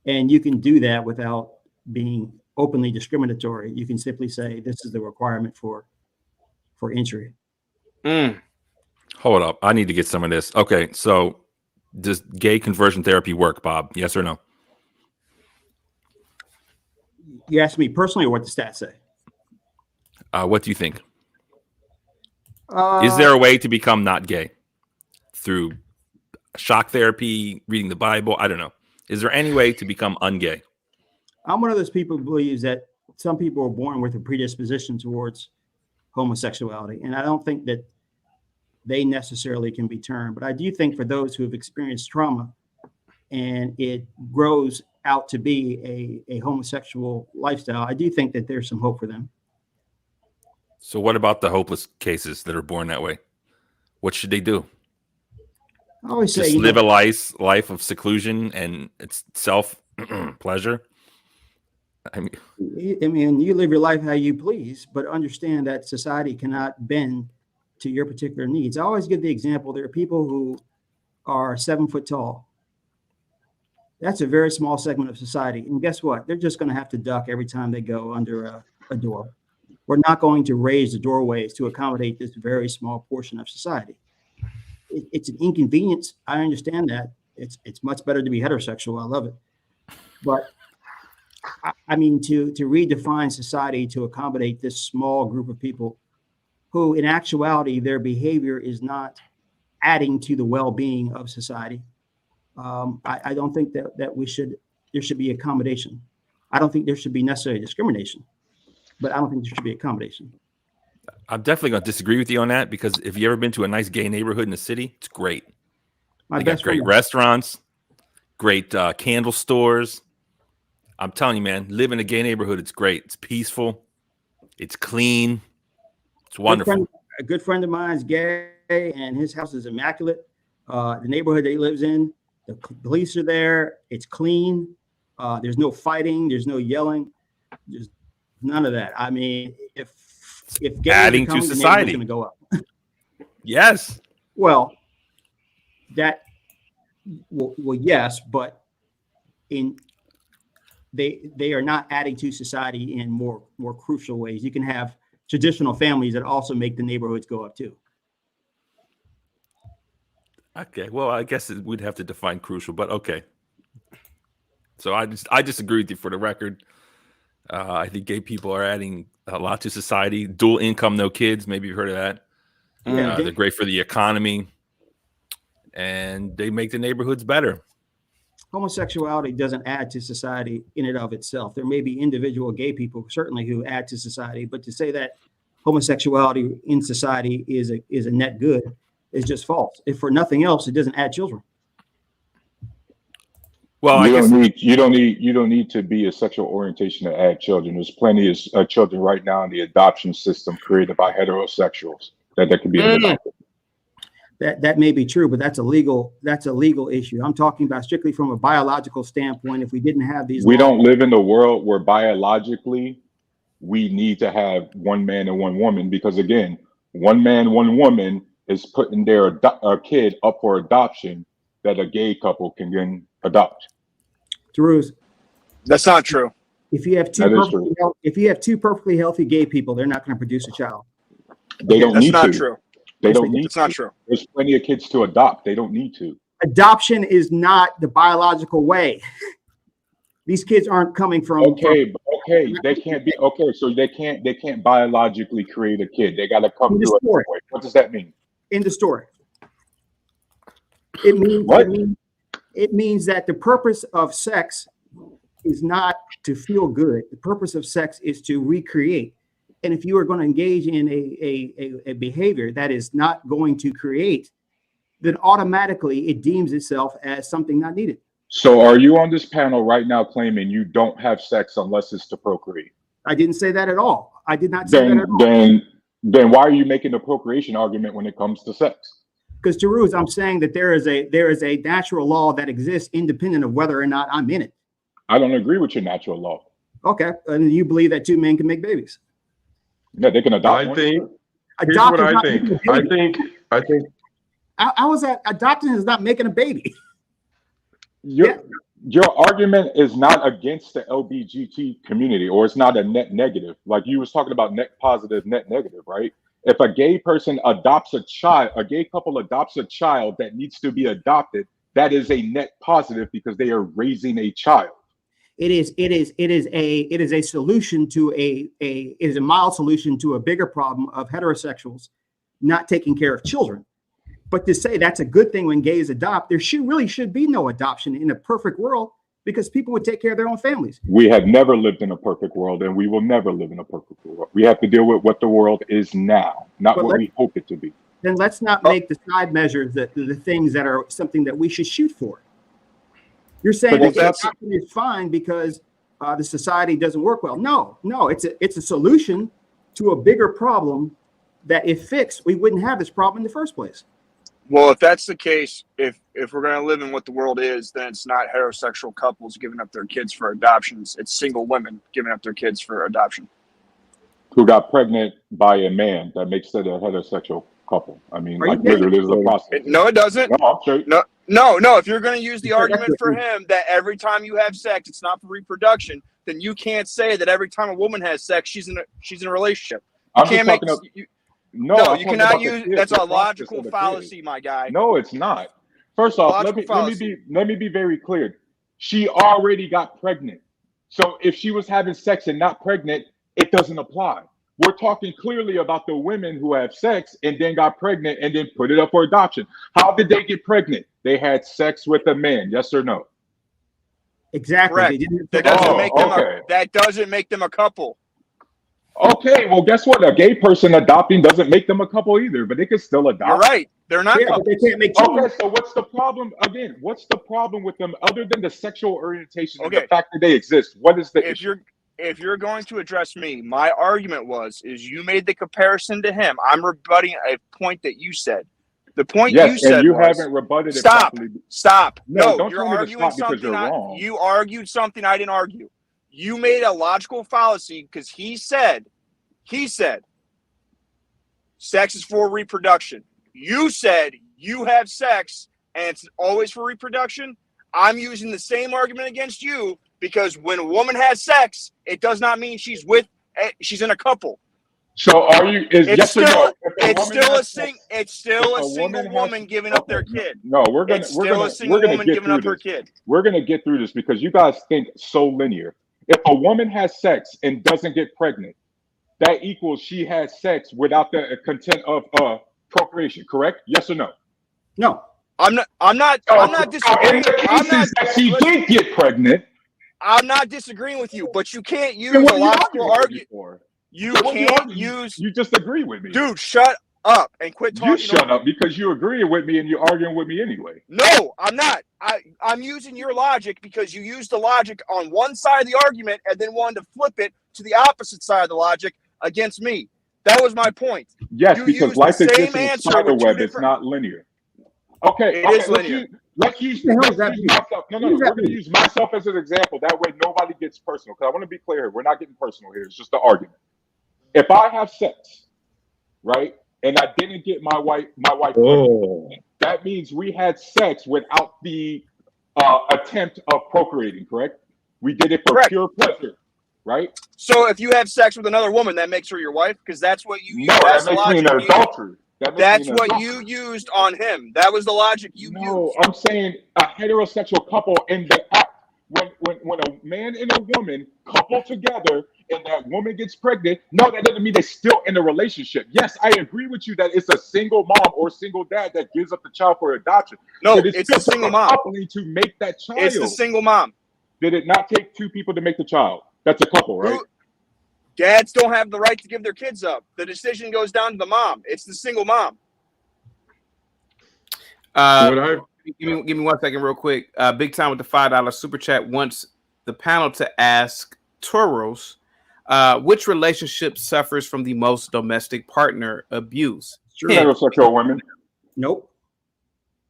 And you can do that without being openly discriminatory. You can simply say this is the requirement for entry. Hold up, I need to get some of this. Okay, so does gay conversion therapy work, Bob? Yes or no? You asked me personally, or what the stats say? What do you think? Is there a way to become not gay through shock therapy, reading the Bible? I don't know. Is there any way to become ungay? I'm one of those people who believes that some people are born with a predisposition towards homosexuality, and I don't think that they necessarily can be turned. But I do think for those who have experienced trauma and it grows out to be a homosexual lifestyle, I do think that there's some hope for them. So what about the hopeless cases that are born that way? What should they do? I always say, just live a life of seclusion and it's self pleasure. I mean, you live your life how you please, but understand that society cannot bend to your particular needs. I always give the example, there are people who are 7 foot tall. That's a very small segment of society. And guess what? They're just going to have to duck every time they go under a door. We're not going to raise the doorways to accommodate this very small portion of society. It's an inconvenience. I understand that. It's much better to be heterosexual. I love it. But I mean, to redefine society to accommodate this small group of people who, in actuality, their behavior is not adding to the well-being of society. I don't think that there should be accommodation. I don't think there should be necessarily discrimination, but I don't think there should be accommodation. I'm definitely going to disagree with you on that, because if you ever been to a nice gay neighborhood in the city, it's great. My They got best great friend. restaurants, great candle stores. I'm telling you, man, live in a gay neighborhood. It's great. It's peaceful. It's clean. It's wonderful. A good friend of mine is gay, and his house is immaculate. The neighborhood that he lives in, the police are there. It's clean. There's no fighting. There's no yelling. There's none of that. I mean, if gays Adding are to coming, society. the neighborhood's going to go up. Yes. Well, yes, but they are not adding to society in more crucial ways. You can have traditional families that also make the neighborhoods go up too. Okay. Well, I guess we'd have to define crucial, but okay. So I disagree with you for the record. I think gay people are adding a lot to society. Dual income, no kids. Maybe you've heard of that. Yeah, they're great for the economy, and they make the neighborhoods better. Homosexuality doesn't add to society in and of itself. There may be individual gay people certainly who add to society, but to say that homosexuality in society is a net good is just false. If for nothing else, it doesn't add children. Well, you don't need to be a sexual orientation to add children. There's plenty of children right now in the adoption system created by heterosexuals that can be adopted. That may be true, but that's a legal issue. I'm talking about strictly from a biological standpoint. If we didn't have these, We don't live in a world where biologically we need to have one man and one woman, because again, one man, one woman is putting their kid up for adoption that a gay couple can then adopt. Drews, that's not true. If you have two perfectly healthy gay people, they're not going to produce a child. They don't need to. That's not true. They don't need It's not true. There's plenty of kids to adopt. They don't need to. Adoption is not the biological way. These kids aren't coming from. Okay, they can't be so they can't biologically create a kid. They got to come through a way. What does that mean? In the story, it means what? It means that the purpose of sex is not to feel good. The purpose of sex is to recreate. And if you are going to engage in a behavior that is not going to create, then automatically it deems itself as something not needed. So are you on this panel right now claiming you don't have sex unless it's to procreate? I didn't say that at all. I did not say that at all. Then why are you making the procreation argument when it comes to sex? Because Jeruz, I'm saying that there is a natural law that exists independent of whether or not I'm in it. I don't agree with your natural law. Okay, and you believe that two men can make babies? Yeah, they can adopt. Here's what I think. I think. How is that? Adopting is not making a baby. Your argument is not against the LGBT community, or it's not a net negative. Like you was talking about net positive, net negative, right? If a gay person adopts a child, a gay couple adopts a child that needs to be adopted, that is a net positive because they are raising a child. It is a solution to it is a mild solution to a bigger problem of heterosexuals not taking care of children. But to say that's a good thing when gays adopt, there really should be no adoption in a perfect world, because people would take care of their own families. We have never lived in a perfect world, and we will never live in a perfect world. We have to deal with what the world is now, not what we hope it to be. Then let's not make the side measures the things that are something that we should shoot for. You're saying that adoption is fine because the society doesn't work well. No, it's a solution to a bigger problem that if fixed, we wouldn't have this problem in the first place. Well, if that's the case, if we're going to live in what the world is, then it's not heterosexual couples giving up their kids for adoptions. It's single women giving up their kids for adoption. Who got pregnant by a man that makes it a heterosexual couple. I mean, like literally there's a process. No, it doesn't. No, I'm sure. No. If you're going to use the argument for him that every time you have sex, it's not for reproduction, then you can't say that every time a woman has sex, she's in a relationship. You can't make. No, you cannot use. That's a logical fallacy, my guy. No, it's not. First off, let me be very clear. She already got pregnant. So if she was having sex and not pregnant, it doesn't apply. We're talking clearly about the women who have sex and then got pregnant and then put it up for adoption. How did they get pregnant? They had sex with a man, yes or no? Exactly. Correct. That doesn't make them a couple. Okay, well, guess what? A gay person adopting doesn't make them a couple either, but they can still adopt. You're right. They're not Yeah, but they couples. can't make children. Okay, so what's the problem? Again, what's the problem with them other than the sexual orientation and Okay. the fact that they exist? What is the issue? If you're going to address me, my argument is you made the comparison to him. I'm rebutting a point that you said. The point Yes, you said and you was, haven't rebutted it stop, properly. stop. No, No, don't you're tell me to arguing stop because something. you're wrong. You argued something I didn't argue. You made a logical fallacy because he said, sex is for reproduction. You said you have sex and it's always for reproduction. I'm using the same argument against you because when a woman has sex, it does not mean she's in a couple. So are you? It's still a single woman giving up their kid. No, we're gonna giving up her kid. We're gonna get through this because you guys think so linear. If a woman has sex and doesn't get pregnant, that equals she has sex without the content of procreation. Correct? Yes or no? No. I'm not disagreeing. In the cases that she did get pregnant, I'm not disagreeing with you, but you can't use then what a are you logical arguing argument. for? You So what are you can't arguing? use. You just agree with me. Dude, shut up and quit talking. You shut up because you agreeing with me and you're arguing with me anyway. No, I'm not. I'm using your logic because you used the logic on one side of the argument and then wanted to flip it to the opposite side of the logic against me. That was my point. Yes, You because used the life same exists in a answer spider with two web. It's different- not linear. Okay, It is linear. Let's use myself. No, we're going to use myself as an example. That way, nobody gets personal. Because I want to be clear here. We're not getting personal here. It's just an argument. If I have sex, right, and I didn't get my wife pregnant, that means we had sex without the attempt of procreating. Correct? We did it for pure pleasure, right? So if you have sex with another woman, that makes her your wife because that's what you. No, that makes me an adulterer. That's what you used on him. That was the logic you used. No, I'm saying a heterosexual couple in the act. When a man and a woman couple together and that woman gets pregnant, no, that doesn't mean they're still in a relationship. Yes, I agree with you that it's a single mom or single dad that gives up the child for adoption. No, but it's a single mom. Coupling to make that child. It's the single mom. Did it not take two people to make the child? That's a couple, right? Dads don't have the right to give their kids up. The decision goes down to the mom. It's the single mom. Give me 1 second real quick. Big Time with the $5 super chat wants the panel to ask Toros, which relationship suffers from the most domestic partner abuse? Heterosexual women. Nope.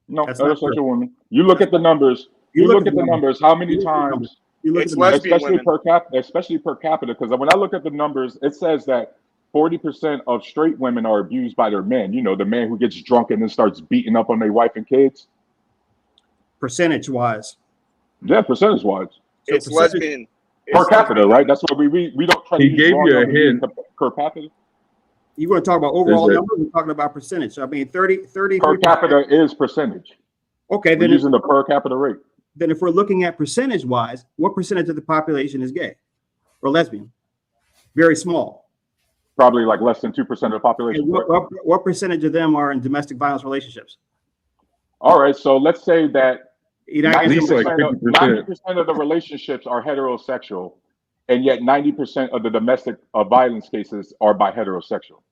No, heterosexual women. You look at the numbers. You look at the numbers. How many times? It's lesbian especially women. especially per capita, because when I look at the numbers, it says that 40% of straight women are abused by their men. You know, the man who gets drunk and then starts beating up on their wife and kids. Percentage wise. Yeah, percentage wise. It's lesbian. Per capita, right? That's what we don't try to He use gave raw you a numbers hint. per capita. You want to talk about overall numbers? We're talking about percentage. So I mean, 30 per capita is percentage. Okay, We're then using the per capita rate. Then if we're looking at percentage wise, what percentage of the population is gay or lesbian? Very small. Probably like less than 2% of the population. What percentage of them are in domestic violence relationships? All right, so let's say that At least like 50%. 90% of the relationships are heterosexual, and yet 90% of the domestic violence cases are by heterosexual.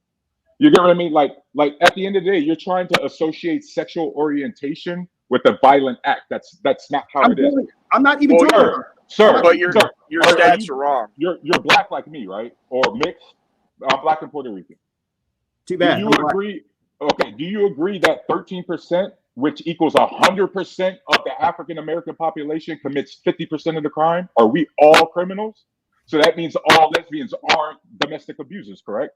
You get what I mean? Like at the end of the day, you're trying to associate sexual orientation with a violent act. That's not how it is. I'm not even talking about Sir, but your stats are wrong. You're black like me, right? Or mixed? I'm black and Puerto Rican. Too bad. Do you agree? Okay. Do you agree that 13%, which equals 100% of the African American population, commits 50% of the crime? Are we all criminals? So that means all lesbians are domestic abusers, correct?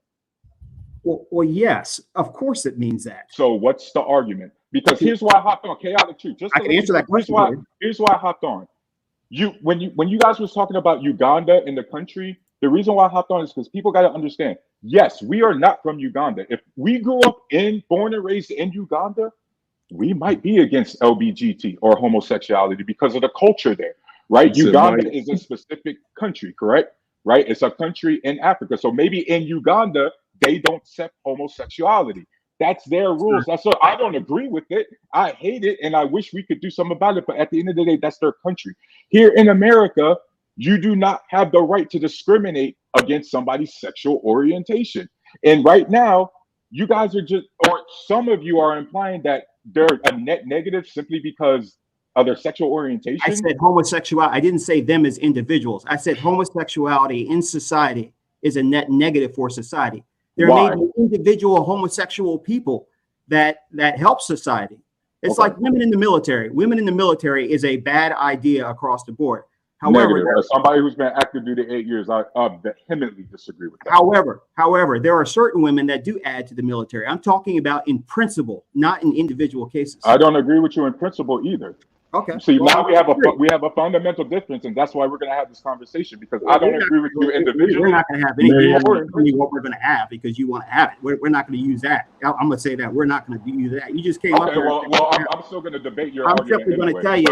Well, yes, of course it means that. So what's the argument? Because here's why I hopped on Chaotic Truth. Just I can answer that question. Here's why I hopped on. When you guys was talking about Uganda in the country, the reason why I hopped on is because people got to understand. Yes, we are not from Uganda. If we grew up born and raised in Uganda, we might be against LGBT or homosexuality because of the culture there, right? Uganda is a specific country, correct? Right? It's a country in Africa. So maybe in Uganda, they don't accept homosexuality. That's their rules. That's what I don't agree with it. I hate it, and I wish we could do something about it. But at the end of the day, that's their country. Here in America, You do not have the right to discriminate against somebody's sexual orientation. And right now, you guys are just, or some of you are implying that they're a net negative simply because of their sexual orientation. I said homosexuality. I didn't say them as individuals. I said homosexuality in society is a net negative for society. There may be individual homosexual people that help society. It's like women in the military. Women in the military is a bad idea across the board. However, as somebody who's been active duty 8 years, I vehemently disagree with that. However, there are certain women that do add to the military. I'm talking about in principle, not in individual cases. I don't agree with you in principle either. Okay. See, now we have a fundamental difference, and that's why we're going to have this conversation, because I don't agree with you individually. We're not going to have anything. You're not going to tell me what we're going to have because you want to have it. We're not going to use that. I'm going to say that we're not going to use that. You just came up there. Well, I'm still going to debate your argument. I'm simply going to tell you.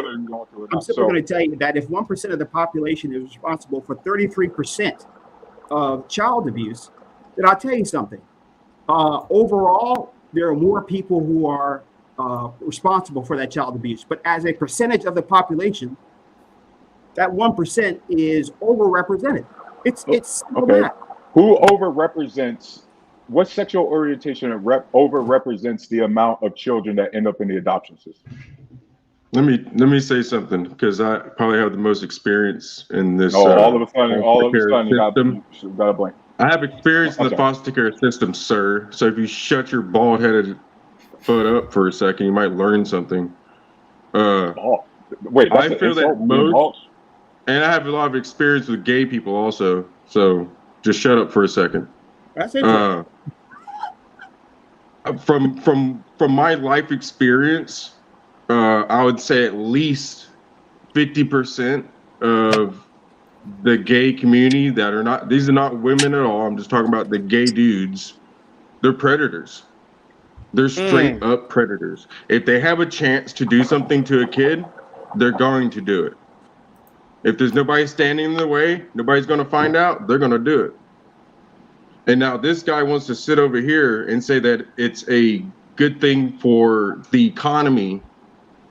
I'm simply So- going to tell you that if 1% of the population is responsible for 33% of child abuse, then I'll tell you something. Overall, there are more people who are responsible for that child abuse, but as a percentage of the population, that 1% is overrepresented. It's simple math. Who overrepresents? What sexual orientation overrepresents the amount of children that end up in the adoption system? Let me say something, because I probably have the most experience in this. All of a sudden, you got a blank. I have experience in the foster care system, sir. So if you shut your bald-headed butt up for a second, you might learn something. Wait, I feel that most, and I have a lot of experience with gay people also. So just shut up for a second. That's interesting. From my life experience, I would say at least 50% of the gay community that are not, these are not women at all, I'm just talking about the gay dudes, they're predators. They're straight up predators. If they have a chance to do something to a kid, they're going to do it. If there's nobody standing in the way, nobody's going to find out, they're going to do it. And now this guy wants to sit over here and say that it's a good thing for the economy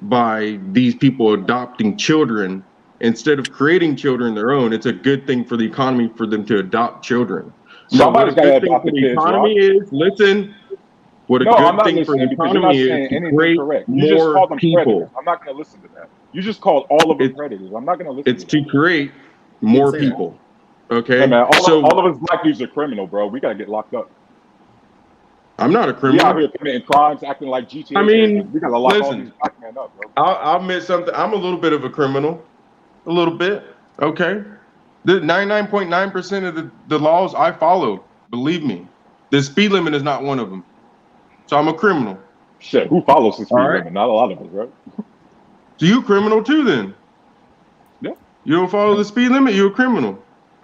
by these people adopting children. Instead of creating children their own, it's a good thing for the economy for them to adopt children. So what a good thing for the economy is, listen, what a good thing for the economy is to create more people. I'm not going to listen to that. You just called all of them predators. I'm not going to listen. It's to create more people. Okay. Hey man, all of us black dudes are criminal, bro. We got to get locked up. I'm not a criminal. We out here committing crimes, acting like GTA. I mean, we got to lock all these black men up, bro. I'll admit something. I'm a little bit of a criminal. A little bit. Okay. The 99.9% of the laws I follow, believe me. The speed limit is not one of them. So I'm a criminal. Shit, who follows the speed limit? Not a lot of us, right? So you a criminal too then? Yeah. You don't follow the speed limit, you're a criminal.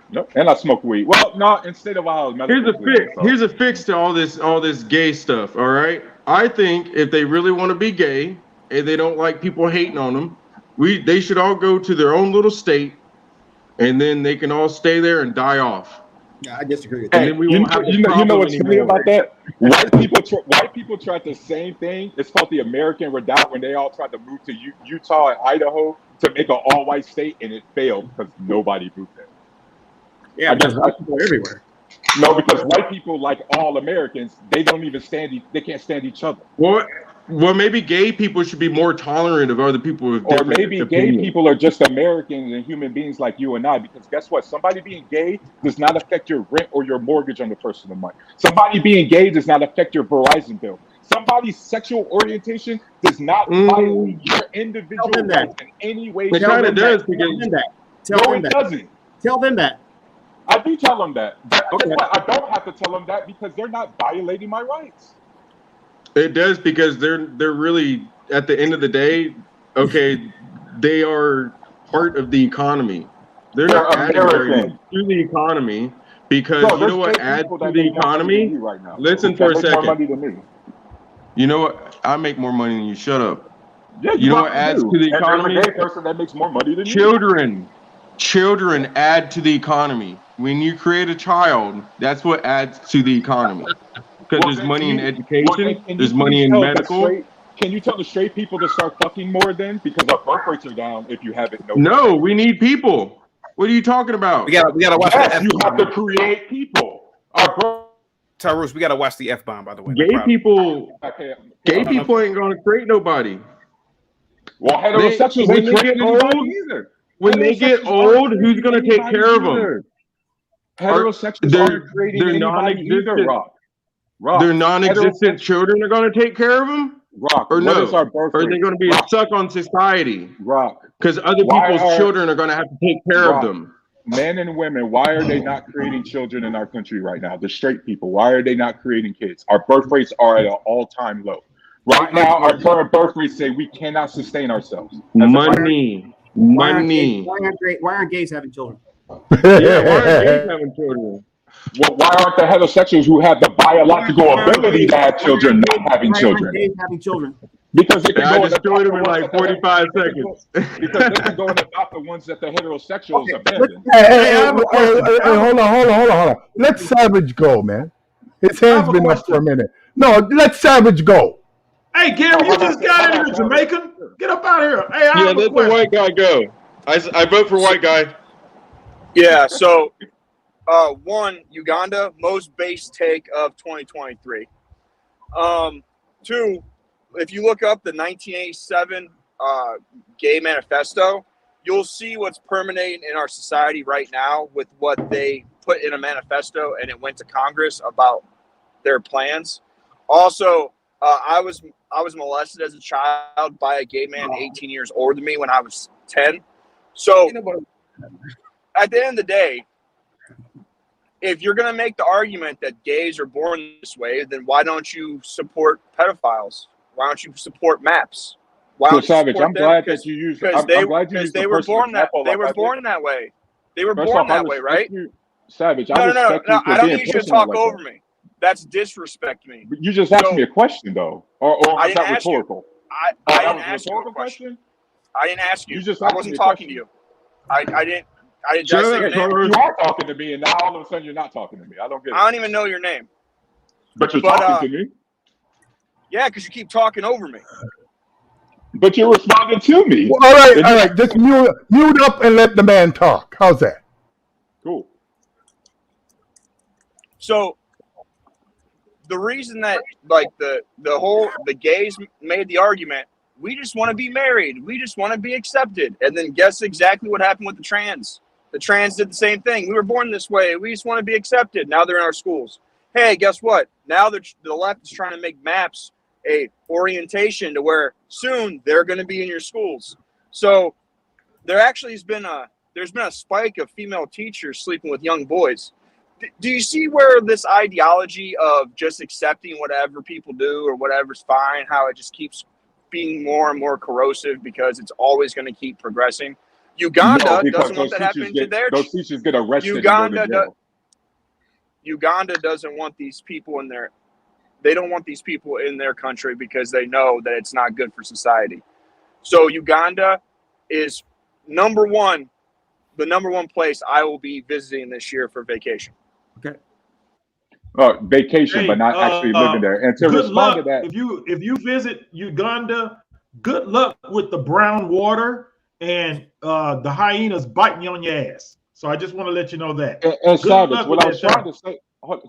Nope. And I smoke weed. Well, no, instead of Here's a fix to all this gay stuff, all right? I think if they really want to be gay and they don't like people hating on them, they should all go to their own little state, and then they can all stay there and die off. Yeah, I disagree with that. And then we won't have you know what's funny about that? White people tried the same thing. It's called the American Redoubt, when they all tried to move to Utah and Idaho to make an all-white state, and it failed because nobody moved there. Yeah, because white people are everywhere. No, because white people, like all Americans, they don't even they can't stand each other. Well, maybe gay people should be more tolerant of other people with Or different maybe opinions. gay people are just Americans and human beings like you and I, because guess what? Somebody being gay does not affect your rent or your mortgage on the first of the month. Somebody being gay does not affect your Verizon bill. Somebody's sexual orientation does not violate your individual rights in any way. It kind of does. No, it doesn't. Tell them that. I do tell them that. But I don't have to tell them that because they're not violating my rights. It does, because they're really, at the end of the day, okay, they are part of the economy. They're not adding very much to the economy, because you know what adds to the economy? Listen for a second. You know what? I make more money than you. Shut up. Yeah, you know what adds to the economy? There's a gay person that makes more money than you. Children add to the economy. When you create a child, that's what adds to the economy. Because there's money in education, there's money in medical. Can you tell the straight people to start fucking more then? Because our birth rates are down if you have it. No, we need people. What are you talking about? We gotta watch Yes, the you have to F-bomb. create people. Our Tyrus, we gotta watch the F-bomb, by the way. Gay people Okay. ain't gonna create nobody. Well, heterosexuals When ain't they get creating anybody old, either. when they get Heterosexuals aren't old, who's creating gonna take anybody care of either. them? Heterosexuals aren't creating They're anybody either, non-existent. Rock. Their non-existent children are going to take care of them? Rock, Or what no? is our birth Or are they rate? going to be Rock. stuck on society? Rock. Because other Why people's are- children are going to have to take care of Rock. them. Men and women, why are they not creating children in our country right now? The straight people, why are they not creating kids? Our birth rates are at an all-time low. Right now, our current birth rates say we cannot sustain ourselves. Money. Why aren't gays having children? Yeah, why are gays having children? Well, why aren't the heterosexuals who have the biological ability to have children not having children? Gays having children. Because they can I go and destroyed adopt him in the ones like that the 45 seconds. Because they can go and adopt the ones that the heterosexuals abandon. Hey, hold on. Let Savage go, man. His hand's been up for a minute. No, let Savage go. Hey, Gary, you just got in here, Jamaican. Get up out of here. Hey, I have a let question. the white guy go. I vote for white guy. Yeah, so one, Uganda, most base take of 2023. Two, if you look up the 1987 gay manifesto, you'll see what's permeating in our society right now with what they put in a manifesto and it went to Congress about their plans. Also, I was molested as a child by a gay man 18 years older than me when I was 10. So at the end of the day, if you're going to make the argument that gays are born this way, then why don't you support pedophiles? Why don't you support MAPS? Why So don't you Savage, support I'm them? glad that you used. Because I'm they glad you used they the were personal born that example they like were I did. born that way. They were First born off, I that way, respect right? you, Savage. I No, respect you for I don't being need you to personal talk like over that. me. That's disrespect me. But you just asked me a question though, or I was didn't that ask you. rhetorical? I that didn't was a ask you a rhetorical question. I didn't ask you. You just I asked wasn't me a talking to question. you. I didn't. Did I Sure, say your name? you are talking to me, and now all of a sudden you're not talking to me. I don't get it. I don't even know your name. But you're talking to me. Yeah, because you keep talking over me. But you're responding to me. Well, all right. Just mute up and let the man talk. How's that? Cool. So the reason that like the gays made the argument, we just want to be married, we just want to be accepted, and then guess exactly what happened with the trans. The trans did the same thing. We were born this way. We just want to be accepted. Now they're in our schools. Hey, guess what? Now the left is trying to make MAPS a orientation to where soon they're going to be in your schools. So there actually has been there's been a spike of female teachers sleeping with young boys. Do you see where this ideology of just accepting whatever people do or whatever's fine, how it just keeps being more and more corrosive because it's always going to keep progressing? Uganda doesn't want that happening to their those teachers get arrested. Uganda doesn't want these people in their. They don't want these people in their country because they know that it's not good for society. So Uganda is the number one place I will be visiting this year for vacation. Okay. Vacation, but not actually living there. And to good respond luck. to that, If you visit Uganda, good luck with the brown water and the hyenas biting on your ass. So I just want to let you know that. and Good Savage, luck what with I was that trying to say,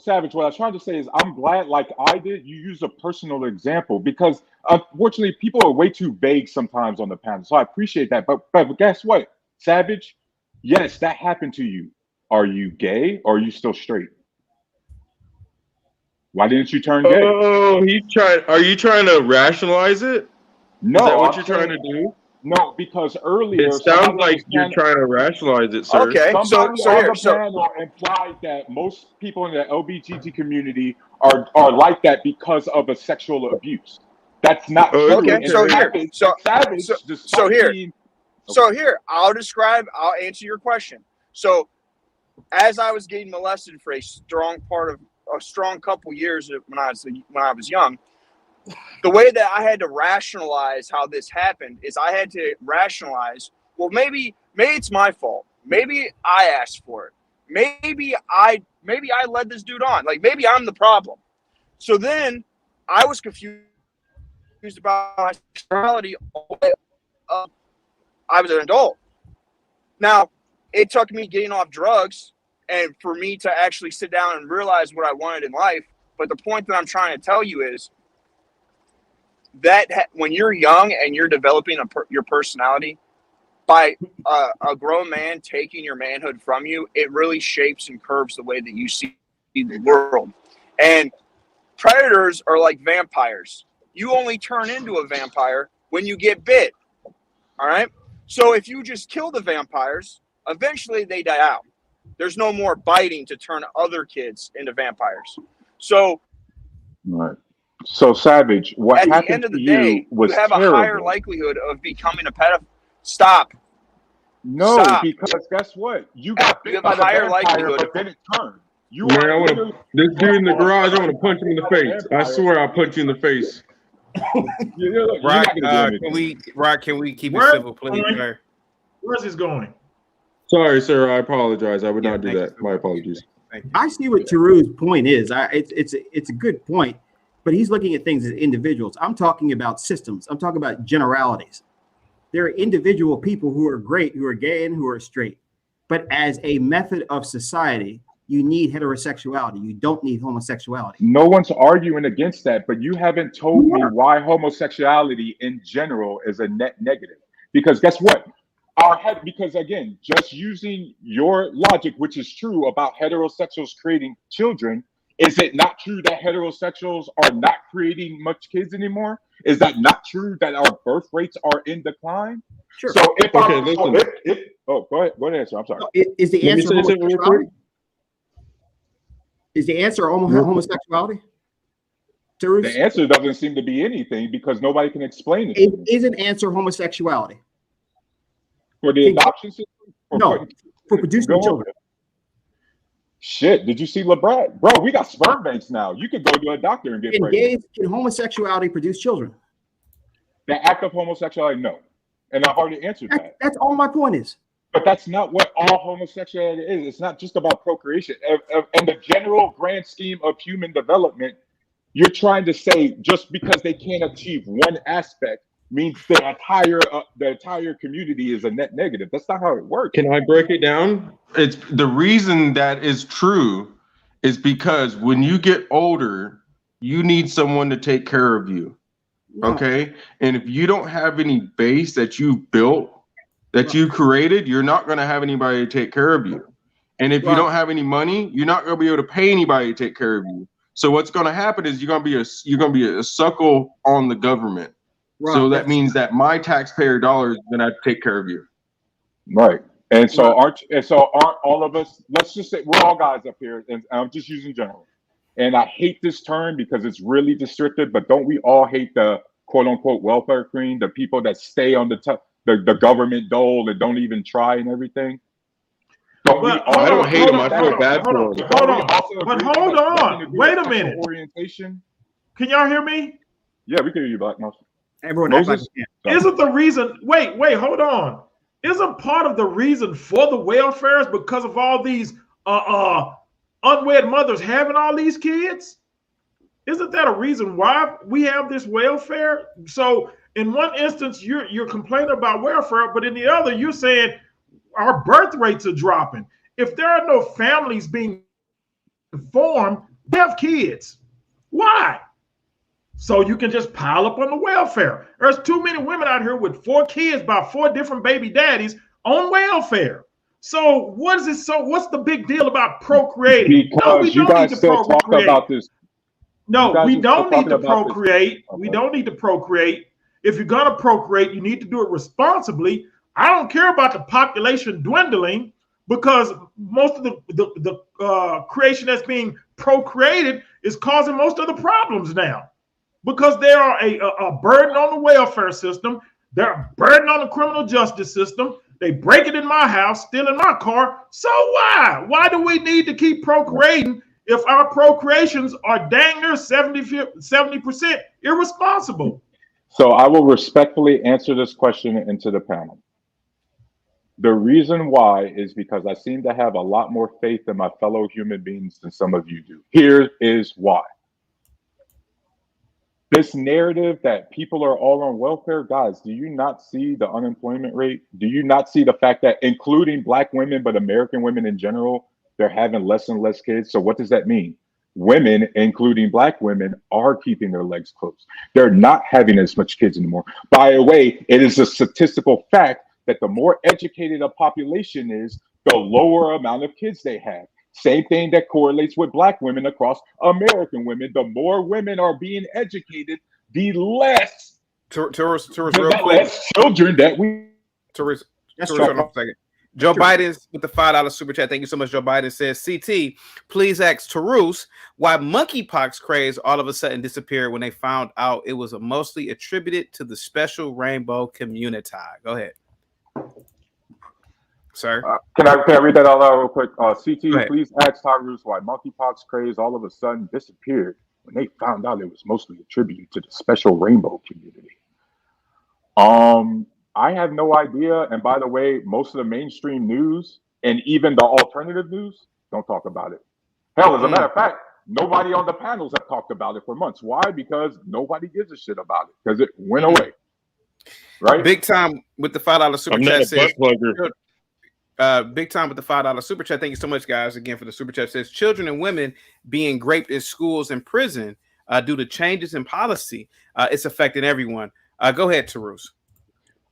Savage, what I was trying to say is I'm glad, like I did, you use a personal example because unfortunately people are way too vague sometimes on the panel. So I appreciate that. But guess what, Savage? Yes, that happened to you. Are you gay or are you still straight? Why didn't you turn gay? Oh, are you trying to rationalize it? No, Is that what I'm you're trying to saying- do? No, because earlier It sounds like you're trying to rationalize it, sir. Somebody on the panel implied that most people in the LGBT community are like that because of a sexual abuse. That's not true. Okay, And so here, I'll answer your question. So, as I was getting molested for a strong couple years when I was young, the way that I had to rationalize how this happened is I had to rationalize, well, maybe it's my fault. Maybe I asked for it. Maybe I led this dude on. Like maybe I'm the problem. So then I was confused about my sexuality. I was an adult. Now, it took me getting off drugs and for me to actually sit down and realize what I wanted in life. But the point that I'm trying to tell you is that when you're young and you're developing your personality, by a grown man taking your manhood from you, it really shapes and curves the way that you see the world. And predators are like vampires. You only turn into a vampire when you get bit. All right? So if you just kill the vampires, eventually they die out. There's no more biting to turn other kids into vampires. So, right. So Savage, what at happened the end of to the day, was you have terrible. a higher likelihood of becoming a pedophile. Stop. No, Stop. because guess what? You got You bit have by a the higher vampire, likelihood. but then it turned. You Man, are I want to. This dude in the garage, I want to punch him in the face. I swear, I'll punch you in the face. Rock, can we keep it civil, please, sir? Where's this going? Sorry, sir. I apologize. I would not do that. My apologies. I see what Teru's point is. It's a good point, but he's looking at things as individuals. I'm talking about systems. I'm talking about generalities. There are individual people who are great, who are gay, and who are straight. But as a method of society, you need heterosexuality. You don't need homosexuality. No one's arguing against that, but you haven't told me why homosexuality in general is a net negative. Because guess what? Because again, just using your logic, which is true about heterosexuals creating children, is it not true that heterosexuals are not creating much kids anymore? Is that not true that our birth rates are in decline? Sure. So if Okay, go ahead, answer. I'm sorry. Is the answer homosexuality? Is the answer homosexuality? The answer doesn't seem to be anything because nobody can explain it. Is an answer homosexuality? For the adoption system? No, for producing children. Shit, did you see LeBron? Bro, we got sperm banks now. You could go to a doctor and get pregnant. Can homosexuality produce children? The act of homosexuality, no. And I've already answered that. That's all my point is. But that's not what all homosexuality is. It's not just about procreation. In the general grand scheme of human development, you're trying to say just because they can't achieve one aspect means the entire community is a net negative. That's not how it works. Can I break it down? It's the reason that is true is because when you get older, you need someone to take care of you. Okay. And if you don't have any base that you've built, that you created, you're not going to have anybody to take care of you. And if you don't have any money, you're not going to be able to pay anybody to take care of you. So what's going to happen is you're going to be a suckle on the government. So that means that my taxpayer dollars is going to have to take care of you. Right. And so aren't all of us, let's just say we're all guys up here, and I'm just using general. And I hate this term because it's really restricted, but don't we all hate the quote unquote welfare queen, the people that stay on the government dole and don't even try and everything? I don't hate them. I feel bad for them. Hold on. Wait a minute. Orientation. Can y'all hear me? Yeah, we can hear you, Black Moses. Isn't the reason? Wait, hold on. Isn't part of the reason for the welfare is because of all these unwed mothers having all these kids? Isn't that a reason why we have this welfare? So in one instance, you're complaining about welfare, but in the other, you're saying our birth rates are dropping. If there are no families being formed, they have kids. Why? So you can just pile up on the welfare. There's too many women out here with 4 kids by 4 different baby daddies on welfare. So what's the big deal about procreating? Because we don't need to procreate. About this. No, we don't need to procreate. Okay. We don't need to procreate. If you're going to procreate, you need to do it responsibly. I don't care about the population dwindling because most of the creation that's being procreated is causing most of the problems now. Because they are a burden on the welfare system. They're a burden on the criminal justice system. They break it in my house, steal in my car. So why? Why do we need to keep procreating if our procreations are dang near 70% irresponsible? So I will respectfully answer this question into the panel. The reason why is because I seem to have a lot more faith in my fellow human beings than some of you do. Here is why. this narrative that people are all on welfare, guys, do you not see the unemployment rate? Do you not see the fact that including Black women, but American women in general, they're having less and less kids? So what does that mean? Women, including Black women, are keeping their legs closed. They're not having as much kids anymore. By the way, it is a statistical fact that the more educated a population is, the lower amount of kids they have. Same thing that correlates with Black women across American women. The more women are being educated, the less children that we. Hold on a second. Joe Biden's with the $5 super chat. Thank you so much, Joe Biden says, CT, please ask Tarus why monkeypox craze all of a sudden disappeared when they found out it was mostly attributed to the special rainbow community. Go ahead. Sir, can I read that out loud real quick? CT, please ask Tyrus why monkeypox craze all of a sudden disappeared when they found out it was mostly attributed to the special rainbow community. I have no idea. And by the way, most of the mainstream news and even the alternative news don't talk about it. Hell, as a matter of fact, nobody on the panels have talked about it for months. Why? Because nobody gives a shit about it because it went away. Right? Big Time with the $5 super chat says. Big Time with the $5 super chat. Thank you so much, guys, again for the super chat. Says children and women being raped in schools and prison due to changes in policy. It's affecting everyone. Go ahead, Tarus.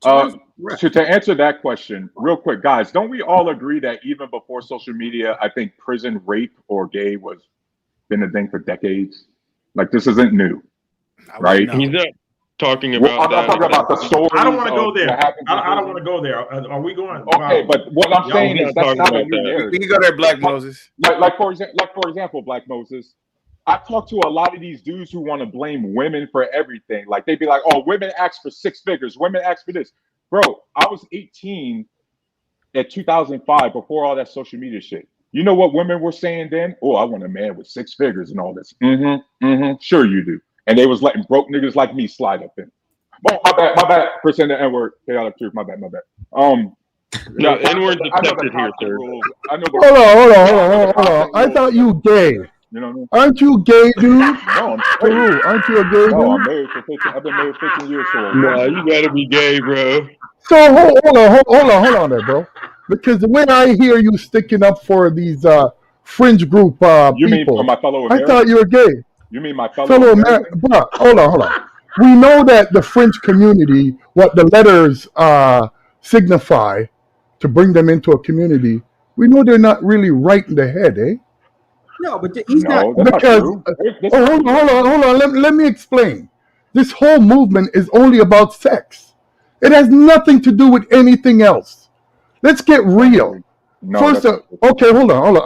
To answer that question real quick, guys, don't we all agree that even before social media, I think prison rape or gay was been a thing for decades? Like this isn't new, right? He's not talking about. I'm not talking about the stories. I don't want to go there. I don't want to go there. Are we going? Okay, but what I'm saying is that's not a new narrative. We can go there, Black Moses. Like for example, Black Moses. I talk to a lot of these dudes who want to blame women for everything. Like they'd be like, "Oh, women ask for 6 figures. Women ask for this." Bro, I was 18 at 2005 before all that social media shit. You know what women were saying then? "Oh, I want a man with 6 figures and all this." Sure you do. And they was letting broke niggas like me slide up in. Oh, my bad. Percent the N-word. Chaotic truth. My bad. No, N-word's accepted here, sir. Hold on. I thought you gay. You know what I mean? Aren't you gay, dude? No, I'm straight. Aren't you a gay dude? No, I'm married for 15. I've been married 15 years. So nah, you gotta be gay, bro. So hold on there, bro. Because the way I hear you sticking up for these fringe group you mean people, for my fellow Americans? I thought you were gay. You mean my fellow Americans? Bro, hold on. We know that the fringe community, what the letters signify to bring them into a community, we know they're not really right in the head, eh? No, but he's not. Because hold on. Let me explain. This whole movement is only about sex. It has nothing to do with anything else. Let's get real. Hold on.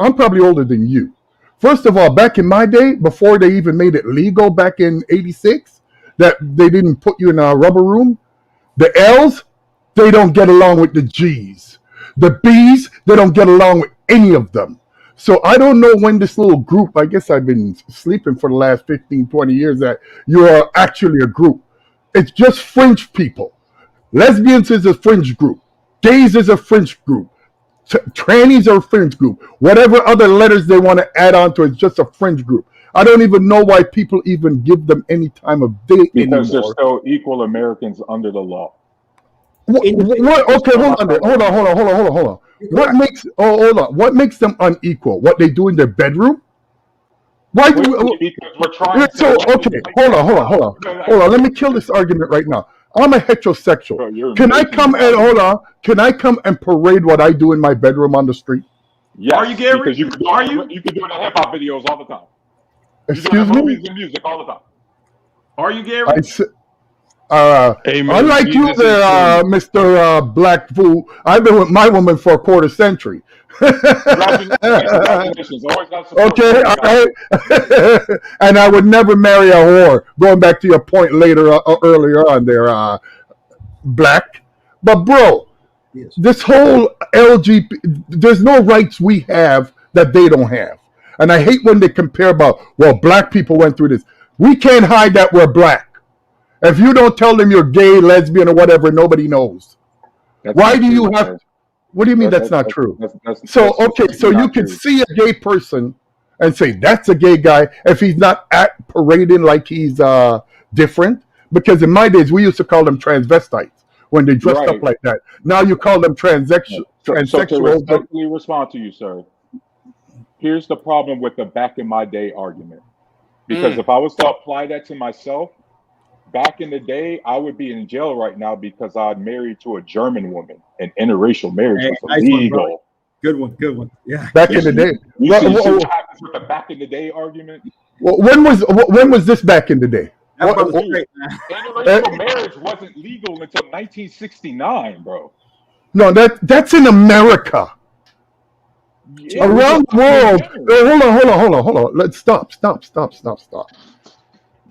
I'm probably older than you. First of all, back in my day, before they even made it legal back in '86, that they didn't put you in a rubber room, the L's, they don't get along with the G's. The B's, they don't get along with any of them. So I don't know when this little group, I guess I've been sleeping for the last 15, 20 years, that you are actually a group. It's just fringe people. Lesbians is a fringe group. Gays is a fringe group. Trannies are a fringe group. Whatever other letters they want to add on to it, it's just a fringe group. I don't even know why people even give them any time of day anymore. Because they're still equal Americans under the law. Okay, hold on. What makes them unequal? What they do in their bedroom? Why do because we're trying hold on. Let me kill this argument right now. I'm a heterosexual. Can I come and parade what I do in my bedroom on the street? Yes. Are you Gary? Because you can do it in hip hop videos all the time. Excuse me? Movies and music all the time. Are you Gary? Unlike you there, Mr. Black Fool, I've been with my woman for a quarter century. Congratulations. Okay, and I would never marry a whore. Going back to your point earlier on there, Black. But bro, this whole LGBT, there's no rights we have that they don't have. And I hate when they compare about, well, black people went through this. We can't hide that we're black. If you don't tell them you're gay, lesbian, or whatever, nobody knows. Why do you have? What do you mean that's not true? So you can see a gay person and say that's a gay guy if he's not parading like he's different, because in my days we used to call them transvestites when they dressed Right. up like that. Now you call them So to transsexuals. respectfully respond to you, sir, here's the problem with the back in my day argument. Because if I was to apply that to myself, back in the day, I would be in jail right now because I'd married to a German woman, and interracial marriage Hey, was nice one, illegal. brother. Good one, good one. Yeah. Back in the day. You see what happens with the back in the day argument? Well, when was this back in the day? That What- brother's what- straight, man. Interracial marriage wasn't legal until 1969, bro. No, that's in America. Yeah, Around the world. Hold on. Let's stop.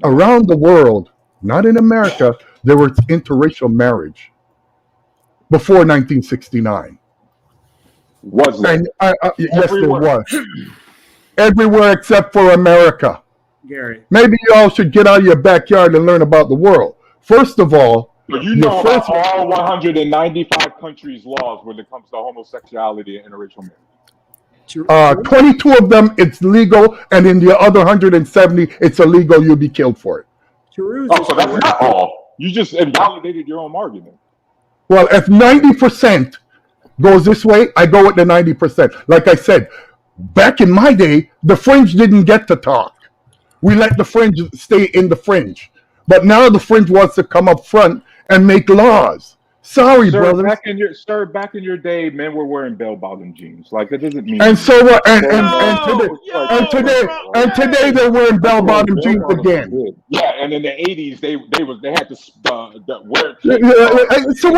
Around the world, not in America, there was interracial marriage before 1969. Was there? And yes, there Everywhere. was. Everywhere except for America. Gary. Maybe y'all should get out of your backyard and learn about the world. First of all, But you know about all 195 countries' laws when it comes to homosexuality and interracial marriage. 22 of them it's legal, and in the other 170 it's illegal. You'll be killed for it. Oh, so that's not all. You just invalidated your own argument. Well, if 90% goes this way, I go with the 90%. Like I said, back in my day, the fringe didn't get to talk. We let the fringe stay in the fringe. But now the fringe wants to come up front and make laws. Sorry, Sir, brothers. back in your day, men were wearing bell-bottom jeans. Like that doesn't mean. And so what? And today they're wearing bell-bottom jeans again. Yeah, and in the 80s they had to wear. So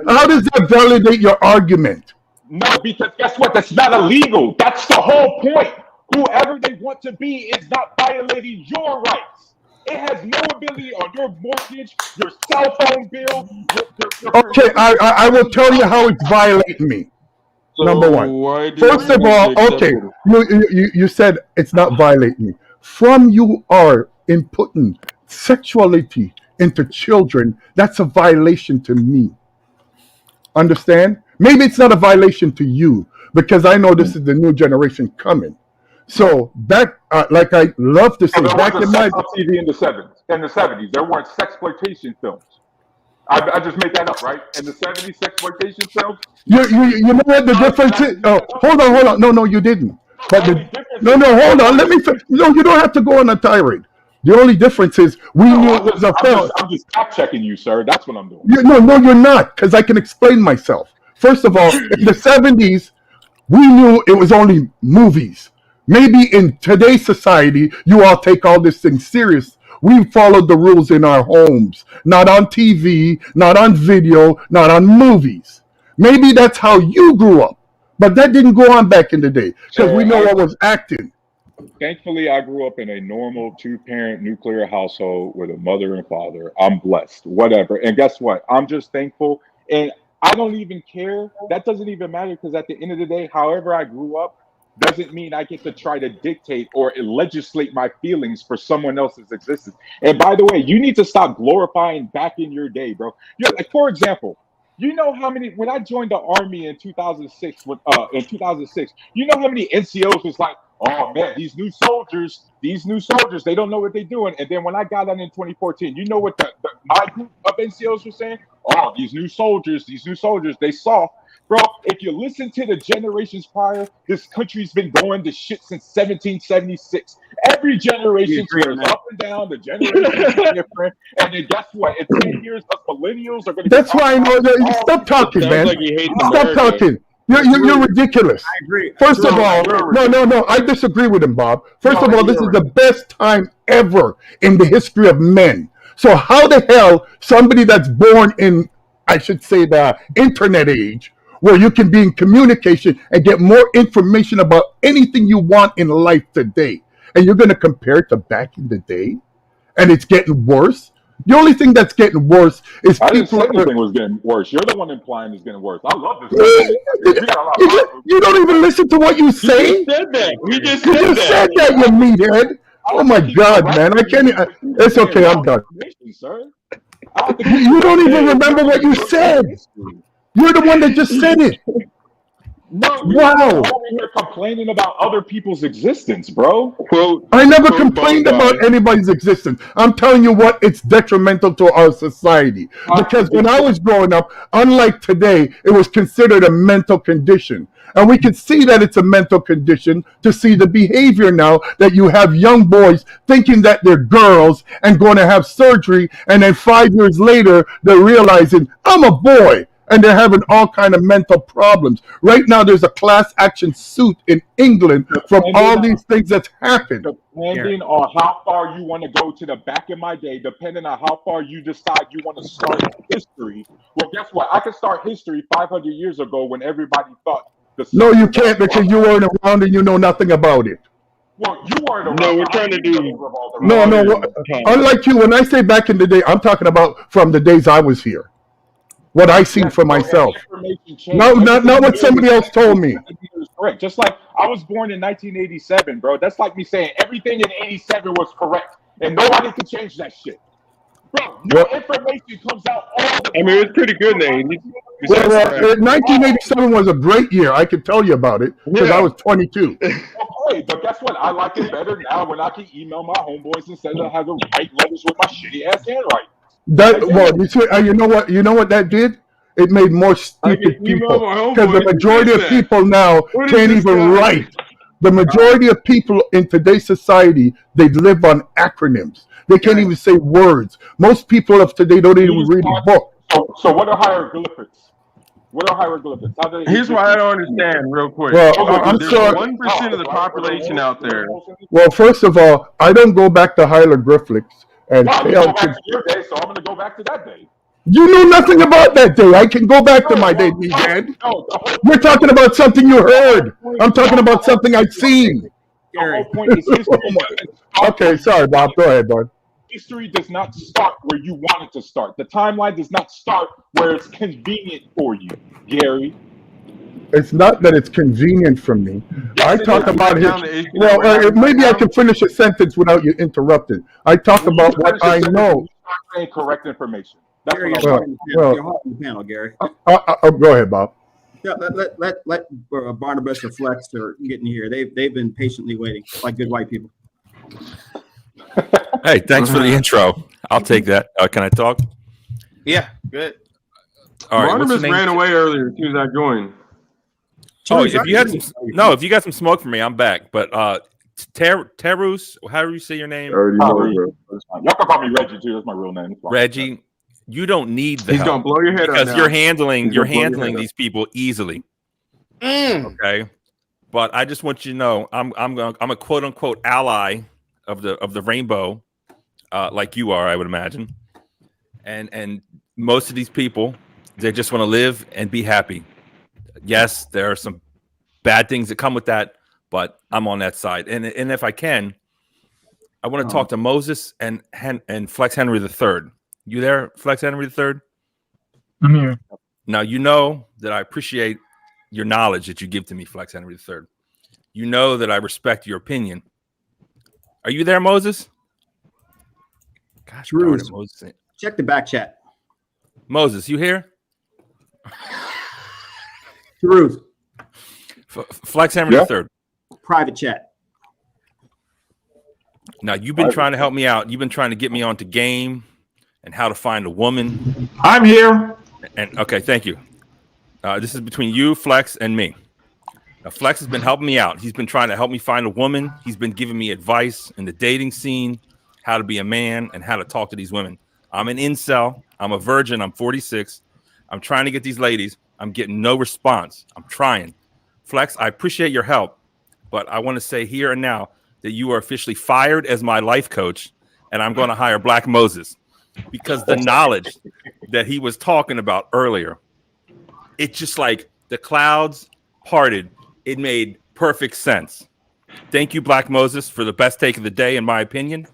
how does that validate your argument? No, because guess what? That's not illegal. That's the whole point. Whoever they want to be is not violating your rights. It has no ability on your mortgage, your cell phone bill. Okay, I will tell you how it's violating me. Number one. First of all, okay, you said it's not violating me. From you are inputting sexuality into children, that's a violation to me. Understand? Maybe it's not a violation to you, because I know this is the new generation coming. So back, like I love to say, There back wasn't in my sex on TV in the 70s. There weren't sexploitation films. I just made that up, right? In the 70s, sexploitation films. you know what the difference is? Oh, hold on. No, you didn't. But hold on. Let me. No, you don't have to go on a tirade. The only difference is we knew it was a film. I'm just fact checking you, sir. That's what I'm doing. No, you're not, because I can explain myself. First of all, in the 70s, we knew it was only movies. Maybe in today's society, you all take all this thing serious. We followed the rules in our homes, not on TV, not on video, not on movies. Maybe that's how you grew up, but that didn't go on back in the day, because we know what was acting. Thankfully, I grew up in a normal 2-parent nuclear household with a mother and father. I'm blessed, whatever. And guess what? I'm just thankful. And I don't even care. That doesn't even matter, because at the end of the day, however I grew up doesn't mean I get to try to dictate or legislate my feelings for someone else's existence. And by the way, you need to stop glorifying back in your day, bro. You're like, for example, you know how many, when I joined the army in 2006, you know how many NCOs was like, oh man, these new soldiers, they don't know what they're doing. And then when I got out in 2014, you know what my group of NCOs were saying? Oh, these new soldiers, they soft. Bro, if you listen to the generations prior, this country's been going to shit since 1776. Every generation turns up and down. The generation is different. And then guess what? In 10 years, us millennials are going to. That's why I know that. Stop talking, man. Like he hates Stop America. talking. You're ridiculous. I agree. First of all, no, I disagree with him, Bob. First of all, this is the best time ever in the history of men. So how the hell somebody that's born in, I should say, the internet age, where you can be in communication and get more information about anything you want in life today, and you're going to compare it to back in the day, and it's getting worse? The only thing that's getting worse is I didn't say anything was getting worse. You're the one implying it's getting worse. I love this. You don't even listen to what you say. You just said that. You just said that, you meathead. Oh my God, man! I can't. It's okay. I'm done. You don't even remember what you said. You're the one that just said it. No, you're Wow. over here complaining about other people's existence, bro. Quote, I never quote, complained Popeye. about anybody's existence. I'm telling you what, it's detrimental to our society. Because when I was growing up, unlike today, it was considered a mental condition. And we can see that it's a mental condition to see the behavior now that you have young boys thinking that they're girls and going to have surgery. And then 5 years later, they're realizing, I'm a boy. And they're having all kind of mental problems. Right now, there's a class action suit in England from all these things that's happened. Depending on how far you want to go to the back in my day, depending on how far you decide you want to start history. Well, guess what? I can start history 500 years ago when everybody thought the sun. No, you can't, because you weren't around and you know nothing about it. Well, you weren't around. No, we're trying to do. No. Unlike you, when I say back in the day, I'm talking about from the days I was here. What I seen for myself. No, not what somebody else told me. Correct. Just like I was born in 1987, bro. That's like me saying everything in 87 was correct, and nobody can change that shit. Bro, your information comes out all the time. I mean, it's pretty good, Nate. Well, 1987 was a great year. I can tell you about it because I was 22. Okay, but guess what? I like it better now when I can email my homeboys instead of having to write letters with my shitty ass handwriting. You know what that did? It made more stupid people because the majority of people now can't even write. The majority of people in today's society, they live on acronyms. They can't even say words. Most people of today don't even read a book. So what are hieroglyphics? What are hieroglyphics? Here's what I don't understand, real quick. Well, I'm There's sorry. 1% of the population out there. Well, first of all, I don't go back to hieroglyphics. And I'm going to go back to your day, so I'm going to go back to that day. You know nothing about that day. I can go back to my day, D-Jan. We're talking about something you heard. I'm talking about something I've seen. The whole point is history. Okay, sorry, Bob. Go ahead, bud. History does not start where you want it to start. The timeline does not start where it's convenient for you, Gary. It's not that it's convenient for me. I talk about history. Well, maybe I can finish a sentence without you interrupting. I talk about what I know. Saying correct information. Gary, you're holding the panel, Gary. Go ahead, Bob. Yeah, let Barnabas or Flex are getting here. They've been patiently waiting, like good white people. Hey, thanks for the intro. I'll take that. Can I talk? Yeah, good. All right. Barnabas ran away earlier as soon as I joined. Oh, if you got some smoke for me, I'm back. But Terus, how do you say your name? Y'all can call me Reggie too. That's my real name. Reggie, you don't need the He's help gonna blow your head because up you're now. handling these people easily. Okay, but I just want you to know I'm a quote unquote ally of the rainbow, like you are, I would imagine. And most of these people, they just want to live and be happy. Yes, there are some bad things that come with that, but I'm on that side. And if I can, I want to talk to Moses and Flex Henry III. You there, Flex Henry III? I'm here. Now, you know that I appreciate your knowledge that you give to me, Flex Henry III. You know that I respect your opinion. Are you there, Moses? Gosh, darn it, Moses. Check the back chat. Moses, you here? Truth. Flex Henry III. Private chat. Now, you've been trying to help me out. You've been trying to get me onto game and how to find a woman. I'm here. And okay, thank you. This is between you, Flex, and me. Now, Flex has been helping me out. He's been trying to help me find a woman. He's been giving me advice in the dating scene, how to be a man, and how to talk to these women. I'm an incel. I'm a virgin. I'm 46. I'm trying to get these ladies. I'm getting no response. I'm trying. Flex, I appreciate your help, but I want to say here and now that you are officially fired as my life coach, and I'm going to hire Black Moses because the knowledge that he was talking about earlier, it's just like the clouds parted. It made perfect sense. Thank you, Black Moses, for the best take of the day, in my opinion.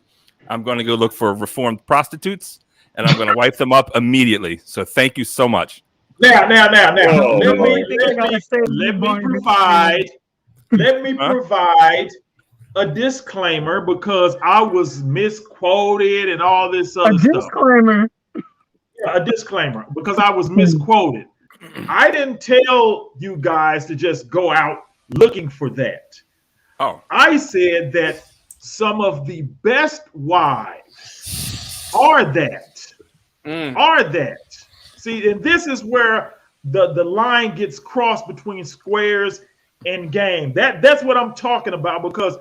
I'm going to go look for reformed prostitutes, and I'm going to wipe them up immediately. So thank you so much. Now. Let me provide a disclaimer because I was misquoted and all this other stuff. Disclaimer. A disclaimer because I was misquoted. I didn't tell you guys to just go out looking for that. Oh. I said that some of the best wives are that. Are that. See, and this is where the line gets crossed between squares and game. That's what I'm talking about, because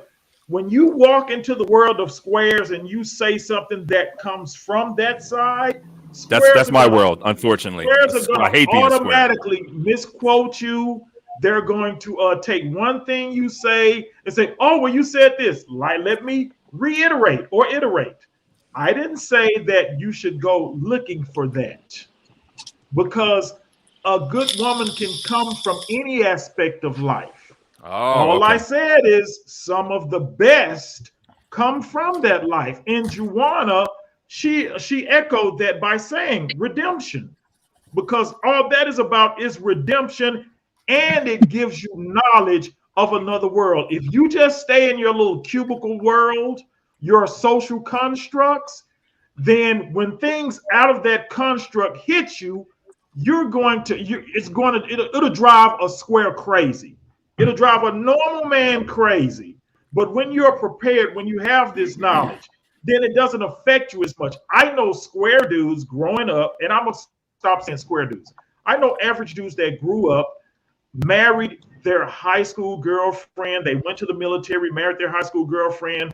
when you walk into the world of squares and you say something that comes from that side, That's my world, unfortunately. squares are I going hate to being a square. automatically misquote you. They're going to take one thing you say and say, oh, well, you said this. Like, let me reiterate or iterate. I didn't say that you should go looking for that, because a good woman can come from any aspect of life. All I said is some of the best come from that life. And Juana, she echoed that by saying redemption, because all that is about is redemption, and it gives you knowledge of another world. If you just stay in your little cubicle world, your social constructs, then when things out of that construct hit you, it'll drive a square crazy. It'll drive a normal man crazy. But when you're prepared, when you have this knowledge, then it doesn't affect you as much. I know square dudes growing up, and I'm going to stop saying square dudes. I know average dudes that grew up, married their high school girlfriend. They went to the military, married their high school girlfriend,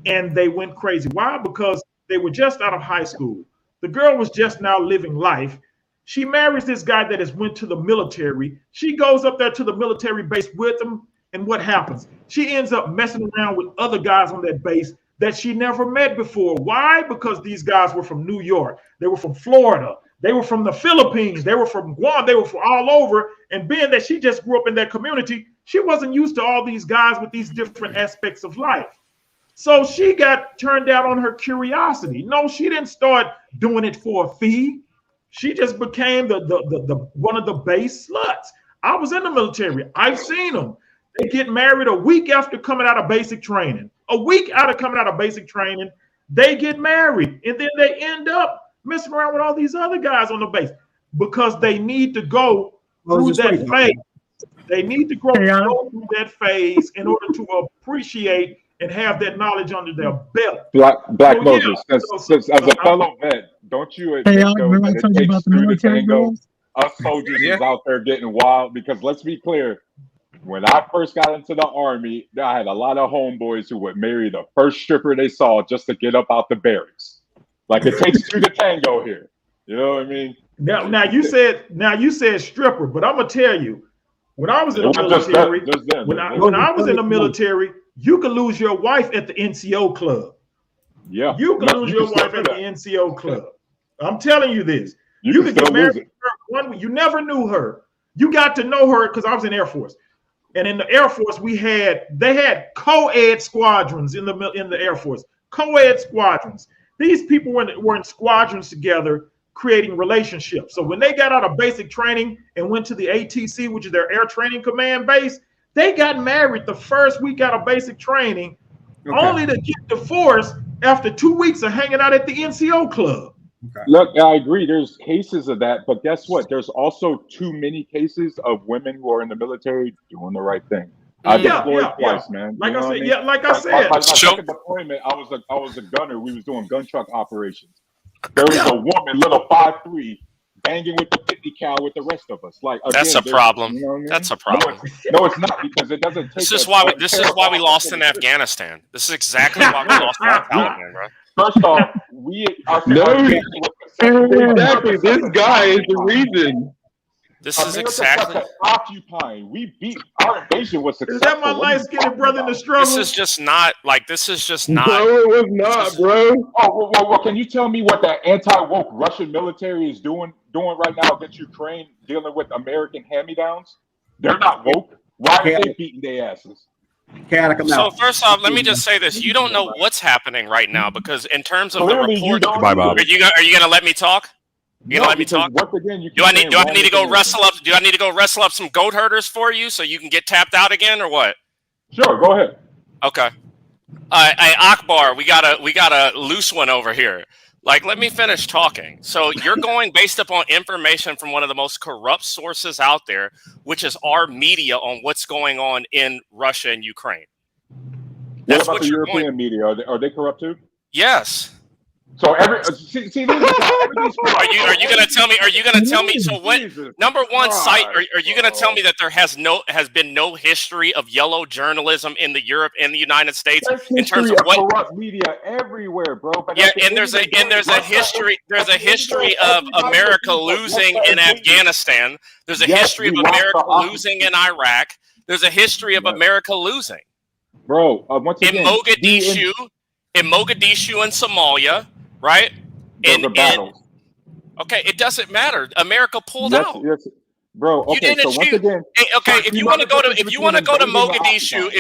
and they went crazy. Why? Because they were just out of high school. The girl was just now living life. She marries this guy that has went to the military. She goes up there to the military base with him, and what happens? She ends up messing around with other guys on that base that she never met before. Why? Because these guys were from New York. They were from Florida. They were from the Philippines. They were from Guam. They were from all over. And being that she just grew up in that community, she wasn't used to all these guys with these different aspects of life. So she got turned out on her curiosity. No, she didn't start doing it for a fee. She just became the one of the base sluts. I was in the military. I've seen them. They get married a week after coming out of basic training. A week out of coming out of basic training, they get married. And then they end up messing around with all these other guys on the base because they need to go through that phase. They need to go through that phase in order to appreciate and have that knowledge under their belt. Black Moses, as a fellow vet, don't you admit though that it takes two to tango? Us soldiers is out there getting wild, because let's be clear, when I first got into the Army, I had a lot of homeboys who would marry the first stripper they saw just to get up out the barracks. Like, it takes two to tango here. You know what I mean? Now you said stripper, but I'm gonna tell you, when I was in the military, when I was in the military, you could lose your wife at the NCO club. Yeah, you could lose your wife at the NCO club. I'm telling you this. You could get married to her one week. You never knew her. You got to know her because I was in Air Force, and in the Air Force they had co-ed squadrons in the Air Force. Co-ed squadrons. These people were in squadrons together, creating relationships. So when they got out of basic training and went to the ATC, which is their Air Training Command base, they got married the first week out of basic training, only to get divorced after 2 weeks of hanging out at the NCO club. Look, I agree. There's cases of that, but guess what? There's also too many cases of women who are in the military doing the right thing. I deployed twice, man. Like you know I said, what I mean? yeah, like I said. My second deployment, I was a gunner. We was doing gun truck operations. There was a woman, little 5'3", banging with the 50 cal with the rest of us. Like, again, that's a problem. You know what I mean? That's a problem. No, it's not, because it doesn't take. This is why we lost in Afghanistan. This is exactly why we lost in Afghanistan, bro. First off, exactly. This guy is the reason. This is exactly occupying. We beat our invasion was successful. Is that my light-skinned brother in the struggle? This is just not. Bro, it was not, bro. Oh, well, can you tell me what the anti-woke Russian military is doing right now against Ukraine, dealing with American hand-me-downs? They're not woke. Why are they beating their asses? So first off, let me just say this: you don't know what's happening right now, because in terms of Clearly, the report, Bob. are you gonna let me talk? You gonna let me talk? Once again, Do I need to go wrestle up? Do I need to go wrestle up some goat herders for you so you can get tapped out again, or what? Sure, go ahead. Okay. Akbar, we got a loose one over here. Like, let me finish talking. So you're going based upon information from one of the most corrupt sources out there, which is our media on what's going on in Russia and Ukraine. What about the European media? Are they corrupt too? Yes. So are you going to tell me? Are you going to tell me? So what? Number one site. Are you going to tell me that there has been no history of yellow journalism in the Europe and the United States in terms of what corrupt media everywhere, bro? But yeah, and there's a history of America losing in Afghanistan. There's a history of America losing in Iraq. There's a history of America losing, bro. Once again, in Mogadishu and Somalia. Right? Okay, it doesn't matter. America pulled out. Yes, bro. Okay, you didn't so once again, if you want to go to Mogadishu,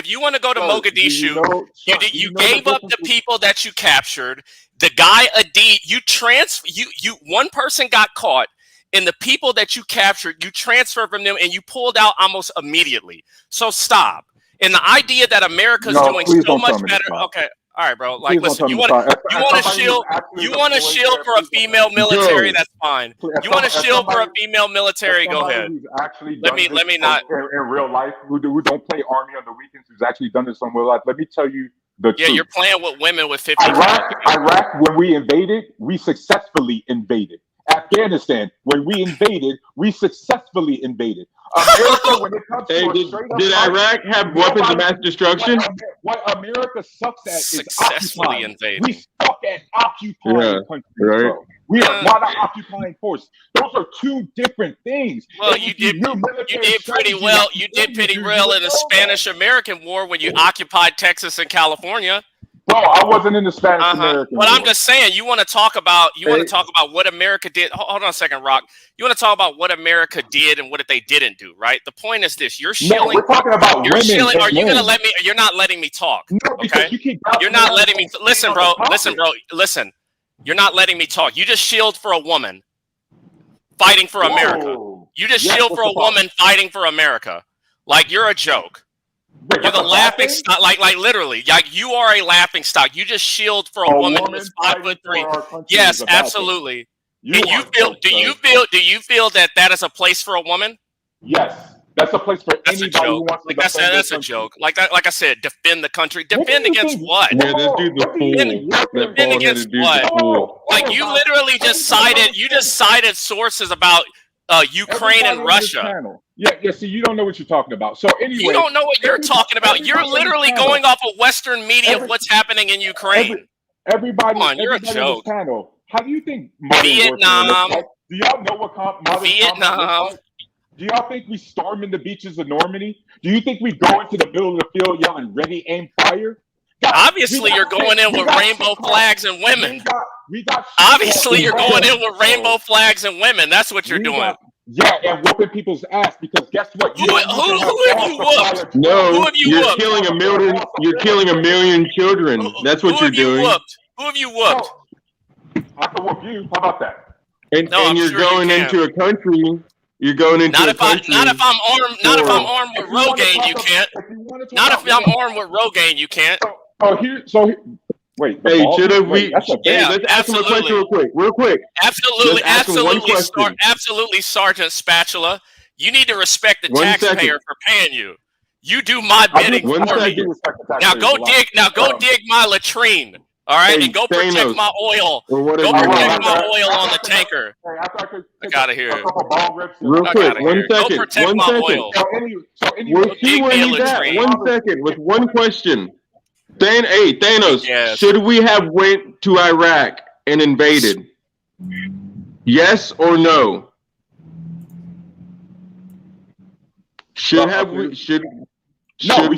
you gave up the people that you captured. The guy Adid, one person got caught, and the people that you captured, you transferred from them, and you pulled out almost immediately. So stop. And the idea that America's doing so much better. Okay. All right, bro. Like, listen, you want to shield for a female military? That's fine. You want to shield for a female military? Go ahead. Let me not in real life who don't play army on the weekends. Who's actually done this in real life? Let me tell you the truth. You're playing with women with 50. Iraq, when we invaded, we successfully invaded. Afghanistan, when we invaded, we successfully invaded. America, when it comes to did Iraq have weapons of mass destruction? What America sucks at successfully invading. We suck at occupying countries, bro. We are not an occupying force. Those are two different things. Well, you did pretty well. You did pretty well in the Spanish-American War when you occupied Texas and California. No, I wasn't in the Spanish-American War. But I'm just saying, you want to talk about what America did. Hold on a second, Rock. You want to talk about what America did and what they didn't do, right? The point is this: you're shilling. No, we're talking about women. Are you going to let me? You're not letting me talk. No, okay. You're not letting me. Listen, bro. Listen. You're not letting me talk. You just shield for a woman fighting for America. You just shield for a woman fighting for America. Like you're a joke. You're the laughing stock, like literally, like you are a laughing stock. You just shield for a woman who's 5'3". Yes, absolutely. Do you feel that is a place for a woman? Yes, that's a place for anybody who wants to defend that's a joke. Like I said, defend the country. Defend against what? Yeah, this dude's a fool. Defend against what? Like you literally just cited sources about Ukraine and Russia. Yeah. See, you don't know what you're talking about. So anyway, you don't know what you're talking about. You're literally going off of Western media of what's happening in Ukraine. Everybody, come on, you're a joke. Panel. How do you think Vietnam? Do y'all know what Vietnam? Do y'all think we storm in the beaches of Normandy? Do you think we go into the middle of the field yelling "Ready, aim, fire"? Obviously, you're going in with rainbow flags and women. Obviously, you're going in with rainbow flags and women. That's what you're doing. Yeah, and whooping people's ass because guess what? Who have you whooped? No, you're killing a million. You're killing a million children. That's what you're doing. Who have you whooped? I can whoop you. How about that? And you're going into a country. You're going into a country. Not if I'm armed. Not if I'm armed with Rogaine. You can't. Not if I'm armed with Rogaine. You can't. Wait. Hey, should we? Yeah, let's ask him a question real quick. Absolutely, Sergeant Spatula. You need to respect the taxpayer for paying you. You do my bidding for me. Now go dig my latrine. All right, and go protect my oil. Go protect my oil on the tanker. I gotta hear it. Real quick, 1 second. Go protect my oil. We'll see where he's at. 1 second, with one question. Thanos, should we have went to Iraq and invaded? Yes or no? Should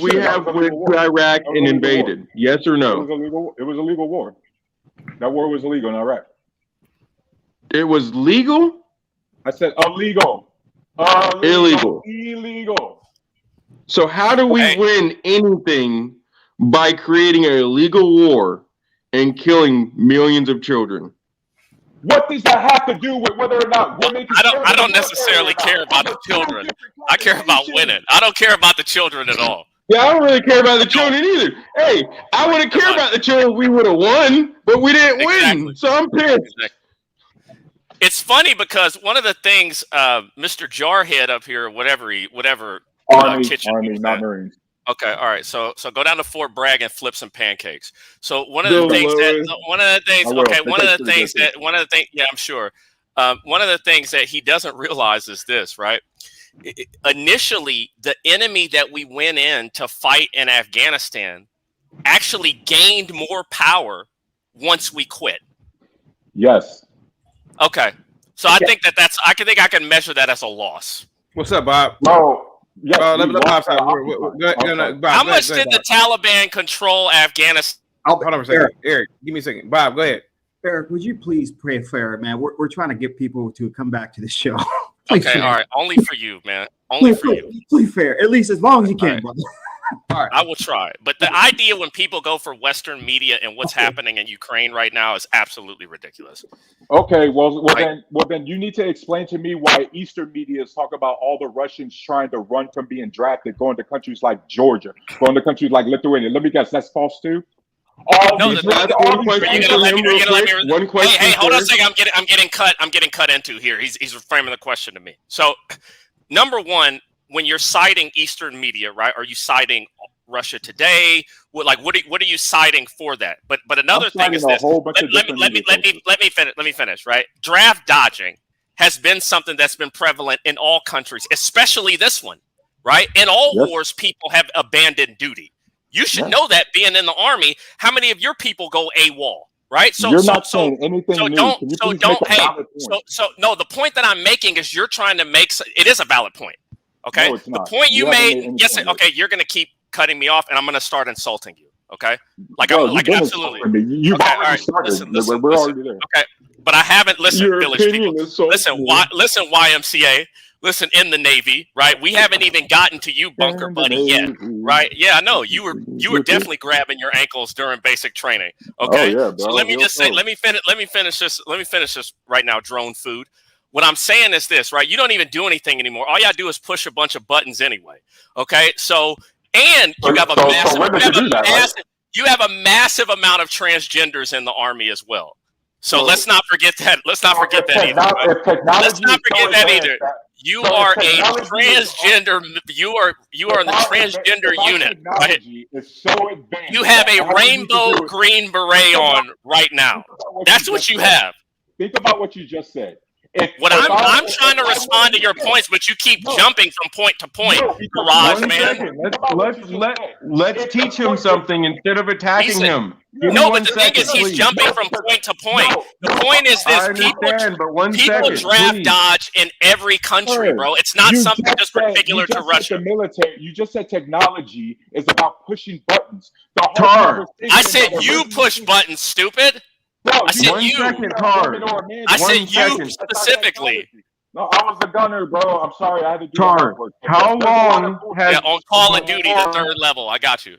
we have went to Iraq and invaded? Yes or no? It was a legal war. That war was illegal in Iraq. It was legal? I said illegal. Illegal. So how do we win anything by creating an illegal war and killing millions of children? What does that have to do with whether or not women can I don't necessarily care about the children. I care about winning. I don't care about the children at all. Yeah, I don't really care about the children either. Hey, I wouldn't care about the children if we would have won, but we didn't win. So I'm pissed. Exactly. It's funny because one of the things Mr. Jarhead up here, whatever Army, not Marines. Okay, all right. So go down to Fort Bragg and flip some pancakes. So one of the things, yeah, I'm sure. One of the things that he doesn't realize is this, right? Initially, the enemy that we went in to fight in Afghanistan actually gained more power once we quit. Yes. Okay. So I think I can measure that as a loss. What's up, Bob? No. Yes, How much did the Taliban control Afghanistan? Hold on a second. Eric, give me a second. Bob, go ahead. Eric, would you please pray fair, man? We're trying to get people to come back to the show. Okay, all right. Only for you, man. Only for you. Please fair. At least as long as you can, brother. All right. I will try. But the idea when people go for Western media and what's happening in Ukraine right now is absolutely ridiculous. Okay, well then you need to explain to me why Eastern media talk about all the Russians trying to run from being drafted, going to countries like Georgia, going to countries like Lithuania. Let me guess, that's false too? One question. Hey, hold on a second. I'm getting cut into here. He's reframing the question to me. So, number one, when you're citing Eastern media, right? Are you citing Russia Today? What are you citing for that? But another thing is this. Let me finish. Right? Draft dodging has been something that's been prevalent in all countries, especially this one. Right? In all wars, people have abandoned duty. You should know that being in the Army. How many of your people go AWOL? Right? So you're not saying anything new. No. The point that I'm making is you're trying to make. It is a valid point. Okay. No, it's not. The point you made. Yes. Okay. You're going to keep cutting me off, and I'm going to start insulting you. Okay. Absolutely. You've already started. We're already there. Okay. But I haven't listened. Village people. Listen. YMCA. Listen, in the Navy, right? We haven't even gotten to you, bunker buddy, yet, right? Yeah, I know you were definitely grabbing your ankles during basic training. Okay, so let me finish this right now. Drone food. What I'm saying is this, right? You don't even do anything anymore. All you gotta do is push a bunch of buttons anyway. Okay, so and you have a massive amount of transgenders in the Army as well. So let's not forget that. Let's not forget that either. You are a transgender. You are in the transgender unit. Right? You have a rainbow green beret on right now. That's what you have. Think about what you just said. I'm trying to respond to your points, but you keep jumping from point to point. Garage man. Let's teach him something instead of attacking him. No, but the thing is, he's jumping from point to point. The point is this: people draft dodge in every country, bro. It's not something just particular to Russia. The military. You just said technology is about pushing buttons. I said you push buttons, stupid. No, I said you. I said you specifically. No, I was the gunner, bro. I'm sorry, I had to do that. How long has on Call of Duty, the 3rd level? I got you.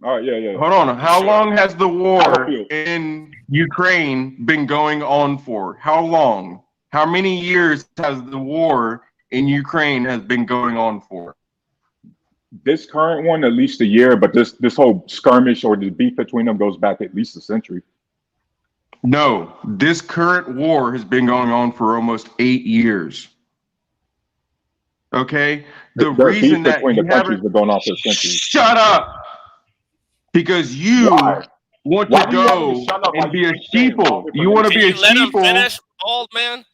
All right, yeah. Hold on. How long has the war in Ukraine been going on for? How long? How many years has the war in Ukraine has been going on for? This current one, at least a year, but this whole skirmish or the beef between them goes back at least a century. No, this current war has been going on for almost 8 years. Okay, the reason that you haven't going on for a century. Shut up, because you want to go and be a sheeple. You want to be a sheeple. Old man.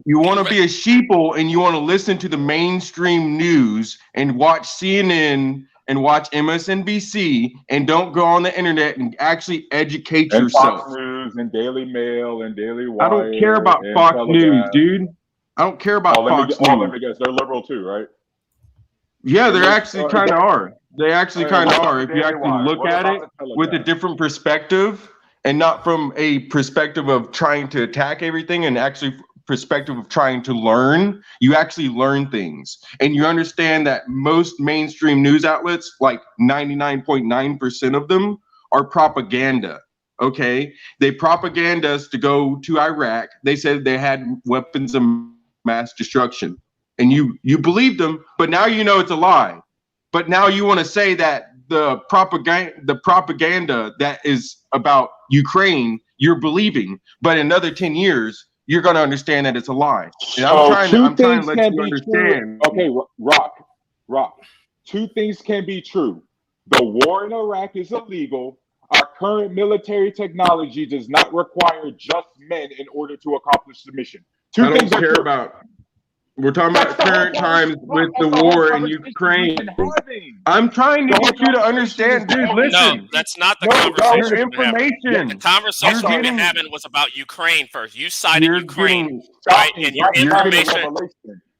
You want to be a sheeple, and you want to listen to the mainstream news and watch CNN and watch MSNBC, and don't go on the internet and actually educate yourself. Fox News and Daily Mail and Daily Wire. I don't care about Fox News, dude. I don't care about Fox News. Let me guess, they're liberal too, right? Yeah, they actually kind of are. They actually kind of are. If you actually look at it with a different perspective, and not from a perspective of trying to attack everything, and actually perspective of trying to learn, you actually learn things. And you understand that most mainstream news outlets, like 99.9% of them, are propaganda. Okay, they propaganda us to go to Iraq. They said they had weapons of mass destruction, and you believed them, but now you know it's a lie. But now you want to say that the propaganda that is about Ukraine, you're believing, but in another 10 years, you're going to understand that it's a lie. And I'm trying to let you understand. Okay, Rock. Two things can be true. The war in Iraq is illegal. Our current military technology does not require just men in order to accomplish the mission. I don't care about. We're talking about current times with the war in Ukraine. I'm trying to get you to understand, dude. Listen. No, that's not the conversation. Information. The conversation we've been having was about Ukraine first. You cited Ukraine, right? And your information.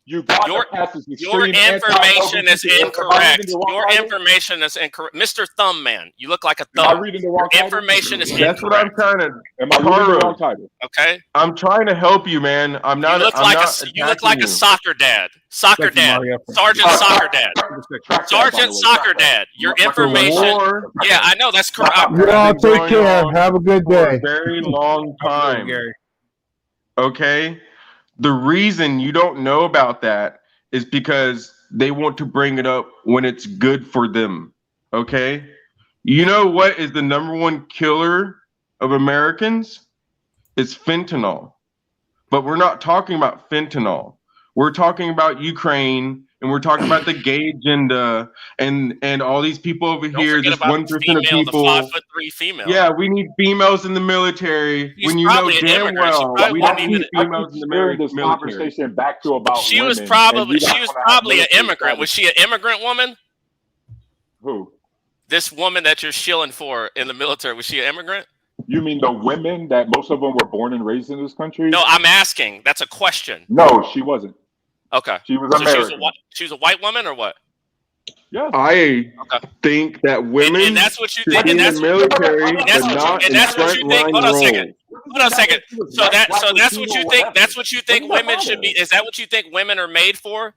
Your information is incorrect. Your information is incorrect. Mr. Thumbman, you look like a thumb. Am I reading the wrong title? Information is incorrect. That's what I'm trying to. Am I reading the wrong title? Okay. I'm trying to help you, man. I'm not. You look like a soccer dad. Soccer dad. Sergeant Soccer Dad. Sergeant Soccer Dad. Your information. Yeah, I know that's correct. Yeah, take care. Have a good day. For a very long time. Okay. The reason you don't know about that is because they want to bring it up when it's good for them. Okay. You know what is the #1 killer of Americans? It's fentanyl. But we're not talking about fentanyl. We're talking about Ukraine, and we're talking about the gay agenda and all these people over here. This 1% of people. The 5'3" female. Yeah, we need females in the military. When you know damn well we don't need females in the military. Conversation back to about she was women, probably an immigrant. Was she an immigrant woman? Who? This woman that you're shilling for in the military, was she an immigrant? You mean the women that most of them were born and raised in this country? No, I'm asking. That's a question. No, she wasn't. Okay. She was American. She was a white woman or what? Yeah. I think that women and that's what you think. in the military, and that's what you think. Hold on a second. So that's what you think. That's what you think women should be. Is that what you think women are made for?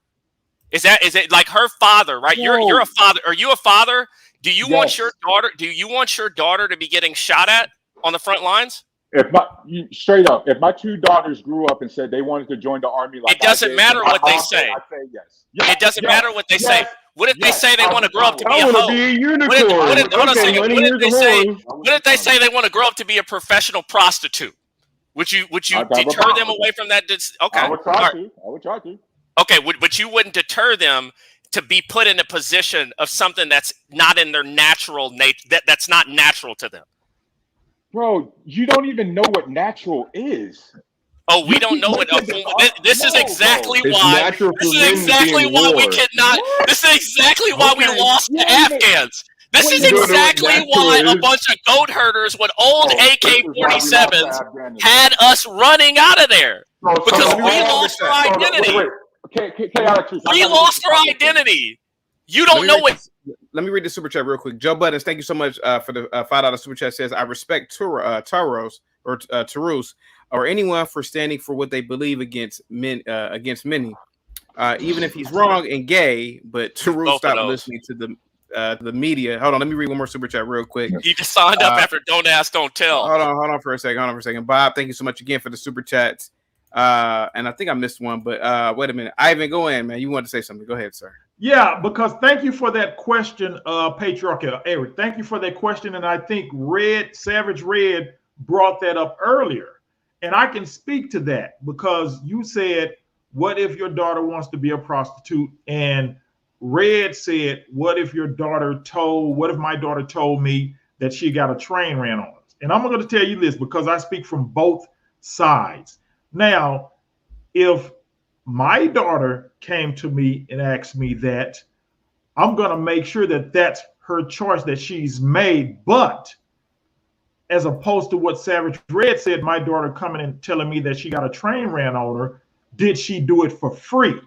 Is it like her father, right? You're a father. Are you a father? Do you want your daughter? Do you want your daughter to be getting shot at on the front lines? Straight up, if my 2 daughters grew up and said they wanted to join the army, like it doesn't matter what they say. I say yes. It doesn't matter what they say. What if they say they want to grow up to be a hoe? Be a unicorn. What if they say they want to grow up to be a professional prostitute? Would you deter them away from that? Okay. I would try to. Okay, but you wouldn't deter them to be put in a position of something that's not in their natural nature, that's not natural to them. Bro, you don't even know what natural is. Oh, we don't know what. This is exactly why. This is exactly why we cannot. This is exactly why we lost the Afghans. This is exactly why a bunch of goat herders with old AK-47s had us running out of there because we lost our identity. We lost our identity. You don't know what. Let me read the super chat real quick. Joe Buttons, thank you so much for the $5 super chat. Says, I respect Taros or Tarus or anyone for standing for what they believe against many, even if he's wrong and gay. But Tarus stopped listening to the media. Hold on, let me read one more super chat real quick. You just signed up after Don't Ask, Don't Tell. Hold on for a second. Bob, thank you so much again for the super chats. And I think I missed one, but wait a minute. Ivan, go in, man. You wanted to say something. Go ahead, sir. Yeah, because thank you for that question, Patriarchal Eric. Thank you for that question. And I think Savage Red brought that up earlier. And I can speak to that because you said, what if your daughter wants to be a prostitute? And Red said, what if my daughter told me that she got a train ran on us? And I'm going to tell you this because I speak from both sides. Now, if my daughter came to me and asked me that, I'm going to make sure that that's her choice that she's made. But as opposed to what Savage Red said, my daughter coming and telling me that she got a train ran on her, did she do it for free?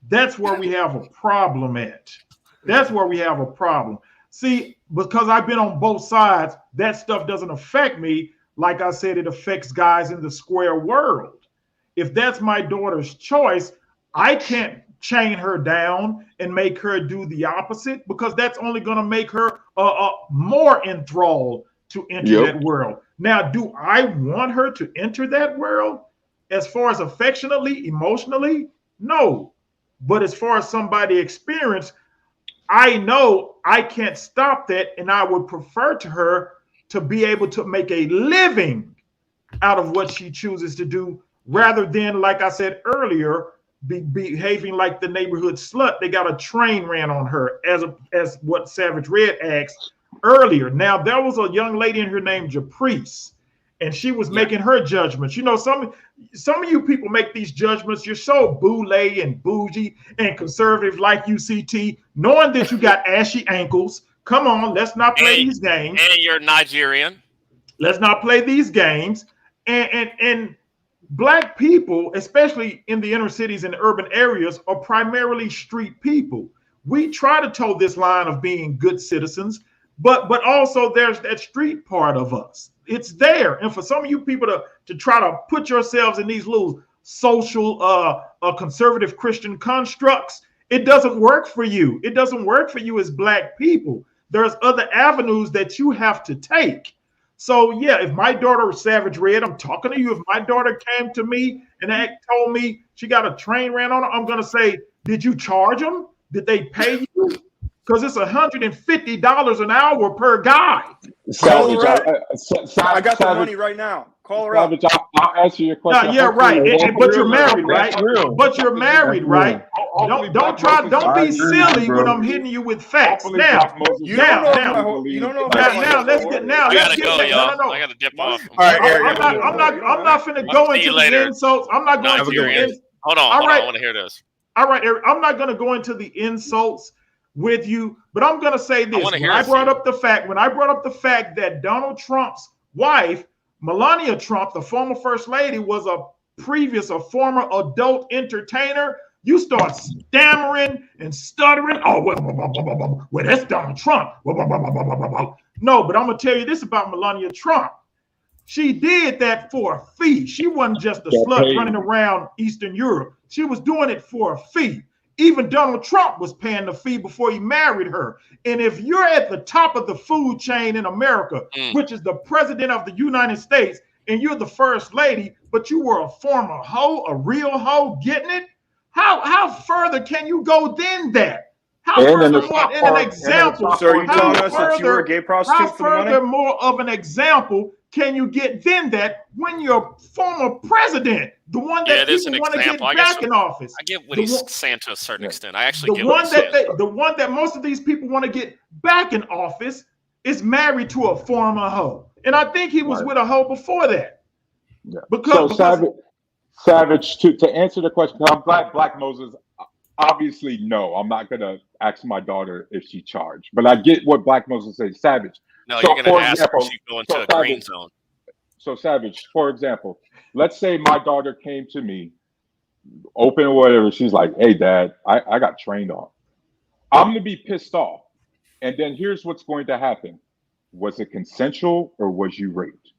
That's where we have a problem at. That's where we have a problem. See, because I've been on both sides, that stuff doesn't affect me. Like I said, it affects guys in the square world. If that's my daughter's choice, I can't chain her down and make her do the opposite because that's only going to make her more enthralled to enter that world. Now, do I want her to enter that world? As far as affectionately, emotionally, no. But as far as somebody experience, I know I can't stop that, and I would prefer to her to be able to make a living out of what she chooses to do, rather than, like I said earlier, behaving like the neighborhood slut. They got a train ran on her, as what Savage Red asked earlier. Now, there was a young lady in here named Japrice, and she was making her judgments. You know, some of you people make these judgments. You're so boule and bougie and conservative like UCT, knowing that you got ashy ankles. Come on, let's not play these games. And you're Nigerian. Let's not play these games. And Black people, especially in the inner cities and urban areas, are primarily street people. We try to toe this line of being good citizens, but also there's that street part of us. It's there. And for some of you people to try to put yourselves in these little social conservative Christian constructs, it doesn't work for you. It doesn't work for you as Black people. There's other avenues that you have to take. So yeah, if my daughter was Savage Red, I'm talking to you. If my daughter came to me and told me she got a train ran on her, I'm gonna say, did you charge them? Did they pay you? Because it's $150 an hour per guy. Savage, I got the money right now. Call her up. Savage, I'll answer your question. Yeah, right. But you're married, right? But you're married, right? Don't be silly when I'm hitting you with facts. Now, let's get I gotta dip off. I'm not finna go into the insults. I'm not going to the Hold on. I want to hear this. All right, Eric, I'm not going to go into the insults with you, but I'm going to say this. When I brought up the fact that Donald Trump's wife, Melania Trump, the former first lady, was a former adult entertainer, you start stammering and stuttering. Oh, well, that's Donald Trump. No, but I'm going to tell you this about Melania Trump. She did that for a fee. She wasn't just a slut running around Eastern Europe. She was doing it for a fee. Even Donald Trump was paying the fee before he married her. And if you're at the top of the food chain in America, which is the president of the United States, and you're the first lady, but you were a former hoe, a real hoe, getting it, how further can you go than that? How further more in an example? So are you telling us that you were a gay prostitute for the money? How further more of an example can you get than that when you're former president, the one that people want to get back in office? I get what he's saying to a certain extent. I actually get the one that most of these people want to get back in office is married to a former hoe, and I think he was with a hoe before that. Yeah. Because Savage, to answer the question, I'm glad Black Moses. Obviously, no, I'm not gonna ask my daughter if she charged, but I get what Black Moses says. Savage. No, you're going to ask her if she go into a green zone. So, Savage, for example, let's say my daughter came to me, open or whatever. She's like, hey, Dad, I got trained on. I'm going to be pissed off. And then here's what's going to happen. Was it consensual or was you raped?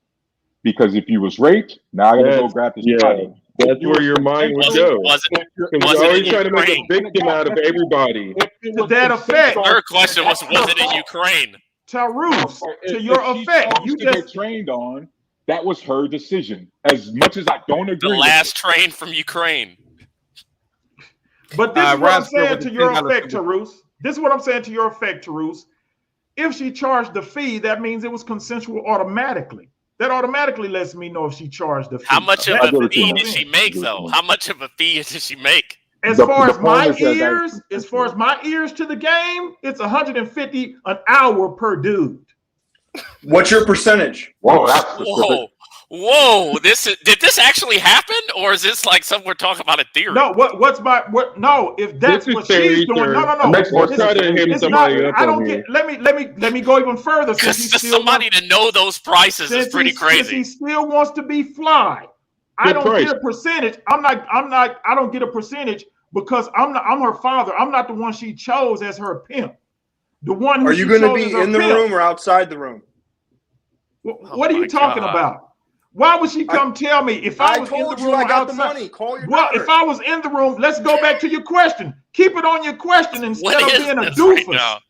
Because if you was raped, now I got to go grab this body. That's where your mind would go. You're always trying to make a victim out of everybody. To that effect. The third question was it in Ukraine? Tarus, to your effect, you just get trained on. That was her decision. As much as I don't agree, the last train from Ukraine. But this is what I'm saying to your effect, Tarus. This is what I'm saying to your effect, Tarus. If she charged the fee, that means it was consensual automatically. That automatically lets me know if she charged the fee. How much of a fee did she make, though? How much of a fee did she make? As far as my ears to the game, it's $150 an hour per dude. What's your percentage? Whoa, that's specific. Whoa! Did this actually happen, or is this like something we're talking about a theory? No, no, if that's what she's doing, no. Let me go even further. Somebody to know those prices is pretty crazy. Since he still wants to be fly. I don't get a percentage. I don't get a percentage because I'm her father. I'm not the one she chose as her pimp. The one. Are you going to be in the room or outside the room? What are you talking about? Why would she come tell me if I was in the room? I got the money. Call your daughter. If I was in the room, let's go back to your question. Keep it on your question instead of being a doofus.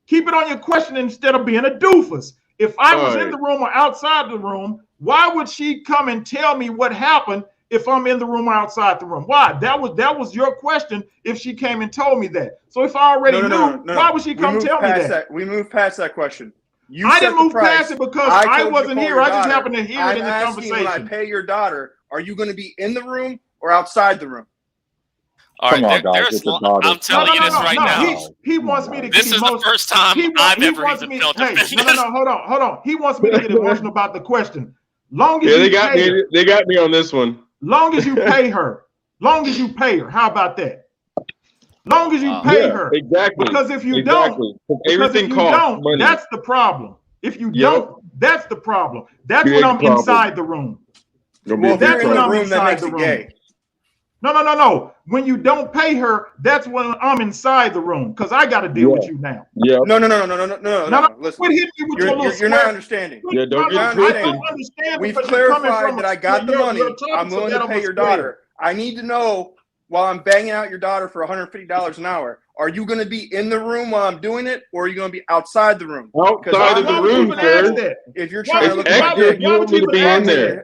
Keep it on your question instead of being a doofus. If I was in the room or outside the room, why would she come and tell me what happened if I'm in the room or outside the room? Why? That was your question if she came and told me that. So if I already knew, why would she come tell me that? We moved past that question. I didn't move past it because I wasn't here. I just happened to hear it in the conversation. When I pay your daughter, are you going to be in the room or outside the room? All right, I'm telling you this right now. He wants me to. This is the first time I've ever even felt offended. No, hold on. He wants me to get emotional about the question. Long as they got me on this one. Long as you pay her. How about that? Long as you pay her. Exactly. Because if you don't, money. That's the problem. If you don't, that's the problem. That's when I'm inside the room. Well, that's when I'm inside the room. No. When you don't pay her, that's when I'm inside the room because I got to deal with you now. Yeah. No. Listen, quit hitting me with your little you're not understanding. Yeah, don't get I don't understand. We've clarified that I got the money. I'm willing to pay your daughter. I need to know while I'm banging out your daughter for $150 an hour. Are you going to be in the room while I'm doing it, or are you going to be outside the room? Outside of the room, sir. If you're trying to look at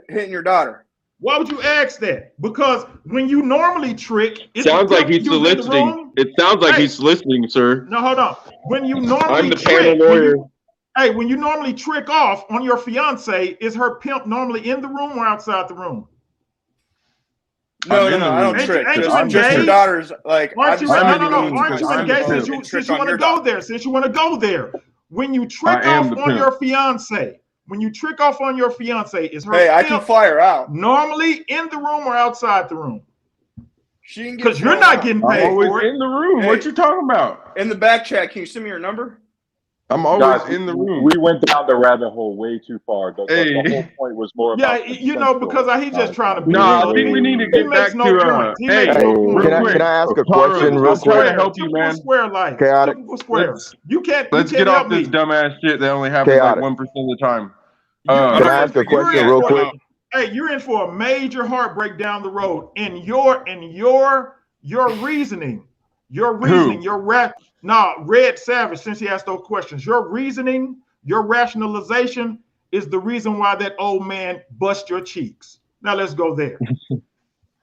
hitting your daughter. Why would you ask that? Because when you normally trick, it sounds like he's soliciting. It sounds like he's soliciting, sir. No, hold on. When you normally I'm the panel lawyer. When you normally trick off on your fiance, is her pimp normally in the room or outside the room? No, I don't trick. Just your daughter's like. Aren't you engaged? Since you want to go there, when you trick off on your fiance. When you trick off on your fiance, is her I can fly her out. Normally in the room or outside the room? Because you're not getting paid for it. In the room. Hey, what you talking about? In the back chat, can you send me your number? I'm always in the room. We went down the rabbit hole way too far. The whole point was more about because he's just trying to be. No, I think we need to get back to. Can I ask a question real quick? I'm trying to help you, man. Chaotic. You can't. Let's get off this dumbass shit that only happens like 1% of the time. Can I ask a question real quick? Hey, you're in for a major heartbreak down the road, and your reasoning, Red Savage, since he asked those questions, your reasoning, your rationalization is the reason why that old man bust your cheeks. Now let's go there.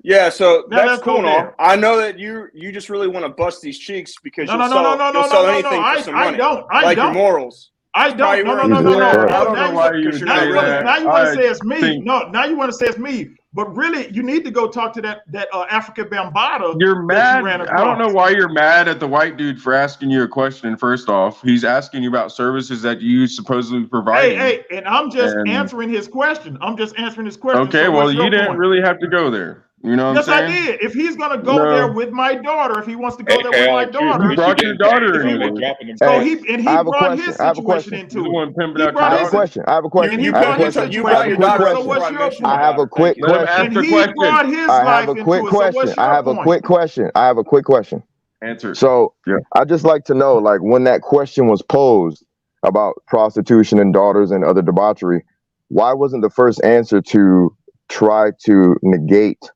Yeah, so that's cool. I know that you just really want to bust these cheeks because you'll sell anything for some money. I don't. Your morals. I don't. No. I don't know why you would say that. Now you want to say it's me. Now you want to say it's me. But really, you need to go talk to that Africa Bambaataa. You're mad. I don't know why you're mad at the white dude for asking you a question. First off, he's asking you about services that you supposedly provide. Hey, and I'm just answering his question. Okay, well, you didn't really have to go there. You know what I'm saying? Yes, I did. If he's going to go there with my daughter, if he wants to go there with my daughter. You brought your daughter into it. So he brought his situation into it. I have a question. I have a question. You brought your daughter. So what's your point? I have a quick question. And he brought his life into it. So what's your point? I have a quick question. Answer. So I'd just like to know, like, when that question was posed about prostitution and daughters and other debauchery, why wasn't the first answer to try to negate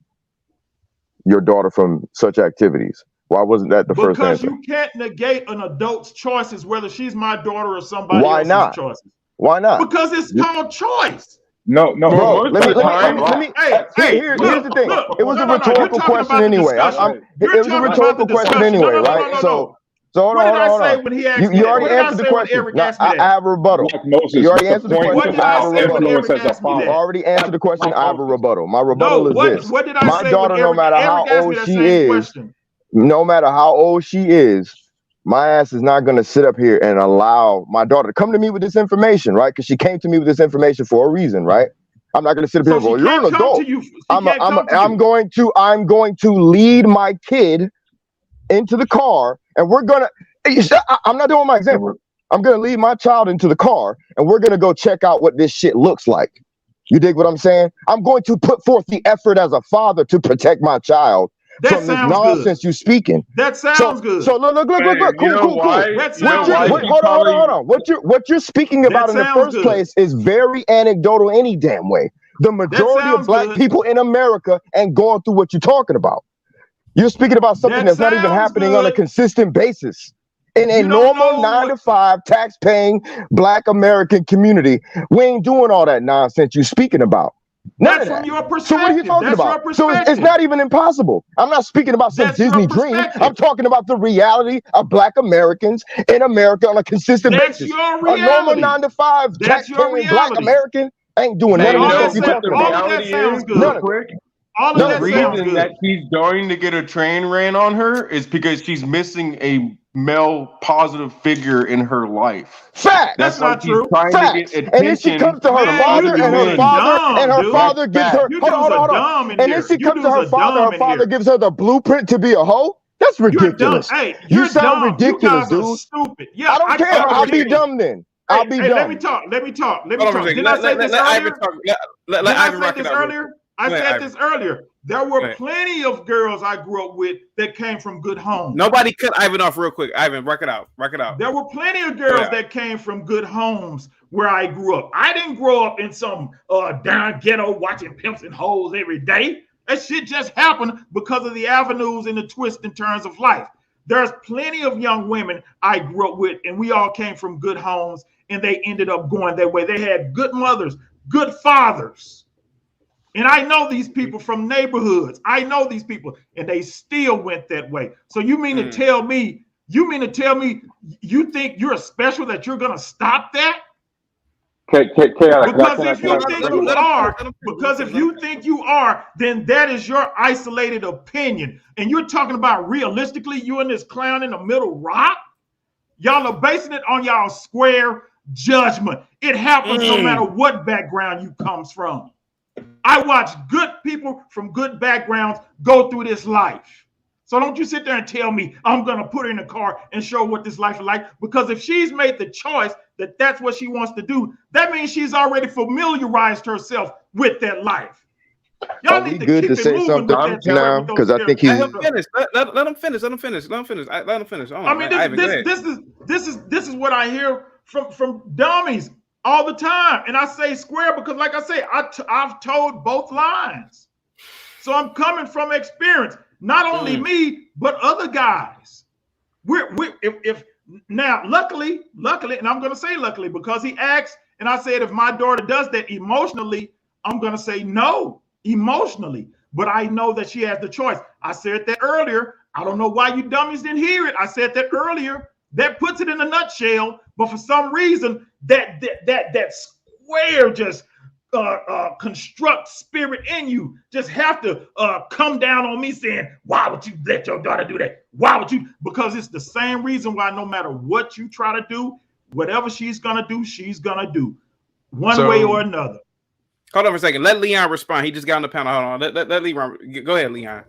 your daughter from such activities? Why wasn't that the first answer? Because you can't negate an adult's choices, whether she's my daughter or somebody else's choices. Why not? Because it's called choice. No, bro. Here's the thing. It was a rhetorical question anyway. It was a rhetorical question anyway, right? So hold on. You already answered the question. I have a rebuttal. You already answered the question. I have a rebuttal. You already answered the question. I have a rebuttal. My rebuttal is this. My daughter, no matter how old she is, my ass is not going to sit up here and allow my daughter to come to me with this information, right? Because she came to me with this information for a reason, right? I'm not going to sit up here and go, you're an adult. I'm going to lead my kid into the car, and we're gonna. I'm not doing my example. I'm gonna lead my child into the car, and we're gonna go check out what this shit looks like. You dig what I'm saying? I'm going to put forth the effort as a father to protect my child from this nonsense you speaking. That sounds good. So look. Cool. Hold on. What you're speaking about in the first place is very anecdotal any damn way. The majority of black people in America ain't going through what you're talking about. You're speaking about something that's not even happening on a consistent basis. In a normal 9-to-5 tax-paying black American community, we ain't doing all that nonsense you're speaking about. That's from your perspective. So what are you talking about? So it's not even impossible. I'm not speaking about some Disney dream. I'm talking about the reality of Black Americans in America on a consistent basis. Your reality. A normal 9 to 5 cat-carrying Black American ain't doing none of the stuff you're talking about. All of that sounds good. None of quick. All of The that sounds reason good. that she's going to get a train ran on her is because she's missing a male positive figure in her life. Fact. That's not she's true. trying Facts. to get attention. And then she comes to her father, and her father gives her. Hold on. And then she comes to her father. Her father gives her the blueprint to be a hoe. That's ridiculous. Hey, you sound ridiculous, you guys dude. are stupid. Yeah, I don't care. I'll be dumb then. I'll be dumb. Let me talk. Did I say this earlier? Let Ivan rock it out. I said this earlier. There were plenty of girls I grew up with that came from good homes. Nobody cut Ivan off real quick. Ivan, rock it out. There were plenty of girls that came from good homes where I grew up. I didn't grow up in some down ghetto watching pimps and hoes every day. That shit just happened because of the avenues and the twists and turns of life. There's plenty of young women I grew up with, and we all came from good homes, and they ended up going that way. They had good mothers, good fathers. And I know these people from neighborhoods. I know these people, and they still went that way. So you mean to tell me, you think you're special that you're gonna stop that? Because if you think you are, then that is your isolated opinion. And you're talking about realistically, you and this clown in the middle rock? Y'all are basing it on y'all square judgment. It happens no matter what background you comes from. I watch good people from good backgrounds go through this life. So don't you sit there and tell me I'm going to put her in a car and show what this life is like. Because if she's made the choice that that's what she wants to do, that means she's already familiarized herself with that life. Y'all need to keep it moving now, because I think he's. Let him finish. I mean, this is what I hear from dummies all the time, and I say square because, like I say, I've told both lines, so I'm coming from experience. Not only me, but other guys. If now, luckily, and I'm going to say luckily because he asked, and I said if my daughter does that emotionally, I'm going to say no emotionally. But I know that she has the choice. I said that earlier. I don't know why you dummies didn't hear it. I said that earlier. That puts it in a nutshell. But for some reason, that square just construct spirit in you just have to come down on me saying, why would you let your daughter do that? Why would you? Because it's the same reason why no matter what you try to do, whatever she's gonna do one way or another. Hold on for a second. Let Leon respond. He just got on the panel. Hold on. Let Leon go ahead, Leon.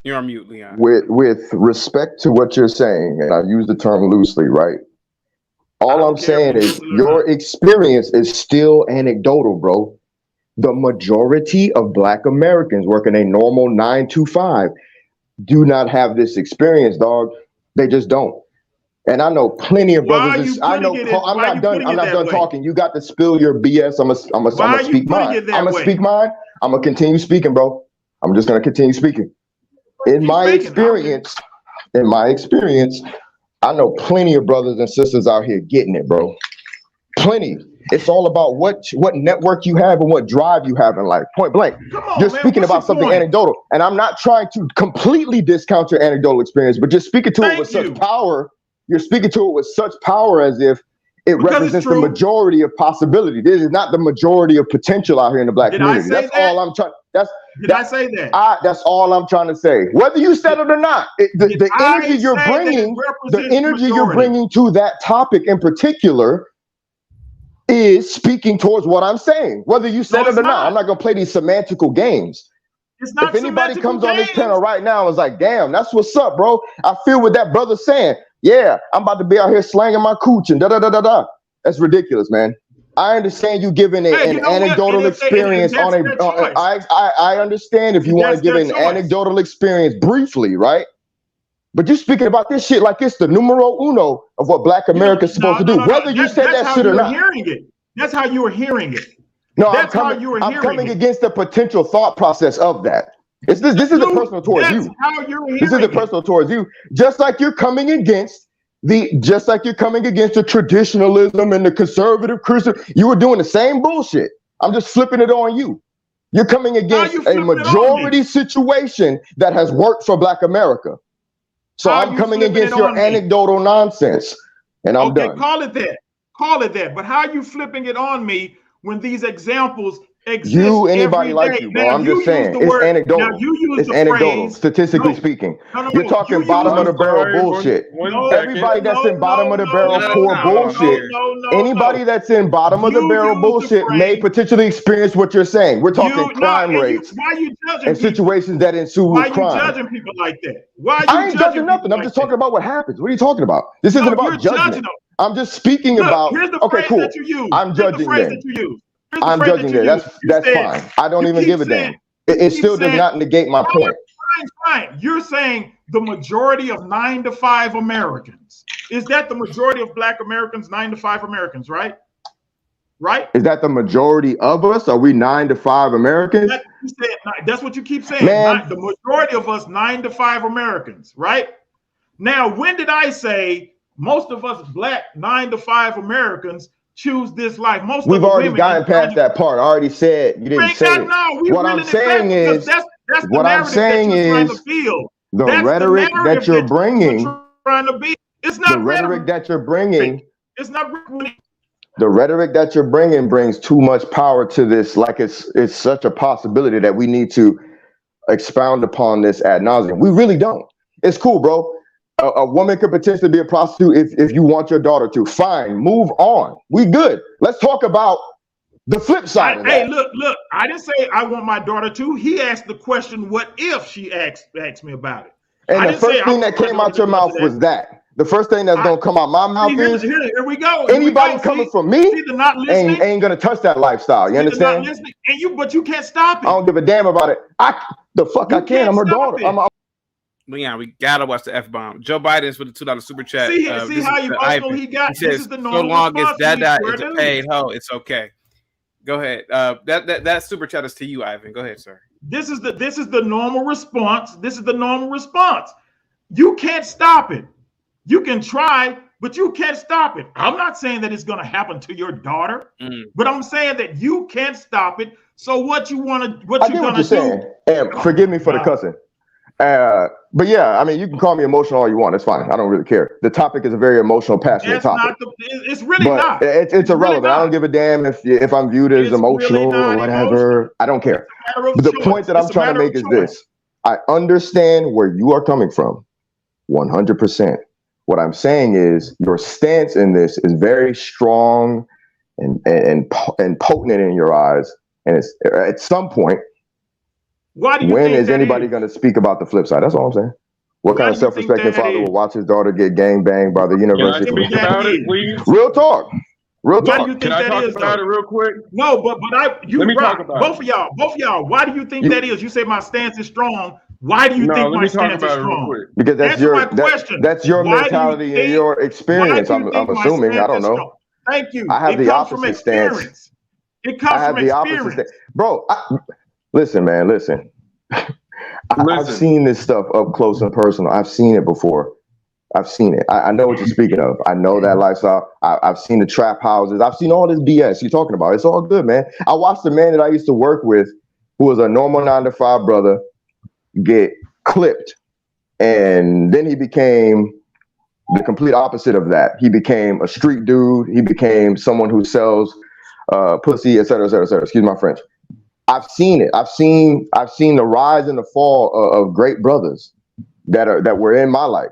You're on mute, Leon. With respect to what you're saying, and I use the term loosely, right? All I'm saying is your experience is still anecdotal, bro. The majority of Black Americans working a normal 9 to 5 do not have this experience, dog. They just don't. And I know plenty of brothers. I'm not done talking. You got to spill your BS. I'm gonna speak mine. I'm gonna speak mine. I'm gonna continue speaking, bro. I'm just gonna continue speaking. In my experience, I know plenty of brothers and sisters out here getting it, bro. Plenty. It's all about what network you have and what drive you have in life. Point blank. You're speaking about something anecdotal, and I'm not trying to completely discount your anecdotal experience, but just speaking to it with such power. You're speaking to it with such power as if it represents the majority of possibility. This is not the majority of potential out here in the Black community. That's all I'm trying. Did I say that? That's all I'm trying to say. Whether you said it or not, the energy you're bringing to that topic in particular is speaking towards what I'm saying. Whether you said it or not, I'm not gonna play these semantical games. It's not. If anybody comes on this panel right now and is like, "Damn, that's what's up, bro," I feel what that brother's saying. Yeah, I'm about to be out here slanging my cooch and da-da-da-da-da. That's ridiculous, man. I understand you giving an anecdotal experience on a. I understand if you want to give an anecdotal experience briefly, right? But you're speaking about this shit like it's the numero uno of what Black America is supposed to do. Whether you said that shit or not. That's how you were hearing it. No, I'm coming against the potential thought process of that. This is the personal towards you. This is the personal towards you. Just like you're coming against the traditionalism and the conservative Christian, you were doing the same bullshit. I'm just flipping it on you. You're coming against a majority situation that has worked for Black America. So I'm coming against your anecdotal nonsense, and I'm done. Call it that. Call it that. But how are you flipping it on me when these examples exist? You, anybody like you, bro. I'm just saying. It's anecdotal. It's anecdotal, statistically speaking. You're talking bottom of the barrel bullshit. Everybody that's in bottom of the barrel poor bullshit. Anybody that's in bottom of the barrel bullshit may potentially experience what you're saying. We're talking crime rates and situations that ensue with crime. Why are you judging people like that? Why are you I ain't judging nothing. I'm just talking about what happens. What are you talking about? This isn't about judgment. I'm just speaking about. Okay, cool. I'm judging them. I'm judging that. That's fine. I don't even give a damn. It still does not negate my point. Fine. You're saying the majority of 9 to 5 Americans. Is that the majority of Black Americans, 9 to 5 Americans, right? Right? Is that the majority of us? Are we 9 to 5 Americans? That's what you keep saying. Man. The majority of us 9 to 5 Americans, right? Now, when did I say most of us Black 9 to 5 Americans choose this life? We've already gotten past that part. I already said you didn't say it. What I'm saying is, the rhetoric that you're bringing. It's not the rhetoric that you're bringing. It's not. The rhetoric that you're bringing brings too much power to this. Like it's such a possibility that we need to expound upon this ad nauseum. We really don't. It's cool, bro. A woman could potentially be a prostitute if you want your daughter to. Fine, move on. We good. Let's talk about the flip side of that. Hey, look. I didn't say I want my daughter to. He asked the question, what if she asked me about it? And the first thing that came out your mouth was that. The first thing that's going to come out my mouth is, here we go. Anybody coming from me ain't going to touch that lifestyle. You understand? But you can't stop it. I don't give a damn about it. I can. I'm her daughter. But yeah, we gotta watch the F-bomb. Joe Biden's with the $2 super chat. See how emotional he got? He says, this is the normal so long as response Dada is a paid hoe, it's okay. Go ahead. That super chat is to you, Ivan. Go ahead, sir. This is the normal response. This is the normal response. You can't stop it. You can try, but you can't stop it. I'm not saying that it's going to happen to your daughter, but I'm saying that you can't stop it. So what you going to do? And forgive me for the cussing. But yeah, I mean, you can call me emotional all you want. It's fine. I don't really care. The topic is a very emotional, passionate topic. It's really not. It's irrelevant. Really I don't give a damn if I'm viewed as emotional or whatever. Emotional. I don't care. But the point that I'm trying to make is this. I understand where you are coming from 100%. What I'm saying is your stance in this is very strong and potent in your eyes. And it's at some point, when is anybody going to speak about the flip side? That's all I'm saying. What kind of self-respecting father will watch his daughter get gang banged by the university? Real talk. Real talk. Can I talk about it real quick? No, but let me talk about both of y'all. Why do you think that is? You say my stance is strong. Why do you think my stance is strong? Because that's your mentality and your experience. I'm assuming. I don't know. Thank you. I have the opposite stance. It comes from experience. Bro, listen, man, listen. I've seen this stuff up close and personal. I've seen it before. I've seen it. I know what you're speaking of. I know that lifestyle. I've seen the trap houses. I've seen all this BS you're talking about. It's all good, man. I watched a man that I used to work with who was a normal 9-to-5 brother get clipped. And then he became the complete opposite of that. He became a street dude. He became someone who sells pussy, et cetera, et cetera, et cetera. Excuse my French. I've seen it. I've seen the rise and the fall of great brothers that were in my life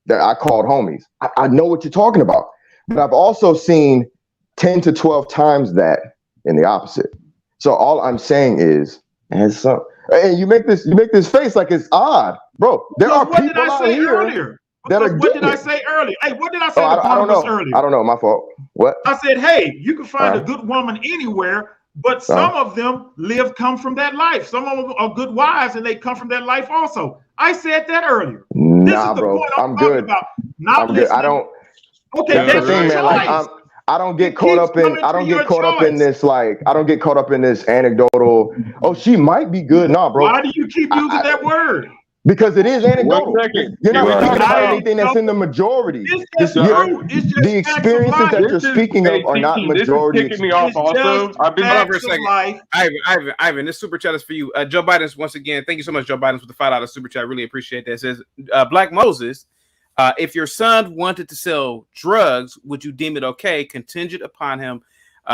that I called homies. I know what you're talking about, but I've also seen 10 to 12 times that in the opposite. So all I'm saying is, and you make this face like it's odd, bro. There are people out here that are. What did I say earlier? Hey, what did I say I don't know. earlier? I don't know. My fault. What? I said, hey, you can find a good woman anywhere. But some of them come from that life. Some of them are good wives, and they come from that life also. I said that earlier. Nah, bro, I'm good. I'm good. I don't. Okay, that's the thing, man. Like, I don't get caught up in this. Like, I don't get caught up in this anecdotal. Oh, she might be good. Nah, bro. Why do you keep using that word? Because it is anecdotal. 1 second. You're not Right. speaking about anything that's in the majority. The experiences that you're speaking of are not majority. This is picking me off also. I've been Hold on for a second. Ivan, this super chat is for you. Joe Biden's once again. Thank you so much, Joe Biden, for the $5 super chat. Really appreciate that. It says Black Moses, if your son wanted to sell drugs, would you deem it okay, contingent upon him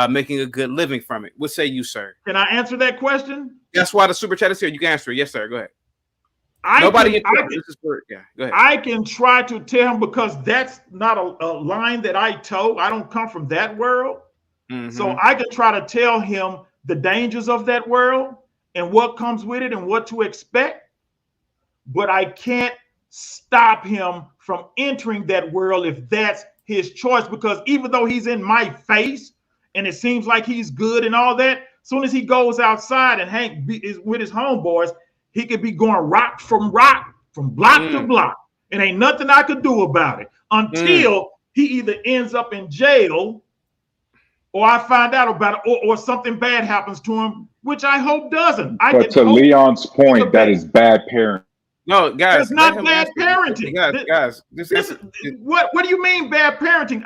making a good living from it? What say you, sir? Can I answer that question? That's why the super chat is here. You can answer it. Yes, sir. Go ahead. I can try to tell him, because that's not a line that I toe. I don't come from that world. So I can try to tell him the dangers of that world and what comes with it and what to expect. But I can't stop him from entering that world if that's his choice, because even though he's in my face and it seems like he's good and all that, as soon as he goes outside and is with his homeboys, he could be going rock, from block to block. And ain't nothing I could do about it until he either ends up in jail or I find out about it, or something bad happens to him, which I hope doesn't. But to Leon's point, that is bad parenting. No, guys, it's not bad parenting. Guys, what do you mean bad parenting?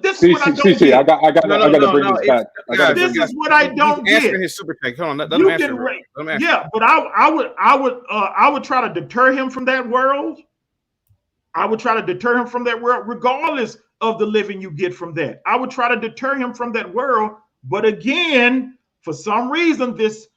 This is what I don't get. I gotta bring this back. This is what I don't get. Answering his super check. Hold on, let him answer. Yeah, but I would try to deter him from that world. I would try to deter him from that world, regardless of the living you get from that. I would try to deter him from that world. But again, for some reason, this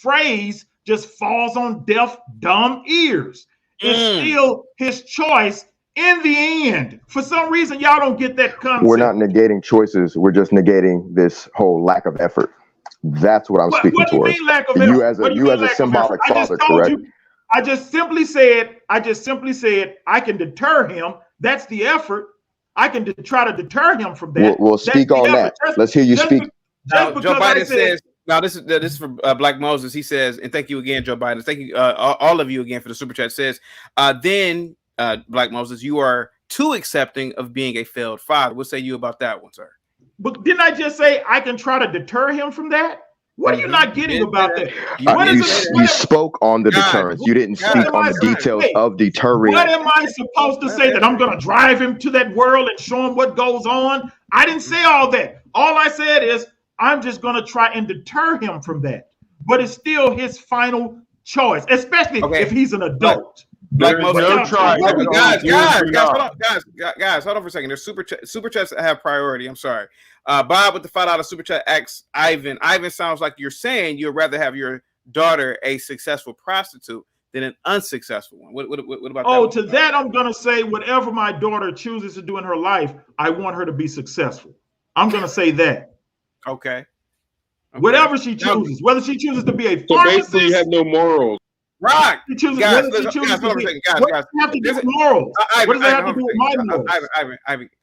phrase just falls on deaf, dumb ears. It's still his choice in the end. For some reason, y'all don't get that concept. We're not negating choices. We're just negating this whole lack of effort. That's what I'm speaking towards. What do you mean lack of effort? You as a symbolic father, correct? I just simply said I can deter him. That's the effort. I can try to deter him from that. We'll speak on that. Let's hear you speak. Now, Joe Biden says. Now this is for Black Moses. He says, and thank you again, Joe Biden. Thank you, all of you again for the super chat. Says, then Black Moses, you are too accepting of being a failed father. What say you about that one, sir? But didn't I just say I can try to deter him from that? What are you not getting about that? You spoke on the deterrence. You didn't speak on the details of deterring. What am I supposed to say? That I'm going to drive him to that world and show him what goes on? I didn't say all that. All I said is I'm just going to try and deter him from that. But it's still his final choice, especially if he's an adult. Guys, hold on for a second. There's super chats that have priority. I'm sorry. Bob with the $5 super chat asks Ivan. Ivan, sounds like you're saying you'd rather have your daughter a successful prostitute than an unsuccessful one. What about that? Oh, to that I'm gonna say whatever my daughter chooses to do in her life, I want her to be successful. I'm gonna say that. Okay. Whatever she chooses, whether she chooses to be a pharmacist, so basically you have no morals. Right. She chooses, guys, what does that have to do with morals? What does that have to do with my morals?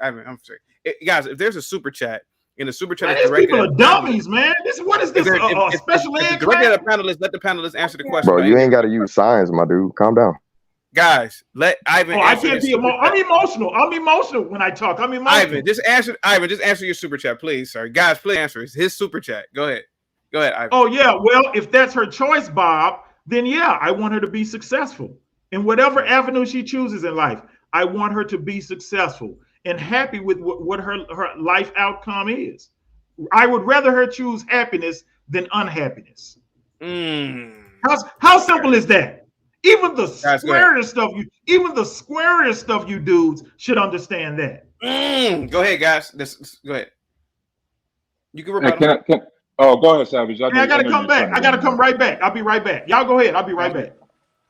Ivan, I'm sorry. Guys, if there's a super chat, and the super chat man, is directed people are dummies, man. What is this? Special ed class? Let the panelists answer the question. Bro, you ain't got to use science, my dude. Calm down. Guys, let Ivan. I can't be emotional. I'm emotional. I'm emotional when I talk. I'm emotional. Ivan, just answer your super chat, please. Sorry, guys, please answer. It's his super chat. Go ahead, Ivan. Oh yeah, well, if that's her choice, Bob, then yeah, I want her to be successful in whatever avenue she chooses in life. I want her to be successful and happy with what her life outcome is. I would rather her choose happiness than unhappiness. How simple is that? Even the squarest stuff you dudes should understand that. Go ahead, guys. Go ahead. You can rebuttal. Go ahead, Savage. I gotta come back. I gotta come right back. I'll be right back. Y'all go ahead. I'll be right back.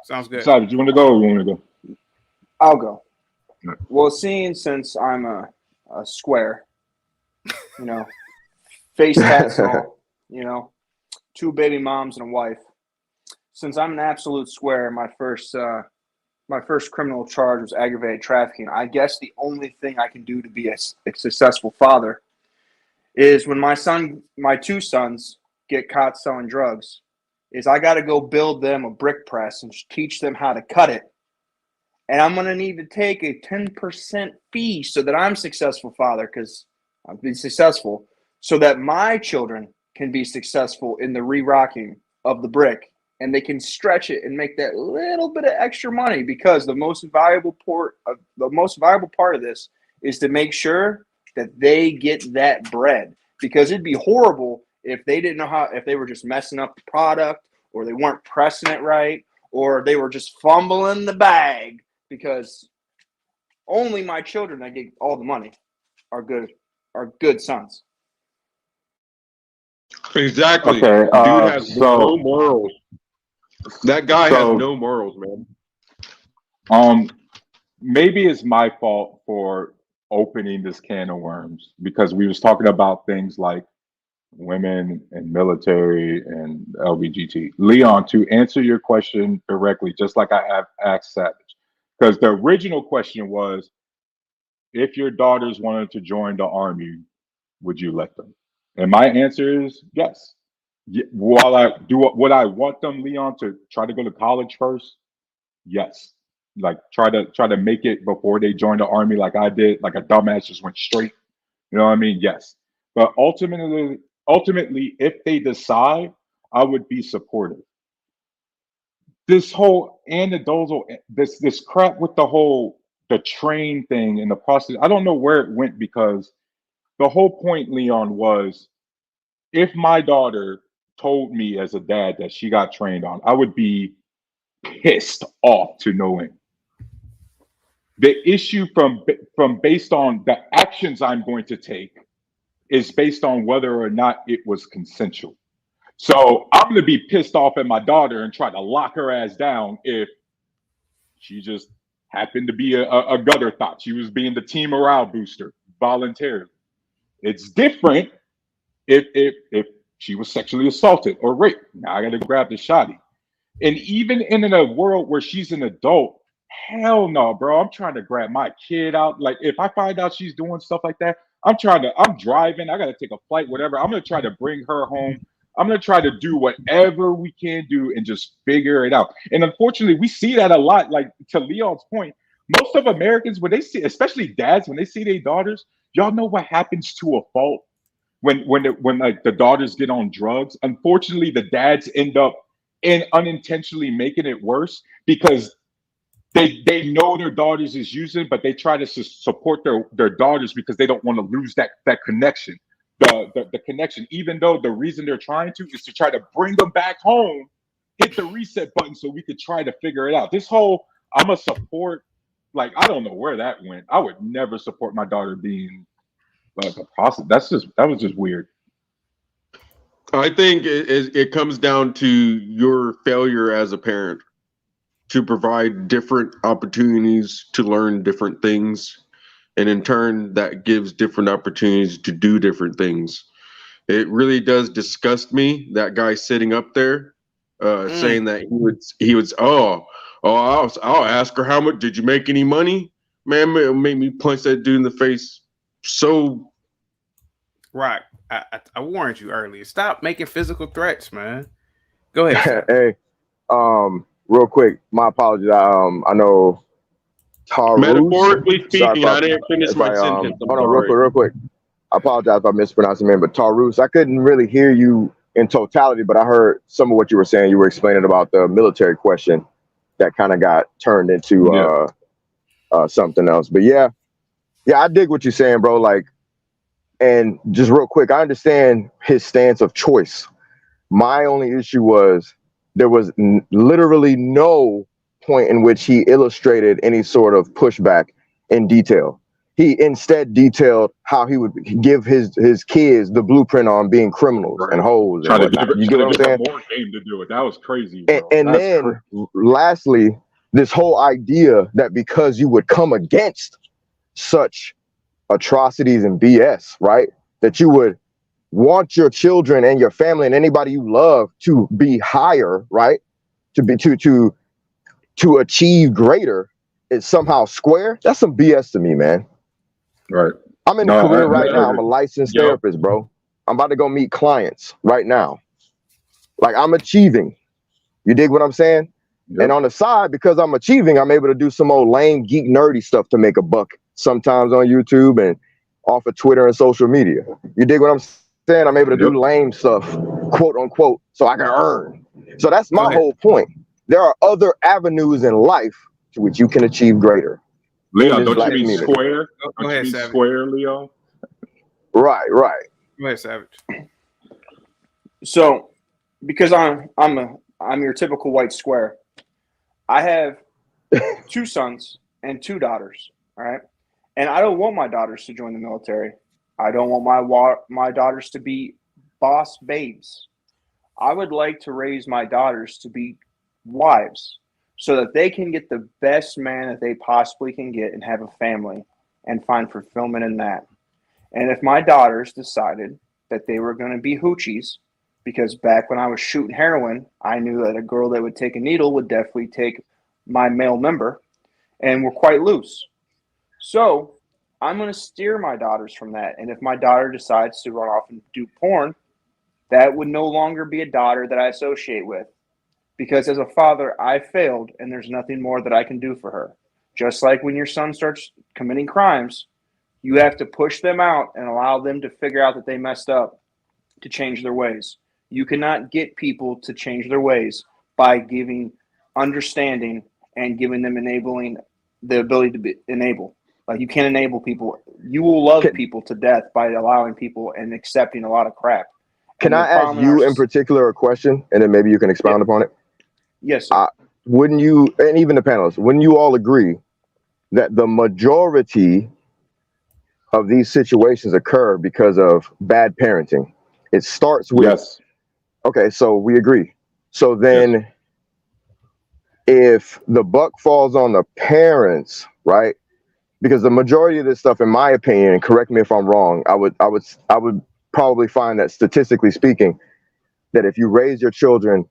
Sounds good. Savage, you want to go or you want to go? I'll go. Well, since I'm a square, face tats and all, 2 baby moms and a wife. Since I'm an absolute square, my first criminal charge was aggravated trafficking. I guess the only thing I can do to be a successful father is when my 2 sons get caught selling drugs, is I got to go build them a brick press and teach them how to cut it. And I'm going to need to take a 10% fee so that I'm successful father, because I'll be successful, so that my children can be successful in the re-rocking of the brick and they can stretch it and make that little bit of extra money, because the most valuable part of this is to make sure that they get that bread. Because it'd be horrible if they didn't know how, if they were just messing up the product, or they weren't pressing it right, or they were just fumbling the bag, because only my children that get all the money are good sons. Exactly. Okay, Dude has no morals. That guy has no morals, man. Maybe it's my fault for opening this can of worms, because we was talking about things like women and military and LGBT. Leon, to answer your question directly, just like I have asked Savage, because the original question was, if your daughters wanted to join the army, would you let them? And my answer is yes. While I do, would I want them, Leon, to try to go to college first? Yes. Like try to make it before they join the army, like I did, like a dumbass just went straight. You know what I mean? Yes. But ultimately, if they decide, I would be supportive. This whole anecdotal, this crap with the train thing and the process, I don't know where it went, because the whole point, Leon, was if my daughter told me as a dad that she got trained on, I would be pissed off to no end. The issue from based on the actions I'm going to take is based on whether or not it was consensual. So I'm going to be pissed off at my daughter and try to lock her ass down if she just happened to be a gutter thought. She was being the team morale booster voluntarily. It's different if she was sexually assaulted or raped. Now I got to grab the shotty. And even in a world where she's an adult, hell no, bro. I'm trying to grab my kid out. Like if I find out she's doing stuff like that, I'm driving. I got to take a flight, whatever. I'm going to try to bring her home. I'm going to try to do whatever we can do and just figure it out. And unfortunately, we see that a lot. Like to Leon's point, most of Americans, when they see, especially dads, when they see their daughters, y'all know what happens to a fault when like the daughters get on drugs. Unfortunately, the dads end up unintentionally making it worse, because they know their daughters is using, but they try to support their daughters because they don't want to lose that connection, the connection, even though the reason they're trying to is to try to bring them back home, hit the reset button so we could try to figure it out. This whole I'm a support, like I don't know where that went. I would never support my daughter being like a prostitute. That was just weird. I think it comes down to your failure as a parent to provide different opportunities to learn different things. And in turn, that gives different opportunities to do different things. It really does disgust me, that guy sitting up there saying that he would I'll ask her, how much did you make any money? Man, it made me punch that dude in the face. So right. I warned you earlier. Stop making physical threats, man. Go ahead. Hey, real quick, my apologies. I know Tarus. Metaphorically speaking, I didn't finish my sentence. Hold on, real quick. I apologize if I mispronounced your name, but Tarus, I couldn't really hear you in totality, but I heard some of what you were saying. You were explaining about the military question that kind of got turned into something else. But yeah, I dig what you're saying, bro. Like, and just real quick, I understand his stance of choice. My only issue was there was literally no point in which he illustrated any sort of pushback in detail. He instead detailed how he would give his kids the blueprint on being criminals and hoes and whatnot. You get what I'm saying? More game to do it. That was crazy. And then lastly, this whole idea that because you would come against such atrocities and BS, right, that you would want your children and your family and anybody you love to be higher, right, to achieve greater, is somehow square. That's some BS to me, man. Right. I'm in a career right now. I'm a licensed therapist, bro. I'm about to go meet clients right now. Like, I'm achieving. You dig what I'm saying? And on the side, because I'm achieving, I'm able to do some old lame, geek, nerdy stuff to make a buck, sometimes on YouTube and off of Twitter and social media. You dig what I'm saying? I'm able to do lame stuff, quote unquote, so I can earn. So that's my whole point. There are other avenues in life to which you can achieve greater. Leon, don't you mean square? Don't you mean square, Leo? Right. Go ahead, Savage. So, because I'm your typical white square, I have 2 sons and 2 daughters. All right, and I don't want my daughters to join the military. I don't want my daughters to be boss babes. I would like to raise my daughters to be wives so that they can get the best man that they possibly can get and have a family and find fulfillment in that. And if my daughters decided that they were going to be hoochies, because back when I was shooting heroin, I knew that a girl that would take a needle would definitely take my male member, and we're quite loose. So I'm going to steer my daughters from that. And if my daughter decides to run off and do porn, that would no longer be a daughter that I associate with. Because as a father, I failed, and there's nothing more that I can do for her. Just like when your son starts committing crimes, you have to push them out and allow them to figure out that they messed up to change their ways. You cannot get people to change their ways by giving understanding and giving them the ability to enable. Like, you can't enable people. You will love people to death by allowing people and accepting a lot of crap. Can I ask you in particular a question, and then maybe you can expound upon it? Yes, sir. Wouldn't you, and even the panelists, wouldn't you all agree that the majority of these situations occur because of bad parenting? It starts with, yes. Okay, so we agree. So then if the buck falls on the parents, right? Because the majority of this stuff, in my opinion, and correct me if I'm wrong, I would probably find that statistically speaking, that if you raise your children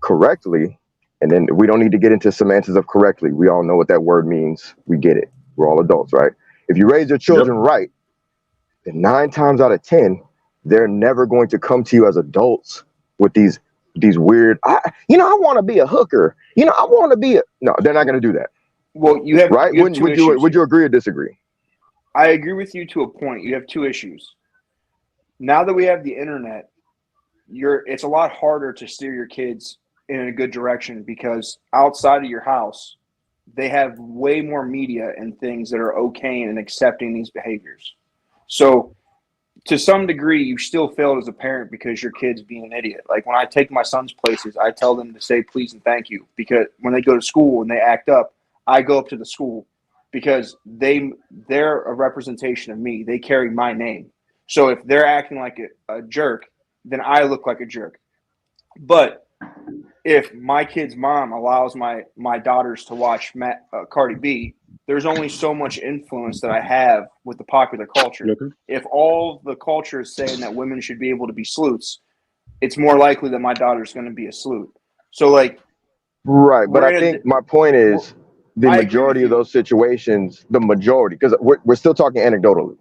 correctly, and then we don't need to get into semantics of correctly. We all know what that word means. We get it. We're all adults, right? If you raise your children right, then 9 times out of 10, they're never going to come to you as adults with these weird, I want to be a hooker. I want to be no, they're not going to do that. Well, you have, right? You have Would you agree or disagree? I agree with you to a point. You have 2 issues. Now that we have the internet, it's a lot harder to steer your kids in a good direction, because outside of your house, they have way more media and things that are okay and accepting these behaviors. So to some degree, you still failed as a parent because your kid's being an idiot. Like, when I take my son's places, I tell them to say please and thank you, because when they go to school and they act up, I go up to the school, because they're a representation of me. They carry my name. So if they're acting like a jerk, then I look like a jerk. But if my kid's mom allows my daughters to watch Cardi B, there's only so much influence that I have with the popular culture. If all the culture is saying that women should be able to be sleuths, it's more likely that my daughter's going to be a sleuth. So, like, right. But I think my point is the majority of those situations, because we're still talking anecdotally,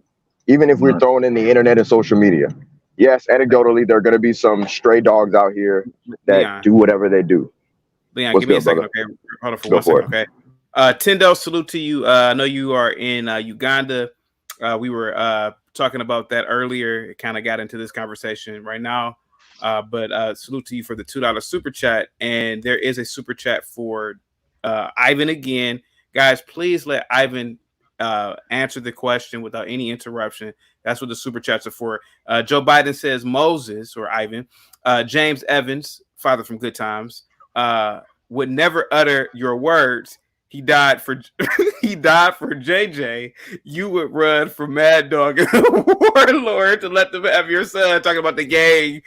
even if we're throwing in the internet and social media. Yes, anecdotally, there are going to be some stray dogs out here that do whatever they do. Leon, give me a second, okay? Hold on for 1 second, okay? Tendo, salute to you. I know you are in Uganda. We were talking about that earlier. It kind of got into this conversation right now. But salute to you for the $2 super chat. And there is a super chat for Ivan again. Guys, please let Ivan answer the question without any interruption. That's what the super chats are for. Joe Biden says Moses, or Ivan, James Evans, father from Good Times, would never utter your words. He died for JJ. You would run for Mad Dog and Warlord to let them have your son. Talking about the gang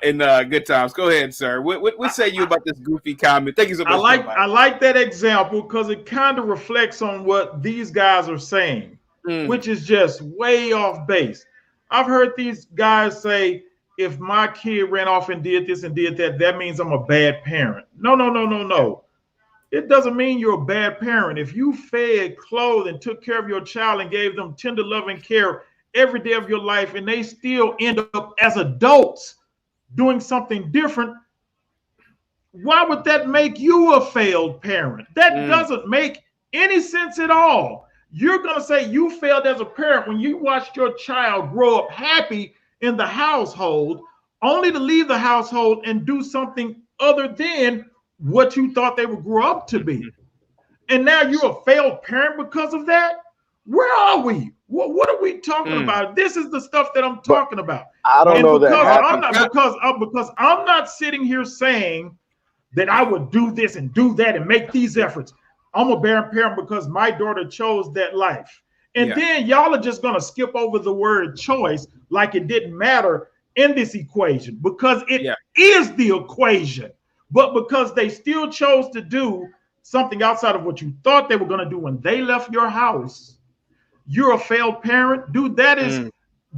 in Good Times. Go ahead, sir. What say you about this goofy comment? Thank you so much. I like that example because it kind of reflects on what these guys are saying, which is just way off base. I've heard these guys say, if my kid ran off and did this and did that, that means I'm a bad parent. No. It doesn't mean you're a bad parent. If you fed, clothed, and took care of your child and gave them tender, loving care every day of your life, and they still end up as adults doing something different, why would that make you a failed parent? That doesn't make any sense at all. You're going to say you failed as a parent when you watched your child grow up happy in the household, only to leave the household and do something other than what you thought they would grow up to be. And now you're a failed parent because of that? Where are we? What are we talking about? This is the stuff that I'm talking about. I don't know that because I'm not sitting here saying that I would do this and do that and make these efforts. I'm a barren parent because my daughter chose that life. And then y'all are just gonna skip over the word choice like it didn't matter in this equation, because it is the equation. But because they still chose to do something outside of what you thought they were gonna do when they left your house, you're a failed parent. Dude, that is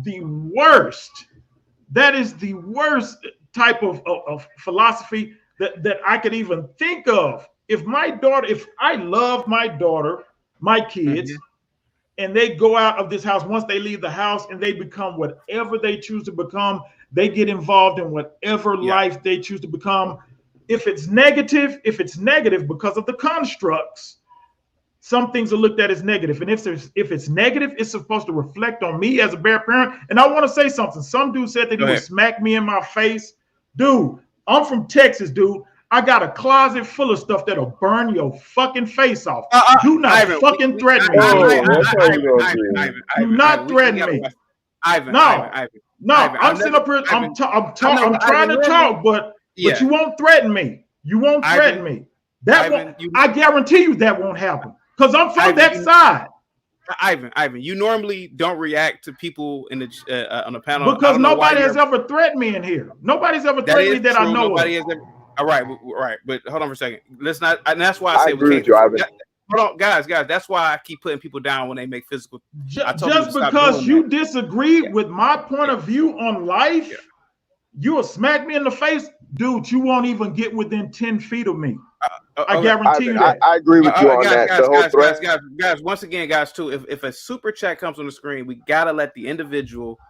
the worst. That is the worst type of philosophy that I could even think of. If I love my daughter, my kids, and they go out of this house, once they leave the house and they become whatever they choose to become, they get involved in whatever life they choose to become. If it's negative because of the constructs, some things are looked at as negative. And if it's negative, it's supposed to reflect on me as a bare parent. And I want to say something. Some dude said that he would smack me in my face. Dude, I'm from Texas, dude. I got a closet full of stuff that'll burn your fucking face off. Do not fucking threaten me. Do not threaten me. I'm sitting up here. I'm trying to talk, but you won't threaten me. You won't threaten me. I guarantee you that won't happen. Because I'm from that side. Ivan, you normally don't react to people in the on the panel because nobody has ever threatened me in here. Nobody's ever threatened me that I know of. All right, but hold on for a second. Let's not, and that's why I say agree with you, Ivan. Hold on, guys. That's why I keep putting people down when they make physical. Just because you disagree with my point of view on life, you'll smack me in the face, dude. You won't even get within 10 feet of me. I guarantee you that. I agree with you on that. Guys, once again, guys, too, if a super chat comes on the screen, we gotta let the individual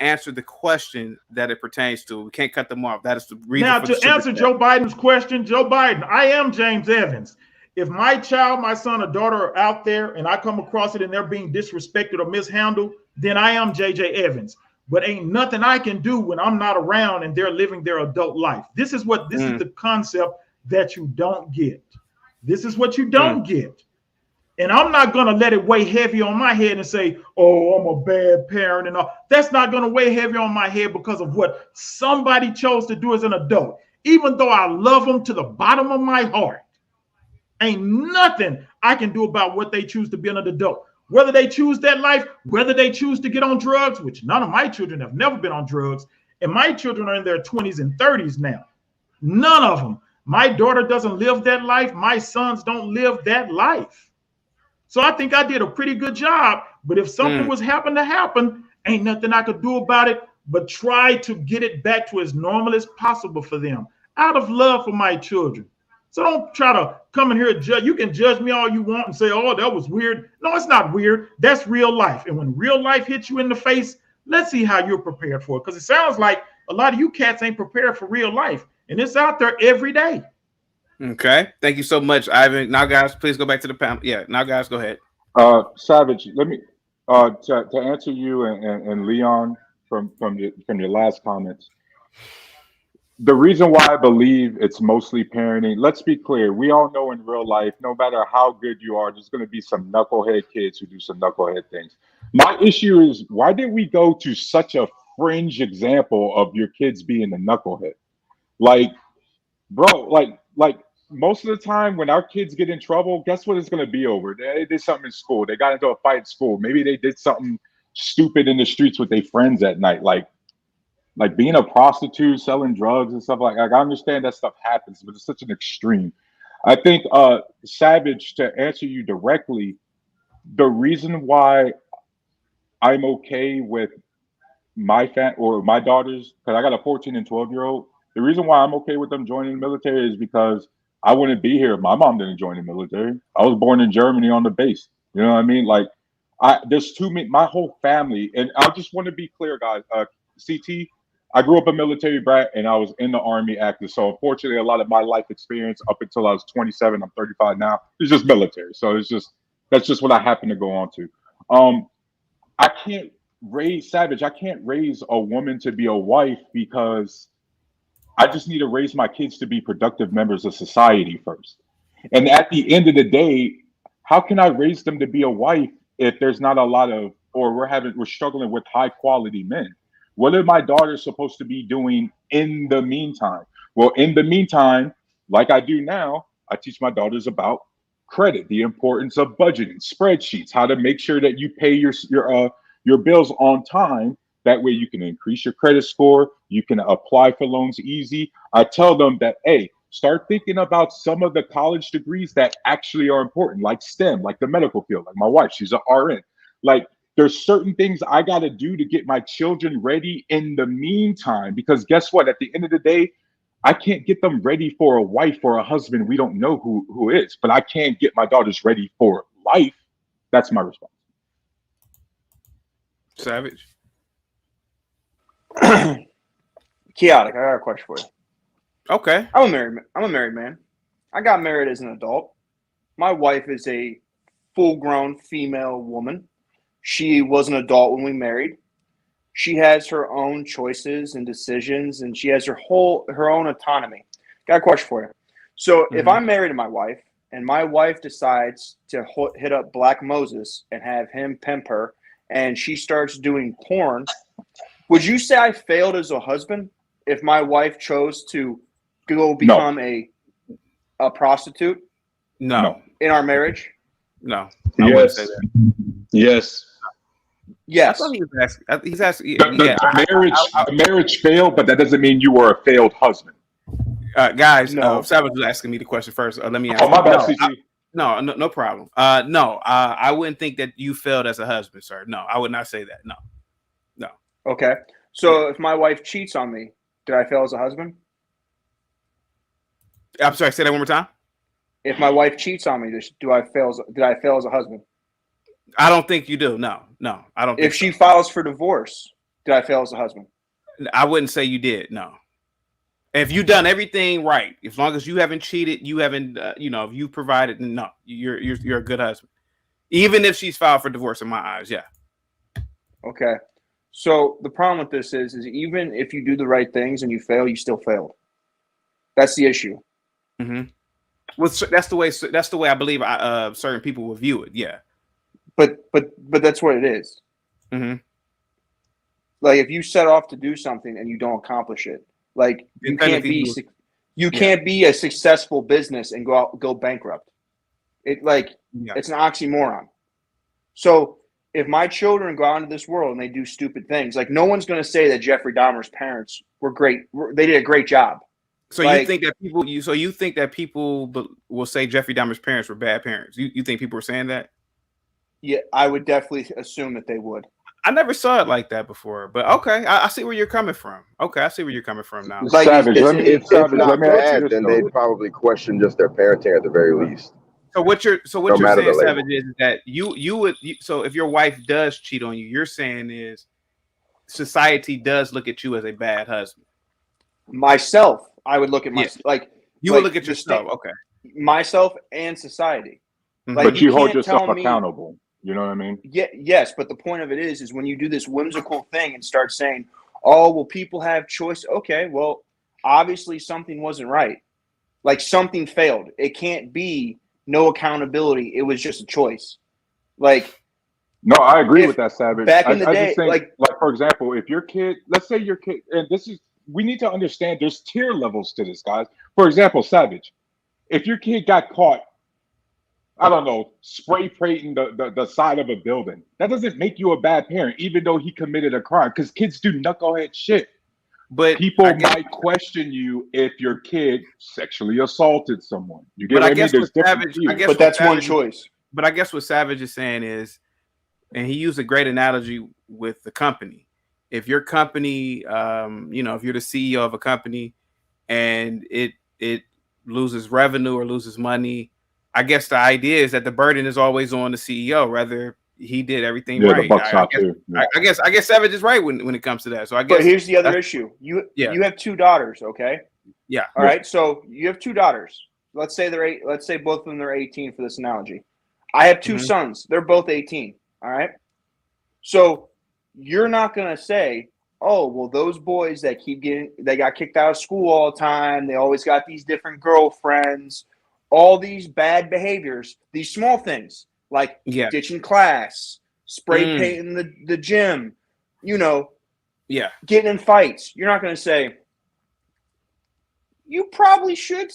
answer the question that it pertains to. We can't cut them off. That is the reason. Now, to answer Joe Biden's question, Joe Biden, I am James Evans. If my child, my son or daughter are out there and I come across it and they're being disrespected or mishandled, then I am JJ Evans. But ain't nothing I can do when I'm not around and they're living their adult life. This is the concept that you don't get. This is what you don't get. And I'm not going to let it weigh heavy on my head and say, oh, I'm a bad parent and all. That's not going to weigh heavy on my head because of what somebody chose to do as an adult. Even though I love them to the bottom of my heart, ain't nothing I can do about what they choose to be an adult. Whether they choose that life, whether they choose to get on drugs, which none of my children have never been on drugs, and my children are in their 20s and 30s now. None of them. My daughter doesn't live that life. My sons don't live that life. So I think I did a pretty good job. But if something was happen to happen, ain't nothing I could do about it but try to get it back to as normal as possible for them out of love for my children. So don't try to come in here and judge. You can judge me all you want and say, oh, that was weird. No, it's not weird. That's real life. And when real life hits you in the face, let's see how you're prepared for it. Because it sounds like a lot of you cats ain't prepared for real life. And it's out there every day. Okay. Thank you so much, Ivan. Now, guys, please go back to the panel. Yeah. Now, guys, go ahead. Savage, let me to answer you and Leon from your last comments. The reason why I believe it's mostly parenting, let's be clear, we all know in real life, no matter how good you are, there's going to be some knucklehead kids who do some knucklehead things. My issue is, why did we go to such a fringe example of your kids being a knucklehead? Like, bro, like most of the time when our kids get in trouble, guess what it's going to be over? They did something in school. They got into a fight in school. Maybe they did something stupid in the streets with their friends at night. Like being a prostitute, selling drugs and stuff like that. I understand that stuff happens, but it's such an extreme. I think, Savage, to answer you directly, the reason why I'm okay with my daughters, because I got a 14 and 12-year-old, the reason why I'm okay with them joining the military is because I wouldn't be here if my mom didn't join the military. I was born in Germany on the base. You know what I mean? Like, there's too many, my whole family, and I just want to be clear, guys. CT, I grew up a military brat, and I was in the Army active. So unfortunately, a lot of my life experience up until I was 27, I'm 35 now, is just military. So that's just what I happen to go on to. I can't raise Savage. I can't raise a woman to be a wife because I just need to raise my kids to be productive members of society first. And at the end of the day, how can I raise them to be a wife if there's not a lot of, or we're struggling with high quality men? What are my daughters supposed to be doing in the meantime? Well, in the meantime, like I do now, I teach my daughters about credit, the importance of budgeting, spreadsheets, how to make sure that you pay your bills on time. That way you can increase your credit score. You can apply for loans easy. I tell them that, hey, start thinking about some of the college degrees that actually are important, like STEM, like the medical field. Like my wife, she's an RN. Like there's certain things I got to do to get my children ready in the meantime, because guess what? At the end of the day, I can't get them ready for a wife or a husband we don't know who is, but I can get my daughters ready for life. That's my response. Savage. Chaotic. I got a question for you. Okay. I'm a married man. I got married as an adult. My wife is a full-grown female woman. She was an adult when we married. She has her own choices and decisions, and she has her own autonomy. Got a question for you. So if I'm married to my wife, and my wife decides to hit up Black Moses and have him pimp her, and she starts doing porn, would you say I failed as a husband if my wife chose to go become a prostitute? No. In our marriage? No. Yes. Yes. Yes. I thought he was asking. He's asking. The marriage failed, but that doesn't mean you were a failed husband. Guys, Savage was asking me the question first. Let me answer. Oh, my bad, CG. No problem. No, I wouldn't think that you failed as a husband, sir. No, I would not say that. No. Okay. So if my wife cheats on me, did I fail as a husband? I'm sorry. Say that one more time. If my wife cheats on me, did I fail as a husband? I don't think you do. No, I don't. If she files for divorce, did I fail as a husband? I wouldn't say you did. No. If you've done everything right, as long as you haven't cheated, you haven't, if you provided, no, you're a good husband. Even if she's filed for divorce, in my eyes, yeah. Okay. So the problem with this is even if you do the right things and you fail, you still failed. That's the issue. Mm-hmm. Well, that's the way I believe certain people will view it. Yeah. But that's what it is. Mm-hmm. Like if you set off to do something and you don't accomplish it, like you can't be a successful business and go bankrupt. It's an oxymoron. So if my children go out into this world and they do stupid things, like no one's going to say that Jeffrey Dahmer's parents were great. They did a great job. So you think that people will say Jeffrey Dahmer's parents were bad parents? You think people are saying that? Yeah, I would definitely assume that they would. I never saw it like that before, but okay, I see where you're coming from. Okay, I see where you're coming from now. Like, if not bad, then they'd probably question just their parenting at the very least. So what you're saying, Savage, is that you would. So if your wife does cheat on you, you're saying is society does look at you as a bad husband. Myself, I would look at myself would look at yourself. Okay, myself and society. But you hold yourself accountable. You know what I mean? Yeah, yes, but the point of it is when you do this whimsical thing and start saying, "Oh, well, people have choice." Okay, well, obviously something wasn't right. Like something failed. It can't be no accountability. It was just a choice. Like, no, I agree with that, Savage. Back in the day, just think, like for example, if your kid, let's say your kid, and we need to understand there's tier levels to this, guys. For example, Savage, if your kid got caught, I don't know, spray painting the side of a building, that doesn't make you a bad parent, even though he committed a crime, because kids do knucklehead shit. But people might question you if your kid sexually assaulted someone. You get what I mean? There's different tiers. But that's one choice. But I guess what Savage is saying is, and he used a great analogy with the company. If your company, if you're the CEO of a company and it loses revenue or loses money, I guess the idea is that the burden is always on the CEO, whether he did everything right. I guess Savage is right when it comes to that. So I guess. But here's the other issue. You have two daughters, okay? Yeah. All right. So you have two daughters. Let's say Let's say both of them are 18 for this analogy. I have two sons. They're both 18. All right. So you're not going to say, oh, well, those boys that they got kicked out of school all the time, they always got these different girlfriends, all these bad behaviors, these small things like ditching class, spray painting the gym, getting in fights. You're not going to say, you probably should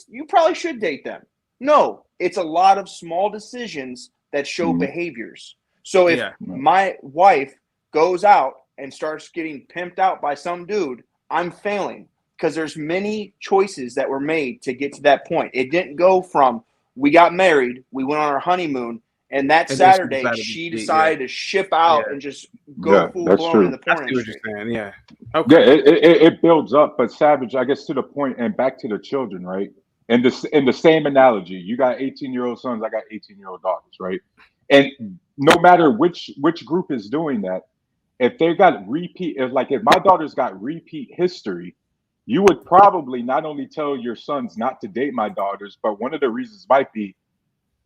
date them. No, it's a lot of small decisions that show behaviors. So if my wife goes out and starts getting pimped out by some dude, I'm failing because there's many choices that were made to get to that point. It didn't go from we got married, we went on our honeymoon, and that Saturday she decided to ship out and just go full blown in the porn industry. Okay. Yeah, it builds up, but Savage, I guess to the point and back to the children, right? And in the same analogy, you got 18-year-old sons, I got 18-year-old daughters, right? And no matter which group is doing that, if they got if my daughter's got repeat history, you would probably not only tell your sons not to date my daughters, but one of the reasons might be,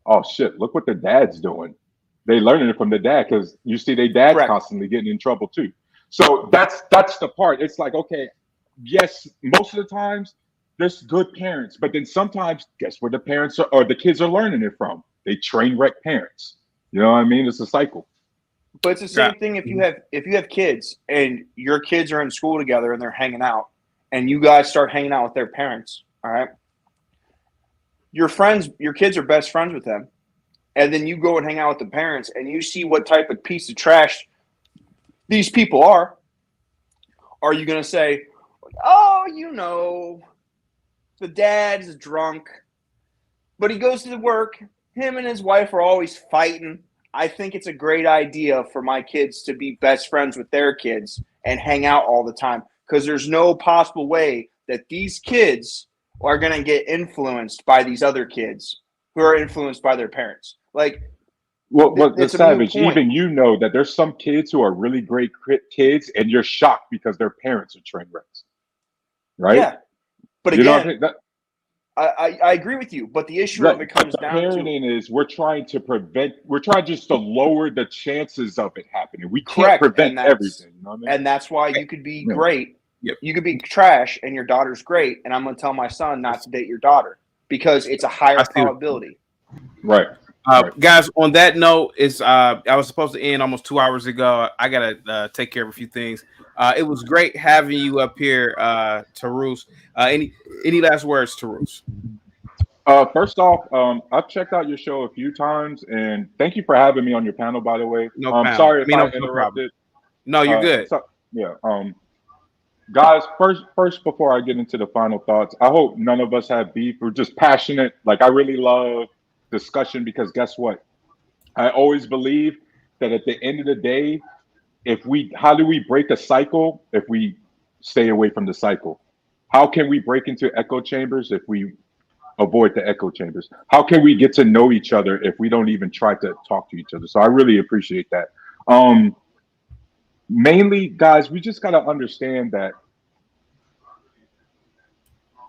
oh shit, look what the dad's doing. They learning it from the dad because you see their dad constantly getting in trouble too. So that's the part. It's like, okay, yes, most of the times there's good parents, but then sometimes guess where the parents or the kids are learning it from? They train wreck parents. You know what I mean? It's a cycle. But it's the same thing if you have kids and your kids are in school together and they're hanging out and you guys start hanging out with their parents, all right? Your kids are best friends with them. And then you go and hang out with the parents and you see what type of piece of trash these people are. Are you going to say, oh, the dad's drunk, but he goes to work. Him and his wife are always fighting. I think it's a great idea for my kids to be best friends with their kids and hang out all the time because there's no possible way that these kids are going to get influenced by these other kids who are influenced by their parents. Like, the Savage, even that there's some kids who are really great kids and you're shocked because their parents are train wrecks, right? Yeah, but again, I agree with you, but the issue of it comes down to parenting is we're trying just to lower the chances of it happening. We can't prevent everything. You know what I mean? And that's why you could be great. Yep. You could be trash and your daughter's great. And I'm going to tell my son not to date your daughter because it's a higher probability. Right. Guys, on that note, I was supposed to end almost 2 hours ago. I gotta take care of a few things. It was great having you up here, Tarus. Any last words, Tarus? First off, I've checked out your show a few times, and thank you for having me on your panel. By the way, sorry if I interrupted. No, you're good. Guys, first before I get into the final thoughts, I hope none of us have beef. We're just passionate. Like, I really love discussion because guess what? I always believe that at the end of the day, how do we break a cycle if we stay away from the cycle? How can we break into echo chambers if we avoid the echo chambers? How can we get to know each other if we don't even try to talk to each other? So I really appreciate that. Mainly, guys, we just got to understand that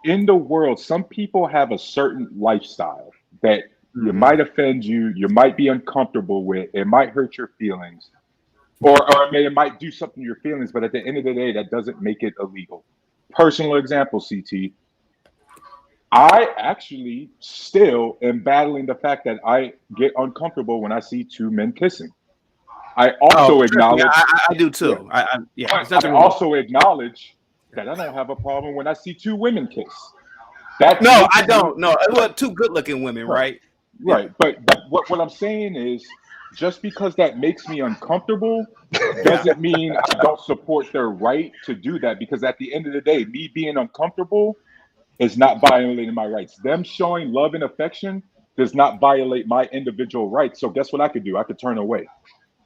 in the world, some people have a certain lifestyle that it might offend you, you might be uncomfortable with, it might hurt your feelings, or it might do something to your feelings, but at the end of the day, that doesn't make it illegal. Personal example, CT. I actually still am battling the fact that I get uncomfortable when I see two men kissing. I also acknowledge. Yeah, I do too. Yeah. I also acknowledge that I don't have a problem when I see two women kiss. I don't. No, well, two good-looking women, right? Right, but what I'm saying is, just because that makes me uncomfortable doesn't mean I don't support their right to do that. Because at the end of the day, me being uncomfortable is not violating my rights. Them showing love and affection does not violate my individual rights. So guess what I could do? I could turn away.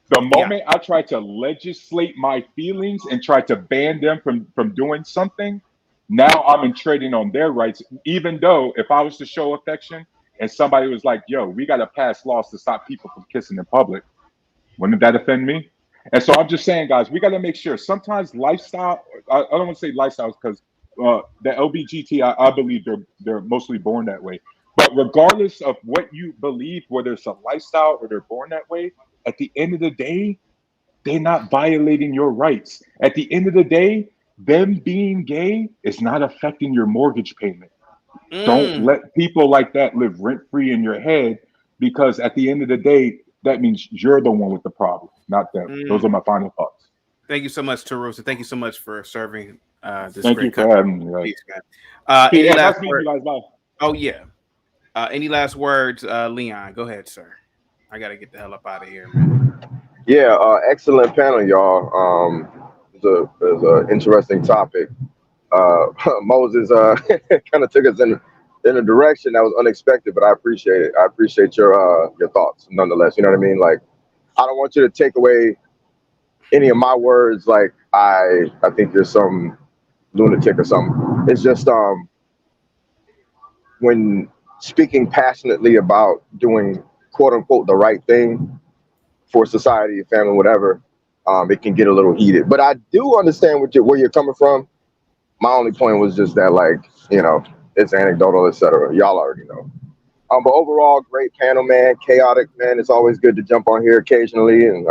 The moment I try to legislate my feelings and try to ban them from doing something, now I'm trading on their rights. Even though if I was to show affection and somebody was like, yo, we got to pass laws to stop people from kissing in public, wouldn't that offend me? And so I'm just saying, guys, we got to make sure. Sometimes lifestyle, I don't want to say lifestyles because the LGBTQ, I believe they're mostly born that way. But regardless of what you believe, whether it's a lifestyle or they're born that way, at the end of the day, they're not violating your rights. At the end of the day, them being gay is not affecting your mortgage payment. Don't let people like that live rent-free in your head, because at the end of the day, that means you're the one with the problem, not them. Those are my final thoughts. Thank you so much, Teresa. Thank you so much for serving this Thank great you for country. having me. Right. Peace, man. Any Yeah, last nice meeting you guys. Bye. Oh, yeah. Any last words, Leon? Go ahead, sir. I got to get the hell up out of here, man. Yeah, excellent panel, y'all. It's an interesting topic. Moses kind of took us in a direction that was unexpected, but I appreciate it. I appreciate your thoughts, nonetheless. You know what I mean? Like, I don't want you to take away any of my words. Like, I think you're some lunatic or something. It's just when speaking passionately about doing quote unquote the right thing for society, family, whatever, it can get a little heated. But I do understand where you're coming from. My only point was just that, like, you know, it's anecdotal, etc. Y'all already know. But overall, great panel, man. Chaotic, man. It's always good to jump on here occasionally and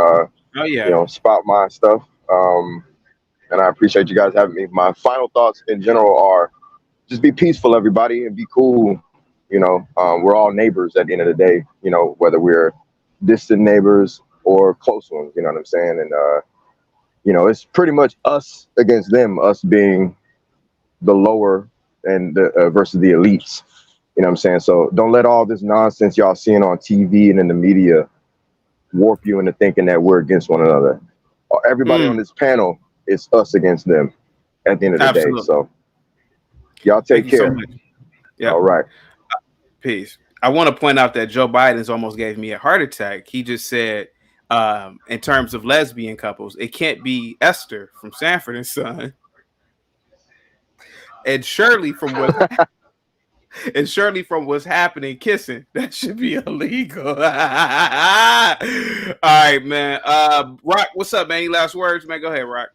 you know, spout my stuff. And I appreciate you guys having me. My final thoughts in general are just be peaceful, everybody, and be cool. You know, we're all neighbors at the end of the day, you know, whether we're distant neighbors or close ones, you know what I'm saying? And, you know, it's pretty much us against them, us being the lower and the versus the elites, you know what I'm saying? So don't let all this nonsense y'all seeing on TV and in the media warp you into thinking that we're against one another. Everybody on this panel is us against them at the end of the day. So y'all take care. So yeah. All right. Peace. I want to point out that Joe Biden's almost gave me a heart attack. He just said, in terms of lesbian couples, it can't be Esther from Sanford and Son and Shirley from what's happening kissing. That should be illegal. All right, man. Rock, what's up, man? Any last words, man? Go ahead, Rock.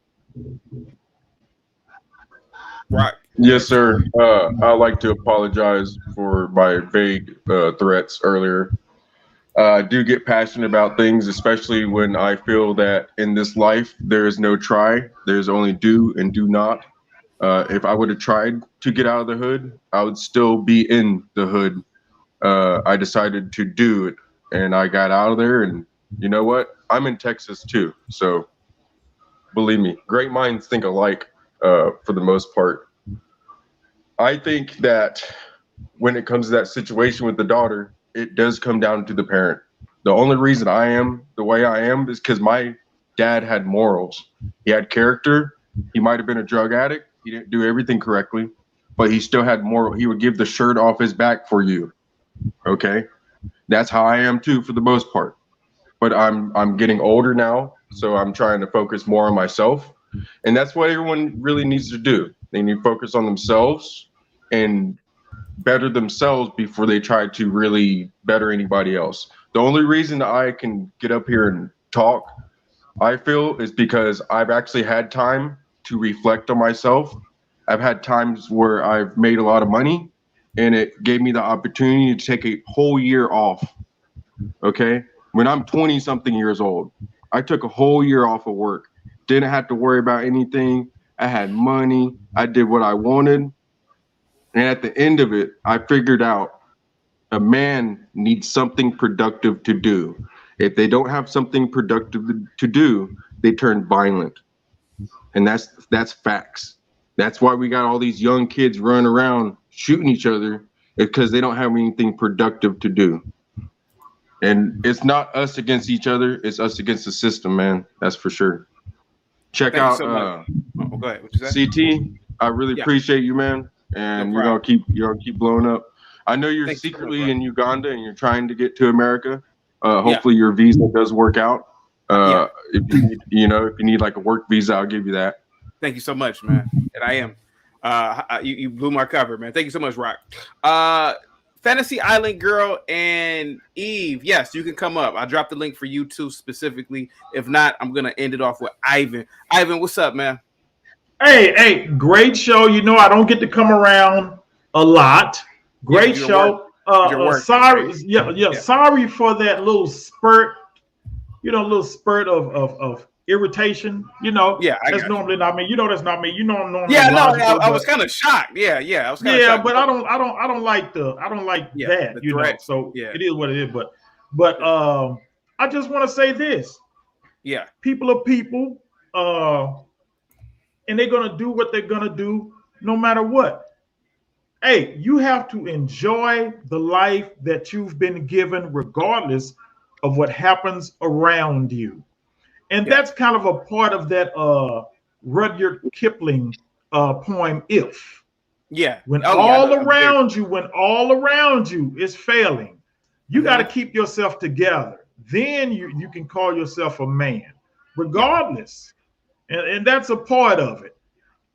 Rock. Yes, sir. I'd like to apologize for my vague threats earlier. I do get passionate about things, especially when I feel that in this life there is no try, there's only do and do not. If I would have tried to get out of the hood, I would still be in the hood. I decided to do it, and I got out of there, and you know what? I'm in Texas too, so believe me, great minds think alike for the most part. I think that when it comes to that situation with the daughter, it does come down to the parent. The only reason I am the way I am is because my dad had morals. He had character. He might have been a drug addict. He didn't do everything correctly, but he still had moral. He would give the shirt off his back for you. Okay? That's how I am too for the most part. But I'm getting older now, so I'm trying to focus more on myself. And that's what everyone really needs to do. They need to focus on themselves and better themselves before they try to really better anybody else. The only reason I can get up here and talk, I feel, is because I've actually had time to reflect on myself. I've had times where I've made a lot of money, and it gave me the opportunity to take a whole year off. Okay? When I'm 20 something years old, I took a whole year off of work. Didn't have to worry about anything. I had money. I did what I wanted. And at the end of it, I figured out a man needs something productive to do. If they don't have something productive to do, they turn violent. And that's facts. That's why we got all these young kids running around shooting each other, because they don't have anything productive to do. And it's not us against each other, it's us against the system, man. That's for sure. Check out Go ahead. What you say? CT. I really appreciate you, man. And you're gonna keep blowing up. I know you're secretly in Uganda and you're trying to get to America. Hopefully your visa does work out. If you need like a work visa, I'll give you that. Thank you so much, man. And I am. You blew my cover, man. Thank you so much, Rock. Fantasy Island Girl and Eve. Yes, you can come up. I dropped the link for you two specifically. If not, I'm gonna end it off with Ivan. Ivan, what's up, man? Hey, great show. You know, I don't get to come around a lot. Great show. Sorry, sorry for that little spurt, little spurt of irritation, you know. Yeah, that's normally not me. You know, that's not me. You know, I'm normally Yeah, no, logical, I was kind of shocked. Yeah, I was kind of shocked. but I don't like that. You know, so it is what it is. But I just want to say this. Yeah, people are people, and they're gonna do what they're gonna do no matter what. Hey, you have to enjoy the life that you've been given, regardless of what happens around you. And that's kind of a part of that Rudyard Kipling poem, If. Yeah. When all around you is failing, you got to keep yourself together. Then you can call yourself a man, regardless. And that's a part of it.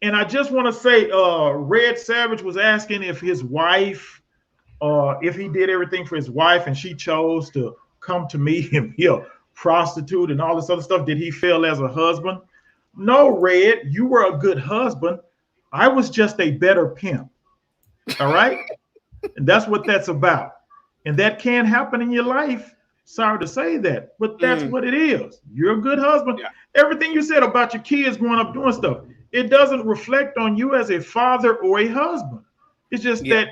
And I just want to say, Red Savage was asking if his wife, if he did everything for his wife and she chose to come to me and be a prostitute and all this other stuff. Did he fail as a husband? No, Red, you were a good husband. I was just a better pimp. All right? And that's what that's about. And that can happen in your life. Sorry to say that, but that's what it is. You're a good husband. Yeah. Everything you said about your kids growing up doing stuff, it doesn't reflect on you as a father or a husband. It's just that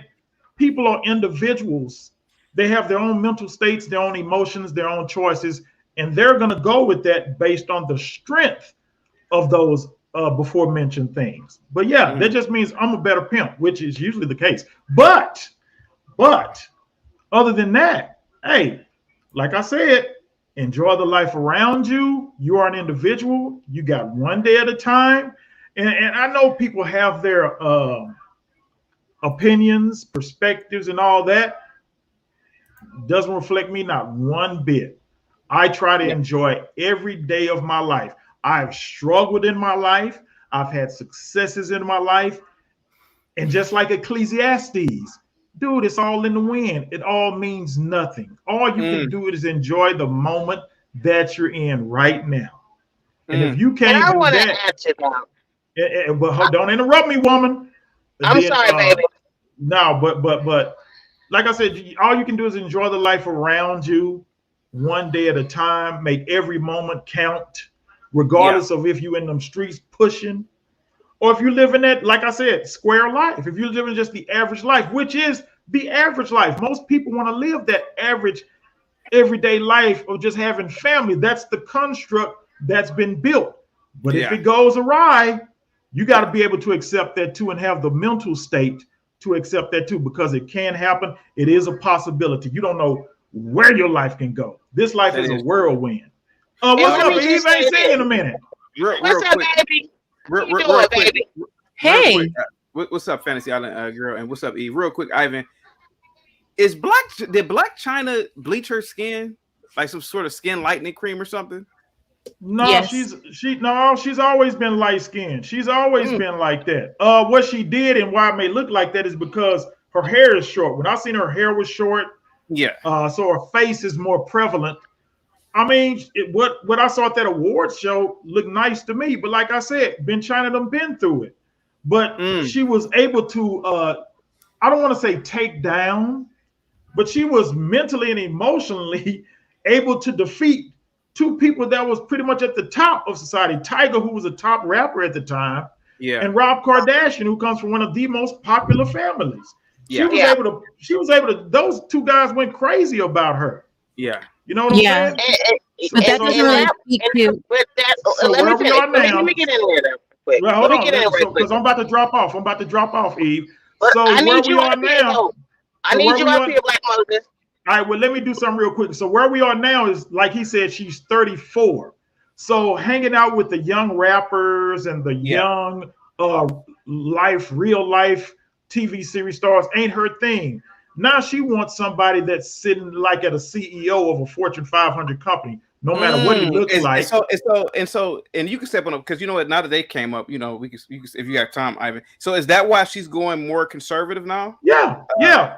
people are individuals. They have their own mental states, their own emotions, their own choices, and they're going to go with that based on the strength of those before mentioned things. But yeah, that just means I'm a better pimp, which is usually the case. But other than that, hey, like I said, enjoy the life around you. You are an individual. You got one day at a time. And I know people have their opinions, perspectives, and all that. Doesn't reflect me not one bit. I try to enjoy every day of my life. I've struggled in my life. I've had successes in my life. And just like Ecclesiastes, dude, it's all in the wind. It all means nothing. All you can do is enjoy the moment that you're in right now. And if you can't do that, add to that. But don't interrupt me, woman. I'm sorry, baby. No, but like I said, all you can do is enjoy the life around you one day at a time. Make every moment count, regardless of if you're in them streets pushing or if you live in that, like I said, square life. If you're living just the average life, which is the average life. Most people want to live that average everyday life of just having family. That's the construct that's been built. But if it goes awry, you got to be able to accept that too and have the mental state to accept that too, because it can happen. It is a possibility. You don't know where your life can go. This life is a whirlwind. What's up, Eve? I ain't seen in a minute. What's up, baby? Real quick. Hey. What's up, Fantasy Island girl? And what's up, Eve? Real quick, Ivan. Did Blac Chyna bleach her skin? Like some sort of skin lightening cream or something? No, she's always been light skinned. She's always been like that. What she did and why it may look like that is because her hair is short. When I seen her hair was short, so her face is more prevalent. I mean, what I saw at that awards show looked nice to me, but like I said, Chyna done been through it. But she was able to, I don't want to say take down, but she was mentally and emotionally able to defeat two people that was pretty much at the top of society. Tiger, who was a top rapper at the time, and Rob Kardashian, who comes from one of the most popular families. She was able to, those two guys went crazy about her. Yeah. You know what I'm saying? But that doesn't really speak to. Let me get in there quick. Well, hold on, because I'm about to drop off. Eve. So I where need we you are up here, now. though. I need you up here, Black Moses. All right, well, let me do something real quick. So where we are now is, like he said, she's 34. So hanging out with the young rappers and the young real life TV series stars ain't her thing. Now she wants somebody that's sitting like at a CEO of a Fortune 500 company, no matter what he looks like. And you can step on it because you know what? Now that they came up, you know, we can if you got time, Ivan. So is that why she's going more conservative now? Yeah.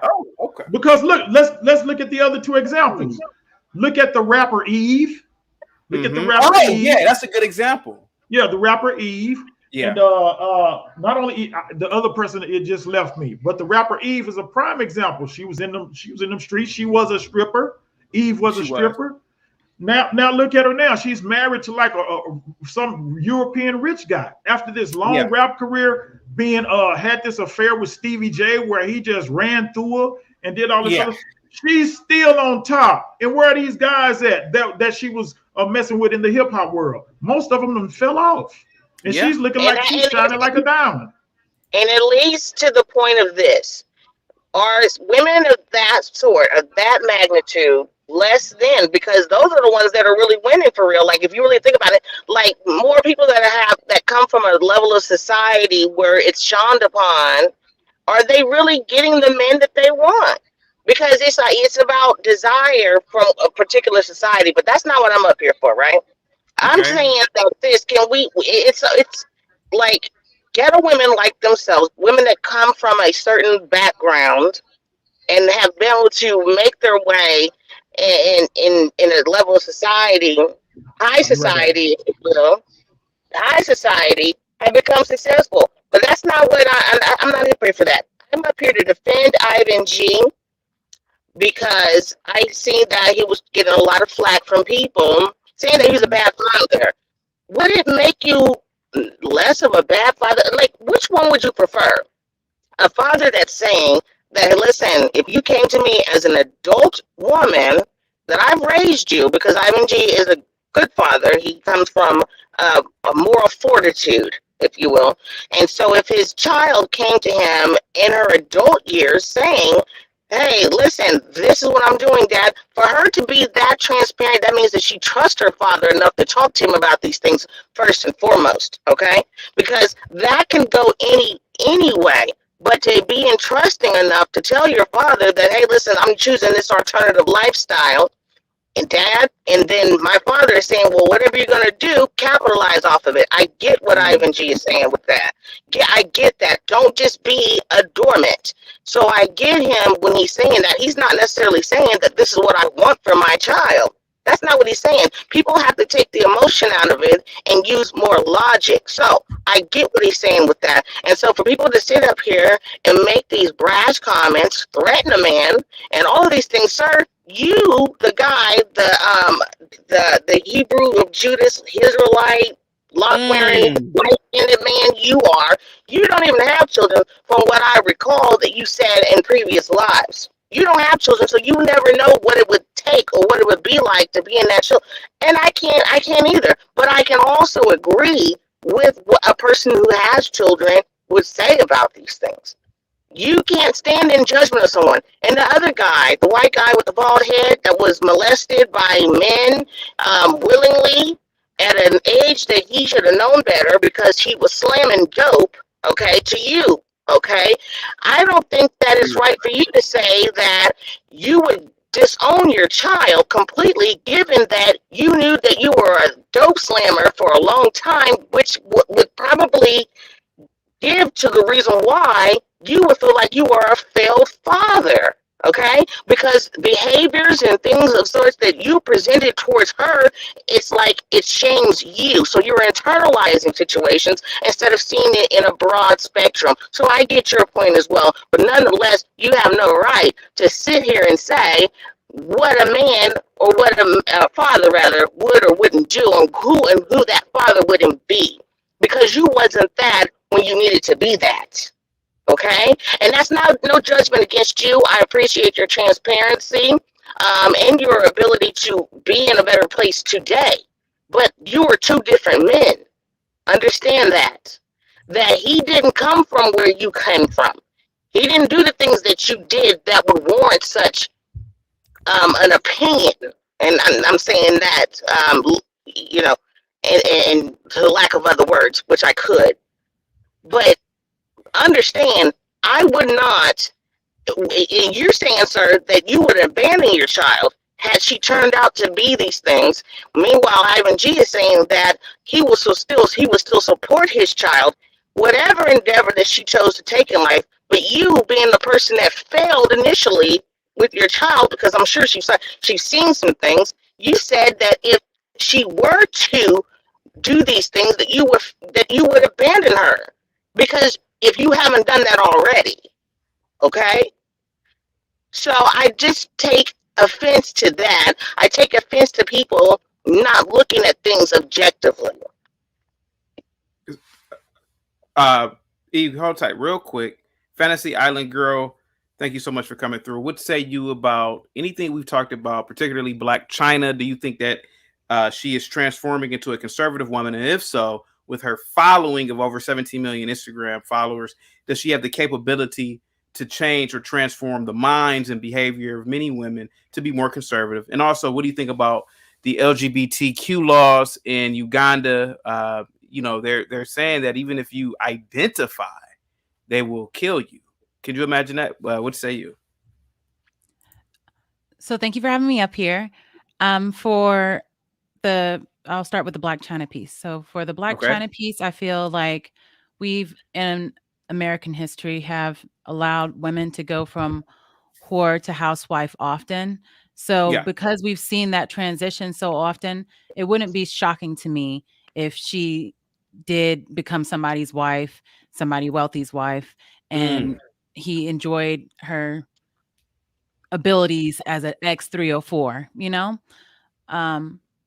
Oh, okay. Because look, let's look at the other two examples. Look at the rapper Eve. Look at the rapper Eve. Yeah, that's a good example. Yeah, the rapper Eve. Yeah. And not only the other person, it just left me, but the rapper Eve is a prime example. She was in them streets. She was a stripper. Eve was a stripper. Now look at her now. She's married to like some European rich guy. After this long rap career, being had this affair with Stevie J where he just ran through her and did all this other. She's still on top. And where are these guys at that she was messing with in the hip hop world? Most of them fell off, and she's looking like she's shining like a diamond. And it leads to the point of this: are women of that sort, of that magnitude, less than, because those are the ones that are really winning for real. Like if you really think about it, like more people that come from a level of society where it's shunned upon, are they really getting the men that they want? Because it's like it's about desire from a particular society, but that's not what I'm up here for, right? I'm saying that it's like ghetto women like themselves, women that come from a certain background and have been able to make their way in a level of society, high society, if you will, high society, have become successful. But that's not what I'm not up here for that. I'm up here to defend Ivan G, because I seen that he was getting a lot of flack from people saying that he was a bad father. Would it make you less of a bad father? Like, which one would you prefer? A father that's saying that, listen, if you came to me as an adult woman, that I've raised you, because Ivan G is a good father. He comes from a moral fortitude, if you will. And so if his child came to him in her adult years saying, hey, listen, this is what I'm doing, Dad. For her to be that transparent, that means that she trusts her father enough to talk to him about these things first and foremost, okay? Because that can go any way. But to be entrusting enough to tell your father that, hey, listen, I'm choosing this alternative lifestyle, and Dad, and then my father is saying, well, whatever you're going to do, capitalize off of it. I get what Ivan G is saying with that. I get that. Don't just be a doormat. So I get him when he's saying that. He's not necessarily saying that this is what I want for my child. That's not what he's saying. People have to take the emotion out of it and use more logic. So I get what he's saying with that. And so for people to sit up here and make these brash comments, threaten a man, and all of these things, sir, you, the guy, the Hebrew of Judas, Israelite, lock-wearing, white-handed man you don't even have children, from what I recall that you said in previous lives. You don't have children, so you never know what it would take or what it would be like to be in that child. And I can't either. But I can also agree with what a person who has children would say about these things. You can't stand in judgment of someone. And the other guy, the white guy with the bald head that was molested by men willingly at an age that he should have known better because he was slamming dope, okay, to you. Okay, I don't think that it's right for you to say that you would disown your child completely, given that you knew that you were a dope slammer for a long time, which would probably give to the reason why you would feel like you were a failed father. Okay, because behaviors and things of sorts that you presented towards her, it's like it shames you. So you're internalizing situations instead of seeing it in a broad spectrum. So I get your point as well. But nonetheless, you have no right to sit here and say what a man or what a father rather would or wouldn't do, and who that father wouldn't be, because you wasn't that when you needed to be that. Okay, and that's not no judgment against you. I appreciate your transparency and your ability to be in a better place today. But you were two different men. Understand that he didn't come from where you came from. He didn't do the things that you did that would warrant such an opinion. And I'm saying that and to the lack of other words, which I could, but. Understand, I would not, you're saying, sir, that you would abandon your child had she turned out to be these things. Meanwhile, Ivan G is saying that he will still support his child, whatever endeavor that she chose to take in life. But you, being the person that failed initially with your child, because I'm sure she's seen some things, you said that if she were to do these things, that you would abandon her, because if you haven't done that already, okay? So I just take offense to that. I take offense to people not looking at things objectively. Eve, hold tight real quick. Fantasy Island Girl, thank you so much for coming through. What say you about anything we've talked about, particularly Blac Chyna? Do you think that she is transforming into a conservative woman? And if so, with her following of over 17 million Instagram followers, does she have the capability to change or transform the minds and behavior of many women to be more conservative? And also, what do you think about the LGBTQ laws in Uganda? You know, they're saying that even if you identify, they will kill you. Can you imagine that? What say you? So thank you for having me up here. I'll start with the Blac Chyna piece. So for the Blac Chyna piece, I feel like we've in American history have allowed women to go from whore to housewife often. So because we've seen that transition so often, it wouldn't be shocking to me if she did become somebody's wife, somebody wealthy's wife, and he enjoyed her abilities as an X304, you know?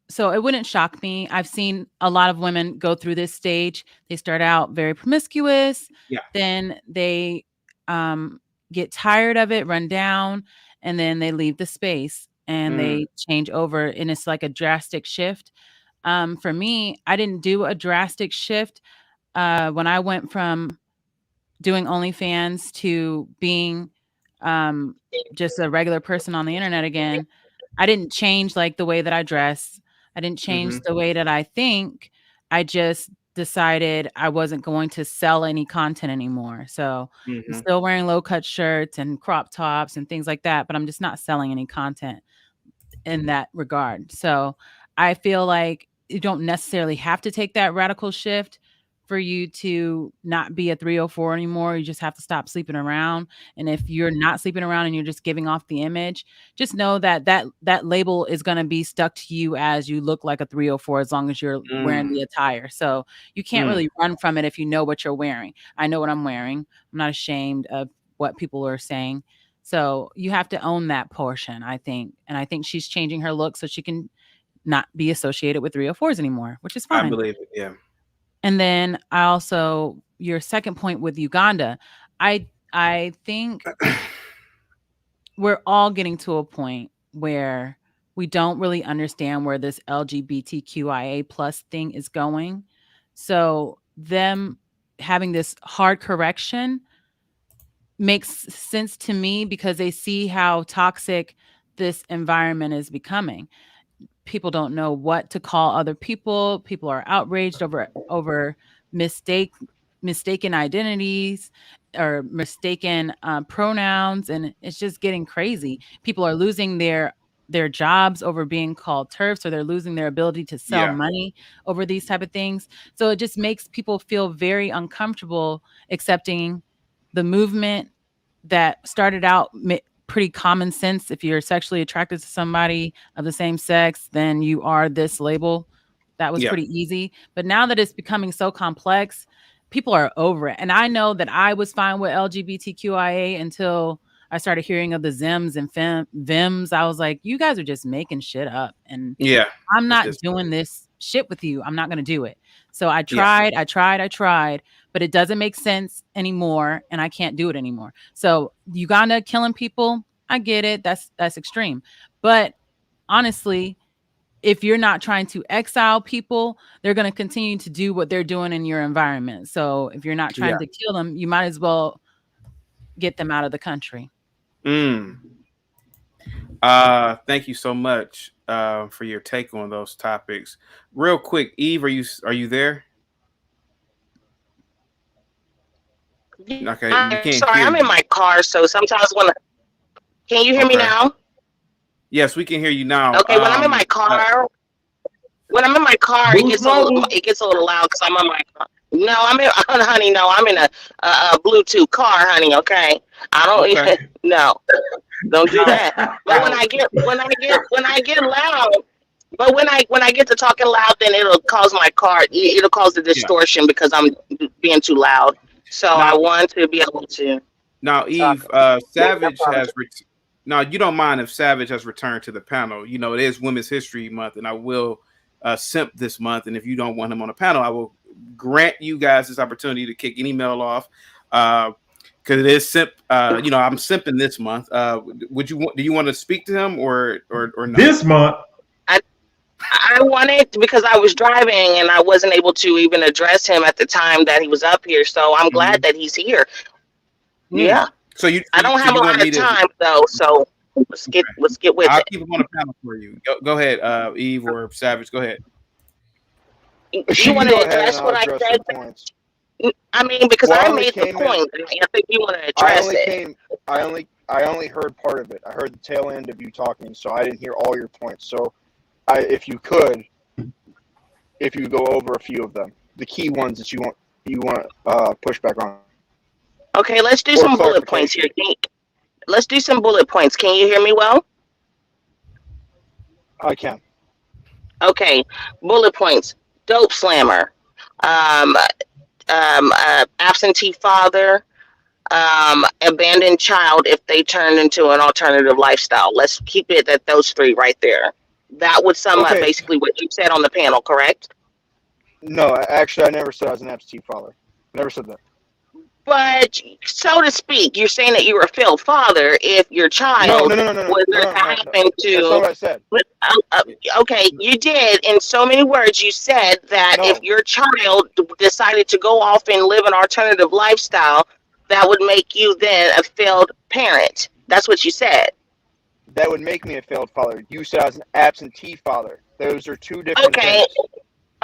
So it wouldn't shock me. I've seen a lot of women go through this stage. They start out very promiscuous. Then they get tired of it, run down, and then they leave the space and they change over. And it's like a drastic shift. For me, I didn't do a drastic shift when I went from doing OnlyFans to being just a regular person on the internet again. I didn't change like the way that I dress. I didn't change the way that I think. I just decided I wasn't going to sell any content anymore. So I'm still wearing low cut shirts and crop tops and things like that, but I'm just not selling any content in that regard. So I feel like you don't necessarily have to take that radical shift for you to not be a 304 anymore. You just have to stop sleeping around. And if you're not sleeping around and you're just giving off the image, just know that that label is going to be stuck to you as you look like a 304 as long as you're wearing the attire. So you can't really run from it if you know what you're wearing. I know what I'm wearing. I'm not ashamed of what people are saying. So you have to own that portion, I think. And I think she's changing her look so she can not be associated with 304s anymore, which is fine. I believe it, yeah. And then I also, your second point with Uganda, I think we're all getting to a point where we don't really understand where this LGBTQIA plus thing is going. So them having this hard correction makes sense to me because they see how toxic this environment is becoming. People don't know what to call other people. People are outraged over mistaken identities or mistaken pronouns, and it's just getting crazy. People are losing their jobs over being called TERFs, or they're losing their ability to sell money over these type of things. So it just makes people feel very uncomfortable accepting the movement that started out pretty common sense. If you're sexually attracted to somebody of the same sex, then you are this label. That was pretty easy. But now that it's becoming so complex, people are over it. And I know that I was fine with LGBTQIA until I started hearing of the Zims and Vims. I was like, you guys are just making shit up. And I'm not doing this shit with you. I'm not going to do it. So I tried, but it doesn't make sense anymore. And I can't do it anymore. So Uganda killing people, I get it. That's extreme. But honestly, if you're not trying to exile people, they're going to continue to do what they're doing in your environment. So if you're not trying to kill them, you might as well get them out of the country. Thank you so much for your take on those topics. Real quick, Eve, are you there? Okay, you can't sorry, I'm in my car, so sometimes can you hear me now? Yes, we can hear you now. Okay, when I'm in my car, it gets a little loud because I'm on my car. No, honey. No, I'm in a Bluetooth car, honey. Okay, I don't even. No, don't do that. But when I get loud, but when I get to talking loud, then it'll cause my car. It'll cause the distortion because I'm being too loud. So I want to be able to. Now, Eve, Savage Now, you don't mind if Savage has returned to the panel. You know, it is Women's History Month, and I will simp this month. And if you don't want him on the panel, I will grant you guys this opportunity to kick any mail off. Because it is simp. You know, I'm simping this month. Do you want to speak to him or not? This month? I wanted, because I was driving and I wasn't able to even address him at the time that he was up here. So I'm glad that he's here. Yeah. So I don't have a lot of time though, so let's get with I'll it. keep him on the panel for you. Go ahead, Eve or Savage. Go ahead. You want to address what I said? I mean, because I made the point. I think you want to address it. I only heard part of it. I heard the tail end of you talking, so I didn't hear all your points. So, if you could go over a few of them, the key ones that you want push back on. Okay, let's do some bullet points here. Let's do some bullet points. Can you hear me well? I can. Okay, bullet points. Dope slammer, absentee father, abandoned child if they turn into an alternative lifestyle. Let's keep it at those three right there. That would sum up basically what you said on the panel, correct? No, actually, I never said I was an absentee father. Never said that. But, so to speak, you're saying that you were a failed father if your child was happen to. That's not what I said. But, okay, you did. In so many words, you said that if your child decided to go off and live an alternative lifestyle, that would make you then a failed parent. That's what you said. That would make me a failed father. You said I was an absentee father. Those are two different things.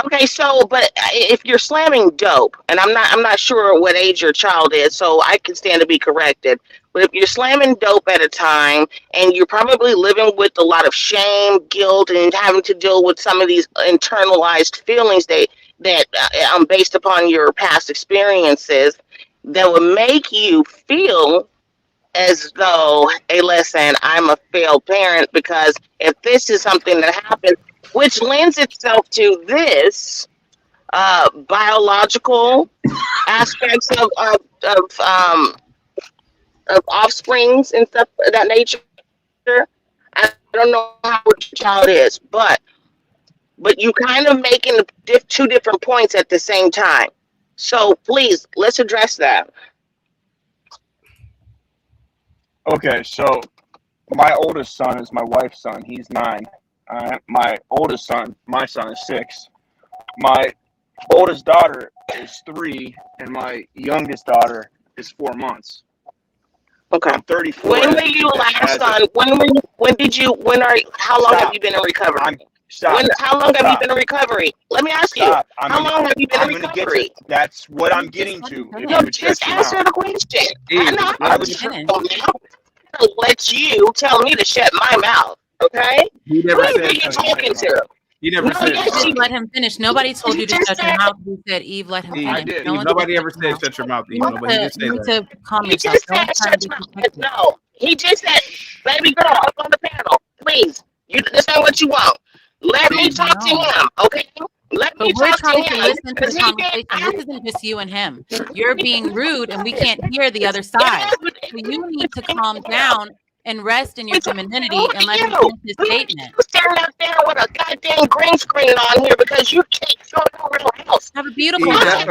Okay, so but if you're slamming dope, and I'm not sure what age your child is, so I can stand to be corrected. But if you're slamming dope at a time, and you're probably living with a lot of shame, guilt, and having to deal with some of these internalized feelings that based upon your past experiences, that would make you feel as though, hey, listen, I'm a failed parent, because if this is something that happens, which lends itself to this biological aspects of offsprings and stuff of that nature. I don't know how your child is, but you kind of making two different points at the same time. So please, let's address that. Okay, so my oldest son is my wife's son. He's 9. My oldest son, my son, is 6. My oldest daughter is 3, and my youngest daughter is 4 months. Okay. I'm 34. When were you last on? How long have you been in recovery? How long have you been in recovery? Let me ask you. How long have you been in recovery? That's what I'm getting to. No, just answer the question. I was trying to let you tell me to shut my mouth. Okay? He never Who said are you talking to? He never said Eve, let him finish. Nobody told you to shut your mouth. You said, Eve, let him finish. Eve, nobody ever said shut your mouth. You need to calm He yourself. just said shut your mouth. No. He just said, baby girl, up on the panel. Please. This ain't what you want. Let me talk to him, okay? Let me talk to him. We're trying to listen to the conversation. This isn't just you and him. You're being rude, and we can't hear the other side. So you need to calm down and rest in your femininity and let him finish his statement. You standing up there with a goddamn green screen on here because you can't show your real house. Have a beautiful house.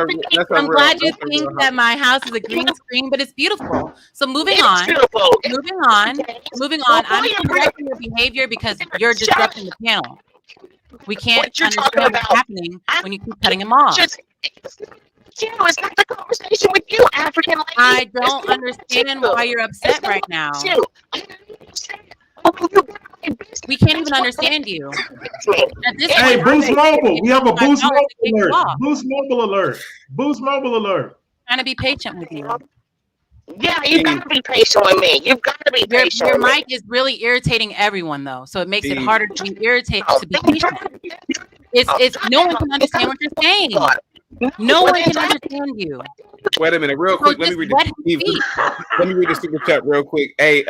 I'm glad you think that my house is a green screen, but it's beautiful. So moving on. I'm correcting your behavior because you're disrupting the panel. We can't understand what's happening when you keep cutting him off. It's not the conversation with you, African lady. I don't understand why you're upset right now. We can't even understand you. Hey, Boost Mobile. We have a Boost Mobile alert. Boost Mobile alert. Boost Mobile alert. Trying to be patient with you. Yeah, you gotta be patient with me. You've got to be patient. Your mic is really irritating everyone, though, so it makes it harder to be irritated to be patient. It's no one can understand what you're saying. No one can understand you. Wait a minute, real quick. Let me read the super chat real quick. Hey,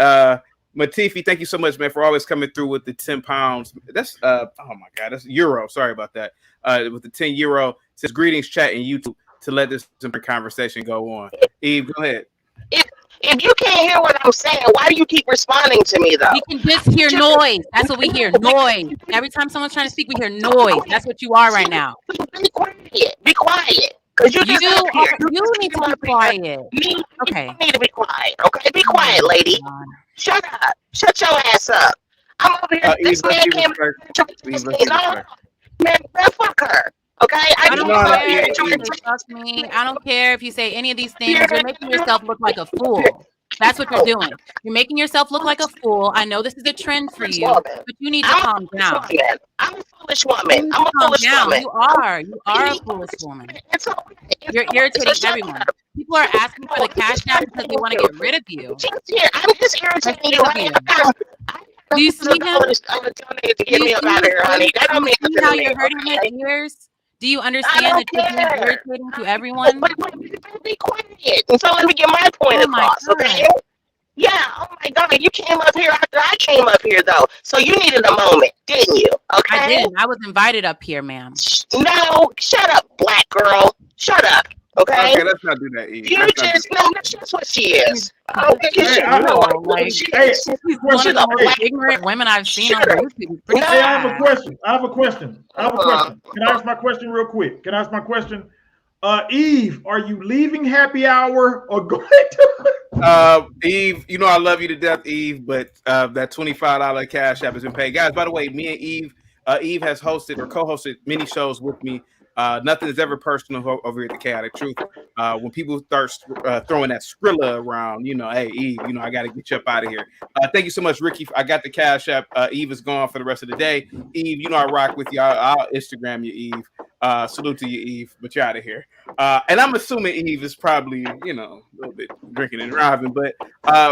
Matifi, thank you so much, man, for always coming through with the 10 pounds. That's oh my god, that's euro. Sorry about that. With the 10 euro. Says greetings, chat and YouTube to let this conversation go on. Eve, go ahead. If you can't hear what I'm saying, why do you keep responding to me, though? We can just hear noise. That's what we hear. Noise. Every time someone's trying to speak, we hear noise. That's what you are right now. Be quiet. Be quiet. Because you just up here. You need to be quiet. Okay. You need to be quiet. Okay, be quiet, lady. Shut up. Shut your ass up. I'm over here. This man can't. Man, fuck her. Okay, I don't care if you say fuck me. I don't care if you say any of these things. You're making yourself look like a fool. That's what you're doing. You're making yourself look like a fool. I know this is a trend for you, but you need to calm down. I'm a foolish woman. I'm a foolish woman. You are a foolish woman. You're irritating everyone. People are asking for the cash app because they want to get rid of you. I'm just irritating you. Do you see him? To get me up out of here, honey. That don't mean see how you're hurting his ears? Do you understand that you're being irritating to everyone? Be quiet. And so let me get my point across, okay? Yeah, oh my God, you came up here after I came up here, though. So you needed a moment, didn't you? Okay. I didn't. I was invited up here, ma'am. No, shut up, black girl. Shut up. Okay. Okay, let's not do that, Eve. You just that's just what she is. Okay, she's one of the most ignorant women I've seen on YouTube. Hey, I have a question. Can I ask my question real quick? Eve, are you leaving happy hour or going to? Eve, you know I love you to death, Eve, but that $25 cash app has been paid. Guys, by the way, me and Eve, Eve has hosted or co-hosted many shows with me. Nothing is ever personal over here at the Chaotic Truth. When people start throwing that Skrilla around, you know, hey, Eve, you know, I got to get you up out of here. Thank you so much, Ricky. I got the cash app. Eve is gone for the rest of the day. Eve, you know, I rock with you. I'll Instagram you, Eve. Salute to you, Eve, but you're out of here. And I'm assuming Eve is probably, you know, a little bit drinking and driving, but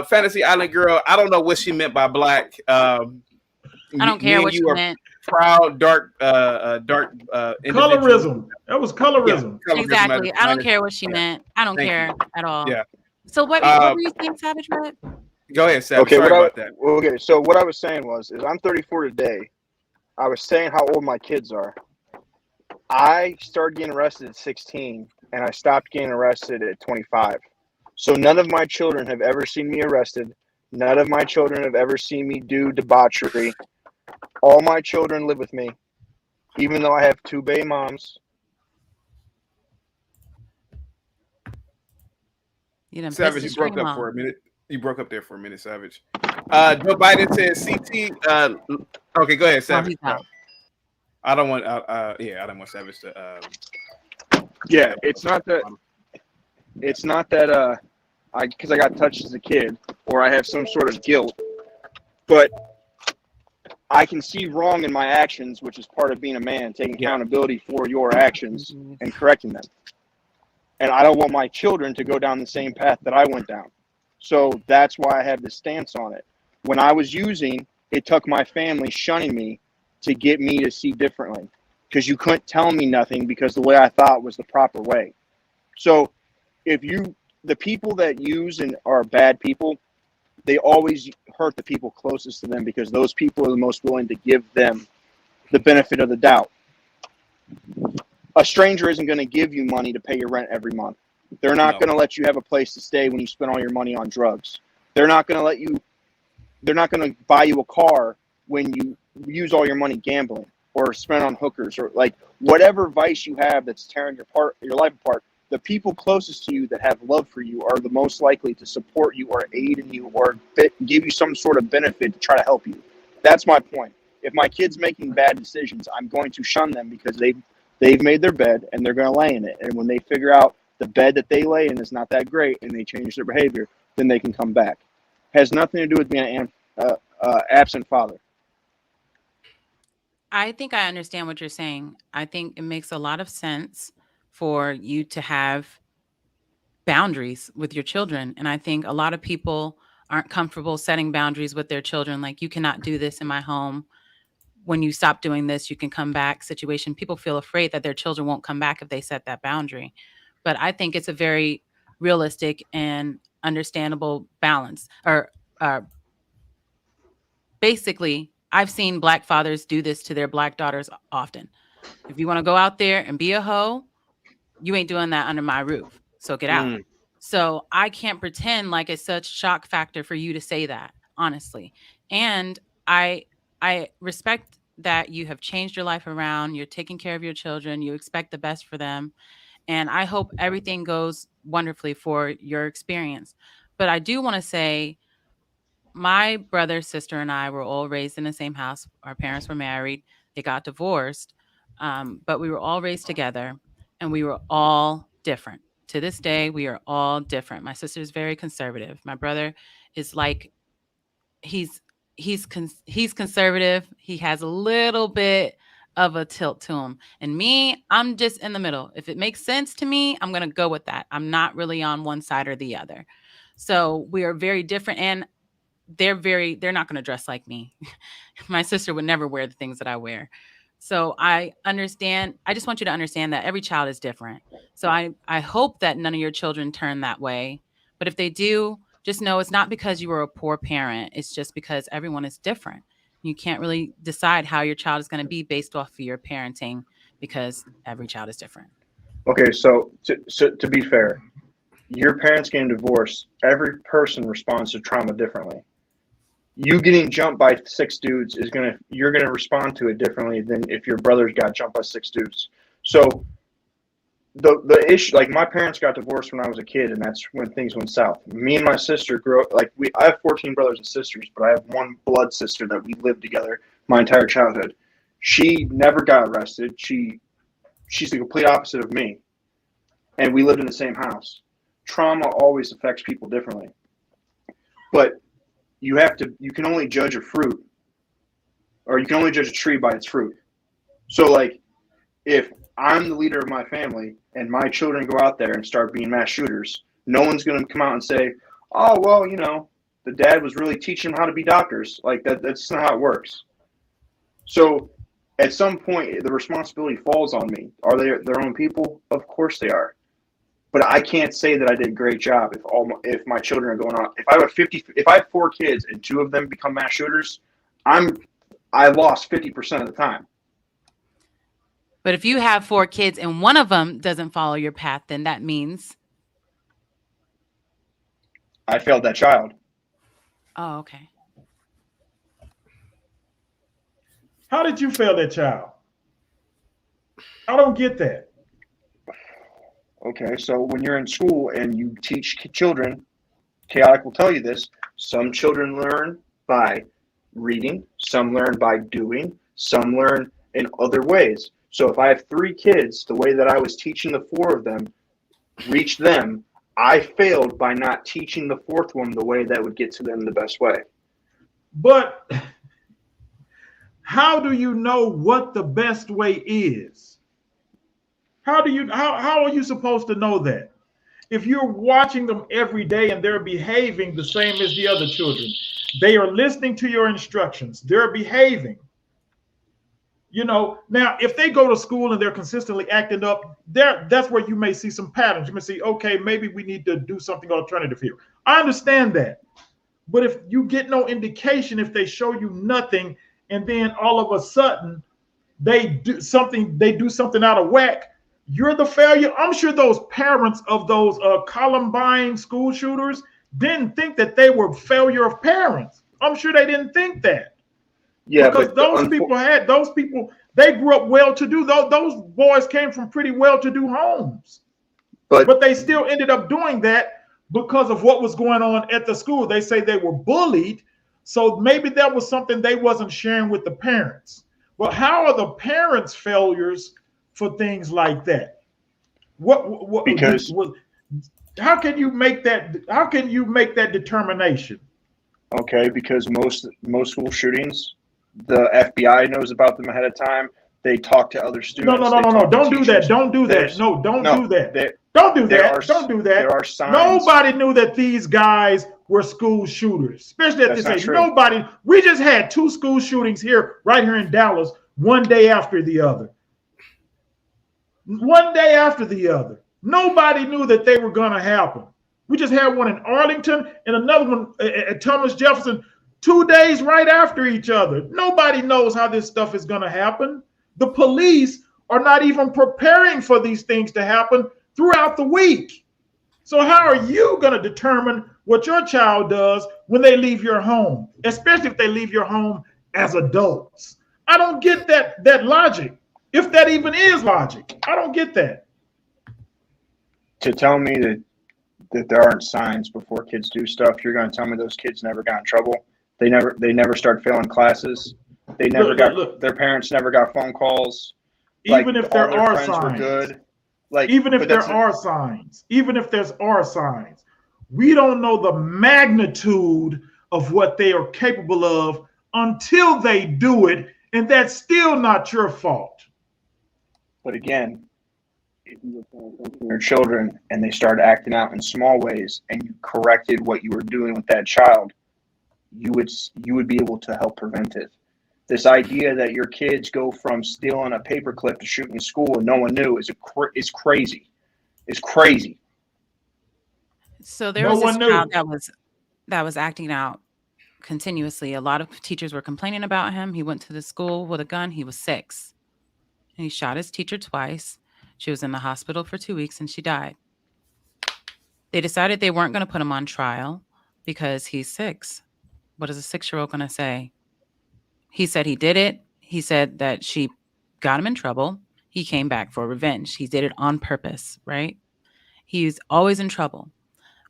Fantasy Island Girl, I don't know what she meant by black. I don't care what you meant. Proud, dark, colorism. That was colorism. Yeah, exactly. I don't care what she meant. I don't care at all. Yeah. So what were you saying, Savage Red? Go ahead, Savage. Okay, sorry about that. Okay, so what I was saying is I'm 34 today. I was saying how old my kids are. I started getting arrested at 16, and I stopped getting arrested at 25. So none of my children have ever seen me arrested. None of my children have ever seen me do debauchery. All my children live with me, even though I have 2 baby moms. Savage, you broke up for a minute. You broke up there for a minute, Savage. Joe Biden says CT. Okay, go ahead, Savage. I don't want. I don't want Savage to. Yeah, it's not that. It's not that. Because I got touched as a kid, or I have some sort of guilt, but I can see wrong in my actions, which is part of being a man, taking accountability for your actions and correcting them. And I don't want my children to go down the same path that I went down. So that's why I have this stance on it. When I was using, it took my family shunning me to get me to see differently, because you couldn't tell me nothing because the way I thought was the proper way. So the people that use and are bad people, they always hurt the people closest to them because those people are the most willing to give them the benefit of the doubt. A stranger isn't going to give you money to pay your rent every month. They're not going to let you have a place to stay when you spend all your money on drugs. They're not going to buy you a car when you use all your money gambling or spend on hookers or like whatever vice you have that's tearing your life apart. The people closest to you that have love for you are the most likely to support you or aid in you or give you some sort of benefit to try to help you. That's my point. If my kid's making bad decisions, I'm going to shun them because they've made their bed and they're going to lay in it. And when they figure out the bed that they lay in is not that great and they change their behavior, then they can come back. Has nothing to do with being an absent father. I think I understand what you're saying. I think it makes a lot of sense for you to have boundaries with your children. And I think a lot of people aren't comfortable setting boundaries with their children. Like, you cannot do this in my home. When you stop doing this, you can come back situation. People feel afraid that their children won't come back if they set that boundary. But I think it's a very realistic and understandable balance. Or basically, I've seen Black fathers do this to their Black daughters often. If you want to go out there and be a hoe, you ain't doing that under my roof. So get out. So I can't pretend like it's such shock factor for you to say that, honestly. And I respect that you have changed your life around. You're taking care of your children. You expect the best for them. And I hope everything goes wonderfully for your experience. But I do want to say, my brother, sister, and I were all raised in the same house. Our parents were married. They got divorced. But we were all raised together, and we were all different. To this day, we are all different. My sister's very conservative. My brother is like, he's conservative. He has a little bit of a tilt to him. And me, I'm just in the middle. If it makes sense to me, I'm going to go with that. I'm not really on one side or the other. So we are very different, and they're not going to dress like me. My sister would never wear the things that I wear. So I understand. I just want you to understand that every child is different. So I hope that none of your children turn that way. But if they do, just know it's not because you were a poor parent. It's just because everyone is different. You can't really decide how your child is going to be based off of your parenting, because every child is different. Okay, so to be fair, your parents getting divorced, every person responds to trauma differently. You getting jumped by 6 dudes you're gonna respond to it differently than if your brothers got jumped by 6 dudes. So the issue, like, my parents got divorced when I was a kid, and that's when things went south. Me and my sister grew up, like, I have 14 brothers and sisters, but I have one blood sister that we lived together my entire childhood. She never got arrested. She's the complete opposite of me, and we lived in the same house. Trauma always affects people differently, but you can only judge a fruit, or you can only judge a tree by its fruit. So, like, if I'm the leader of my family and my children go out there and start being mass shooters, no one's going to come out and say, oh, well, the dad was really teaching them how to be doctors. Like, that's not how it works. So at some point, the responsibility falls on me. Are they their own people? Of course they are. But I can't say that I did a great job if my children are going on. If I have 4 kids and 2 of them become mass shooters, I lost 50% of the time. But if you have 4 kids and one of them doesn't follow your path, then that means I failed that child. Oh, okay. How did you fail that child? I don't get that. Okay, so when you're in school and you teach children, Chaotic will tell you this, some children learn by reading, some learn by doing, some learn in other ways. So if I have 3 kids, the way that I was teaching the 4 of them, reach them, I failed by not teaching the 4th one the way that would get to them the best way. But how do you know what the best way is? How are you supposed to know that? If you're watching them every day and they're behaving the same as the other children, they are listening to your instructions, they're behaving. Now, if they go to school and they're consistently acting up, that's where you may see some patterns. You may see, okay, maybe we need to do something alternative here. I understand that. But if you get no indication, if they show you nothing, and then all of a sudden they do something out of whack, you're the failure. I'm sure those parents of those Columbine school shooters didn't think that they were failure of parents. I'm sure they didn't think that. Yeah, because those people, they grew up well-to-do. Those boys came from pretty well-to-do homes. But they still ended up doing that because of what was going on at the school. They say they were bullied, so maybe that was something they wasn't sharing with the parents. Well, how are the parents failures for things like that? How can you make that determination? Okay, because most school shootings, the FBI knows about them ahead of time. They talk to other students. No. Don't do that. Don't do that. No, don't do that. Don't do that. Don't do that. There are signs. Nobody knew that these guys were school shooters, especially at this age. Nobody. We just had 2 school shootings right here in Dallas, one day after the other. One day after the other. Nobody knew that they were going to happen. We just had one in Arlington and another one at Thomas Jefferson 2 days right after each other. Nobody knows how this stuff is going to happen. The police are not even preparing for these things to happen throughout the week. So how are you going to determine what your child does when they leave your home, especially if they leave your home as adults? I don't get that logic, if that even is logic. I don't get that. To tell me that there aren't signs before kids do stuff, you're going to tell me those kids never got in trouble? They never start failing classes. They never their parents never got phone calls. Even if there are signs, were good. Even if there are signs, we don't know the magnitude of what they are capable of until they do it, and that's still not your fault. But again, if you were your children and they started acting out in small ways, and you corrected what you were doing with that child, you would be able to help prevent it. This idea that your kids go from stealing a paperclip to shooting school and no one knew is crazy. It's crazy. So there was this child that was acting out continuously. A lot of teachers were complaining about him. He went to the school with a gun. He was 6. And he shot his teacher twice. She was in the hospital for 2 weeks and she died. They decided they weren't going to put him on trial because he's 6. What is a 6-year-old going to say? He said he did it. He said that she got him in trouble. He came back for revenge. He did it on purpose, right? He's always in trouble.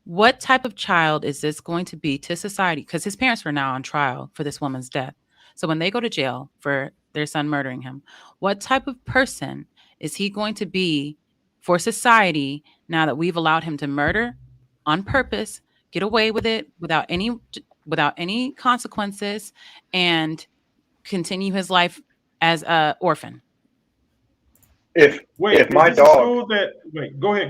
What type of child is this going to be to society? Because his parents were now on trial for this woman's death. So when they go to jail for their son murdering him, what type of person is he going to be for society now that we've allowed him to murder on purpose, get away with it without any consequences, and continue his life as an orphan? If my dog, go ahead.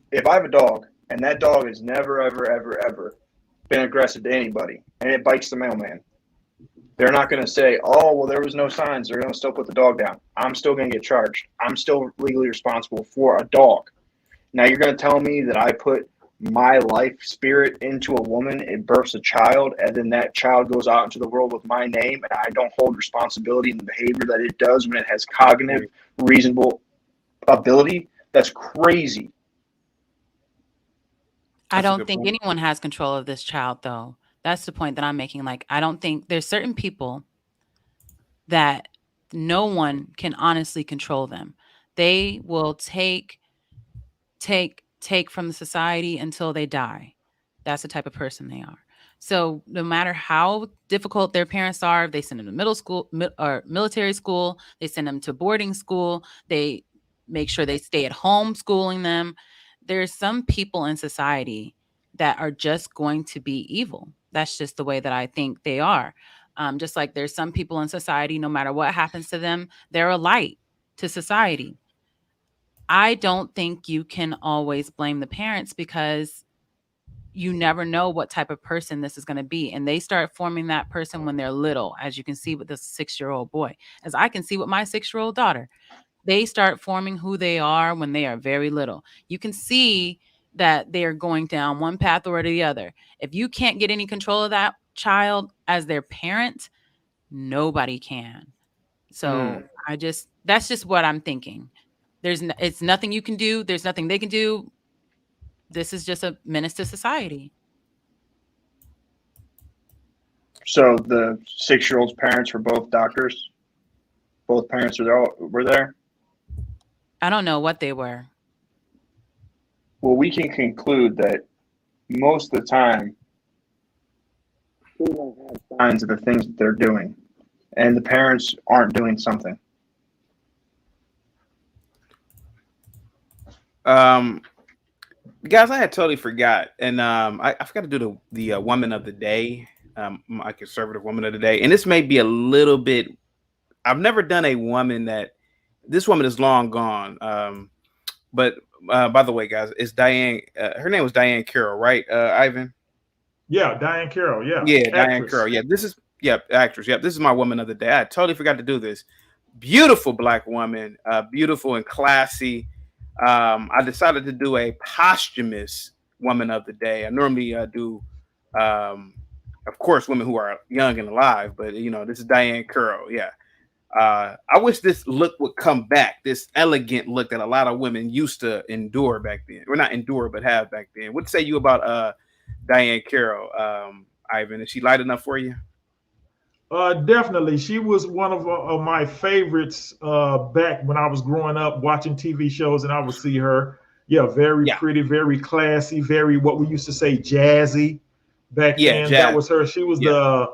If I have a dog and that dog has never ever been aggressive to anybody and it bites the mailman, they're not going to say, oh, well, there was no signs. They're going to still put the dog down. I'm still going to get charged. I'm still legally responsible for a dog. Now you're going to tell me that I put my life spirit into a woman, it births a child, and then that child goes out into the world with my name, and I don't hold responsibility in the behavior that it does when it has cognitive, reasonable ability? That's crazy. I don't think anyone has control of this child, though. That's the point that I'm making. Like, I don't think there's certain people that no one can honestly control them. They will take from the society until they die. That's the type of person they are. So no matter how difficult their parents are, if they send them to middle school or military school, they send them to boarding school, they make sure they stay at home schooling them. There's some people in society that are just going to be evil. That's just the way that I think they are. Just like there's some people in society, no matter what happens to them, they're a light to society. I don't think you can always blame the parents because you never know what type of person this is going to be. And they start forming that person when they're little, as you can see with this 6-year-old boy, as I can see with my 6-year-old daughter. They start forming who they are when they are very little. You can see that they are going down one path or the other. If you can't get any control of that child as their parent, nobody can. So that's just what I'm thinking. It's nothing you can do. There's nothing they can do. This is just a menace to society. So the 6-year-old's parents were both doctors? Both parents were there? I don't know what they were. Well, we can conclude that most of the time, children have signs of the things that they're doing, and the parents aren't doing something. Guys, I had totally forgot, and I forgot to do the woman of the day, my conservative woman of the day, and this may be a little bit. I've never done a woman that. This woman is long gone, but by the way, guys, it's Diane. Her name was Diane Carroll, right, Ivan? Yeah, Diane Carroll. Yeah, Diane Carroll. Yeah, this is actress. Yeah, this is my woman of the day. I totally forgot to do this. Beautiful Black woman, beautiful and classy. I decided to do a posthumous woman of the day. I normally do, of course, women who are young and alive, but this is Diane Carroll. Yeah, I wish this look would come back, this elegant look that a lot of women used to endure back then. Or not endure, but have back then. What say you about Diane Carroll, Ivan? Is she light enough for you? Definitely. She was one of my favorites back when I was growing up watching TV shows, and I would see her. Yeah, very pretty, very classy, very what we used to say jazzy back then. That was her. She was the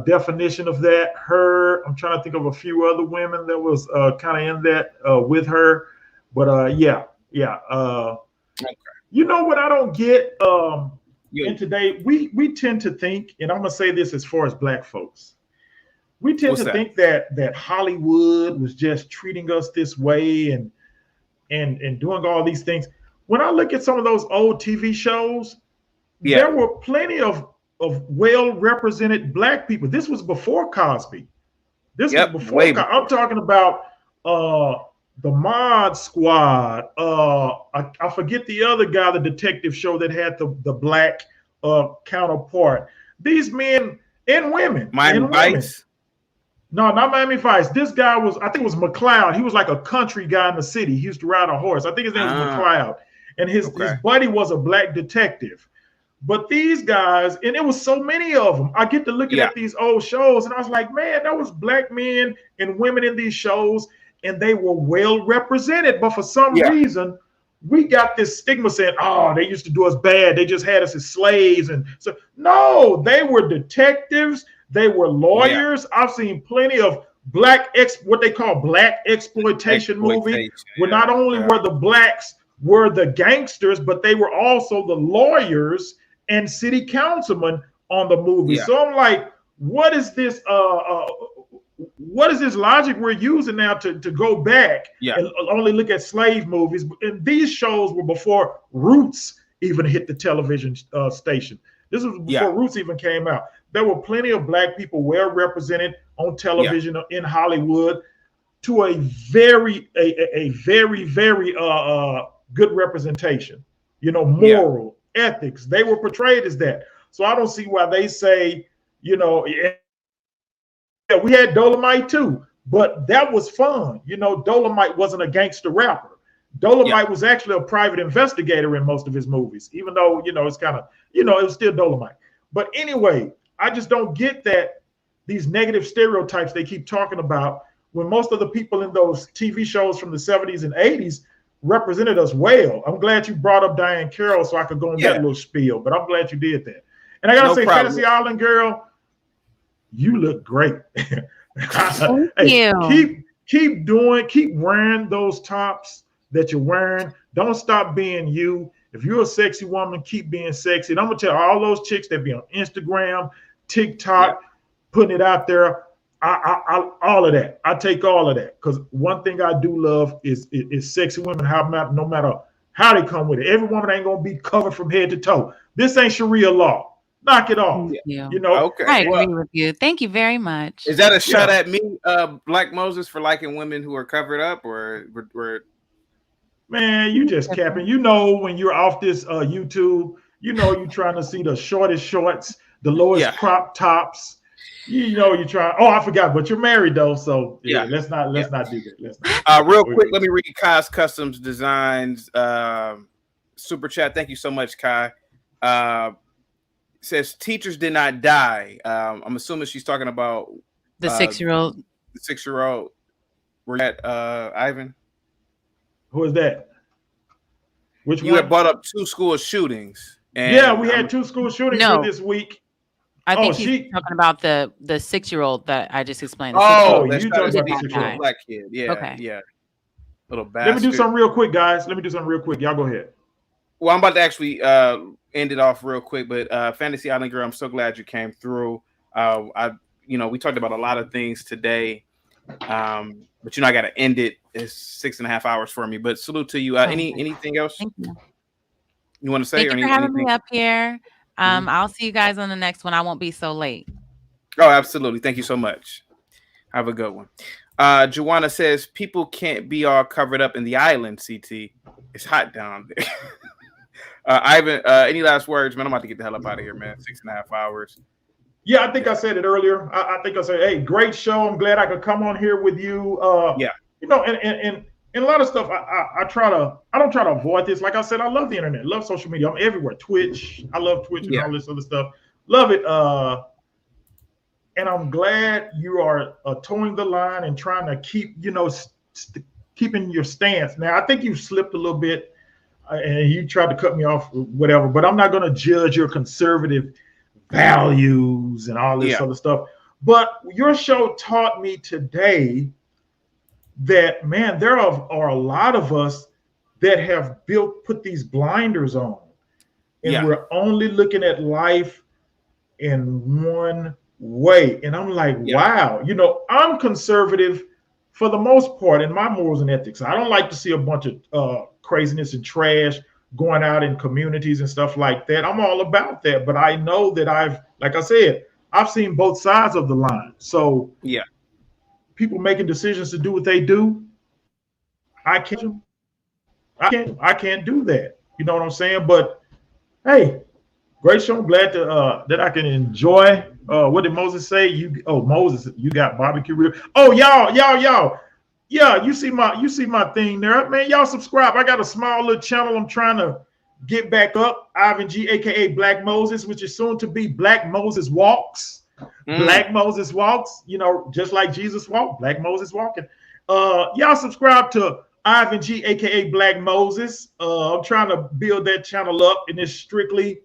definition of that. Her, I'm trying to think of a few other women that was kind of in that with her. But okay. You know what I don't get? And today we tend to think, and I'm gonna say this as far as Black folks, we tend to think that Hollywood was just treating us this way and doing all these things. When I look at some of those old TV shows, there were plenty of well-represented Black people. This was before Cosby. This was before I'm talking about the Mod Squad. I forget the other guy, the detective show that had the Black counterpart. These men and women. Miami Vice? No, not Miami Vice. This guy was, I think it was McLeod. He was like a country guy in the city. He used to ride a horse. I think his name was McLeod. And his buddy was a Black detective. But these guys, and it was so many of them. I get to looking at these old shows, and I was like, man, that was Black men and women in these shows, and they were well represented. But for some reason, we got this stigma saying, oh, they used to do us bad. They just had us as slaves. And so, no, they were detectives. They were lawyers. I've seen plenty of what they call Black exploitation movies, where not only were the Blacks were the gangsters, but they were also the lawyers and city councilmen on the movie. So I'm like, what is this logic we're using now to go back and only look at slave movies? And these shows were before Roots even hit the television station. This was before Roots even came out. There were plenty of Black people well represented on television in Hollywood to a very good representation. You know, moral, ethics. They were portrayed as that. So I don't see why they say, you know, we had Dolomite too, but that was fun. You know, Dolomite wasn't a gangster rapper. Dolomite was actually a private investigator in most of his movies, even though, you know, it's kind of, you know, it was still Dolomite. But anyway, I just don't get that these negative stereotypes they keep talking about when most of the people in those TV shows from the 70s and 80s represented us well. I'm glad you brought up Diane Carroll so I could go on that little spiel, but I'm glad you did that. And I gotta say, Fantasy Island girl, you look great. Thank you. Keep wearing those tops that you're wearing. Don't stop being you. If you're a sexy woman, keep being sexy. And I'm gonna tell all those chicks that be on Instagram, TikTok, putting it out there. I all of that. I take all of that because one thing I do love is sexy women. No matter how they come with it, every woman ain't gonna be covered from head to toe. This ain't Sharia law. Knock it off. You know. Okay. I agree with you. Thank you very much. Is that a shot at me, Black Moses, for liking women who are covered up, or? Man, you just capping. You know, when you're off this YouTube, you know you're trying to see the shortest shorts, the lowest crop tops. You know you're trying. Oh, I forgot, but you're married though, so let's not do that. Let's not. Real quick, let me read Kai's Customs Designs super chat. Thank you so much, Kai. Says teachers did not die. I'm assuming she's talking about the 6-year-old. The 6-year-old. Were that Ivan? Who is that? Which you one? had brought up 2 school shootings. And we had 2 school shootings this week. I think he's talking about the 6-year-old that I just explained. Oh, you talking about the 6-year-old Black kid? Yeah, okay. Little bastard. Let me do something real quick, guys. Y'all go ahead. Well, I'm about to actually end it off real quick, but Fantasy Island girl, I'm so glad you came through. We talked about a lot of things today, but I got to end it. It's 6.5 hours for me. But salute to you. Anything else? Thank you. You want to say? Thank you for having me up here. I'll see you guys on the next one. I won't be so late. Oh, absolutely. Thank you so much. Have a good one. Joanna says people can't be all covered up in the island, CT. It's hot down there. Ivan, any last words, man? I'm about to get the hell up out of here, man. 6.5 hours. Yeah, I think I said it earlier. I think I said, hey, great show. I'm glad I could come on here with you. You know, and a lot of stuff, I don't try to avoid this. Like I said, I love the internet, love social media. I'm everywhere. Twitch, I love Twitch and all this other stuff. Love it. And I'm glad you are towing the line and trying to keep, you know, keeping your stance. Now, I think you slipped a little bit and you tried to cut me off, whatever, but I'm not going to judge your conservative values and all this other stuff. But your show taught me today that, man, there are a lot of us that have put these blinders on, and we're only looking at life in one way. And I'm like, wow, you know, I'm conservative for the most part in my morals and ethics. I don't like to see a bunch of craziness and trash going out in communities and stuff like that. I'm all about that, but I know that like I said, I've seen both sides of the line. So people making decisions to do what they do, I can't do that. You know what I'm saying? But hey, great show. I'm glad that I can enjoy. What did Moses say? Moses, you got barbecue ribs. Oh, y'all. Yeah, you see my thing there, man. Y'all subscribe. I got a small little channel I'm trying to get back up. Ivan G, aka Black Moses, which is soon to be Black Moses Walks. Black Moses Walks. You know, just like Jesus walked, Black Moses walking. Y'all subscribe to Ivan G, aka Black Moses. I'm trying to build that channel up, and it's strictly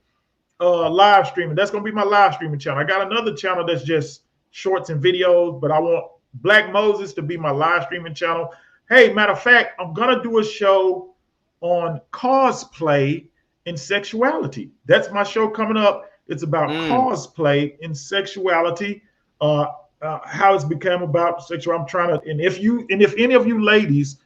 live streaming. That's gonna be my live streaming channel. I got another channel that's just shorts and videos, but I want Black Moses to be my live streaming channel. Hey, matter of fact, I'm gonna do a show on cosplay and sexuality. That's my show coming up. It's about cosplay and sexuality, how it's become about sexual. I'm trying to, and if any of you ladies,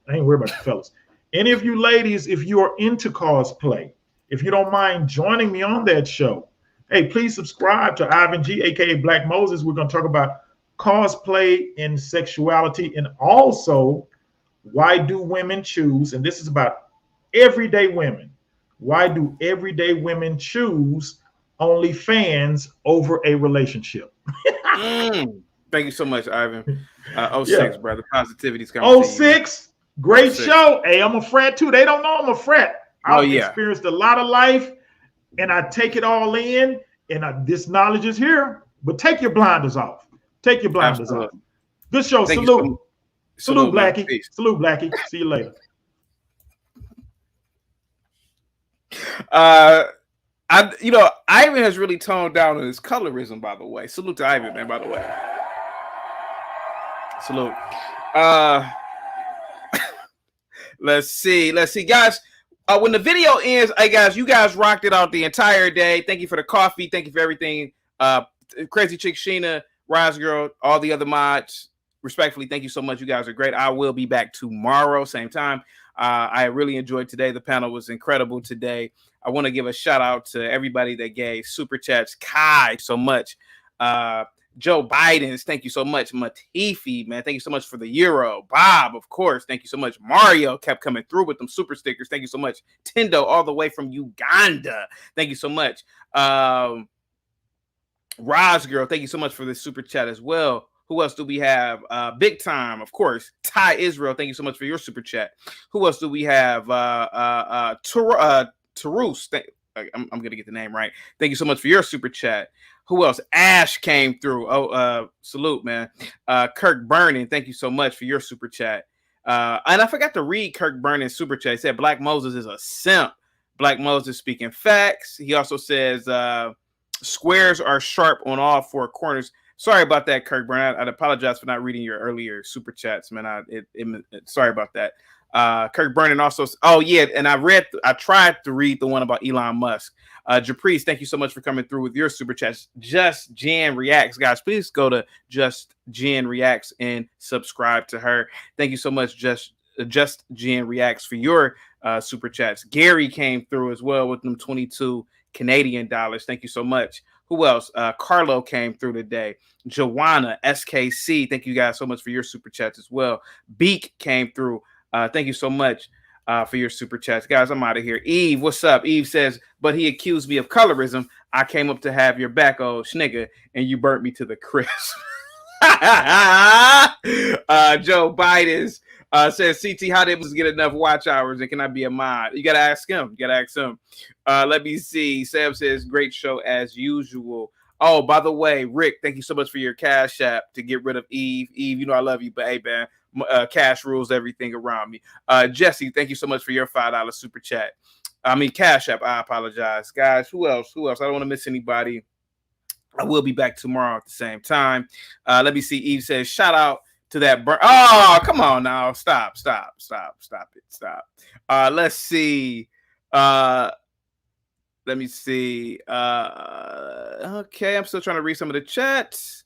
I ain't worried about the fellas. Any of you ladies, if you are into cosplay, if you don't mind joining me on that show, hey, please subscribe to Ivan G, aka Black Moses. We're gonna talk about cosplay and sexuality, and also why do women choose, and this is about everyday women, why do everyday women choose OnlyFans over a relationship? Thank you so much, Ivan. 06, brother. Positivity's coming. 06, great show. Hey, I'm a frat too. They don't know I'm a frat. I've experienced a lot of life, and I take it all in, and this knowledge is here. But take your blinders off. Take your blinders off. Good show. Salute. Salute, Blackie. Salute, Blackie. See you later. Ivan has really toned down on his colorism, by the way. Salute to Ivan, man, by the way. Salute. Let's see, guys. When the video ends, hey guys, you guys rocked it out the entire day. Thank you for the coffee. Thank you for everything. Crazy Chick Chyna, Rise Girl, all the other mods. Respectfully, thank you so much. You guys are great. I will be back tomorrow, same time. I really enjoyed today. The panel was incredible today. I want to give a shout out to everybody that gave super chats. Kai, so much. Joe Biden's, thank you so much. Matifi, man, thank you so much for the euro. Bob, of course, thank you so much. Mario kept coming through with them super stickers. Thank you so much. Tendo, all the way from Uganda. Thank you so much. Roz Girl, thank you so much for this super chat as well. Who else do we have? Big Time, of course. Ty Israel, thank you so much for your super chat. Who else do we have? Tarus, I'm going to get the name right. Thank you so much for your super chat. Who else? Ash came through. Salute, man. Kirk Burning, thank you so much for your super chat. And I forgot to read Kirk Burning's super chat. He said Black Moses is a simp. Black Moses speaking facts. He also says squares are sharp on all four corners. Sorry about that, Kirk Burn. I'd apologize for not reading your earlier super chats, man. Sorry about that. Kirk Burning also. Oh yeah, and I tried to read the one about Elon Musk. Japrice, thank you so much for coming through with your super chats. Just Jan Reacts, guys. Please go to Just Jan Reacts and subscribe to her. Thank you so much, Just Jan Reacts, for your super chats. Gary came through as well with them 22 Canadian dollars. Thank you so much. Who else? Carlo came through today. Joanna, SKC, thank you guys so much for your super chats as well. Beak came through. Thank you so much. for your super chats. Guys, I'm out of here. Eve, what's up? Eve says, but he accused me of colorism. I came up to have your back, oh schnigger, and you burnt me to the crisp. Joe Biden says, CT, how did we get enough watch hours and can I be a mod? You gotta ask him. Let me see. Sam says, great show as usual. Oh, by the way, Rick, thank you so much for your cash app to get rid of Eve. Eve, you know I love you, but hey, man, cash rules everything around me. Jesse, thank you so much for your $5 super chat. Cash app. I apologize, guys. Who else? I don't want to miss anybody. I will be back tomorrow at the same time. Let me see. Eve says, shout out to that. Oh, come on now. Stop it. Let's see. Let me see. Okay, I'm still trying to read some of the chats.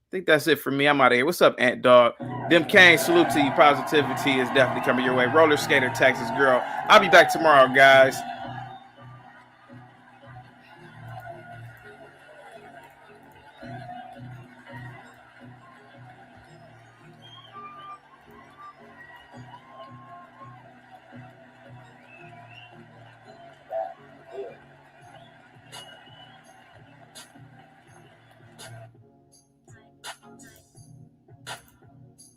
I think that's it for me. I'm out of here. What's up, Ant Dog? Dem Kane, salute to you. Positivity is definitely coming your way. Roller skater, Texas girl. I'll be back tomorrow, guys.